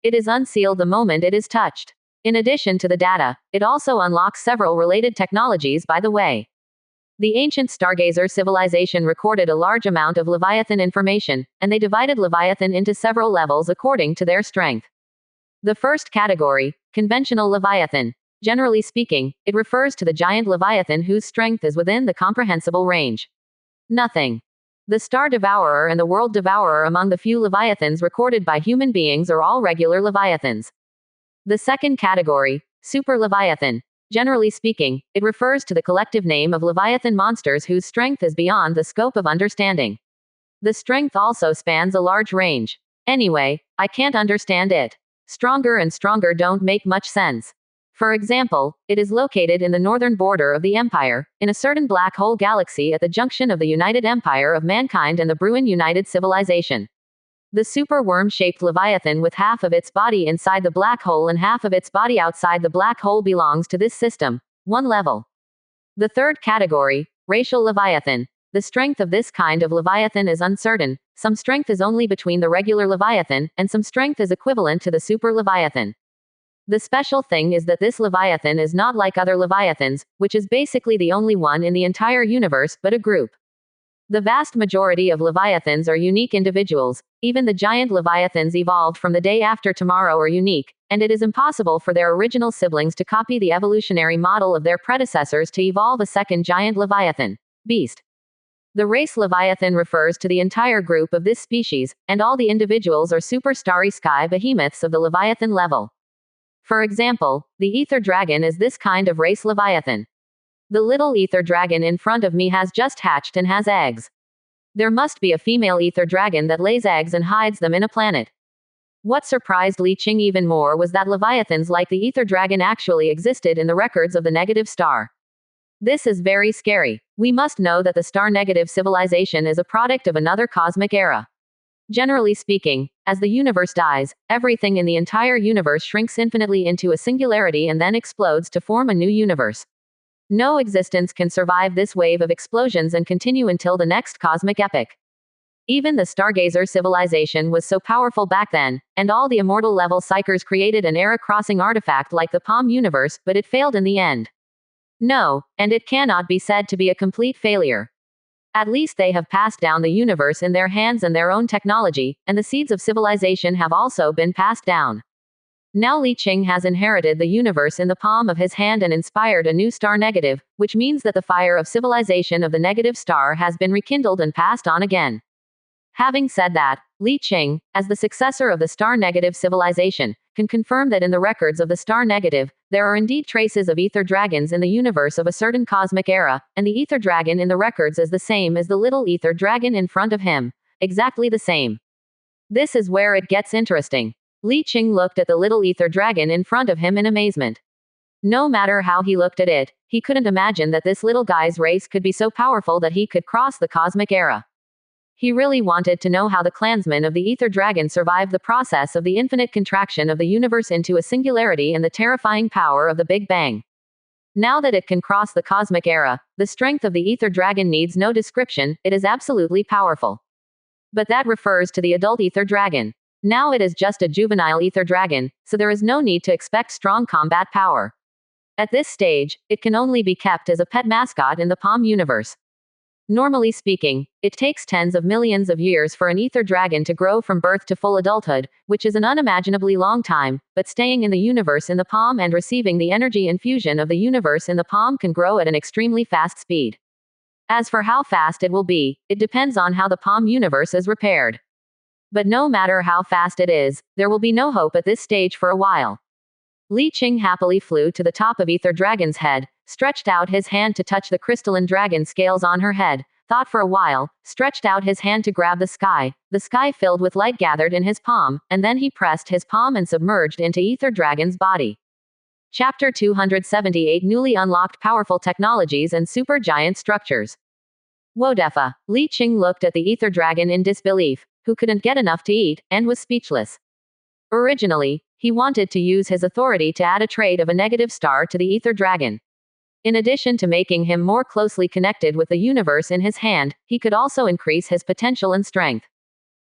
It is unsealed the moment it is touched. In addition to the data, it also unlocks several related technologies by the way. The ancient Stargazer civilization recorded a large amount of Leviathan information, and they divided Leviathan into several levels according to their strength. The first category, conventional Leviathan. Generally speaking, it refers to the giant Leviathan whose strength is within the comprehensible range. Nothing. The Star Devourer and the World Devourer among the few leviathans recorded by human beings are all regular leviathans. The second category, Super Leviathan. Generally speaking, it refers to the collective name of leviathan monsters whose strength is beyond the scope of understanding. The strength also spans a large range. Anyway, I can't understand it. Stronger and stronger don't make much sense. For example, it is located in the northern border of the Empire, in a certain black hole galaxy at the junction of the United Empire of Mankind and the Bruin United Civilization. The super worm-shaped Leviathan with half of its body inside the black hole and half of its body outside the black hole belongs to this system. 1 level. The third category, Racial Leviathan. The strength of this kind of Leviathan is uncertain. Some strength is only between the regular Leviathan, and some strength is equivalent to the super Leviathan. The special thing is that this Leviathan is not like other Leviathans, which is basically the only one in the entire universe, but a group. The vast majority of Leviathans are unique individuals. Even the giant Leviathans evolved from the day after tomorrow are unique, and it is impossible for their original siblings to copy the evolutionary model of their predecessors to evolve a second giant Leviathan. Beast. The race Leviathan refers to the entire group of this species, and all the individuals are super starry sky behemoths of the Leviathan level. For example, the ether dragon is this kind of race Leviathan. The little ether dragon in front of me has just hatched and has eggs. There must be a female ether dragon that lays eggs and hides them in a planet. What surprised Li Qing even more was that Leviathans like the ether dragon actually existed in the records of the negative star. This is very scary. We must know that the star negative civilization is a product of another cosmic era. Generally speaking, as the universe dies, everything in the entire universe shrinks infinitely into a singularity and then explodes to form a new universe. No existence can survive this wave of explosions and continue until the next cosmic epoch. Even the Stargazer civilization was so powerful back then, and all the immortal level psychers created an era-crossing artifact like the Palm universe, but it failed in the end. No, and it cannot be said to be a complete failure. At least they have passed down the universe in their hands and their own technology, and the seeds of civilization have also been passed down. Now Li Qing has inherited the universe in the palm of his hand and inspired a new star negative, which means that the fire of civilization of the negative star has been rekindled and passed on again. Having said that, Li Qing, as the successor of the star negative civilization, can confirm that in the records of the star negative, there are indeed traces of ether dragons in the universe of a certain cosmic era, and the ether dragon in the records is the same as the little ether dragon in front of him. Exactly the same. This is where it gets interesting. Li Qing looked at the little ether dragon in front of him in amazement. No matter how he looked at it, he couldn't imagine that this little guy's race could be so powerful that he could cross the cosmic era. He really wanted to know how the clansmen of the ether dragon survived the process of the infinite contraction of the universe into a singularity and the terrifying power of the Big Bang. Now that it can cross the cosmic era, the strength of the ether dragon needs no description. It is absolutely powerful. But that refers to the adult ether dragon. Now it is just a juvenile ether dragon, so there is no need to expect strong combat power. At this stage, it can only be kept as a pet mascot in the Palm universe. Normally speaking, it takes tens of millions of years for an ether dragon to grow from birth to full adulthood, which is an unimaginably long time, but staying in the universe in the Palm and receiving the energy infusion of the universe in the Palm can grow at an extremely fast speed. As for how fast it will be, it depends on how the Palm universe is repaired. But no matter how fast it is, there will be no hope at this stage for a while. Li Qing happily flew to the top of Ether Dragon's head, stretched out his hand to touch the crystalline dragon scales on her head, thought for a while, stretched out his hand to grab the sky filled with light gathered in his palm, and then he pressed his palm and submerged into Ether Dragon's body. Chapter 278 Newly Unlocked Powerful Technologies and Supergiant Structures. Wodefa. Li Qing looked at the Ether Dragon in disbelief, who couldn't get enough to eat, and was speechless. Originally, he wanted to use his authority to add a trait of a negative star to the Ether Dragon. In addition to making him more closely connected with the universe in his hand, he could also increase his potential and strength.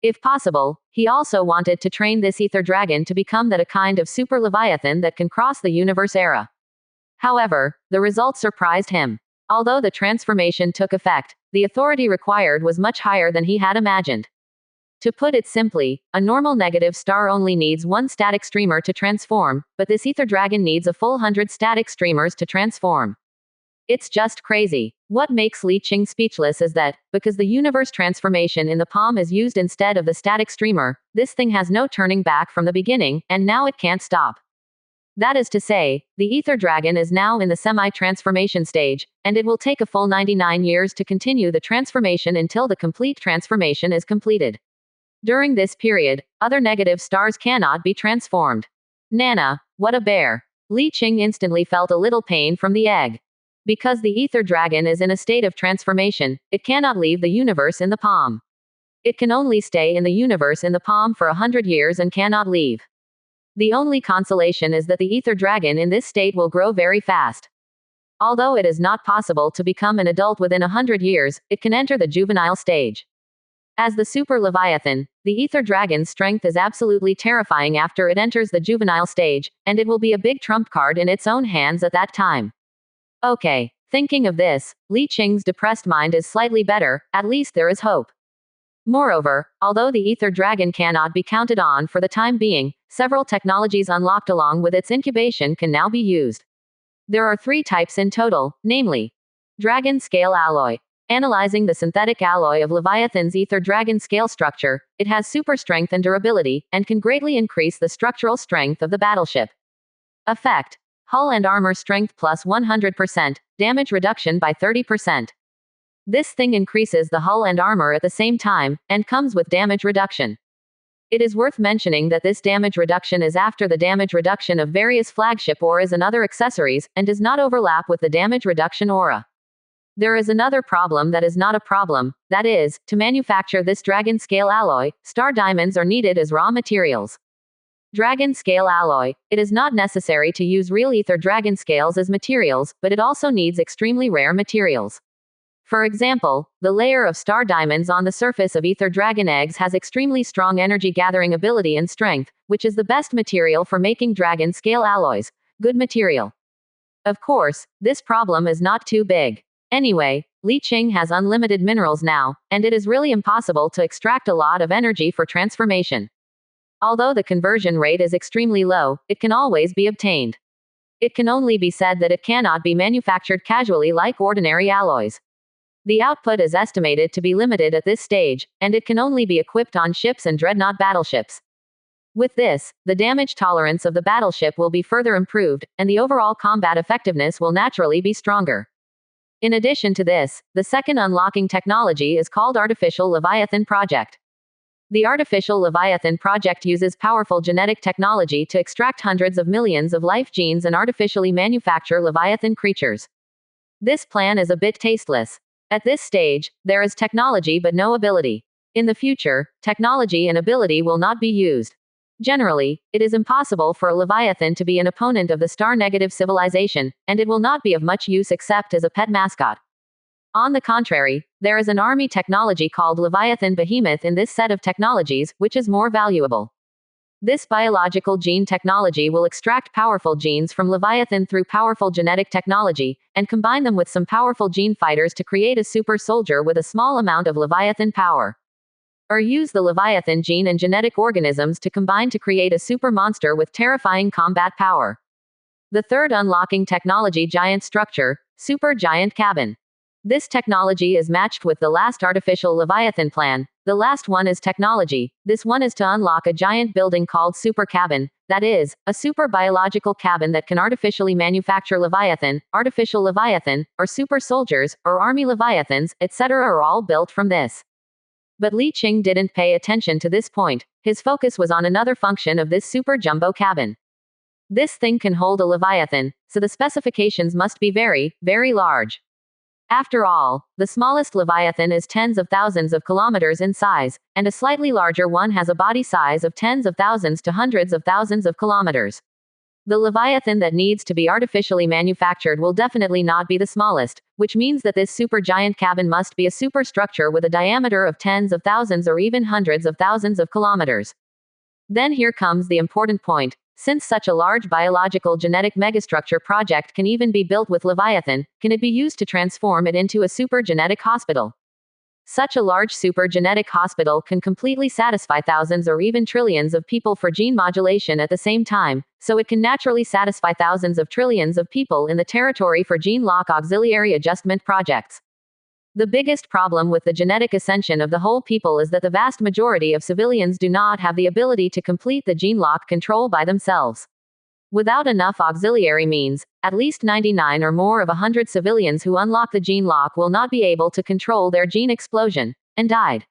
If possible, he also wanted to train this Ether Dragon to become that a kind of super Leviathan that can cross the universe era. However, the result surprised him. Although the transformation took effect, the authority required was much higher than he had imagined. To put it simply, a normal negative star only needs one static streamer to transform, but this Ether Dragon needs a full 100 static streamers to transform. It's just crazy. What makes Li Qing speechless is that, because the universe transformation in the palm is used instead of the static streamer, this thing has no turning back from the beginning, and now it can't stop. That is to say, the ether dragon is now in the semi-transformation stage, and it will take a full 99 years to continue the transformation until the complete transformation is completed. During this period, other negative stars cannot be transformed. Nana, what a bear. Li Qing instantly felt a little pain from the egg. Because the ether dragon is in a state of transformation, it cannot leave the universe in the palm. It can only stay in the universe in the palm for 100 years and cannot leave. The only consolation is that the ether dragon in this state will grow very fast. Although it is not possible to become an adult within 100 years, it can enter the juvenile stage. As the super Leviathan, the ether dragon's strength is absolutely terrifying after it enters the juvenile stage, and it will be a big trump card in its own hands at that time. Okay, thinking of this, Li Qing's depressed mind is slightly better, at least there is hope. Moreover, although the ether dragon cannot be counted on for the time being, several technologies unlocked along with its incubation can now be used. There are 3 types in total, namely, Dragon Scale Alloy. Analyzing the synthetic alloy of Leviathan's ether dragon scale structure, it has super strength and durability, and can greatly increase the structural strength of the battleship. Effect: hull and armor strength plus 100%, damage reduction by 30%. This thing increases the hull and armor at the same time, and comes with damage reduction. It is worth mentioning that this damage reduction is after the damage reduction of various flagship auras and other accessories, and does not overlap with the damage reduction aura. There is another problem that is not a problem, that is, to manufacture this dragon scale alloy, star diamonds are needed as raw materials. Dragon scale alloy. It is not necessary to use real ether dragon scales as materials, but it also needs extremely rare materials. For example, the layer of star diamonds on the surface of ether dragon eggs has extremely strong energy gathering ability and strength, which is the best material for making dragon scale alloys. Good material. Of course, this problem is not too big. Anyway, Li Qing has unlimited minerals now, and it is really impossible to extract a lot of energy for transformation. Although the conversion rate is extremely low, it can always be obtained. It can only be said that it cannot be manufactured casually like ordinary alloys. The output is estimated to be limited at this stage, and it can only be equipped on ships and dreadnought battleships. With this, the damage tolerance of the battleship will be further improved, and the overall combat effectiveness will naturally be stronger. In addition to this, the second unlocking technology is called Artificial Leviathan Project. The Artificial Leviathan Project uses powerful genetic technology to extract hundreds of millions of life genes and artificially manufacture Leviathan creatures. This plan is a bit tasteless. At this stage, there is technology but no ability. In the future, technology and ability will not be used. Generally, it is impossible for a Leviathan to be an opponent of the star-negative civilization, and it will not be of much use except as a pet mascot. On the contrary, there is an army technology called Leviathan Behemoth in this set of technologies, which is more valuable. This biological gene technology will extract powerful genes from Leviathan through powerful genetic technology, and combine them with some powerful gene fighters to create a super soldier with a small amount of Leviathan power. Or use the Leviathan gene and genetic organisms to combine to create a super monster with terrifying combat power. The third unlocking technology: giant structure, super giant cabin. This technology is matched with the last artificial Leviathan plan. The last one is technology. This one is to unlock a giant building called super cabin, that is, a super biological cabin that can artificially manufacture Leviathan, artificial Leviathan, or super soldiers, or army Leviathans, etc. are all built from this. But Li Qing didn't pay attention to this point. His focus was on another function of this super jumbo cabin. This thing can hold a Leviathan, so the specifications must be very, very large. After all, the smallest Leviathan is tens of thousands of kilometers in size, and a slightly larger one has a body size of tens of thousands to hundreds of thousands of kilometers. The Leviathan that needs to be artificially manufactured will definitely not be the smallest, which means that this supergiant cabin must be a superstructure with a diameter of tens of thousands or even hundreds of thousands of kilometers. Then here comes the important point. Since such a large biological genetic megastructure project can even be built with Leviathan, can it be used to transform it into a super genetic hospital? Such a large super genetic hospital can completely satisfy thousands or even trillions of people for gene modulation at the same time, so it can naturally satisfy thousands of trillions of people in the territory for gene lock auxiliary adjustment projects. The biggest problem with the genetic ascension of the whole people is that the vast majority of civilians do not have the ability to complete the gene lock control by themselves. Without enough auxiliary means, at least 99 or more of 100 civilians who unlock the gene lock will not be able to control their gene explosion, and died.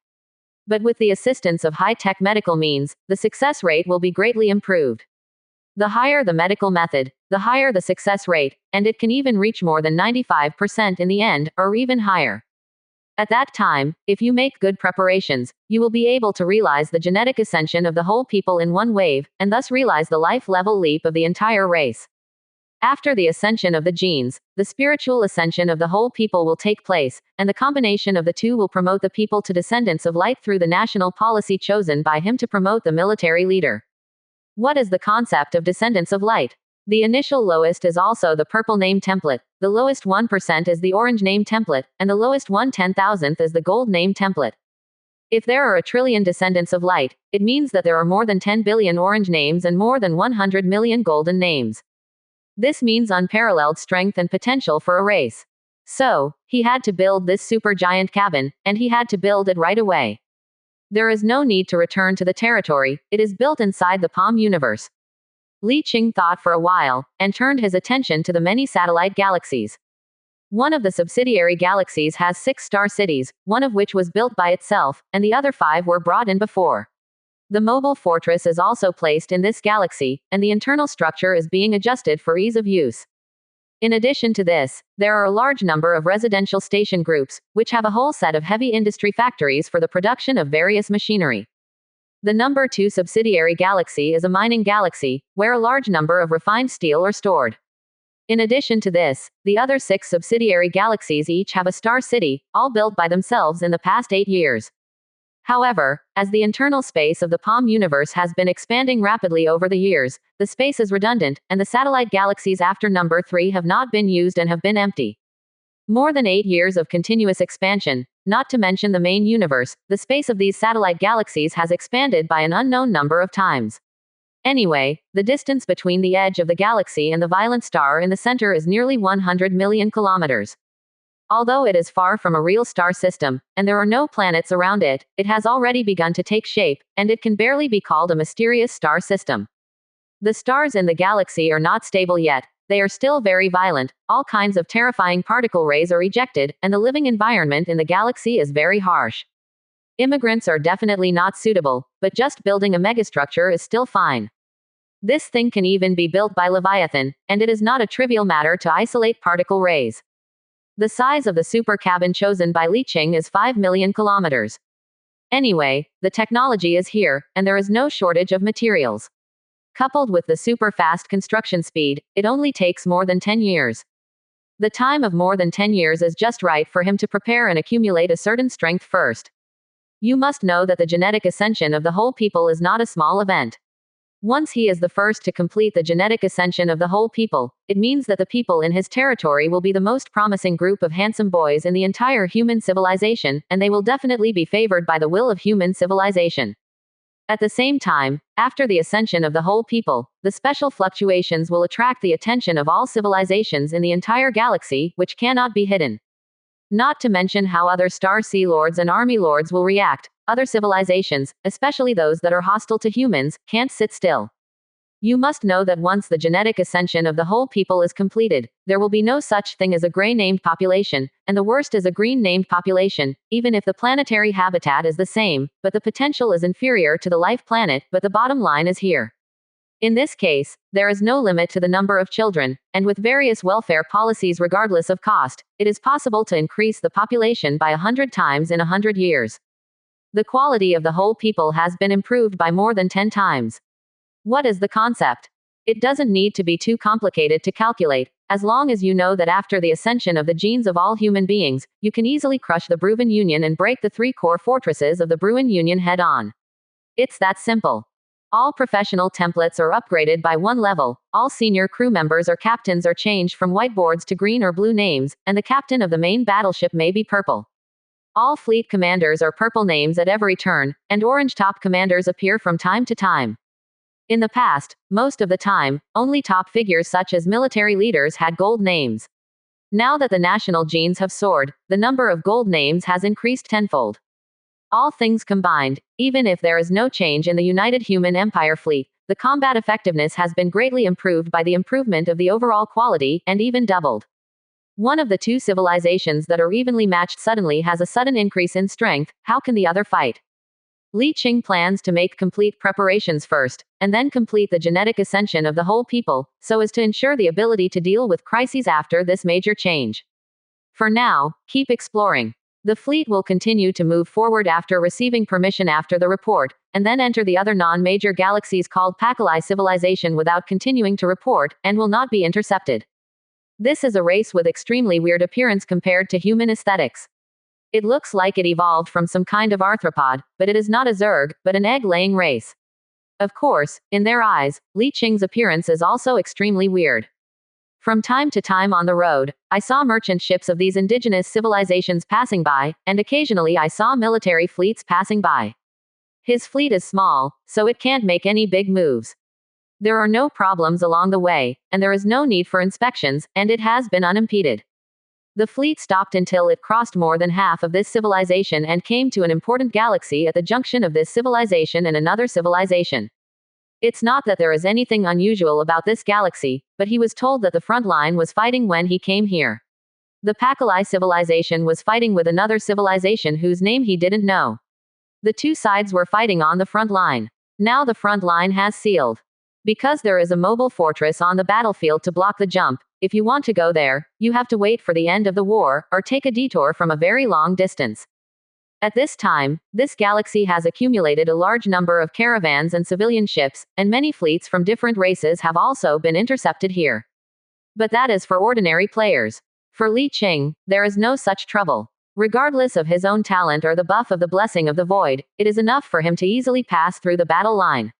But with the assistance of high-tech medical means, the success rate will be greatly improved. The higher the medical method, the higher the success rate, and it can even reach more than 95% in the end, or even higher. At that time, if you make good preparations, you will be able to realize the genetic ascension of the whole people in one wave, and thus realize the life-level leap of the entire race. After the ascension of the genes, the spiritual ascension of the whole people will take place, and the combination of the two will promote the people to descendants of light through the national policy chosen by him to promote the military leader. What is the concept of descendants of light? The initial lowest is also the purple name template, the lowest 1% is the orange name template, and the lowest 1/10,000th is the gold name template. If there are a trillion descendants of light, it means that there are more than 10 billion orange names and more than 100 million golden names. This means unparalleled strength and potential for a race. So, he had to build this super giant cabin, and he had to build it right away. There is no need to return to the territory, it is built inside the Palm universe. Li Qing thought for a while, and turned his attention to the many satellite galaxies. One of the subsidiary galaxies has 6 star cities, one of which was built by itself, and the other 5 were brought in before. The mobile fortress is also placed in this galaxy, and the internal structure is being adjusted for ease of use. In addition to this, there are a large number of residential station groups, which have a whole set of heavy industry factories for the production of various machinery. The number 2 subsidiary galaxy is a mining galaxy, where a large number of refined steel are stored. In addition to this, the other 6 subsidiary galaxies each have a star city, all built by themselves in the past 8 years. However, as the internal space of the Palm universe has been expanding rapidly over the years, the space is redundant, and the satellite galaxies after number 3 have not been used and have been empty. More than 8 years of continuous expansion, not to mention the main universe, the space of these satellite galaxies has expanded by an unknown number of times. Anyway, the distance between the edge of the galaxy and the violet star in the center is nearly 100 million kilometers. Although it is far from a real star system, and there are no planets around it, it has already begun to take shape, and it can barely be called a mysterious star system. The stars in the galaxy are not stable yet, they are still very violent, all kinds of terrifying particle rays are ejected, and the living environment in the galaxy is very harsh. Immigrants are definitely not suitable, but just building a megastructure is still fine. This thing can even be built by Leviathan, and it is not a trivial matter to isolate particle rays. The size of the super cabin chosen by Li Qing is 5 million kilometers. Anyway, the technology is here, and there is no shortage of materials. Coupled with the super fast construction speed, it only takes more than 10 years. The time of more than 10 years is just right for him to prepare and accumulate a certain strength first. You must know that the genetic ascension of the whole people is not a small event. Once he is the first to complete the genetic ascension of the whole people, it means that the people in his territory will be the most promising group of handsome boys in the entire human civilization, and they will definitely be favored by the will of human civilization. At the same time, after the ascension of the whole people, the special fluctuations will attract the attention of all civilizations in the entire galaxy, which cannot be hidden. Not to mention how other star sea lords and army lords will react. Other civilizations, especially those that are hostile to humans, can't sit still. You must know that once the genetic ascension of the whole people is completed, there will be no such thing as a gray-named population, and the worst is a green-named population, even if the planetary habitat is the same, but the potential is inferior to the life planet, but the bottom line is here. In this case, there is no limit to the number of children, and with various welfare policies regardless of cost, it is possible to increase the population by 100 times in 100 years. The quality of the whole people has been improved by more than 10 times. What is the concept? It doesn't need to be too complicated to calculate, as long as you know that after the ascension of the genes of all human beings, you can easily crush the Bruin Union and break the 3 core fortresses of the Bruin Union head on. It's that simple. All professional templates are upgraded by 1 level, all senior crew members or captains are changed from whiteboards to green or blue names, and the captain of the main battleship may be purple. All fleet commanders are purple names at every turn, and orange top commanders appear from time to time. In the past, most of the time, only top figures such as military leaders had gold names. Now that the national genes have soared, the number of gold names has increased tenfold. All things combined, even if there is no change in the United Human Empire fleet, the combat effectiveness has been greatly improved by the improvement of the overall quality, and even doubled. One of the two civilizations that are evenly matched suddenly has a sudden increase in strength. How can the other fight? Li Qing plans to make complete preparations first, and then complete the genetic ascension of the whole people, so as to ensure the ability to deal with crises after this major change. For now, keep exploring. The fleet will continue to move forward after receiving permission after the report, and then enter the other non-major galaxies called Pakalai civilization without continuing to report, and will not be intercepted. This is a race with extremely weird appearance compared to human aesthetics. It looks like it evolved from some kind of arthropod, but it is not a Zerg, but an egg-laying race. Of course, in their eyes, Li Qing's appearance is also extremely weird. From time to time on the road, I saw merchant ships of these indigenous civilizations passing by, and occasionally I saw military fleets passing by. His fleet is small, so it can't make any big moves. There are no problems along the way, and there is no need for inspections, and it has been unimpeded. The fleet stopped until it crossed more than half of this civilization and came to an important galaxy at the junction of this civilization and another civilization. It's not that there is anything unusual about this galaxy, but he was told that the front line was fighting when he came here. The Pakalai civilization was fighting with another civilization whose name he didn't know. The two sides were fighting on the front line. Now the front line has sealed. Because there is a mobile fortress on the battlefield to block the jump, if you want to go there, you have to wait for the end of the war, or take a detour from a very long distance. At this time, this galaxy has accumulated a large number of caravans and civilian ships, and many fleets from different races have also been intercepted here. But that is for ordinary players. For Li Qing, there is no such trouble. Regardless of his own talent or the buff of the Blessing of the Void, it is enough for him to easily pass through the battle line.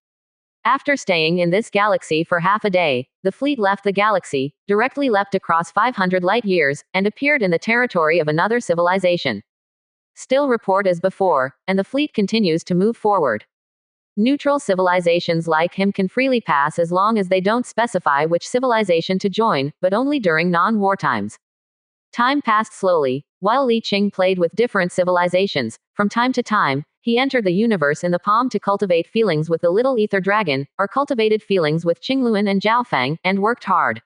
After staying in this galaxy for half a day, the fleet left the galaxy, directly leapt across 500 light-years, and appeared in the territory of another civilization. Still report as before, and the fleet continues to move forward. Neutral civilizations like him can freely pass as long as they don't specify which civilization to join, but only during non-war times. Time passed slowly, while Li Qing played with different civilizations. From time to time, he entered the universe in the palm to cultivate feelings with the little ether dragon, or cultivated feelings with Qingluan and Zhaofang, and worked hard.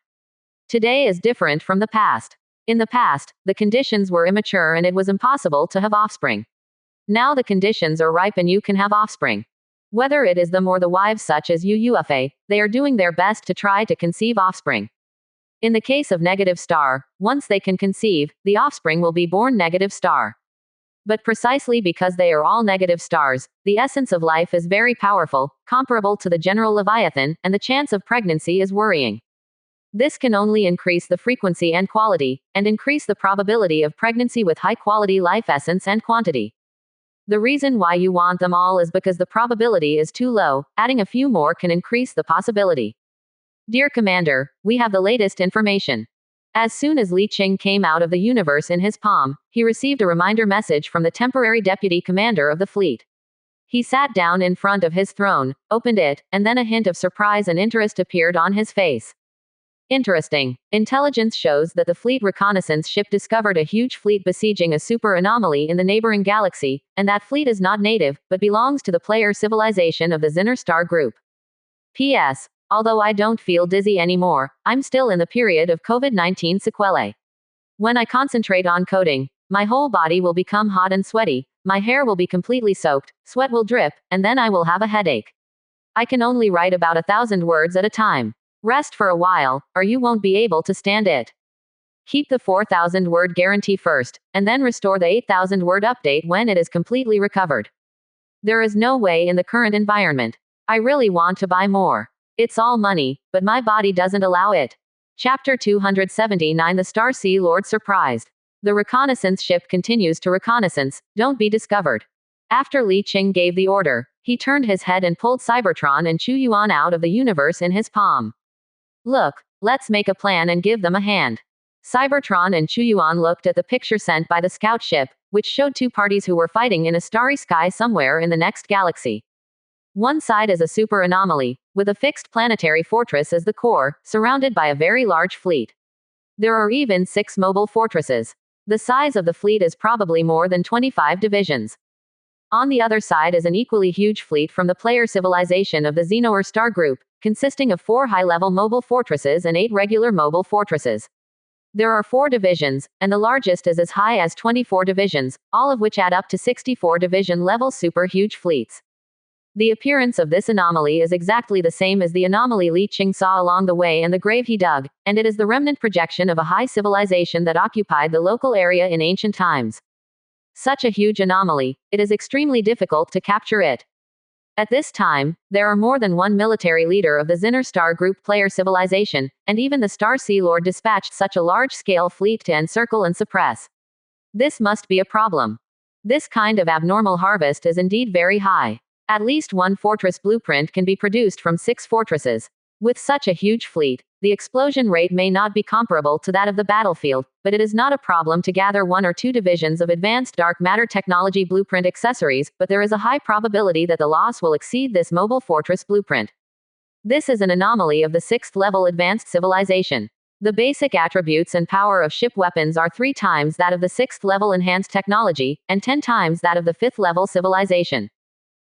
Today is different from the past. In the past, the conditions were immature and it was impossible to have offspring. Now the conditions are ripe and you can have offspring. Whether it is them or the wives such as UFA, they are doing their best to try to conceive offspring. In the case of negative star, once they can conceive, the offspring will be born negative star. But precisely because they are all negative stars, the essence of life is very powerful, comparable to the general Leviathan, and the chance of pregnancy is worrying. This can only increase the frequency and quality, and increase the probability of pregnancy with high-quality life essence and quantity. The reason why you want them all is because the probability is too low. Adding a few more can increase the possibility. Dear Commander, we have the latest information. As soon as Li Qing came out of the universe in his palm, he received a reminder message from the temporary deputy commander of the fleet. He sat down in front of his throne, opened it, and then a hint of surprise and interest appeared on his face. Interesting. Intelligence shows that the fleet reconnaissance ship discovered a huge fleet besieging a super anomaly in the neighboring galaxy, and that fleet is not native, but belongs to the player civilization of the Zinner Star Group. P.S. Although I don't feel dizzy anymore, I'm still in the period of COVID-19 sequelae. When I concentrate on coding, my whole body will become hot and sweaty, my hair will be completely soaked, sweat will drip, and then I will have a headache. I can only write about 1,000 words at a time. Rest for a while, or you won't be able to stand it. Keep the 4,000 word guarantee first, and then restore the 8,000 word update when it is completely recovered. There is no way in the current environment. I really want to buy more. It's all money, but my body doesn't allow it. Chapter 279 The Star Sea Lord Surprised. The reconnaissance ship continues to reconnaissance, don't be discovered. After Li Qing gave the order, he turned his head and pulled Cybertron and Chu Yuan out of the universe in his palm. Look, let's make a plan and give them a hand. Cybertron and Chuyuan looked at the picture sent by the scout ship, which showed two parties who were fighting in a starry sky somewhere in the next galaxy. One side is a super anomaly, with a fixed planetary fortress as the core, surrounded by a very large fleet. There are even 6 mobile fortresses. The size of the fleet is probably more than 25 divisions. On the other side is an equally huge fleet from the player civilization of the Xenoer star group, consisting of 4 high-level mobile fortresses and 8 regular mobile fortresses. There are 4 divisions, and the largest is as high as 24 divisions, all of which add up to 64 division-level super huge fleets. The appearance of this anomaly is exactly the same as the anomaly Li Qing saw along the way and the grave he dug, and it is the remnant projection of a high civilization that occupied the local area in ancient times. Such a huge anomaly, it is extremely difficult to capture it. At this time, there are more than one military leader of the Xener Star Group player civilization, and even the Star Sea Lord dispatched such a large-scale fleet to encircle and suppress. This must be a problem. This kind of abnormal harvest is indeed very high. At least 1 fortress blueprint can be produced from 6 fortresses. With such a huge fleet, the explosion rate may not be comparable to that of the battlefield, but it is not a problem to gather 1 or 2 divisions of advanced dark matter technology blueprint accessories, but there is a high probability that the loss will exceed this mobile fortress blueprint. This is an anomaly of the 6th level advanced civilization. The basic attributes and power of ship weapons are 3 times that of the 6th level enhanced technology, and 10 times that of the 5th level civilization.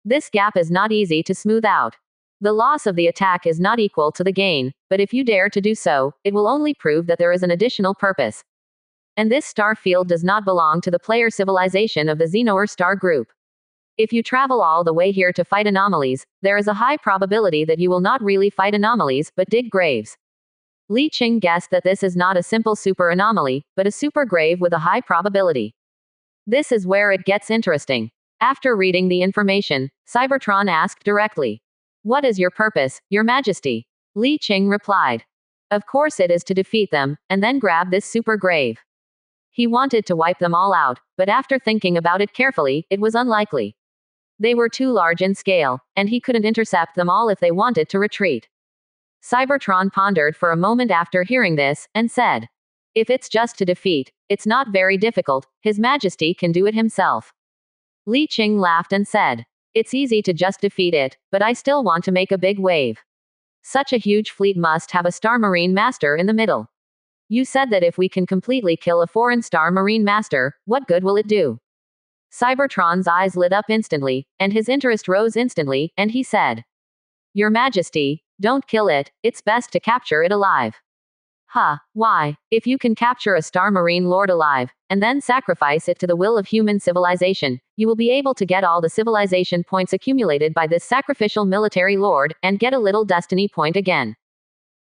This gap is not easy to smooth out. The loss of the attack is not equal to the gain, but if you dare to do so, it will only prove that there is an additional purpose. And this star field does not belong to the player civilization of the Xenoer star group. If you travel all the way here to fight anomalies, there is a high probability that you will not really fight anomalies, but dig graves. Li Qing guessed that this is not a simple super anomaly, but a super grave with a high probability. This is where it gets interesting. After reading the information, Cybertron asked directly, "What is your purpose, Your Majesty?" Li Qing replied, "Of course it is to defeat them, and then grab this super grave." He wanted to wipe them all out, but after thinking about it carefully, it was unlikely. They were too large in scale, and he couldn't intercept them all if they wanted to retreat. Cybertron pondered for a moment after hearing this, and said, "If it's just to defeat, it's not very difficult, His Majesty can do it himself." Li Qing laughed and said, "It's easy to just defeat it, but I still want to make a big wave. Such a huge fleet must have a Star Marine Master in the middle. You said that if we can completely kill a foreign Star Marine Master, what good will it do?" Cybertron's eyes lit up instantly, and his interest rose instantly, and he said, "Your Majesty, don't kill it, it's best to capture it alive." "Huh, why? If you can capture a Star Marine Lord alive, and then sacrifice it to the will of human civilization, you will be able to get all the civilization points accumulated by this sacrificial military lord, and get a little destiny point again."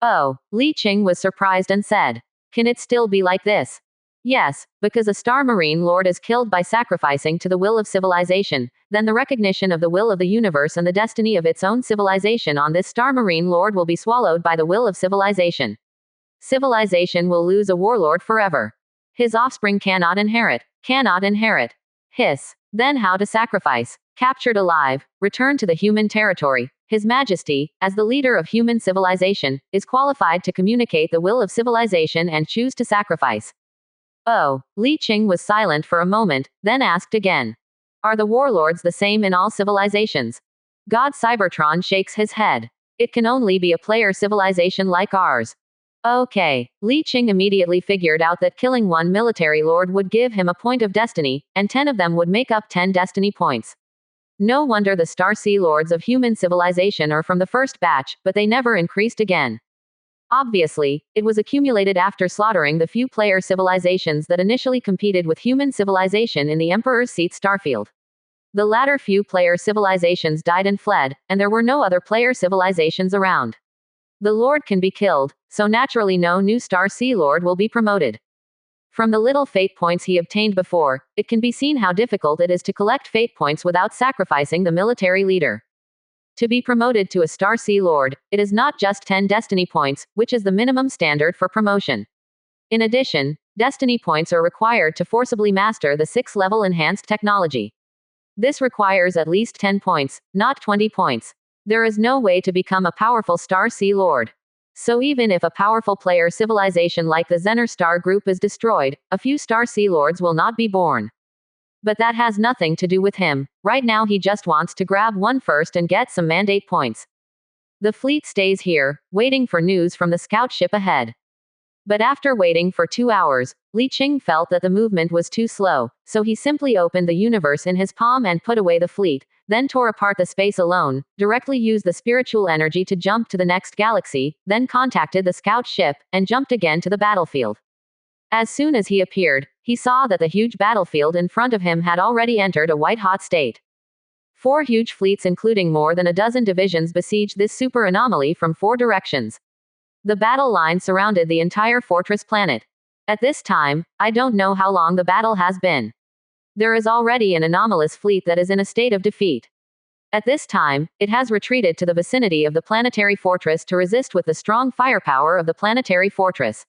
"Oh," Li Qing was surprised and said, "Can it still be like this?" "Yes, because a Star Marine Lord is killed by sacrificing to the will of civilization, then the recognition of the will of the universe and the destiny of its own civilization on this Star Marine Lord will be swallowed by the will of civilization. Civilization will lose a warlord forever. His offspring cannot inherit. Hiss. Then how to sacrifice? Captured alive, return to the human territory. His Majesty, as the leader of human civilization, is qualified to communicate the will of civilization and choose to sacrifice." "Oh." Li Qing was silent for a moment, then asked again, "Are the warlords the same in all civilizations?" God Cybertron shakes his head. "It can only be a player civilization like ours." Okay. Li Qing immediately figured out that killing 1 military lord would give him a point of destiny, and 10 of them would make up 10 destiny points. No wonder the Star Sea Lords of human civilization are from the first batch, but they never increased again. Obviously, it was accumulated after slaughtering the few player civilizations that initially competed with human civilization in the Emperor's Seat starfield. The latter few player civilizations died and fled, and there were no other player civilizations around. The Lord can be killed, so naturally no new Star Sea Lord will be promoted. From the little fate points he obtained before, it can be seen how difficult it is to collect fate points without sacrificing the military leader. To be promoted to a Star Sea Lord, it is not just 10 destiny points, which is the minimum standard for promotion. In addition, destiny points are required to forcibly master the 6th level enhanced technology. This requires at least 10 points, not 20 points. There is no way to become a powerful Star Sea Lord. So even if a powerful player civilization like the Zener star group is destroyed, a few star sea lords will not be born. But that has nothing to do with him. Right now he just wants to grab one first and get some mandate points. The fleet stays here, waiting for news from the scout ship ahead. But after waiting for 2 hours, Li Qing felt that the movement was too slow, so he simply opened the universe in his palm and put away the fleet, then tore apart the space alone, directly used the spiritual energy to jump to the next galaxy, then contacted the scout ship, and jumped again to the battlefield. As soon as he appeared, he saw that the huge battlefield in front of him had already entered a white-hot state. 4 huge fleets including more than a dozen divisions besieged this super anomaly from 4 directions. The battle line surrounded the entire fortress planet. At this time, I don't know how long the battle has been. There is already an anomalous fleet that is in a state of defeat. At this time, it has retreated to the vicinity of the planetary fortress to resist with the strong firepower of the planetary fortress.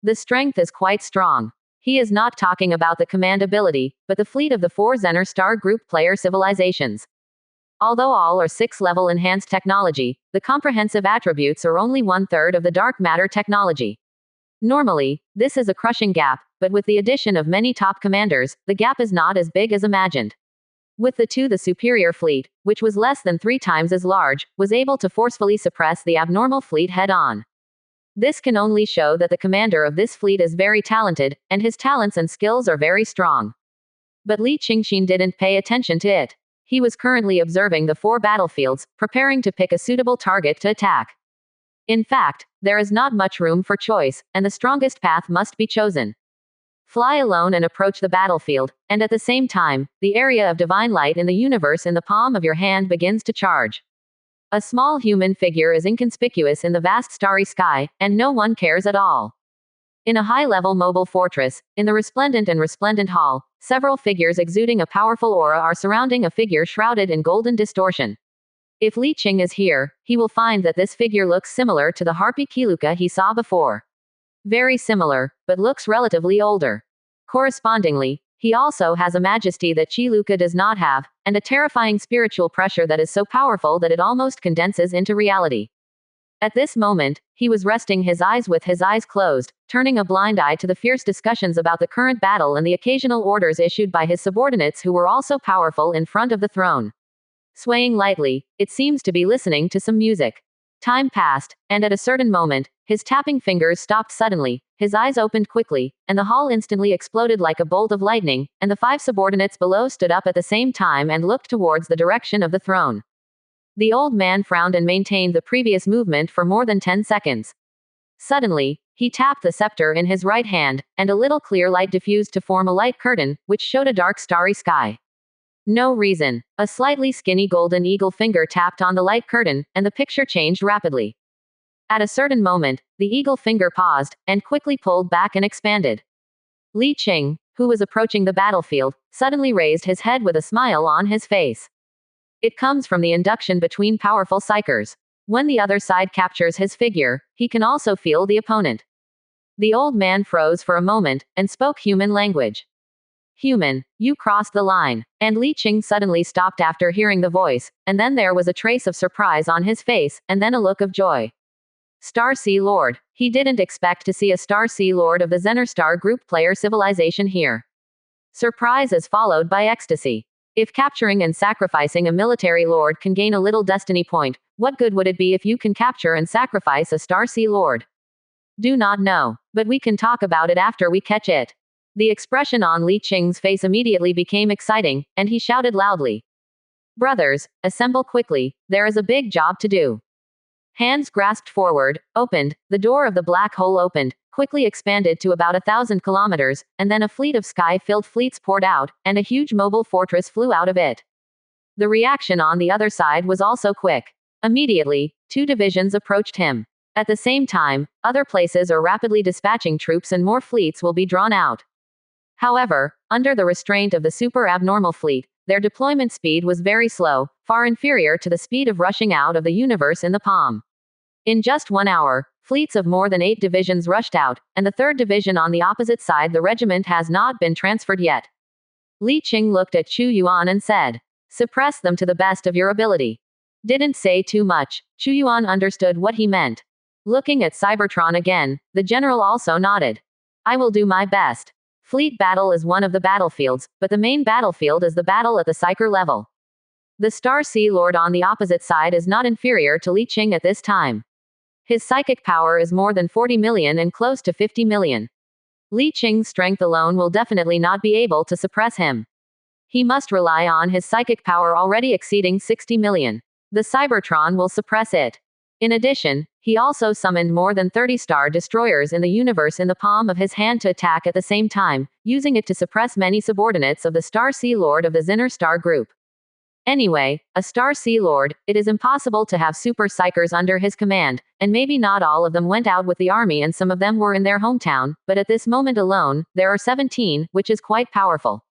The strength is quite strong. He is not talking about the command ability, but the fleet of the 4 Zener star group player civilizations. Although all are 6-level enhanced technology, the comprehensive attributes are only 1/3 of the dark matter technology. Normally, this is a crushing gap, but with the addition of many top commanders, the gap is not as big as imagined. With the superior fleet, which was less than 3 times as large, was able to forcefully suppress the abnormal fleet head-on. This can only show that the commander of this fleet is very talented, and his talents and skills are very strong. But Li Qingxin didn't pay attention to it. He was currently observing the 4 battlefields, preparing to pick a suitable target to attack. In fact, there is not much room for choice, and the strongest path must be chosen. Fly alone and approach the battlefield, and at the same time, the area of divine light in the universe in the palm of your hand begins to charge. A small human figure is inconspicuous in the vast starry sky, and no one cares at all. In a high-level mobile fortress, in the resplendent hall, several figures exuding a powerful aura are surrounding a figure shrouded in golden distortion. If Li Qing is here, he will find that this figure looks similar to the harpy Kiluka he saw before. Very similar, but looks relatively older. Correspondingly, he also has a majesty that Chiluka does not have, and a terrifying spiritual pressure that is so powerful that it almost condenses into reality. At this moment, he was resting his eyes with his eyes closed, turning a blind eye to the fierce discussions about the current battle and the occasional orders issued by his subordinates who were also powerful in front of the throne. Swaying lightly, it seems to be listening to some music. Time passed, and at a certain moment, his tapping fingers stopped suddenly, his eyes opened quickly, and the hall instantly exploded like a bolt of lightning, and the 5 subordinates below stood up at the same time and looked towards the direction of the throne. The old man frowned and maintained the previous movement for more than 10 seconds. Suddenly, he tapped the scepter in his right hand, and a little clear light diffused to form a light curtain, which showed a dark starry sky. No reason. A slightly skinny golden eagle finger tapped on the light curtain, and the picture changed rapidly. At a certain moment, the eagle finger paused, and quickly pulled back and expanded. Li Qing, who was approaching the battlefield, suddenly raised his head with a smile on his face. It comes from the induction between powerful psychers. When the other side captures his figure, he can also feel the opponent. The old man froze for a moment, and spoke human language. Human, you crossed the line. And Li Qing suddenly stopped after hearing the voice, and then there was a trace of surprise on his face, and then a look of joy. Star Sea Lord. He didn't expect to see a Star Sea Lord of the Zener Star Group player civilization here. Surprise is followed by ecstasy. If capturing and sacrificing a military lord can gain a little destiny point, what good would it be if you can capture and sacrifice a Star Sea Lord? Do not know, but we can talk about it after we catch it. The expression on Li Qing's face immediately became exciting, and he shouted loudly. Brothers, assemble quickly, there is a big job to do. Hands grasped forward, opened, the door of the black hole opened, quickly expanded to about 1,000 kilometers, and then a fleet of sky-filled fleets poured out, and a huge mobile fortress flew out of it. The reaction on the other side was also quick. Immediately, 2 divisions approached him. At the same time, other places are rapidly dispatching troops and more fleets will be drawn out. However, under the restraint of the super abnormal fleet, their deployment speed was very slow, far inferior to the speed of rushing out of the universe in the palm. In just 1 hour, fleets of more than 8 divisions rushed out, and the 3rd division on the opposite side the regiment has not been transferred yet. Li Qing looked at Chu Yuan and said, suppress them to the best of your ability. Didn't say too much. Chu Yuan understood what he meant. Looking at Cybertron again, the general also nodded. I will do my best. Fleet battle is one of the battlefields, but the main battlefield is the battle at the Psyker level. The Star Sea Lord on the opposite side is not inferior to Li Qing at this time. His psychic power is more than 40 million and close to 50 million. Li Qing's strength alone will definitely not be able to suppress him. He must rely on his psychic power already exceeding 60 million. The Cybertron will suppress it. In addition, he also summoned more than 30 star destroyers in the universe in the palm of his hand to attack at the same time, using it to suppress many subordinates of the Star Sea Lord of the Zinner Star Group. Anyway, a Star Sea Lord, it is impossible to have super psychers under his command, and maybe not all of them went out with the army and some of them were in their hometown, but at this moment alone, there are 17, which is quite powerful.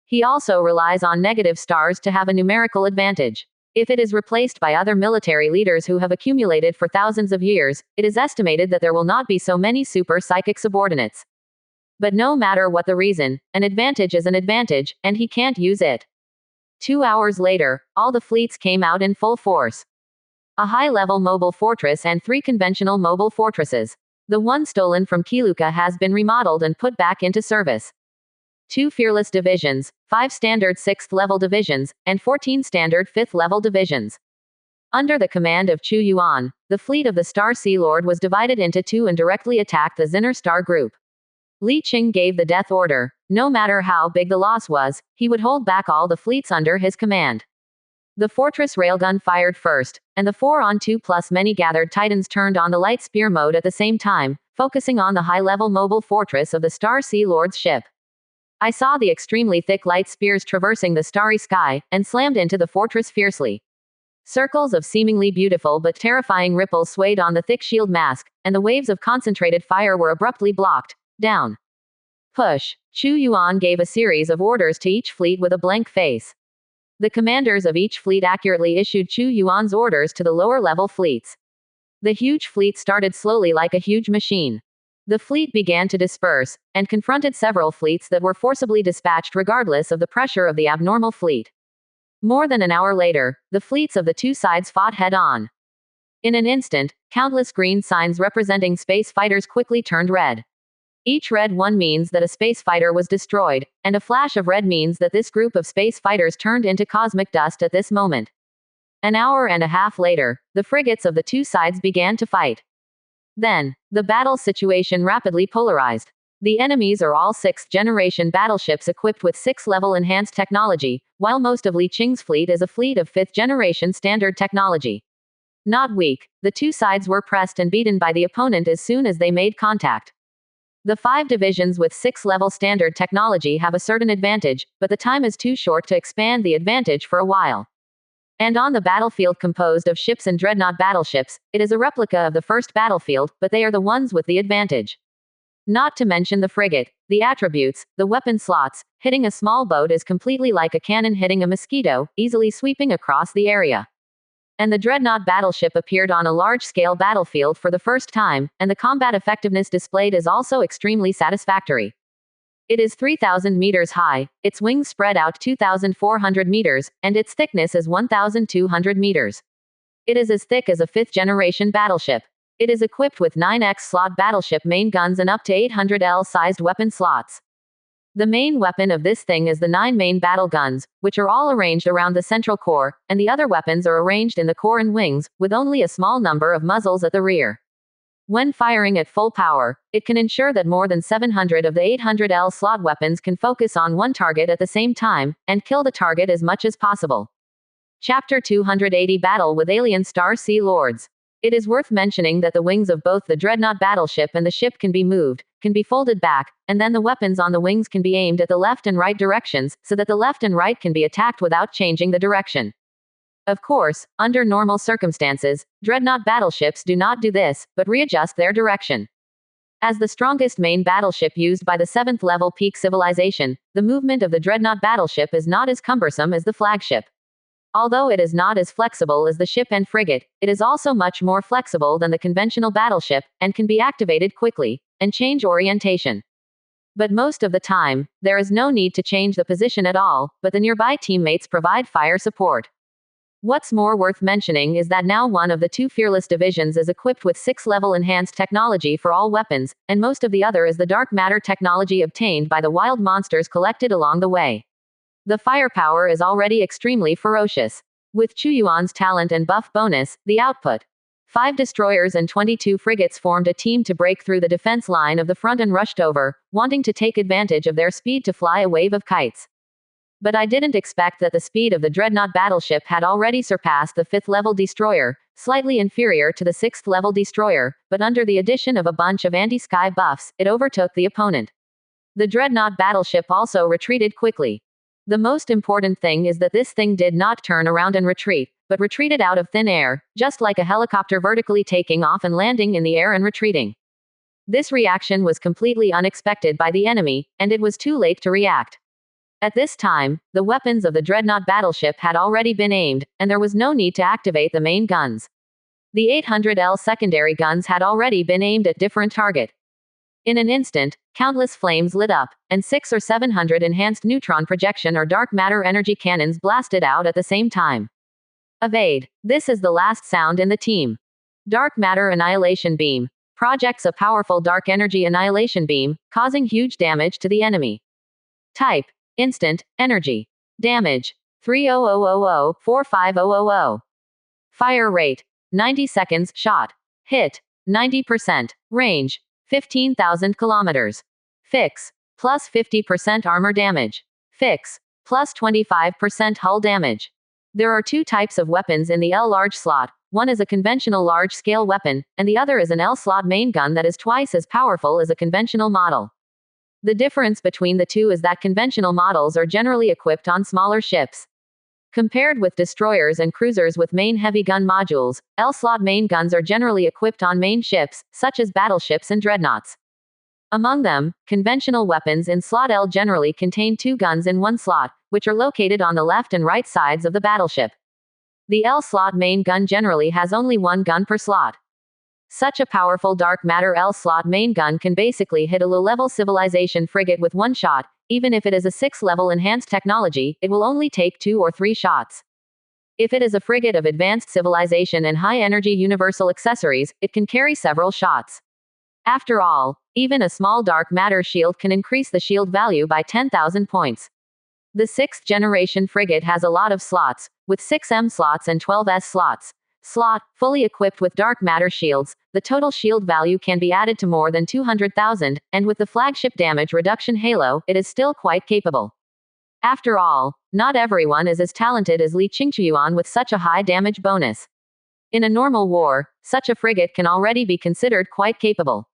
He also relies on negative stars to have a numerical advantage. If it is replaced by other military leaders who have accumulated for thousands of years, it is estimated that there will not be so many super psychic subordinates. But no matter what the reason, an advantage is an advantage, and he can't use it. 2 hours later, all the fleets came out in full force. A high-level mobile fortress and 3 conventional mobile fortresses. The one stolen from Kiluka has been remodeled and put back into service. 2 fearless divisions, 5 standard 6th-level divisions, and 14 standard 5th-level divisions. Under the command of Chu Yuan, the fleet of the Star Sea Lord was divided into 2 and directly attacked the Zinner Star Group. Li Qing gave the death order. No matter how big the loss was, he would hold back all the fleets under his command. The fortress railgun fired first, and the 4-on-2 plus many gathered titans turned on the light spear mode at the same time, focusing on the high-level mobile fortress of the Star Sea Lord's ship. I saw the extremely thick light spears traversing the starry sky, and slammed into the fortress fiercely. Circles of seemingly beautiful but terrifying ripples swayed on the thick shield mask, and the waves of concentrated fire were abruptly blocked. Down. Push. Chu Yuan gave a series of orders to each fleet with a blank face. The commanders of each fleet accurately issued Chu Yuan's orders to the lower-level fleets. The huge fleet started slowly like a huge machine. The fleet began to disperse, and confronted several fleets that were forcibly dispatched regardless of the pressure of the abnormal fleet. More than an hour later, the fleets of the 2 sides fought head-on. In an instant, countless green signs representing space fighters quickly turned red. Each red one means that a space fighter was destroyed, and a flash of red means that this group of space fighters turned into cosmic dust at this moment. An hour and a half later, the frigates of the 2 sides began to fight. Then, the battle situation rapidly polarized. The enemies are all 6th-generation battleships equipped with 6th-level enhanced technology, while most of Li Qing's fleet is a fleet of 5th-generation standard technology. Not weak, the 2 sides were pressed and beaten by the opponent as soon as they made contact. The 5 divisions with 6th-level standard technology have a certain advantage, but the time is too short to expand the advantage for a while. And on the battlefield composed of ships and dreadnought battleships, it is a replica of the first battlefield, but they are the ones with the advantage. Not to mention the frigate, the attributes, the weapon slots. Hitting a small boat is completely like a cannon hitting a mosquito, easily sweeping across the area. And the dreadnought battleship appeared on a large-scale battlefield for the first time, and the combat effectiveness displayed is also extremely satisfactory. It is 3,000 meters high, its wings spread out 2,400 meters, and its thickness is 1,200 meters. It is as thick as a 5th-generation battleship. It is equipped with 9x slot battleship main guns and up to 800L-sized weapon slots. The main weapon of this thing is the 9 main battle guns, which are all arranged around the central core, and the other weapons are arranged in the core and wings, with only a small number of muzzles at the rear. When firing at full power, it can ensure that more than 700 of the 800L slot weapons can focus on one target at the same time, and kill the target as much as possible. Chapter 280 Battle with Alien Star Sea Lords. It is worth mentioning that the wings of both the dreadnought battleship and the ship can be moved, can be folded back, and then the weapons on the wings can be aimed at the left and right directions, so that the left and right can be attacked without changing the direction. Of course, under normal circumstances, dreadnought battleships do not do this, but readjust their direction. As the strongest main battleship used by the 7th-level peak civilization, the movement of the dreadnought battleship is not as cumbersome as the flagship. Although it is not as flexible as the ship and frigate, it is also much more flexible than the conventional battleship, and can be activated quickly, and change orientation. But most of the time, there is no need to change the position at all, but the nearby teammates provide fire support. What's more worth mentioning is that now one of the two Fearless divisions is equipped with 6-level enhanced technology for all weapons, and most of the other is the dark matter technology obtained by the wild monsters collected along the way. The firepower is already extremely ferocious. With Chu Yuan's talent and buff bonus, the output. 5 destroyers and 22 frigates formed a team to break through the defense line of the front and rushed over, wanting to take advantage of their speed to fly a wave of kites. But I didn't expect that the speed of the Dreadnought battleship had already surpassed the 5th-level destroyer, slightly inferior to the 6th-level destroyer, but under the addition of a bunch of anti-sky buffs, it overtook the opponent. The Dreadnought battleship also retreated quickly. The most important thing is that this thing did not turn around and retreat, but retreated out of thin air, just like a helicopter vertically taking off and landing in the air and retreating. This reaction was completely unexpected by the enemy, and it was too late to react. At this time, the weapons of the Dreadnought battleship had already been aimed, and there was no need to activate the main guns. The 800L secondary guns had already been aimed at different target. In an instant, countless flames lit up, and 600 or 700 enhanced neutron projection or dark matter energy cannons blasted out at the same time. Evade. This is the last sound in the team. Dark matter annihilation beam. Projects a powerful dark energy annihilation beam, causing huge damage to the enemy. Type. Instant, energy. Damage. 30000-45000. Fire rate. 90 seconds, shot. Hit. 90%. Range. 15,000 kilometers. Fix. Plus 50% armor damage. Fix. Plus 25% hull damage. There are two types of weapons in the L large slot. One is a conventional large-scale weapon, and the other is an L slot main gun that is twice as powerful as a conventional model. The difference between the two is that conventional models are generally equipped on smaller ships. Compared with destroyers and cruisers with main heavy gun modules, L-slot main guns are generally equipped on main ships, such as battleships and dreadnoughts. Among them, conventional weapons in slot L generally contain 2 guns in one slot, which are located on the left and right sides of the battleship. The L-slot main gun generally has only 1 gun per slot. Such a powerful dark matter L-slot main gun can basically hit a low-level civilization frigate with 1 shot. Even if it is a 6-level enhanced technology, it will only take 2 or 3 shots. If it is a frigate of advanced civilization and high-energy universal accessories, it can carry several shots. After all, even a small dark matter shield can increase the shield value by 10,000 points. The 6th generation frigate has a lot of slots, with 6 M slots and 12 S slots. Slot, fully equipped with dark matter shields, the total shield value can be added to more than 200,000, and with the flagship damage reduction halo, it is still quite capable. After all, not everyone is as talented as Li Qingchuan with such a high damage bonus. In a normal war, such a frigate can already be considered quite capable.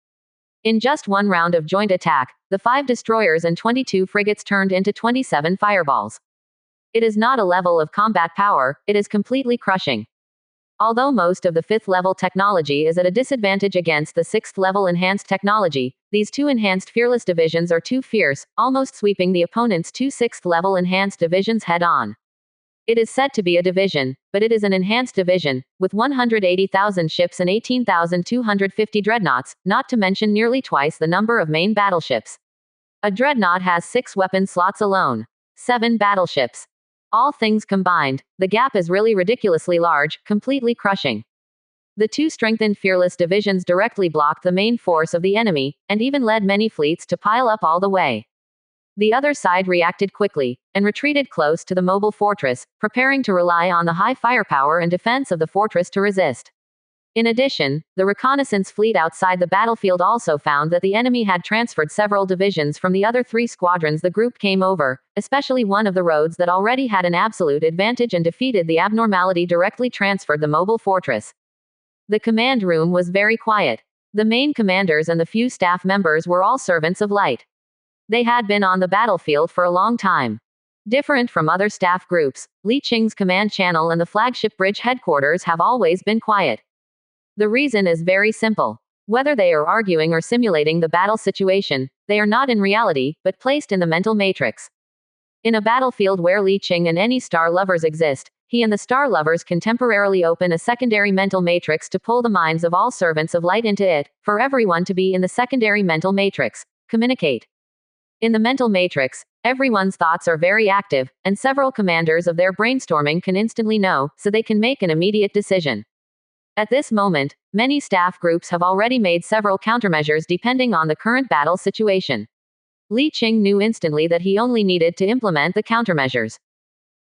In just 1 round of joint attack, the 5 destroyers and 22 frigates turned into 27 fireballs. It is not a level of combat power, it is completely crushing. Although most of the 5th-level technology is at a disadvantage against the 6th-level enhanced technology, these 2 enhanced fearless divisions are too fierce, almost sweeping the opponent's 2 6th-level enhanced divisions head-on. It is said to be a division, but it is an enhanced division, with 180,000 ships and 18,250 dreadnoughts, not to mention nearly twice the number of main battleships. A dreadnought has 6 weapon slots alone. 7 battleships. All things combined, the gap is really ridiculously large, completely crushing. The 2 strengthened fearless divisions directly blocked the main force of the enemy, and even led many fleets to pile up all the way. The other side reacted quickly, and retreated close to the mobile fortress, preparing to rely on the high firepower and defense of the fortress to resist. In addition, the reconnaissance fleet outside the battlefield also found that the enemy had transferred several divisions from the other 3 squadrons the group came over, especially one of the roads that already had an absolute advantage and defeated the abnormality directly transferred the mobile fortress. The command room was very quiet. The main commanders and the few staff members were all servants of light. They had been on the battlefield for a long time. Different from other staff groups, Li Qing's command channel and the flagship bridge headquarters have always been quiet. The reason is very simple. Whether they are arguing or simulating the battle situation, they are not in reality, but placed in the mental matrix. In a battlefield where Li Qing and any star lovers exist, he and the star lovers can temporarily open a secondary mental matrix to pull the minds of all servants of light into it, for everyone to be in the secondary mental matrix. Communicate. In the mental matrix, Everyone's thoughts are very active, and several commanders of their brainstorming can instantly know, so they can make an immediate decision. At this moment, many staff groups have already made several countermeasures depending on the current battle situation. Li Qing knew instantly that he only needed to implement the countermeasures.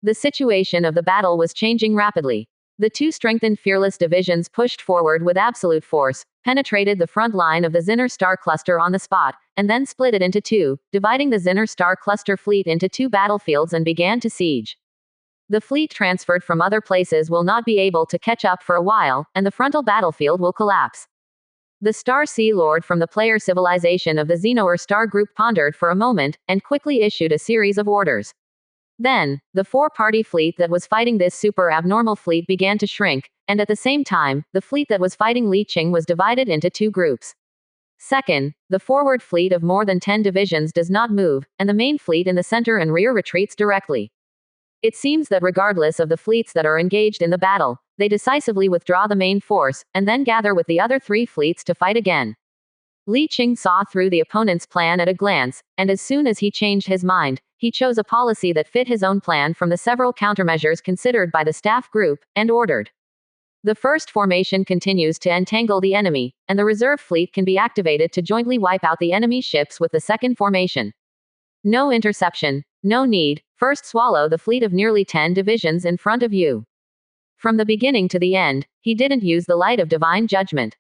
The situation of the battle was changing rapidly. The two strengthened fearless divisions pushed forward with absolute force, penetrated the front line of the Zinner Star Cluster on the spot, and then split it into two, dividing the Zinner Star Cluster fleet into two battlefields and began to siege. The fleet transferred from other places will not be able to catch up for a while, and the frontal battlefield will collapse. The Star Sea Lord from the player civilization of the Xenoer Star Group pondered for a moment, and quickly issued a series of orders. Then, the four-party fleet that was fighting this super abnormal fleet began to shrink, and at the same time, the fleet that was fighting Li Qing was divided into two groups. Second, the forward fleet of more than 10 divisions does not move, and the main fleet in the center and rear retreats directly. It seems that regardless of the fleets that are engaged in the battle, they decisively withdraw the main force, and then gather with the other three fleets to fight again. Li Qing saw through the opponent's plan at a glance, and as soon as he changed his mind, he chose a policy that fit his own plan from the several countermeasures considered by the staff group, and ordered. The first formation continues to entangle the enemy, and the reserve fleet can be activated to jointly wipe out the enemy ships with the second formation. No interception, no need, first swallow the fleet of nearly 10 divisions in front of you. From the beginning to the end, he didn't use the light of divine judgment.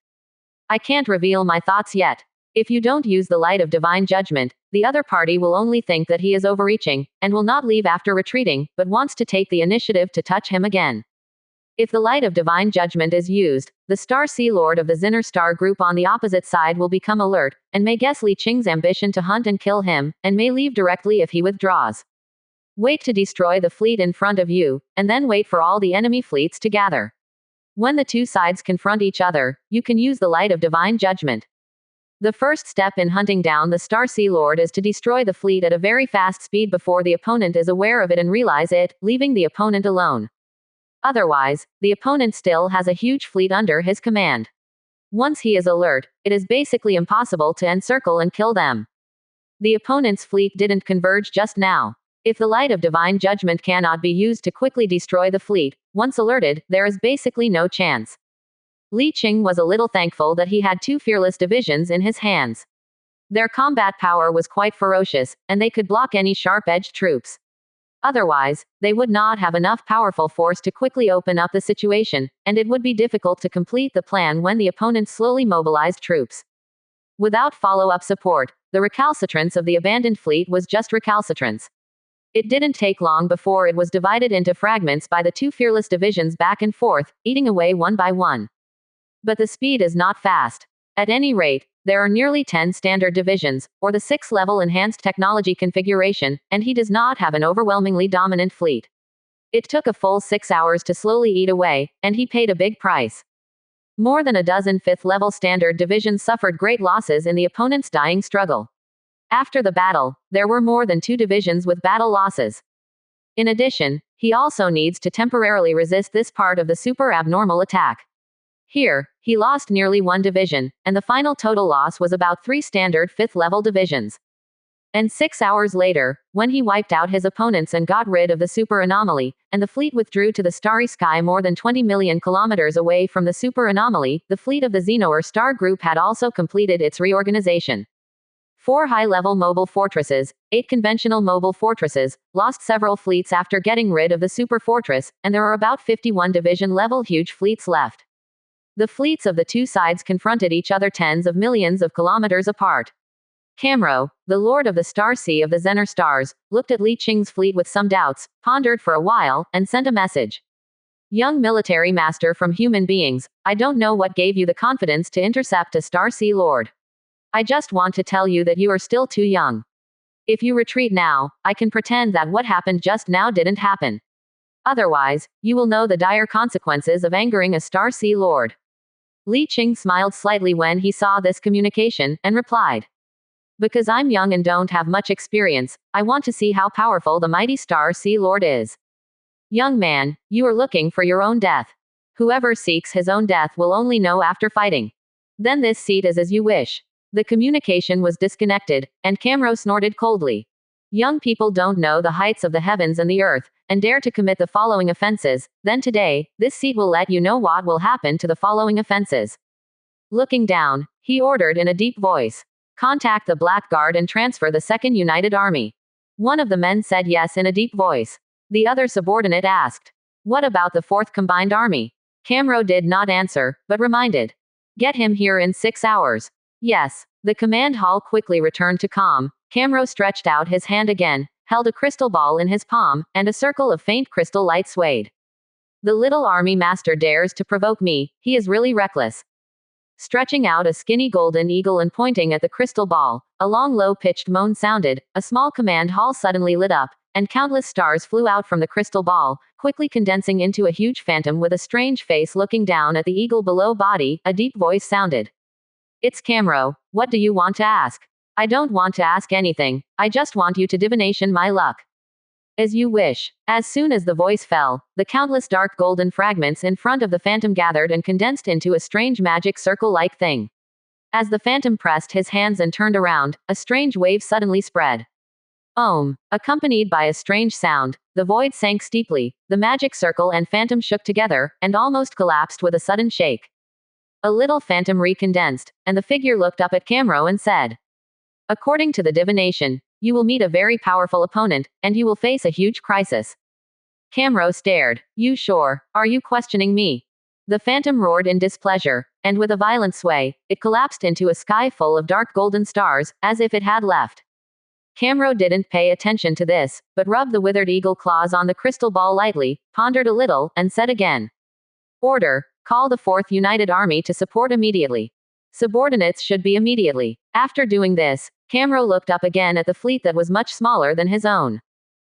I can't reveal my thoughts yet. If you don't use the light of divine judgment, the other party will only think that he is overreaching, and will not leave after retreating, but wants to take the initiative to touch him again. If the light of divine judgment is used, the Star Sea Lord of the Zinner Star Group on the opposite side will become alert, and may guess Li Qing's ambition to hunt and kill him, and may leave directly if he withdraws. Wait to destroy the fleet in front of you, and then wait for all the enemy fleets to gather. When the two sides confront each other, you can use the light of divine judgment. The first step in hunting down the Star Sea Lord is to destroy the fleet at a very fast speed before the opponent is aware of it and realize it, leaving the opponent alone. Otherwise, the opponent still has a huge fleet under his command. Once he is alert, it is basically impossible to encircle and kill them. The opponent's fleet didn't converge just now. If the light of divine judgment cannot be used to quickly destroy the fleet, once alerted, there is basically no chance. Li Qing was a little thankful that he had two fearless divisions in his hands. Their combat power was quite ferocious, and they could block any sharp-edged troops. Otherwise, they would not have enough powerful force to quickly open up the situation, and it would be difficult to complete the plan when the opponent slowly mobilized troops. Without follow-up support, the recalcitrance of the abandoned fleet was just recalcitrance. It didn't take long before it was divided into fragments by the two fearless divisions back and forth, eating away one by one. But the speed is not fast. At any rate, there are nearly 10 standard divisions, or the 6-level enhanced technology configuration, and he does not have an overwhelmingly dominant fleet. It took a full 6 hours to slowly eat away, and he paid a big price. More than a dozen 5th-level standard divisions suffered great losses in the opponent's dying struggle. After the battle, there were more than 2 divisions with battle losses. In addition, he also needs to temporarily resist this part of the super abnormal attack. Here, he lost nearly 1 division, and the final total loss was about 3 standard 5th-level divisions. And 6 hours later, when he wiped out his opponents and got rid of the super anomaly, and the fleet withdrew to the starry sky more than 20 million kilometers away from the super anomaly, the fleet of the Xenoer Star Group had also completed its reorganization. 4 high-level mobile fortresses, 8 conventional mobile fortresses, lost several fleets after getting rid of the super fortress, and there are about 51 division-level huge fleets left. The fleets of the two sides confronted each other tens of millions of kilometers apart. Camro, the lord of the Star Sea of the Zinner Stars, looked at Li Qing's fleet with some doubts, pondered for a while, and sent a message. Young military master from human beings, I don't know what gave you the confidence to intercept a Star Sea Lord. I just want to tell you that you are still too young. If you retreat now, I can pretend that what happened just now didn't happen. Otherwise, you will know the dire consequences of angering a Star Sea Lord. Li Qing smiled slightly when he saw this communication, and replied. Because I'm young and don't have much experience, I want to see how powerful the mighty Star Sea Lord is. Young man, you are looking for your own death. Whoever seeks his own death will only know after fighting. Then this seat is as you wish. The communication was disconnected, and Camro snorted coldly. Young people don't know the heights of the heavens and the earth, and dare to commit the following offenses, then today, this seat will let you know what will happen to the following offenses. Looking down, he ordered in a deep voice. Contact the Blackguard and transfer the 2nd United Army. One of the men said yes in a deep voice. The other subordinate asked, what about the 4th Combined Army? Camro did not answer, but reminded. Get him here in 6 hours. Yes. The command hall quickly returned to calm. Camro stretched out his hand again, held a crystal ball in his palm, and a circle of faint crystal light swayed. The little army master dares to provoke me, he is really reckless. Stretching out a skinny golden eagle and pointing at the crystal ball, a long low-pitched moan sounded, a small command hall suddenly lit up, and countless stars flew out from the crystal ball, quickly condensing into a huge phantom with a strange face looking down at the eagle below body. A deep voice sounded. It's Camro. What do you want to ask? I don't want to ask anything. I just want you to divination my luck. As you wish. As soon as the voice fell, the countless dark golden fragments in front of the phantom gathered and condensed into a strange magic circle-like thing. As the phantom pressed his hands and turned around, a strange wave suddenly spread. Om. Accompanied by a strange sound, the void sank steeply, the magic circle and phantom shook together, and almost collapsed with a sudden shake. A little phantom recondensed, and the figure looked up at Camro and said, according to the divination, you will meet a very powerful opponent, and you will face a huge crisis. Camro stared. You sure? Are you questioning me? The phantom roared in displeasure, and with a violent sway, it collapsed into a sky full of dark golden stars, as if it had left. Camro didn't pay attention to this, but rubbed the withered eagle claws on the crystal ball lightly, pondered a little, and said again. Order. Call the 4th United Army to support immediately. Subordinates should be immediately. After doing this, Camro looked up again at the fleet that was much smaller than his own.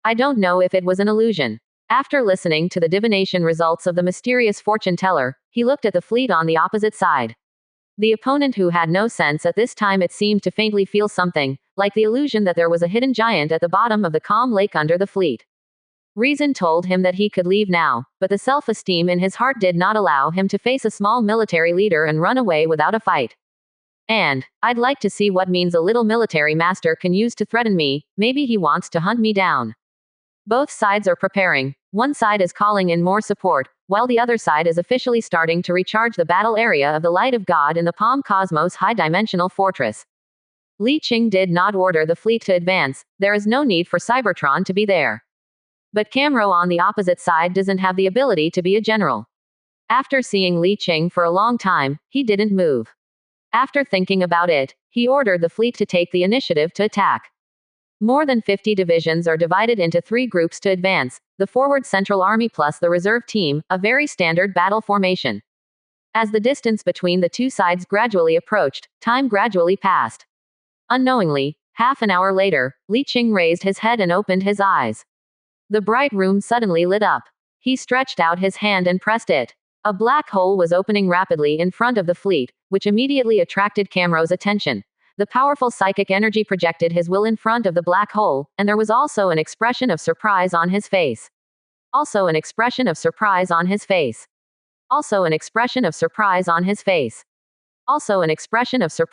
I don't know if it was an illusion. After listening to the divination results of the mysterious fortune teller, he looked at the fleet on the opposite side. The opponent, who had no sense at this time, it seemed to faintly feel something, like the illusion that there was a hidden giant at the bottom of the calm lake under the fleet. Reason told him that he could leave now, but the self-esteem in his heart did not allow him to face a small military leader and run away without a fight. And, I'd like to see what means a little military master can use to threaten me. Maybe he wants to hunt me down. Both sides are preparing. One side is calling in more support, while the other side is officially starting to recharge the battle area of the Light of God in the Palm Cosmos high-dimensional fortress. Li Qing did not order the fleet to advance. There is no need for Cybertron to be there. But Camro on the opposite side doesn't have the ability to be a general. After seeing Li Qing for a long time, he didn't move. After thinking about it, he ordered the fleet to take the initiative to attack. More than 50 divisions are divided into 3 groups to advance, the forward Central Army plus the reserve team, a very standard battle formation. As the distance between the two sides gradually approached, time gradually passed. Unknowingly, half an hour later, Li Qing raised his head and opened his eyes. The bright room suddenly lit up. He stretched out his hand and pressed it. A black hole was opening rapidly in front of the fleet, which immediately attracted Camro's attention. The powerful psychic energy projected his will in front of the black hole, and there was also an expression of surprise on his face. Also an expression of surprise on his face. Also an expression of surprise on his face. Also an expression of surprise.